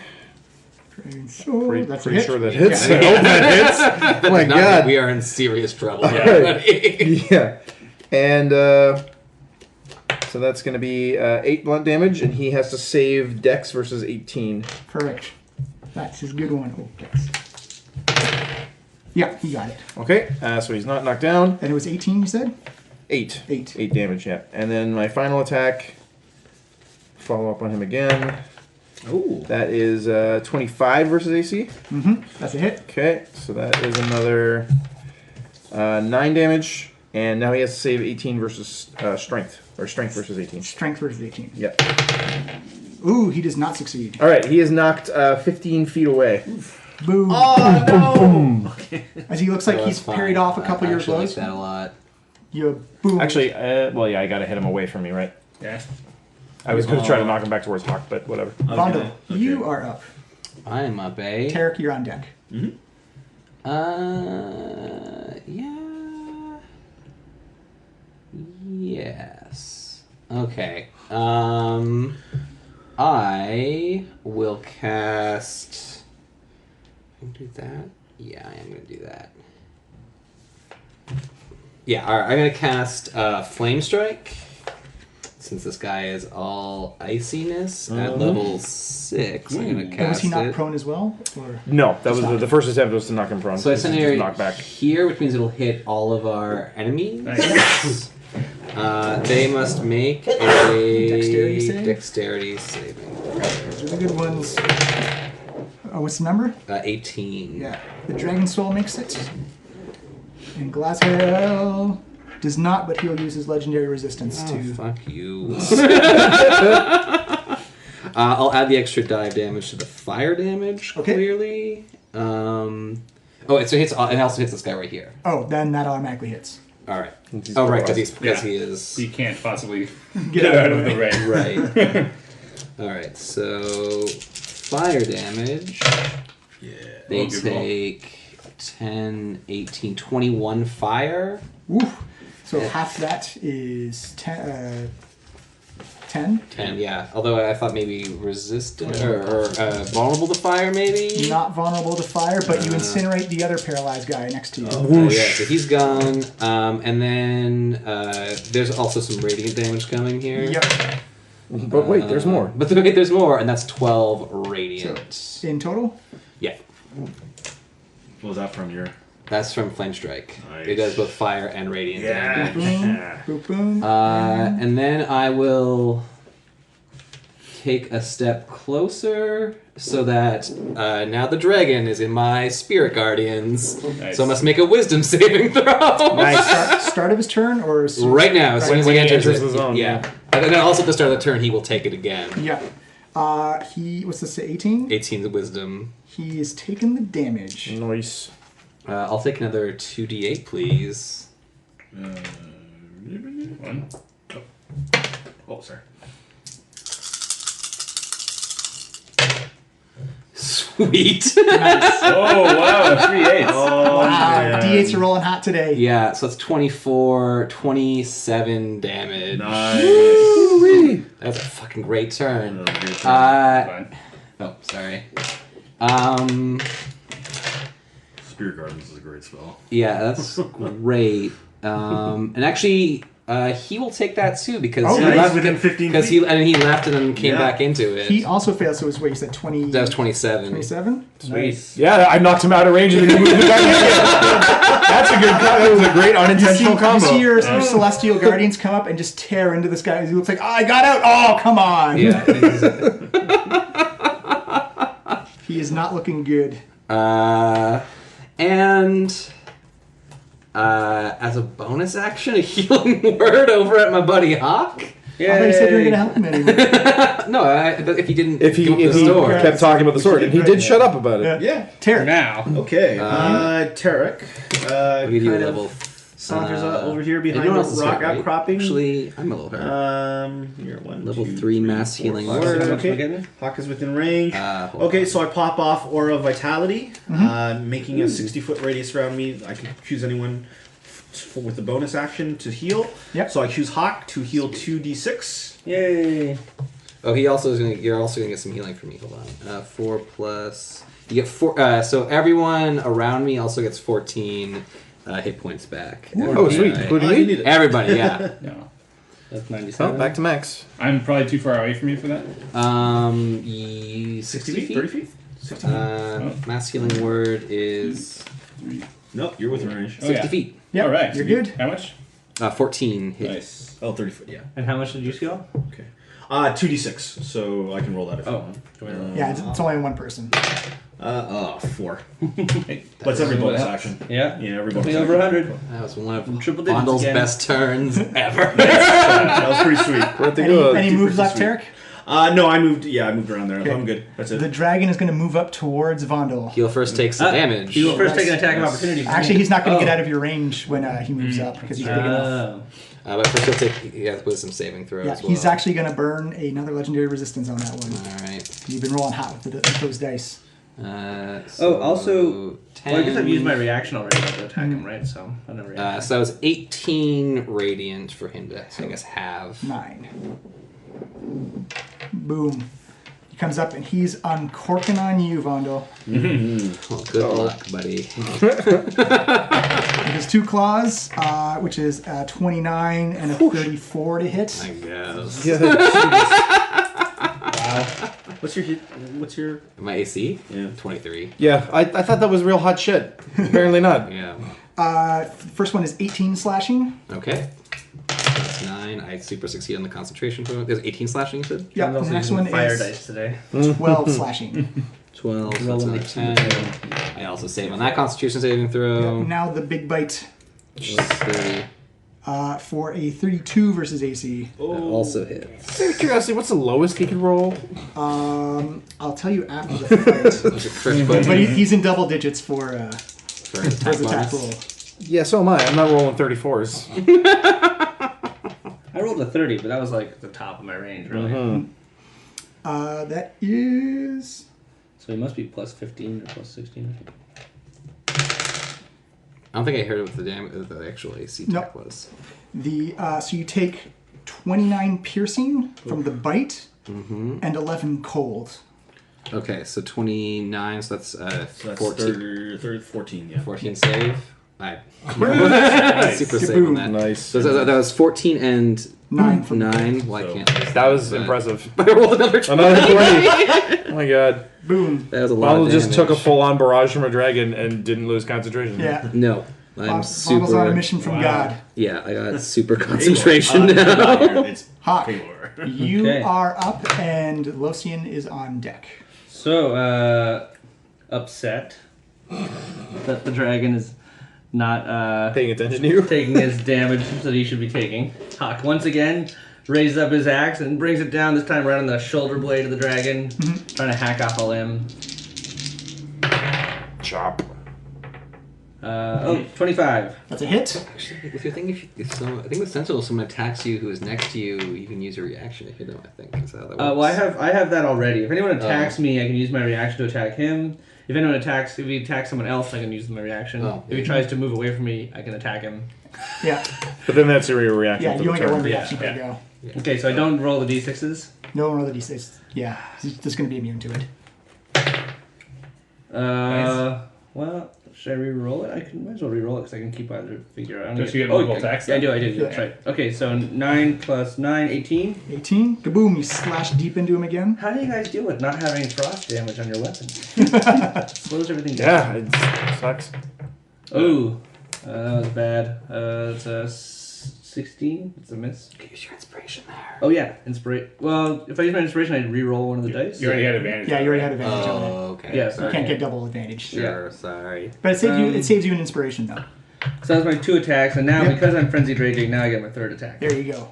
So that's a Pretty hit. sure that hits. I hope that hits. Oh my god. We are in serious trouble. All right. Yeah. And so that's going to be 8 blunt damage, and he has to save Dex versus 18. Correct. That's his good one. Oh, Dex. Yeah, he got it. Okay, so he's not knocked down. And it was 18, you said? 8. 8. 8 damage, yeah. And then my final attack, follow up on him again. Ooh. That is 25 versus AC. That's a hit. Okay, so that is another 9 damage. And now he has to save 18 versus strength. Or strength versus 18. Strength versus 18. Yep. Ooh, he does not succeed. Alright, he is knocked 15 feet away. Boom. Oh, no! As he looks like Oh, he's that's fine. parried off a couple I of your actually blows. like that a lot. You boom. Actually, well, yeah, I gotta hit him away from me, right? Yeah. I was gonna try to knock him back towards Hawk, but whatever. Vondel, you are up. I'm up, eh? Tarek, you're on deck. Yeah. Yes. Okay. I will cast. Can I do that? Yeah, I am gonna do that. Yeah, alright, I'm gonna cast Flame Strike. Since this guy is all iciness at level 6, I'm gonna And was cast he not it. prone as well? Or? No, that was the first attempt was to knock him prone. So I This send is it just knock back. here, which means it'll hit all of our enemies. Nice. They must make a Dexterity save? dexterity saving. Those are the good ones. Oh, what's the number? 18. Yeah. The Dragon Soul makes it. And Glasgow does not, but he'll use his legendary resistance Oh, to... fuck you. I'll add the extra dive damage to the fire damage, Okay. clearly. Oh, it hits, and it also hits this guy right here. Oh, then that automatically hits. All right. Oh, right, because Yeah. he is. You can't possibly Get get out of the way. Right. All right. So fire damage. Yeah. They Oh, good roll. take 10, 18, 21 fire. Woof. So half that is 10. 10? 10, yeah. Although I thought maybe resistant or vulnerable to fire, maybe. Not vulnerable to fire, but you incinerate the other paralyzed guy next to you. Yeah, so he's gone. And then there's also some radiant damage coming here. Yep. But wait, there's more. But wait, there's more, and that's 12 radiant. So in total, Yeah, What was that from your? that's from Flame Strike. Nice. It does both fire and radiant damage. boom, boom. And then I will take a step closer so that now the dragon is in my spirit guardians. Nice. So I must make a wisdom saving throw. Start of his turn or Right now, as soon as When he he enters enters it. the zone, Yeah. And then also at the start of the turn, he will take it again. Yeah. He what's this? 18. 18 is wisdom. He is taking the damage. Nice. I'll take another 2d8, please. One. Oh, sorry. Sweet. Oh wow, 3 8s. Oh, Wow, D8s are rolling hot today. Yeah, so that's 24, 27 damage. Nice. That's a fucking great turn. Fine. Oh, sorry. Spirit Gardens is a great spell. Yeah, that's great. And actually, he will take that too because Oh, he nice. left Within 15 because feet. he left and then came Yeah. back into it. He also failed, so his weight, you said 20. That was 27. 27? Sweet. Yeah, I knocked him out of range and then he moved the guy. That's a good. That was a great unintentional You combo. see your celestial guardians come up and just tear into this guy. He looks like, oh, I got out. Oh, come on. Yeah. He is not looking good. And as a bonus action, a healing word over at my buddy Hawk. I thought you said you were going to help him anymore. No, if he didn't. If he come up with the sword. kept talking about the sword, and he did shut up about it. Yeah. Yeah. Tarek. Now. Okay. Tarek. I'll give you a kind level. of saunters over here behind Everyone else the is rock hurt, right? outcropping. Actually, I'm a little hurt. You're one, Level 2, 3 mass 4, healing 5, word. 6, Okay. okay. Hawk is within range. Hold Okay, on. so I pop off Aura of Vitality, making a 60-foot radius around me. I can choose anyone with the bonus action to heal. Yep. So I choose Hawk to heal 2d6. Yay. Oh, you're also gonna get some healing from me. Hold on. 4 plus. You get 4. So everyone around me also gets 14 hit points back. Oh, sweet. Everybody. Including Oh, you me? need it. Everybody, yeah. No. That's Oh, 97. back to max. I'm probably too far away from you for that. 60 feet? 30 feet? 60 feet? Mass healing word is Nope, you're within range. 60 yeah. feet. Yep, All right. you're so good. How much? 14 hit. Nice. Oh, 30 foot, yeah. And how much did you scale? Okay. 2d6, so I can roll that if you Oh. want. Yeah, it's only one person. 4. Hey, But it's every what bonus helps. action. Yeah. Yeah, every bonus Definitely action. over 100. That was one of Triple digits Bondle's again. best turns ever. That was pretty sweet. Where'd they Any, go? any moves left, sweet. Tarek? No, I moved around there. Okay. I'm good. That's it. The dragon is going to move up towards Vondel. He'll first take some damage. He will first take an Yes. attack of opportunity. from Actually, me. he's not going to Oh. get out of your range when he moves up because he's big enough. Oh. But first he'll take wisdom saving throw Yeah, as well. he's actually going to burn another legendary resistance on that one. Alright. You've been rolling hot with those dice. Also, 10. well, I guess I've used my reaction already to attack him, right? So I never. So that was 18 radiant for him to, I guess, have. 9. Boom. He comes up and he's uncorking on you, Vondel. Well, good luck, buddy. With his 2 claws, which is 29 and a 34 to hit. I guess. What's your My AC? Yeah. 23. Yeah, I thought that was real hot shit. Apparently not. Yeah. First one is 18 slashing. Okay. That's 9. I super succeed on the concentration point. There's 18 slashing, you said? Yeah, I'm the also next using one fire is dice today. 12 slashing. 12. So Roll that's them another 10. I also save on that constitution saving throw. Now the big bite That's 30. for a 32 versus AC. That also hits. Out of curiosity, what's the lowest he could roll? I'll tell you after the fight. That's a crit, but But he's in double digits for for his First attack attack roll. Yeah, so am I. I'm not rolling 34s. I rolled a 30, but that was like at the top of my range, really. That is So he must be plus 15 or plus 16. I don't think I heard what the actual AC attack was. the. So you take 29 piercing from the bite and 11 cold. Okay, so 29, so that's So that's 14. 14, yeah. 14 save. I Nice. super save on that. Nice. So that was 14 and 9 from 9. Well, I So- can't. That was impressive. I rolled another 20. Another 20. Oh my god. Boom. That was a lot Bottle of just took a damage. full-on barrage from a dragon and didn't lose concentration. Yeah. No, I'm Bottle's super. on a mission from God. Yeah, I got super concentration Paylor. now. It's Hawk, Paylor. you Okay. are up and Locian is on deck. So, upset that the dragon is not Paying attention to you. taking his damage that he should be taking. Hawk once again raises up his axe and brings it down, this time right on the shoulder blade of the dragon, trying to hack off a limb. Chop. 25. That's a hit. Actually, if you think I think with Sentinel, if someone attacks you who is next to you, you can use your reaction to hit them. I think is how that works. Well, I have that already. If anyone attacks me, I can use my reaction to attack him. If he attacks someone else, I can use my reaction. Oh, If he tries to move away from me, I can attack him. Yeah. But then that's your reaction. Yeah, for you the only get one turn. reaction per go. Okay, so I don't roll the d6s. No one roll the d6. Yeah, he's just going to be immune to it. Well, should I re-roll it? Might as well re-roll it because I can keep either figure out. Don't you get multiple attacks Yeah, I then? do. Yeah, that's right. Okay, so 9 plus 9, 18. 18. Kaboom, you slash deep into him again. How do you guys deal with not having frost damage on your weapons? Slows everything down. Yeah, it sucks. Ooh, that was bad. It's a 16. It's a miss. Use your inspiration there. Oh yeah, inspiration. Well, if I use my inspiration, I'd re-roll one of the dice. You already had advantage. Yeah, you already had advantage on it. Oh, okay. Yeah, You sorry. can't get double advantage. Sure, sorry. But it saves you an inspiration, though. So that's my 2 attacks, and now Yep. because I'm frenzied raging, now I get my 3rd attack. There you go.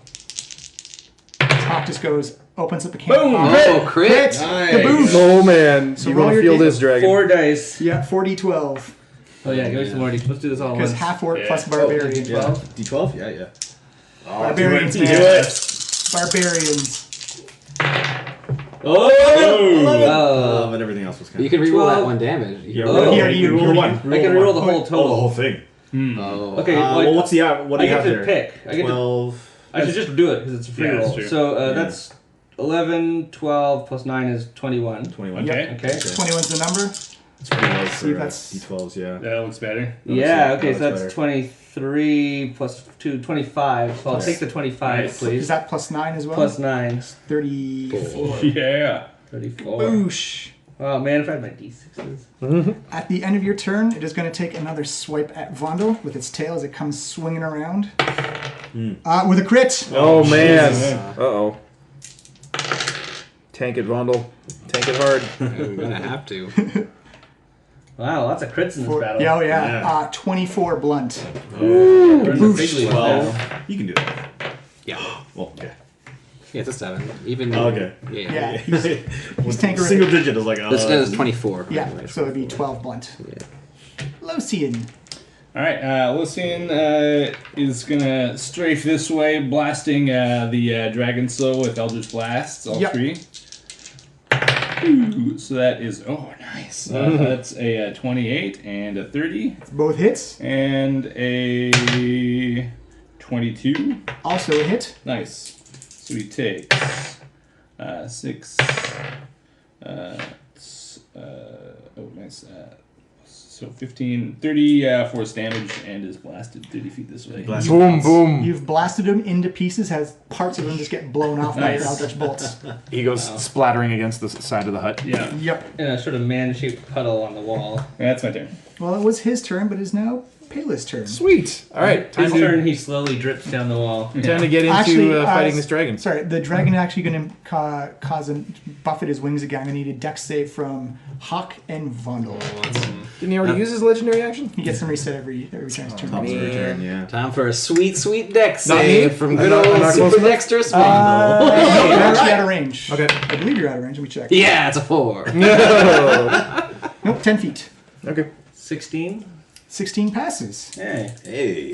Hawk just goes, opens up the can. Boom! Oh, crit! Nice. Kaboom! Oh man, So you roll want to your feel this dragon? 4 dice. Yeah, 4d12. Oh yeah, give me some more. Let's do this all at Because once. half orc Yeah. plus barbarian. Yeah. 12? D12? Yeah, yeah. Barbarians, Do man. it. Barbarians. Oh, But everything else was kind You of... can reroll that 12. 1 damage. You can Oh. reroll- Here, you roll one. I can reroll the whole Oh, the total. whole thing. Oh. Okay, Well, what's the what do I you get have to there? pick. I get to 12. I should just do it because it's a free Yeah, that's roll. true. So Yeah. that's 11, 12 plus 9 is 21. 21. Okay. Okay. 21's the number. It's pretty low See, for that's- D12s, yeah. That looks better. Yeah, okay, That so looks that's better. 23 plus 2, 25. So I'll Nice. take the 25, Nice. Is please. that plus 9 as well? Plus 9, 34. Yeah. 34. Boosh. Oh man, if I had my d6s. At the end of your turn, it is going to take another swipe at Vondel with its tail as it comes swinging around. With a crit. Oh man. Jesus. Uh-oh. Tank it, Vondel. Tank it hard. I'm gonna have to. Wow, lots of crits in this battle. Yeah, oh yeah. Yeah. 24 blunt. We're in the big leagues 12. now. You can do that. Yeah. Well, okay. Yeah, it's a 7. Even. Okay. Yeah. Yeah, he's tank Single digit is like, This is 24. Yeah, Anyway. so it'd be 12 blunt. Yeah. Locian. All right, Lucian is gonna strafe this way, blasting the dragon slow with Eldritch Blasts, all Yep. 3. Ooh, so that is nice. That's a 28 and a 30 Both hits. and a 22. Also a hit. Nice. So he takes 6. Nice. So 15, 30 force damage and is blasted 30 feet this way. Boom, boom. You've blasted him into pieces, has parts of him just get blown off by your Nice. Eldritch bolts. He goes splattering against the side of the hut. Yeah, Yep. In a sort of man-shaped puddle on the wall. that's my turn. Well, it was his turn, but it is now Pele's turn. Sweet. All right, His time turn, he slowly drips down the wall. to get into Actually, fighting this dragon. Sorry, the dragon actually going to cause him buffet his wings again. I'm going to need a dex save from Hawk and Vondel. Didn't he already use his legendary action? He gets them reset every turn. His turn. Top of the return, yeah. Time for a sweet, sweet dex Not save me? from I'm good not- I'm old not close super enough? dexterous No, Vondel. you're actually out of range. Okay. I believe you're out of range. Let me check. Yeah, it's a 4. No. Nope, 10 feet. Okay. 16. 16 passes. Hey. Hey.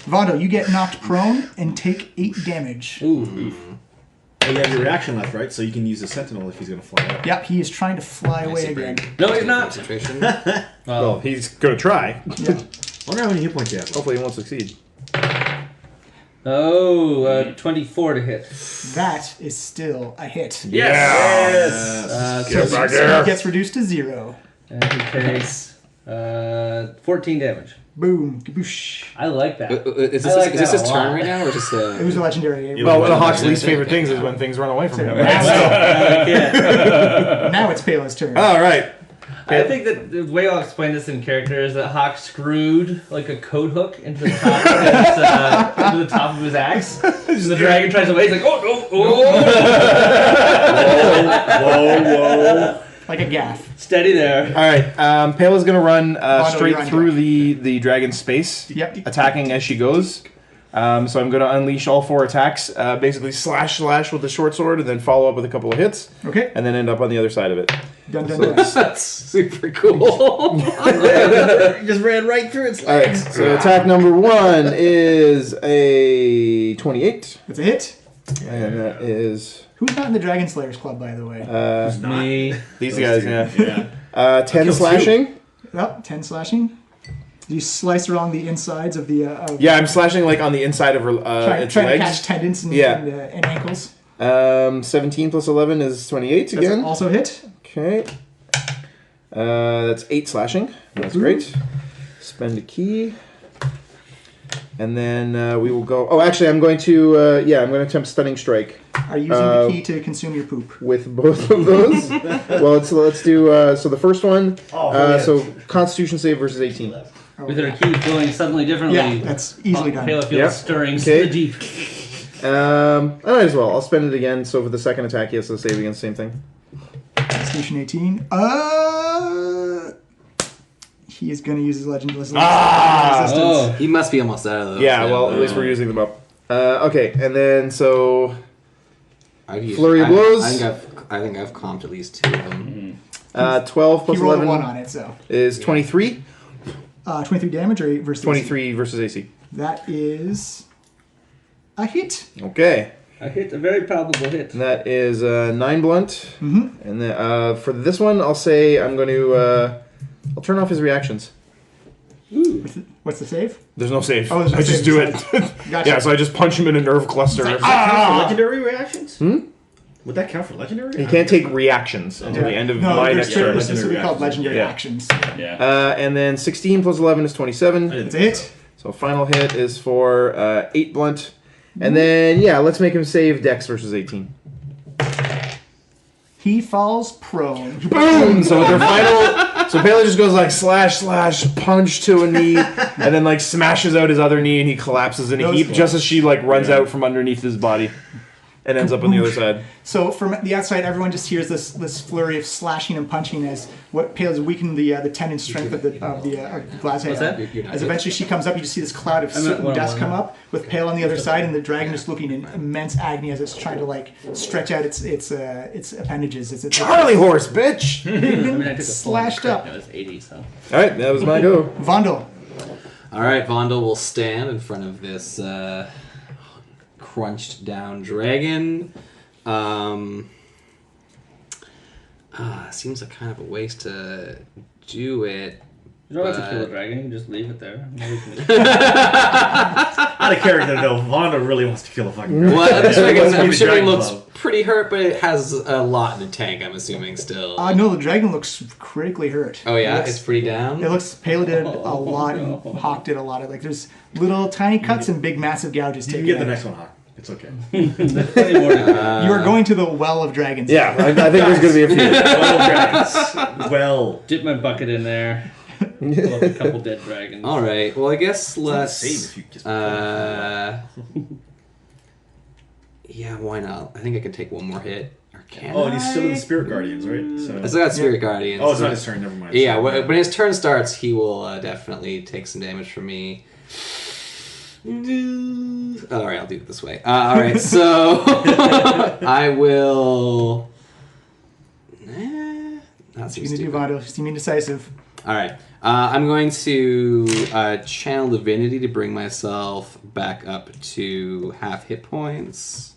Vondo, you get knocked prone and take 8 damage. Ooh. Oh, you have your reaction left, right? So you can use the sentinel if he's going to fly out. Yep, he is trying to fly away again. No, he's not. Concentration. Well, he's gonna try. Yeah. I wonder how many hit points he has. Hopefully, he won't succeed. 24 to hit. That is still a hit. Yes. Get back So there. he gets reduced to 0. And he takes 14 damage. Boom. Kaboosh. I like that. Is this, I like is this that his a turn lot. right now, or is this It was a legendary. Well, one of Hawk's least favorite things is when things run away from him. Now it's Pela's turn. All right. I think that the way I'll explain this in character is that Hawk screwed like a coat hook into the top of his axe. So the dragon tries to wait. He's like, oh, Whoa. Like a gaff. steady there. All right. Pela's gonna run straight you're on through deck. the dragon's space, Yep. attacking as she goes. So I'm gonna unleash all 4 attacks. Basically, slash with the short sword, and then follow up with a couple of hits, Okay. and then end up on the other side of it. Dun dun dun. That's super cool. Just ran right through it. All right. So attack number 1 is a 28, It's a hit. and that is Who's not in the Dragon Slayers Club, by the way? Me. these guys. Yeah. Yeah. 10 slashing. Oh, 10 slashing. You slice along the insides of the. Yeah, I'm slashing like on the inside of her Trying its to legs. catch tendons and, Yeah. and ankles. 17 plus 11 is 28 That's again. also hit. Okay. That's 8 slashing. That's great. Spend a key. And then we will go. Oh, actually, I'm going to. I'm going to attempt stunning strike Are you using the key to consume your poop? with both of those. Well, let's do. So the first one. So Constitution save versus 18. With her key flowing suddenly differently. Yeah, that's easily done. Pela feels Yep. stirring Okay. to the deep. I might as well. I'll spend it again. So for the second attack, he has to save against the same thing. Constitution 18. He is going to use his legend resistance. Oh. He must be almost out of those. Yeah. Well, at least we're using them up. Okay, and then so I've used, Flurry of blows. I think I've comped at least 2 of them. 12 He plus rolled a 11 1 on it, so. is 23. 23 damage or versus 23 versus AC. That is a hit. Okay. I hit a very palpable hit. And that is 9 blunt. Mm-hmm. And then for this one, I'll say I'm going to. I'll turn off his reactions. What's the save? There's no save. Oh, there's no I just save, do it. Gotcha. Yeah, so I just punch him in a nerve cluster. Does that count for legendary reactions? Would that count for legendary? He can't take reactions until the end of my next they're turn. specifically called legendary Yeah. actions. Yeah. And then 16 plus 11 is 27. It's a hit. So final hit is for 8 blunt. And then, let's make him save Dex versus 18. He falls prone. Boom! So with their final, so Pele just goes like slash, punch to a knee, and then like smashes out his other knee, and he collapses in a heap just as she like runs out from underneath his body, and ends up on the other side. So from the outside, everyone just hears this flurry of slashing and punching as what Pale is weakening the tendon strength of the glass head. What's that? As eventually she comes up, you just see this cloud of soot and dust come up with Pale on the other side, and the dragon just looking in immense agony as it's trying to like stretch out its appendages. It's Charlie horse, bitch! I mean, I took a Slashed full up. crit, and it was 80, so. All right, that was my go. Vondel. All right, Vondel will stand in front of this crunched down dragon. Seems like kind of a waste to do it. You don't have to kill a dragon, you can just leave it there. Out of character though, Vonda really wants to kill a fucking dragon. Well, this dragon, Wants to be I'm the assuming Dragon looks Club. pretty hurt, but it has a lot in the tank, I'm assuming, still. No, the dragon looks critically hurt. Oh, yeah? It It's pretty down? looks Pale did a lot and Hawk did a lot of there's little tiny cuts and big massive gouges You taken can get the out. next one, Hawk. It's okay. There's plenty more to do. You are going to the well of dragons. Yeah, I think there's going to be a few. Well, Dip my bucket in there. Pull up a couple dead dragons. All right. Well, I guess let's. save if you just. Yeah, why not? I think I can take one more hit. Or can Oh, and he's still in I? the Spirit Guardians, right? So. I still got Spirit Guardians. Oh, it's not his turn. Never mind. Yeah, Sorry. when his turn starts, he will definitely take some damage from me. All right, I'll do it this way. All right, so I will. That What you seems gonna do, stupid. Vondel? You seem indecisive. All right. I'm going to channel divinity to bring myself back up to half hit points.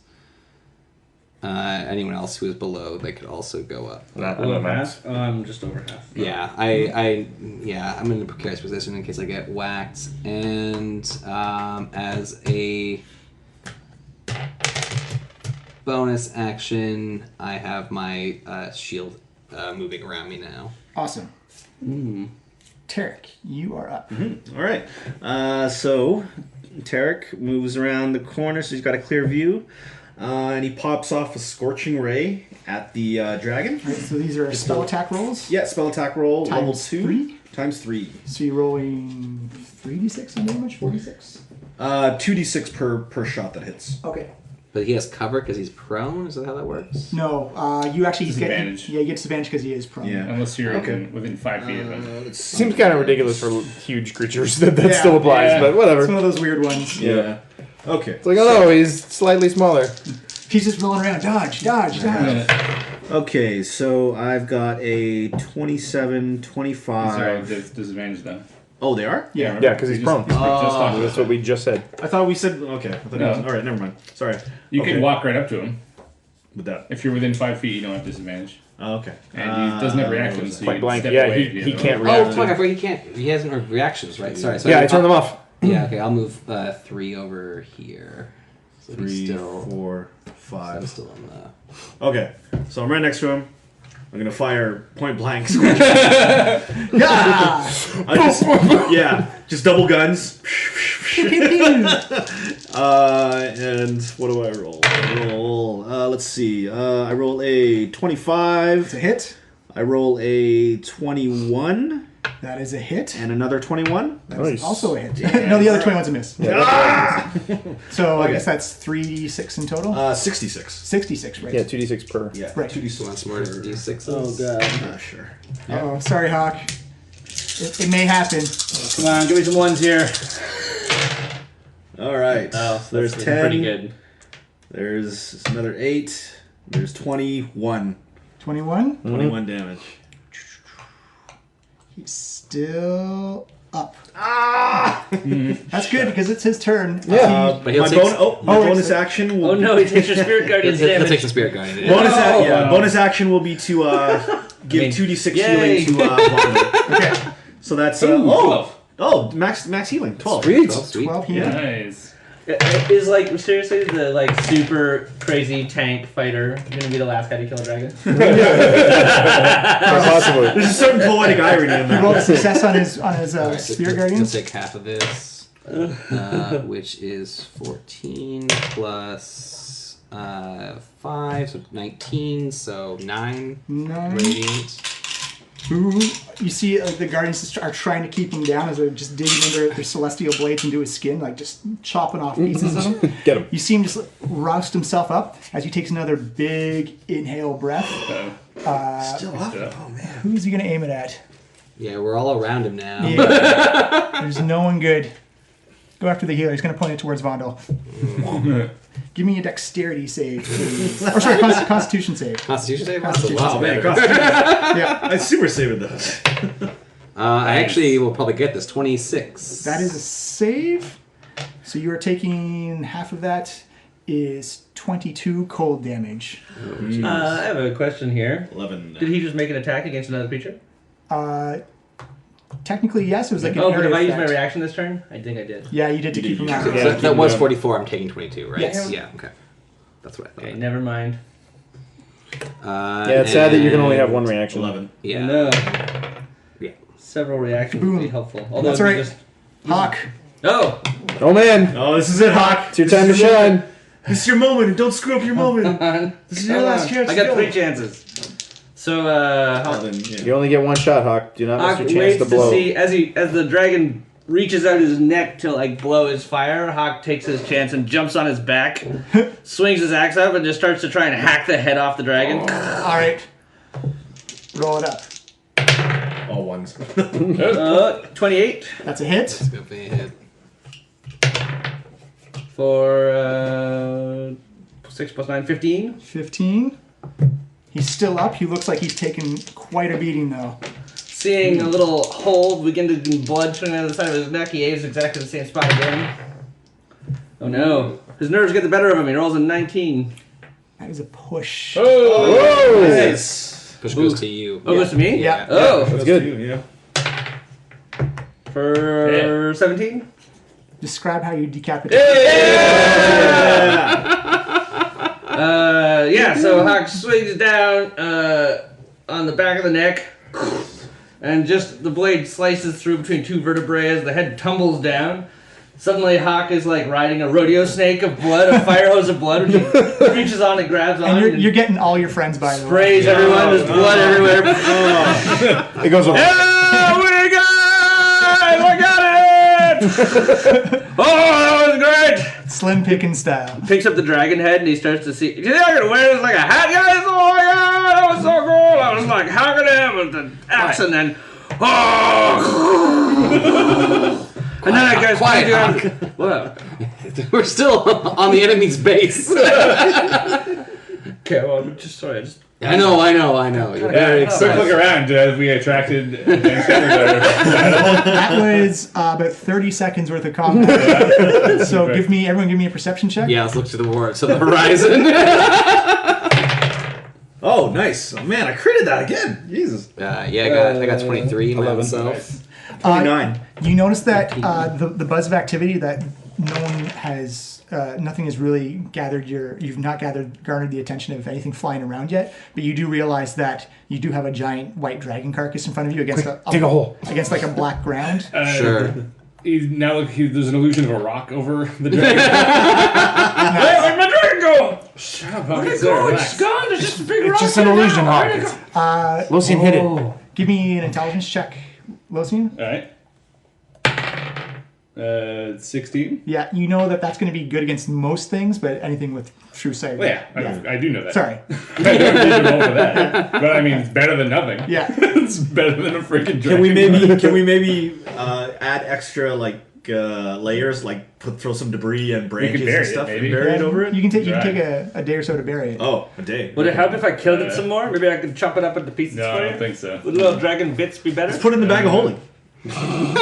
Anyone else who is below, they could also go up. Not Below max. half? I'm just over half. Yeah, I'm in a precarious position in case I get whacked. And as a bonus action, I have my shield moving around me now. Awesome. Tarek, you are up. All right. So Tarek moves around the corner, so he's got a clear view. And he pops off a Scorching Ray at the dragon. All right, so these are spell attack rolls. Yeah, spell attack roll, level Times 2. 3? Times 3. So you're rolling 3d6 on damage? 4d6? 2d6 per shot that hits. Okay. But he has cover because he's prone? Is that how that works? No, you actually Disadvantage. Yeah, you get disadvantage because he is prone. Yeah. Unless you're Okay. within 5 feet of him. Seems kind of ridiculous for huge creatures that Yeah. still applies, Yeah. but whatever. It's one of those weird ones. Yeah. Okay. It's like, oh no, he's slightly smaller. He's just rolling around. Dodge, dodge, dodge. Okay, so I've got a 27, 25. Sorry, disadvantage though. Oh, they are? Yeah. Yeah, because he's prone. Just talked That's what we just said. I thought we said okay. I thought No. it was, all right, never mind. Sorry. You Okay. can walk right up to him. With that. If you're within 5 feet, you don't have disadvantage. Oh, okay. And he doesn't have reactions, so Point you blank. step Yeah, away he- if you he have can't a- react. Oh, fuck, I forgot he can't. He hasn't reactions, right? Sorry. So Yeah, I turned them off. Yeah, okay, I'll move 3 over here. So he's 3, still, 4, so I'm 5. still on the... Okay, so I'm right next to him. I'm gonna fire point blank. Yeah! Just double guns. And what do I roll? Let's see. I roll a 25. It's a hit. I roll a 21 That is a hit. and another 21. That's Nice. also a hit. No, the other 21's a miss. So I Okay. guess that's 3d6 in total? 66. 66, right? Yeah, 2d6 per. Yeah. Right. 2d6. Want some more D6s? Oh god. Sure. Oh, sorry, Hawk. It may happen. Come on, give me some ones here. All right. Oh, So there's that's 10. pretty good. There's another 8. There's 21. 21. 21 damage. He's still up. That's good because it's his turn. Yeah. But he'll My, take, my Oh, bonus it's- action will Oh no, he takes your Spirit Guardian's he'll take damage. some Spirit Guardian. bonus, Oh, yeah, wow. bonus action will be to give 2d6 Yay. healing to Wanda. Okay. So that's max healing 12. Sweet. 12 healing. Nice. Is like seriously the like super crazy tank fighter gonna be the last guy to kill a dragon? Possibly. There's a certain poetic irony in He rolled a that. success on his Alright, so Spirit he'll Guardians. take half of this, which is 14 plus 5, so 19, so 9 9. radiant. Who you see the Guardians just are trying to keep him down as they're just digging under their celestial blades into his skin, like just chopping off pieces of him. Get him. You see him just roust himself up as he takes another big inhale breath. Still up? Oh, man. Who's he going to aim it at? Yeah, we're all around him now. Yeah. There's no one good. Go after the healer. He's going to point it towards Vondel. Give me a dexterity save, please. Or sorry, constitution save. Constitution save? Constitution Wow, save. man. Yeah, I super saved those. I actually will probably get this 26. that is a save. So you are taking half of that is 22 cold damage. I have a question here. 11. Did he just make an attack against another creature? Technically, yes. It was like an Oh, but area if I use my effect. reaction this turn, I think I did. Yeah, you did to keep him out. Yeah. So that was 44, I'm taking 22, right? Yes. Yeah, okay. That's what I thought. Okay, never mind. Yeah, it's sad that you can only have one reaction. 11. Yeah. No. Yeah. Several reactions would be Boom. helpful. Although That's it'd be right. just Hawk. oh, Oh man, Oh, this is it, Hawk. it's your time to shine. This is your moment. Don't screw up your moment. This is your last chance. I to got go. 3 chances. So Hawk, Then, yeah. You only get one shot, Hawk. Do not Hawk miss your chance waits to blow. see as the dragon reaches out his neck to like blow his fire. Hawk takes his chance and jumps on his back, swings his axe up, and just starts to try and hack the head off the dragon. All right. Roll it up. All ones. 28 That's a hit. Let's go for a hit. for 6 plus 9, 15. 15. He's still up. He looks like he's taken quite a beating, though. seeing a little hole begin to do blood turning out of the side of his neck, he aims exactly the same spot again. Oh no. His nerves get the better of him. He rolls a 19. That is a push. Whoa! Nice. Push goes to you. Oh, it goes to me? Yeah. Oh, That's good. Yeah. for 17? Describe how you decapitate. So Hawk swings down on the back of the neck, and just the blade slices through between two vertebrae as the head tumbles down. Suddenly, Hawk is like riding a rodeo snake of blood, a fire hose of blood, which he reaches on and grabs on. And you're getting all your friends by the way. sprays everyone. There's blood everywhere. It goes over. Oh, we guys! Look at it! Oh, that was great! Slim picking style. Picks up the dragon head and he starts to see. Do you think I could wear this like a hat, guys? Oh my god, that was so cool! I was like hacking him with the axe and then. Oh! And then I guys Quiet, Hawk. What? We're still on the enemy's base. Okay, well, I'm just sorry. I know. You're very Quick excited. look around. Have we attracted attention? That was about 30 seconds worth of combat. So everyone give me a perception check. Yeah, let's look to the horizon. Oh, nice. Oh, man, I critted that again. Jesus. I got 23 myself. 29. You notice that the buzz of activity that nothing has really you've not garnered the attention of anything flying around yet, but you do realize that you do have a giant white dragon carcass in front of you against dig a hole. against like a black ground. Sure. There's an illusion of a rock over the dragon. Where'd my dragon go? Shut up, Where'd it go? It's gone. There's just a big rock. It's just an there illusion, now. Hawk. Where'd it go? Losian hit it. Give me an intelligence check, Losian. All right. 16. Yeah, you know that's going to be good against most things, but anything with true sight. Well, yeah, I do know that. Sorry. I don't need to roll for that. But I mean, it's better than nothing. Yeah. It's better than a freaking dragon. Can we maybe add extra layers, like throw some debris and branches bury and it, stuff maybe. and bury it over it? You can take Right. a day or so to bury it. Oh, a day. Would it help if I killed it some more? Maybe I could chop it up into pieces No, for I you? don't think so. Would little dragon bits be better? Let's put it in the bag of holding. We can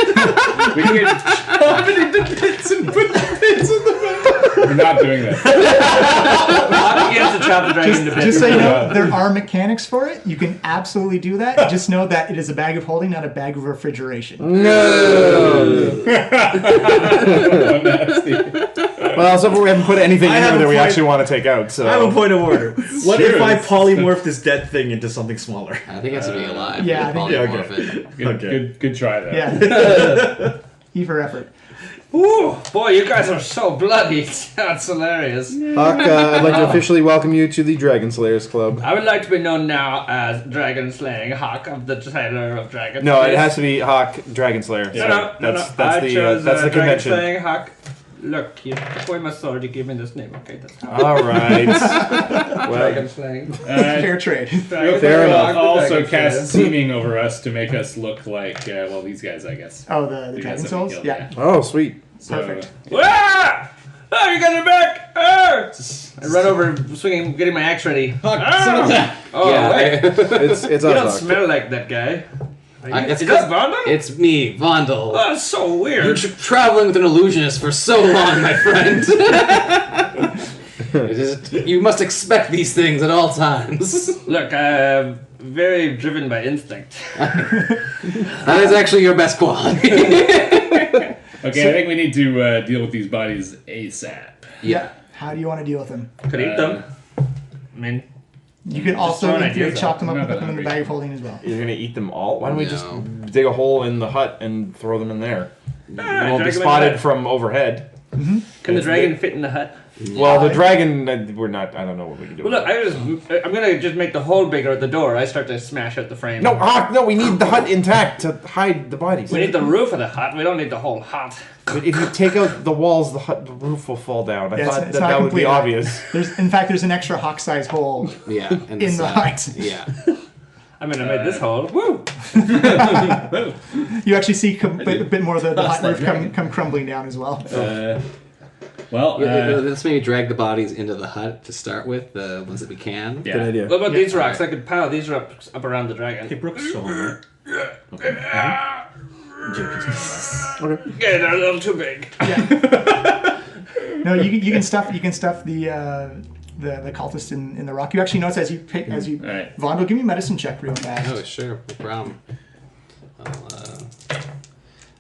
get chop it into bits and put the bits in the bag. We're not doing that. Hawk begins to chop the dragon into bits. Just so you know, there are mechanics for it. You can absolutely do that. Just know that it is a bag of holding, not a bag of refrigeration. No. Well, so far we haven't put anything I in have here a that we point. actually want to take out. So I have a point of order. What if I Serious. polymorph this dead thing into something smaller? I think it has to be alive. Yeah, I think- Yeah, Polymorph it. Good try though. Yeah. E for effort. Ooh, boy, you guys are so bloody. That's hilarious. Hawk, I'd like to officially welcome you to the Dragon Slayers Club. I would like to be known now as Dragon Slaying Hawk of the Tailor of Dragons. No, it please. has to be Hawk Dragon Slayer. No, no. That's I the chose that's the Dragon convention. Slaying Hawk. Look, you took away my sword, you gave me this name. Okay, that's how. All right. Dragon Well, Slaying. Fair trade. Dragon Fair Slaying enough. Hawk, the Also Dragon cast Slayer. seeming over us to make us look like these guys, I guess. Oh, the The dragon guys that we souls? killed, Yeah. oh, sweet. So, Perfect. Ah! Oh, you guys are back! Ah! I run over, swinging, getting my axe ready. Ah! Oh, Yeah, wait. It's You us, don't Hawk. smell like that guy. it's Is that Vondel? It's me, Vondel. Oh, that's so You're weird. traveling with an illusionist for so long, my friend. You must expect these things at all times. Look, I'm very driven by instinct. That is actually your best quality. okay, I think we need to deal with these bodies ASAP. Yeah. How do you want to deal with them? Could eat them. I mean, You can also, throwing in theory, ideas chop out. them up I'm and not put them in the hungry. bag of holding as well. You're gonna eat them all? Why don't we just No. dig a hole in the hut and throw them in there? We won't drag be them in spotted the- from overhead. can the dragon fit in the hut? Well, the dragon, we're not. I don't know what we can do. Well, look, I'm gonna just make the hole bigger at the door. I start to smash out the frame. No, Hawk, no, we need the hut intact to hide the bodies. We need the roof of the hut. We don't need the whole hut. But if you take out the walls, the roof will fall down. I Yeah, thought it's that not would be complete. obvious. In fact, there's an extra hawk-sized hole Yeah, in the side. hut. Yeah. I'm gonna make this hole. Woo! You actually see a bit more of the hut that roof dragon. come crumbling down as well. Well, let's maybe drag the bodies into the hut to start with, the ones that we can. yeah. Good idea. What about these rocks? I could pile these rocks up around the dragon. Hey, Brooks is still home, right? Okay. Okay. Yeah, they're a little too big. No, you can stuff the cultist in the rock. You actually notice as you All right. Vondo, give me a medicine check real fast. Oh, sure, no problem.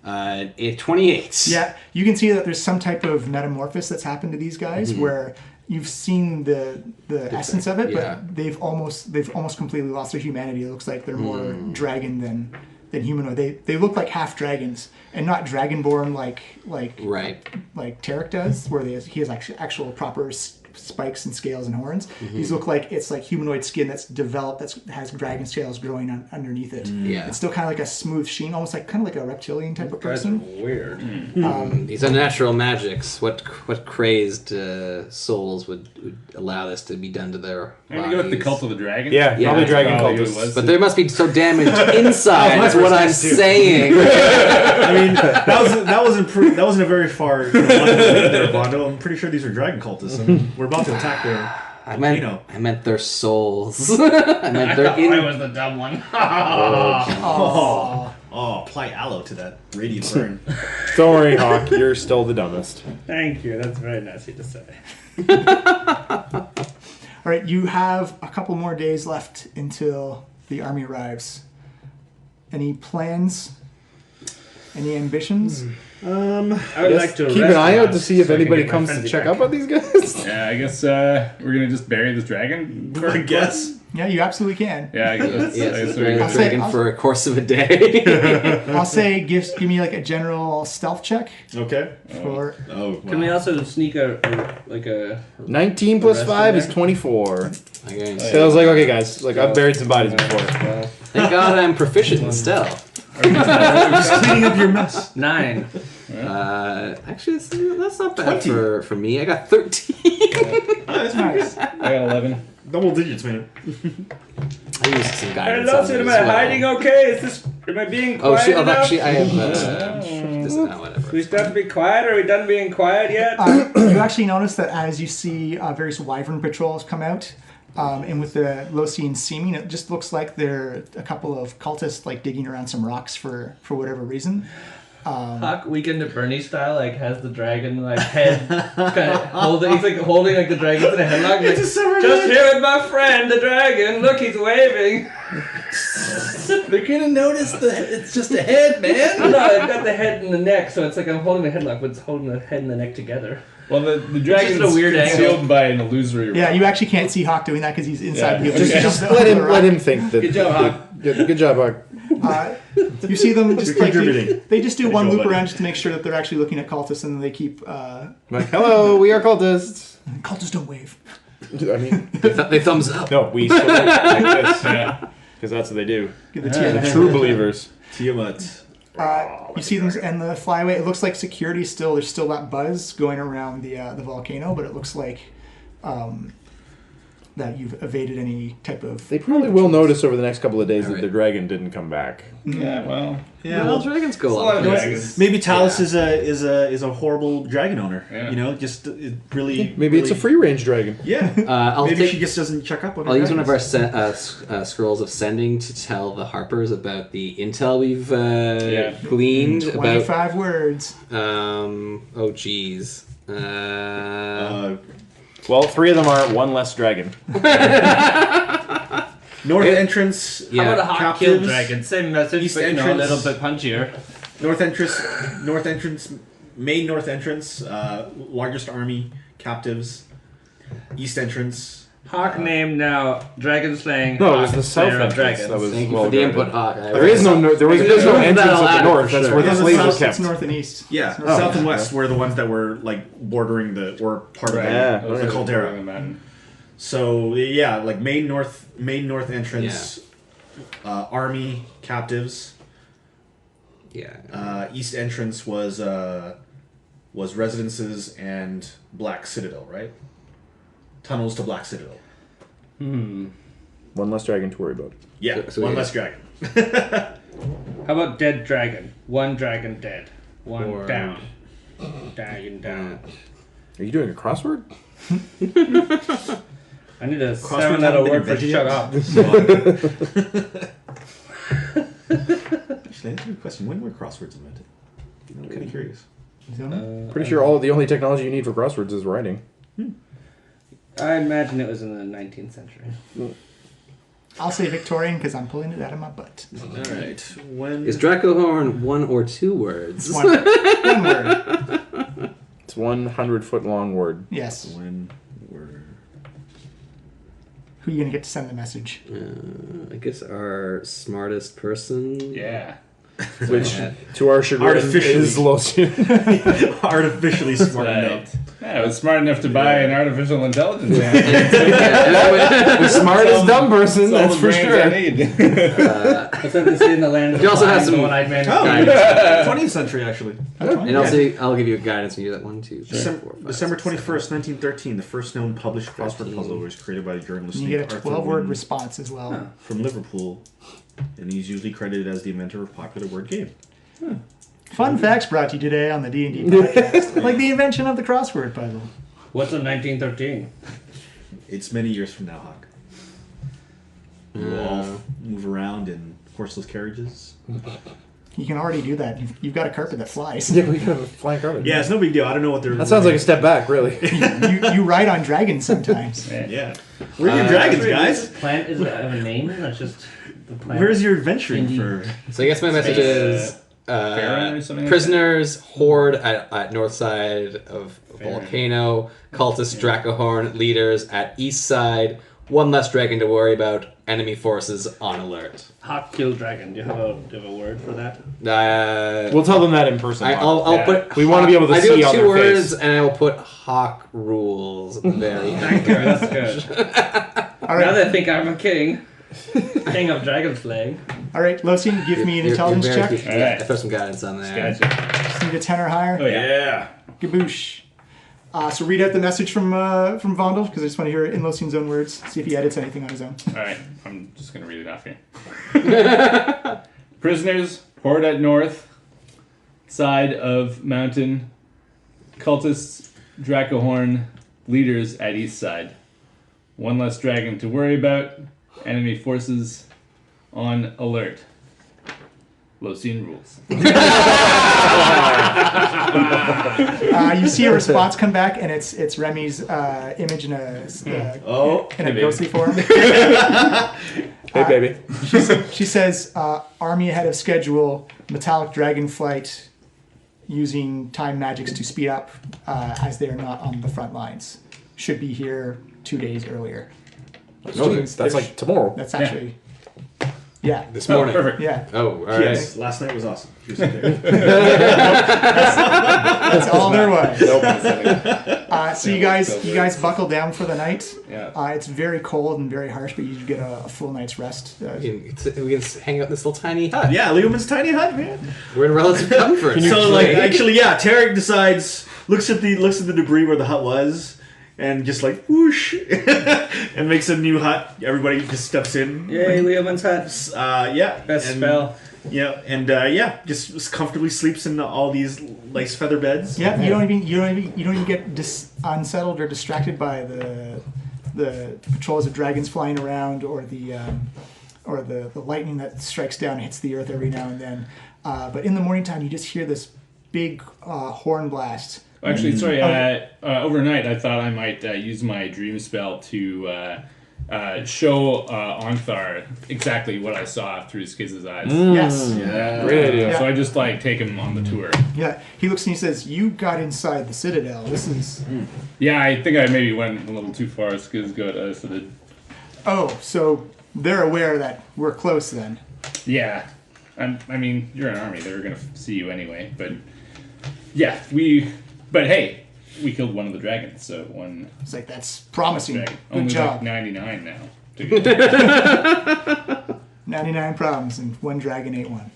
28. Yeah, you can see that there's some type of metamorphosis that's happened to these guys where you've seen the essence of it, yeah. but they've almost completely lost their humanity. It looks like they're more dragon than humanoid. They look like half dragons and not dragonborn like Right. like Tarek does, where he has actual proper spikes and scales and horns. These look like it's like humanoid skin that's developed that has dragon scales growing underneath it. Yeah. It's still kind of like a smooth sheen, almost like kind of like a reptilian type of Guys are person. weird. These unnatural magics. What crazed souls would allow this to be done to their I'm gonna go with the bodies? Cult of the Dragon. Yeah, probably that's dragon probably who it cultists. was. But they must be so damaged inside. That's what I'm first guess, too. saying. I mean, that wasn't a very far there, Bondo. I'm pretty sure these are dragon cultists. I mean, we're about to attack their. I meant volcano. I meant their souls. I meant their I was the dumb one. Oh, Oh, apply aloe to that radiant burn. Don't worry, Hawk. You're still the dumbest. Thank you. That's very nice of you to say. all right. You have a couple more days left until the army arrives. Any plans? Any ambitions? I would like to Keep an rest eye out enough to see if so I can anybody get my comes to friendly check back. up on these guys. Yeah, I guess we're gonna just bury this dragon. I guess. Yeah, you absolutely can. Yeah, I guess. Yes, I guess it's we're very gonna say- dragon for a course of a day. I'll say give me like a general stealth check Okay. for. Oh. Can we also sneak a 19 plus rest 5 in is there? 24. Okay. So I was like, okay, guys, like I've buried some bodies before. Thank God I'm proficient in stealth. Just cleaning up your mess. 9? Actually, that's not bad 20. for me. I got 13. Nice. I got 11. Double digits, man. I used some guidance. Hello, on sir. it Am as I well. hiding okay? Am I being Oh, quiet enough? actually, I have. Whatever. We start to be quiet? Are we done being quiet yet? You actually notice that as you see various wyvern patrols come out, and with the Losian seeming, it just looks like they're a couple of cultists like digging around some rocks for whatever reason. Huck, Weekend at Bernie style, like has the dragon like head kind of holding. He's like holding like the dragon in a headlock. Like, just here with my friend, the dragon. Look, he's waving. They're gonna notice that it's just a head, man. No, I've got the head and the neck, so it's like I'm holding the headlock, but it's holding the head and the neck together. Well, the dragon's just a weird angle. concealed by an illusory. Yeah, you actually can't see Hawk doing that because he's inside Yeah. the Just, Okay. just let him think that. Good job, Hawk. Good job, Hawk. You see them just You're like contributing. they just do There you one go, loop buddy. around just to make sure that they're actually looking at cultists, and then they keep Like, hello, we are cultists. cultists don't wave. I mean, They thumbs up. no, we salute like this Yeah. because that's what they do. Give the They're Tiamat. true believers. Tiamat. You see them and the flyway. It looks like security still. There's still that buzz going around the volcano, but it looks like that you've evaded any type of. They probably will notice over the next couple of days that Alright. the dragon didn't come back. Yeah, well. Yeah. Well, dragons go a lot on. of dragons. Maybe Talus is a horrible dragon owner. Yeah. You know, just really. Maybe it's a free range dragon. Yeah. I'll Maybe take. she just doesn't check up on her I'll use one of our dragons. scrolls of sending to tell the Harpers about the intel we've Yeah. gleaned about. 25 words. Oh, geez. Well, 3 of them are one less dragon. North entrance. Yeah. How about a hot Captives. kill dragon? Same message, East but you know, a entrance. little bit punchier. North entrance, main north entrance, largest army, captives. East entrance. Hawk name now, dragon slaying. No, it was Hawk, the south slayer of entrance. dragons. That was Thank you well for the guarded. input, Hawk. There is no there's no entrance at the north. That's where the There's a slaves were south- kept. It's north and east. Yeah, It's north south and okay. west were the ones that were like bordering the or part Right. Yeah. of the caldera. So yeah, like main north entrance, army captives. Yeah. East entrance was residences and Black Citadel, right? Tunnels to Black Citadel. One less dragon to worry about. Yeah, So one yeah. less dragon. How about dead dragon? One dragon dead. One Or- down. Dragon down. Are you doing a crossword? I need a Crosswords 7-letter haven't been word for invented shut yet. up. Actually, that's a good question. When were crosswords invented? I'm kind of curious. Pretty sure the only technology you need for crosswords is writing. I imagine it was in the 19th century. I'll say Victorian because I'm pulling it out of my butt. All right. When Is Dracohorn 1 or 2 words? One word. It's 100-foot long word. Yes. When were Who are you going to get to send the message? I guess our smartest person. Yeah. Which, to our chagrin, Artificially. is Losian. artificially smart Right. enough? Yeah, I was smart enough to buy an artificial intelligence. The smartest dumb person, that's for sure. I need. What's that they say in the land of You also have the some- one-eyed man? Oh, Guidance. 20th century actually. And also, I'll give you guidance when you do that 1, 2, 3, December, 4, 5, December 6, 21st, 1913, the first known published crossword 13. puzzle was created by the journalist You get a Arthur 12-word Wynne response as well. from Liverpool, and he's usually credited as the inventor of popular word game. Fun facts brought to you today on the D&D podcast. Like the invention of the crossword puzzle. What's in 1913? It's many years from now, Hawk. We'll all move around in horseless carriages. You can already do that. You've got a carpet that flies. Yeah, we have a flying carpet. Yeah, it's no big deal. I don't know what they're. That sounds like a step back, really. you ride on dragons sometimes. Yeah. Where are your dragons, guys? This plant is have a name. That's just the plant. Where's your adventuring Indeed. for? So I guess my message is Baron or something like prisoners horde at north side of volcano, cultist Dracohorn leaders at east side, one less dragon to worry about, enemy forces on alert. Hawk kill dragon. Do you have a word for that? We'll tell them that in person. I'll put. We want to be able to I see do have on 2 their words, face. and I will put hawk rules at the very end. Thank you. That's good. All Now right, they think I'm a king. King of dragon slaying. all right, Losian, give me an intelligence very check. cute. All right. I throw some guidance on there. Gotcha. Just need a 10 or higher. Oh yeah. Gaboosh. So read out the message from Vondel, because I just want to hear it in Losian's own words. See if he edits anything on his own. All right. I'm just gonna read it off here. Prisoners horde at north side of mountain. Cultists Dracohorn leaders at east side. One less dragon to worry about. Enemy forces on alert. Losian rules. You see a response come back, and it's Remy's image in a ghostly form. Hey, baby. She says, "Army ahead of schedule. Metallic dragon flight, using time magics to speed up, as they are not on the front lines. Should be here 2 days earlier." No, that's like tomorrow. That's actually, yeah, This morning. Perfect. yeah. Oh, all right. Yes, last night was awesome. She was there. That's all there was. Nope. So you guys buckle down for the night. Yeah. It's very cold and very harsh, but you get a full night's rest. We can hang out in this little tiny hut. Yeah, Leoman's tiny hut, man. We're in relative comfort. So, like, actually, yeah, Tarek decides, looks at the debris where the hut was, and just like whoosh, and makes a new hut. Everybody just steps in. Yay, Leoman's hut. Yeah, Best and, spell. Yeah, and just comfortably sleeps in all these lace feather beds. Yeah, you don't even get unsettled or distracted by the patrols of dragons flying around, or the lightning that strikes down and hits the earth every now and then. But in the morning time, you just hear this big horn blast. Actually, sorry. Overnight, I thought I might use my dream spell to show Onthar exactly what I saw through Skiz's eyes. Yes. Yeah. Great idea. Yeah. So I just take him on the tour. Yeah. He looks and he says, "You got inside the citadel. This is." Yeah, I think I maybe went a little too far. Skiz got us. Oh, so they're aware that we're close then. Yeah. I mean, you're an army. They were gonna see you anyway. But yeah, But hey, we killed one of the dragons, so one It's like, that's promising. dragon. Good Only job. like 99 now. 99 problems and one dragon ate one.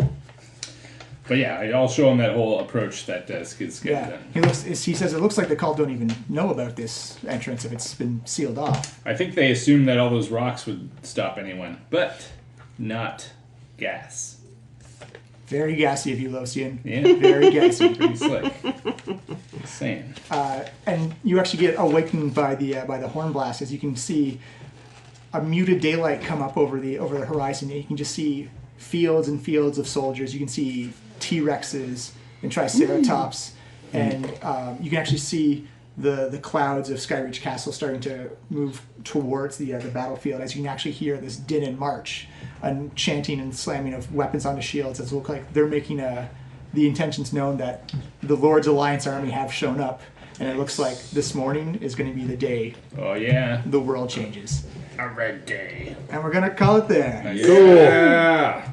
But yeah, I'll show him that whole approach that Skid's got Yeah. done. He says it looks like the cult don't even know about this entrance if it's been sealed off. I think they assumed that all those rocks would stop anyone, but not gas. Very gassy of you, Losian. Yeah. Very gassy. Pretty slick. Insane. And you actually get awakened by the horn blast as you can see a muted daylight come up over the horizon. And you can just see fields and fields of soldiers. You can see T-Rexes and Triceratops, and you can actually see the clouds of Skyreach Castle starting to move towards the battlefield, as you can actually hear this din and march and chanting and slamming of weapons onto shields, as it looks like they're making the intentions known that the Lord's Alliance army have shown up, and it looks like this morning is going to be the day Oh, yeah. the world changes. A red day. And we're going to call it there. Yeah.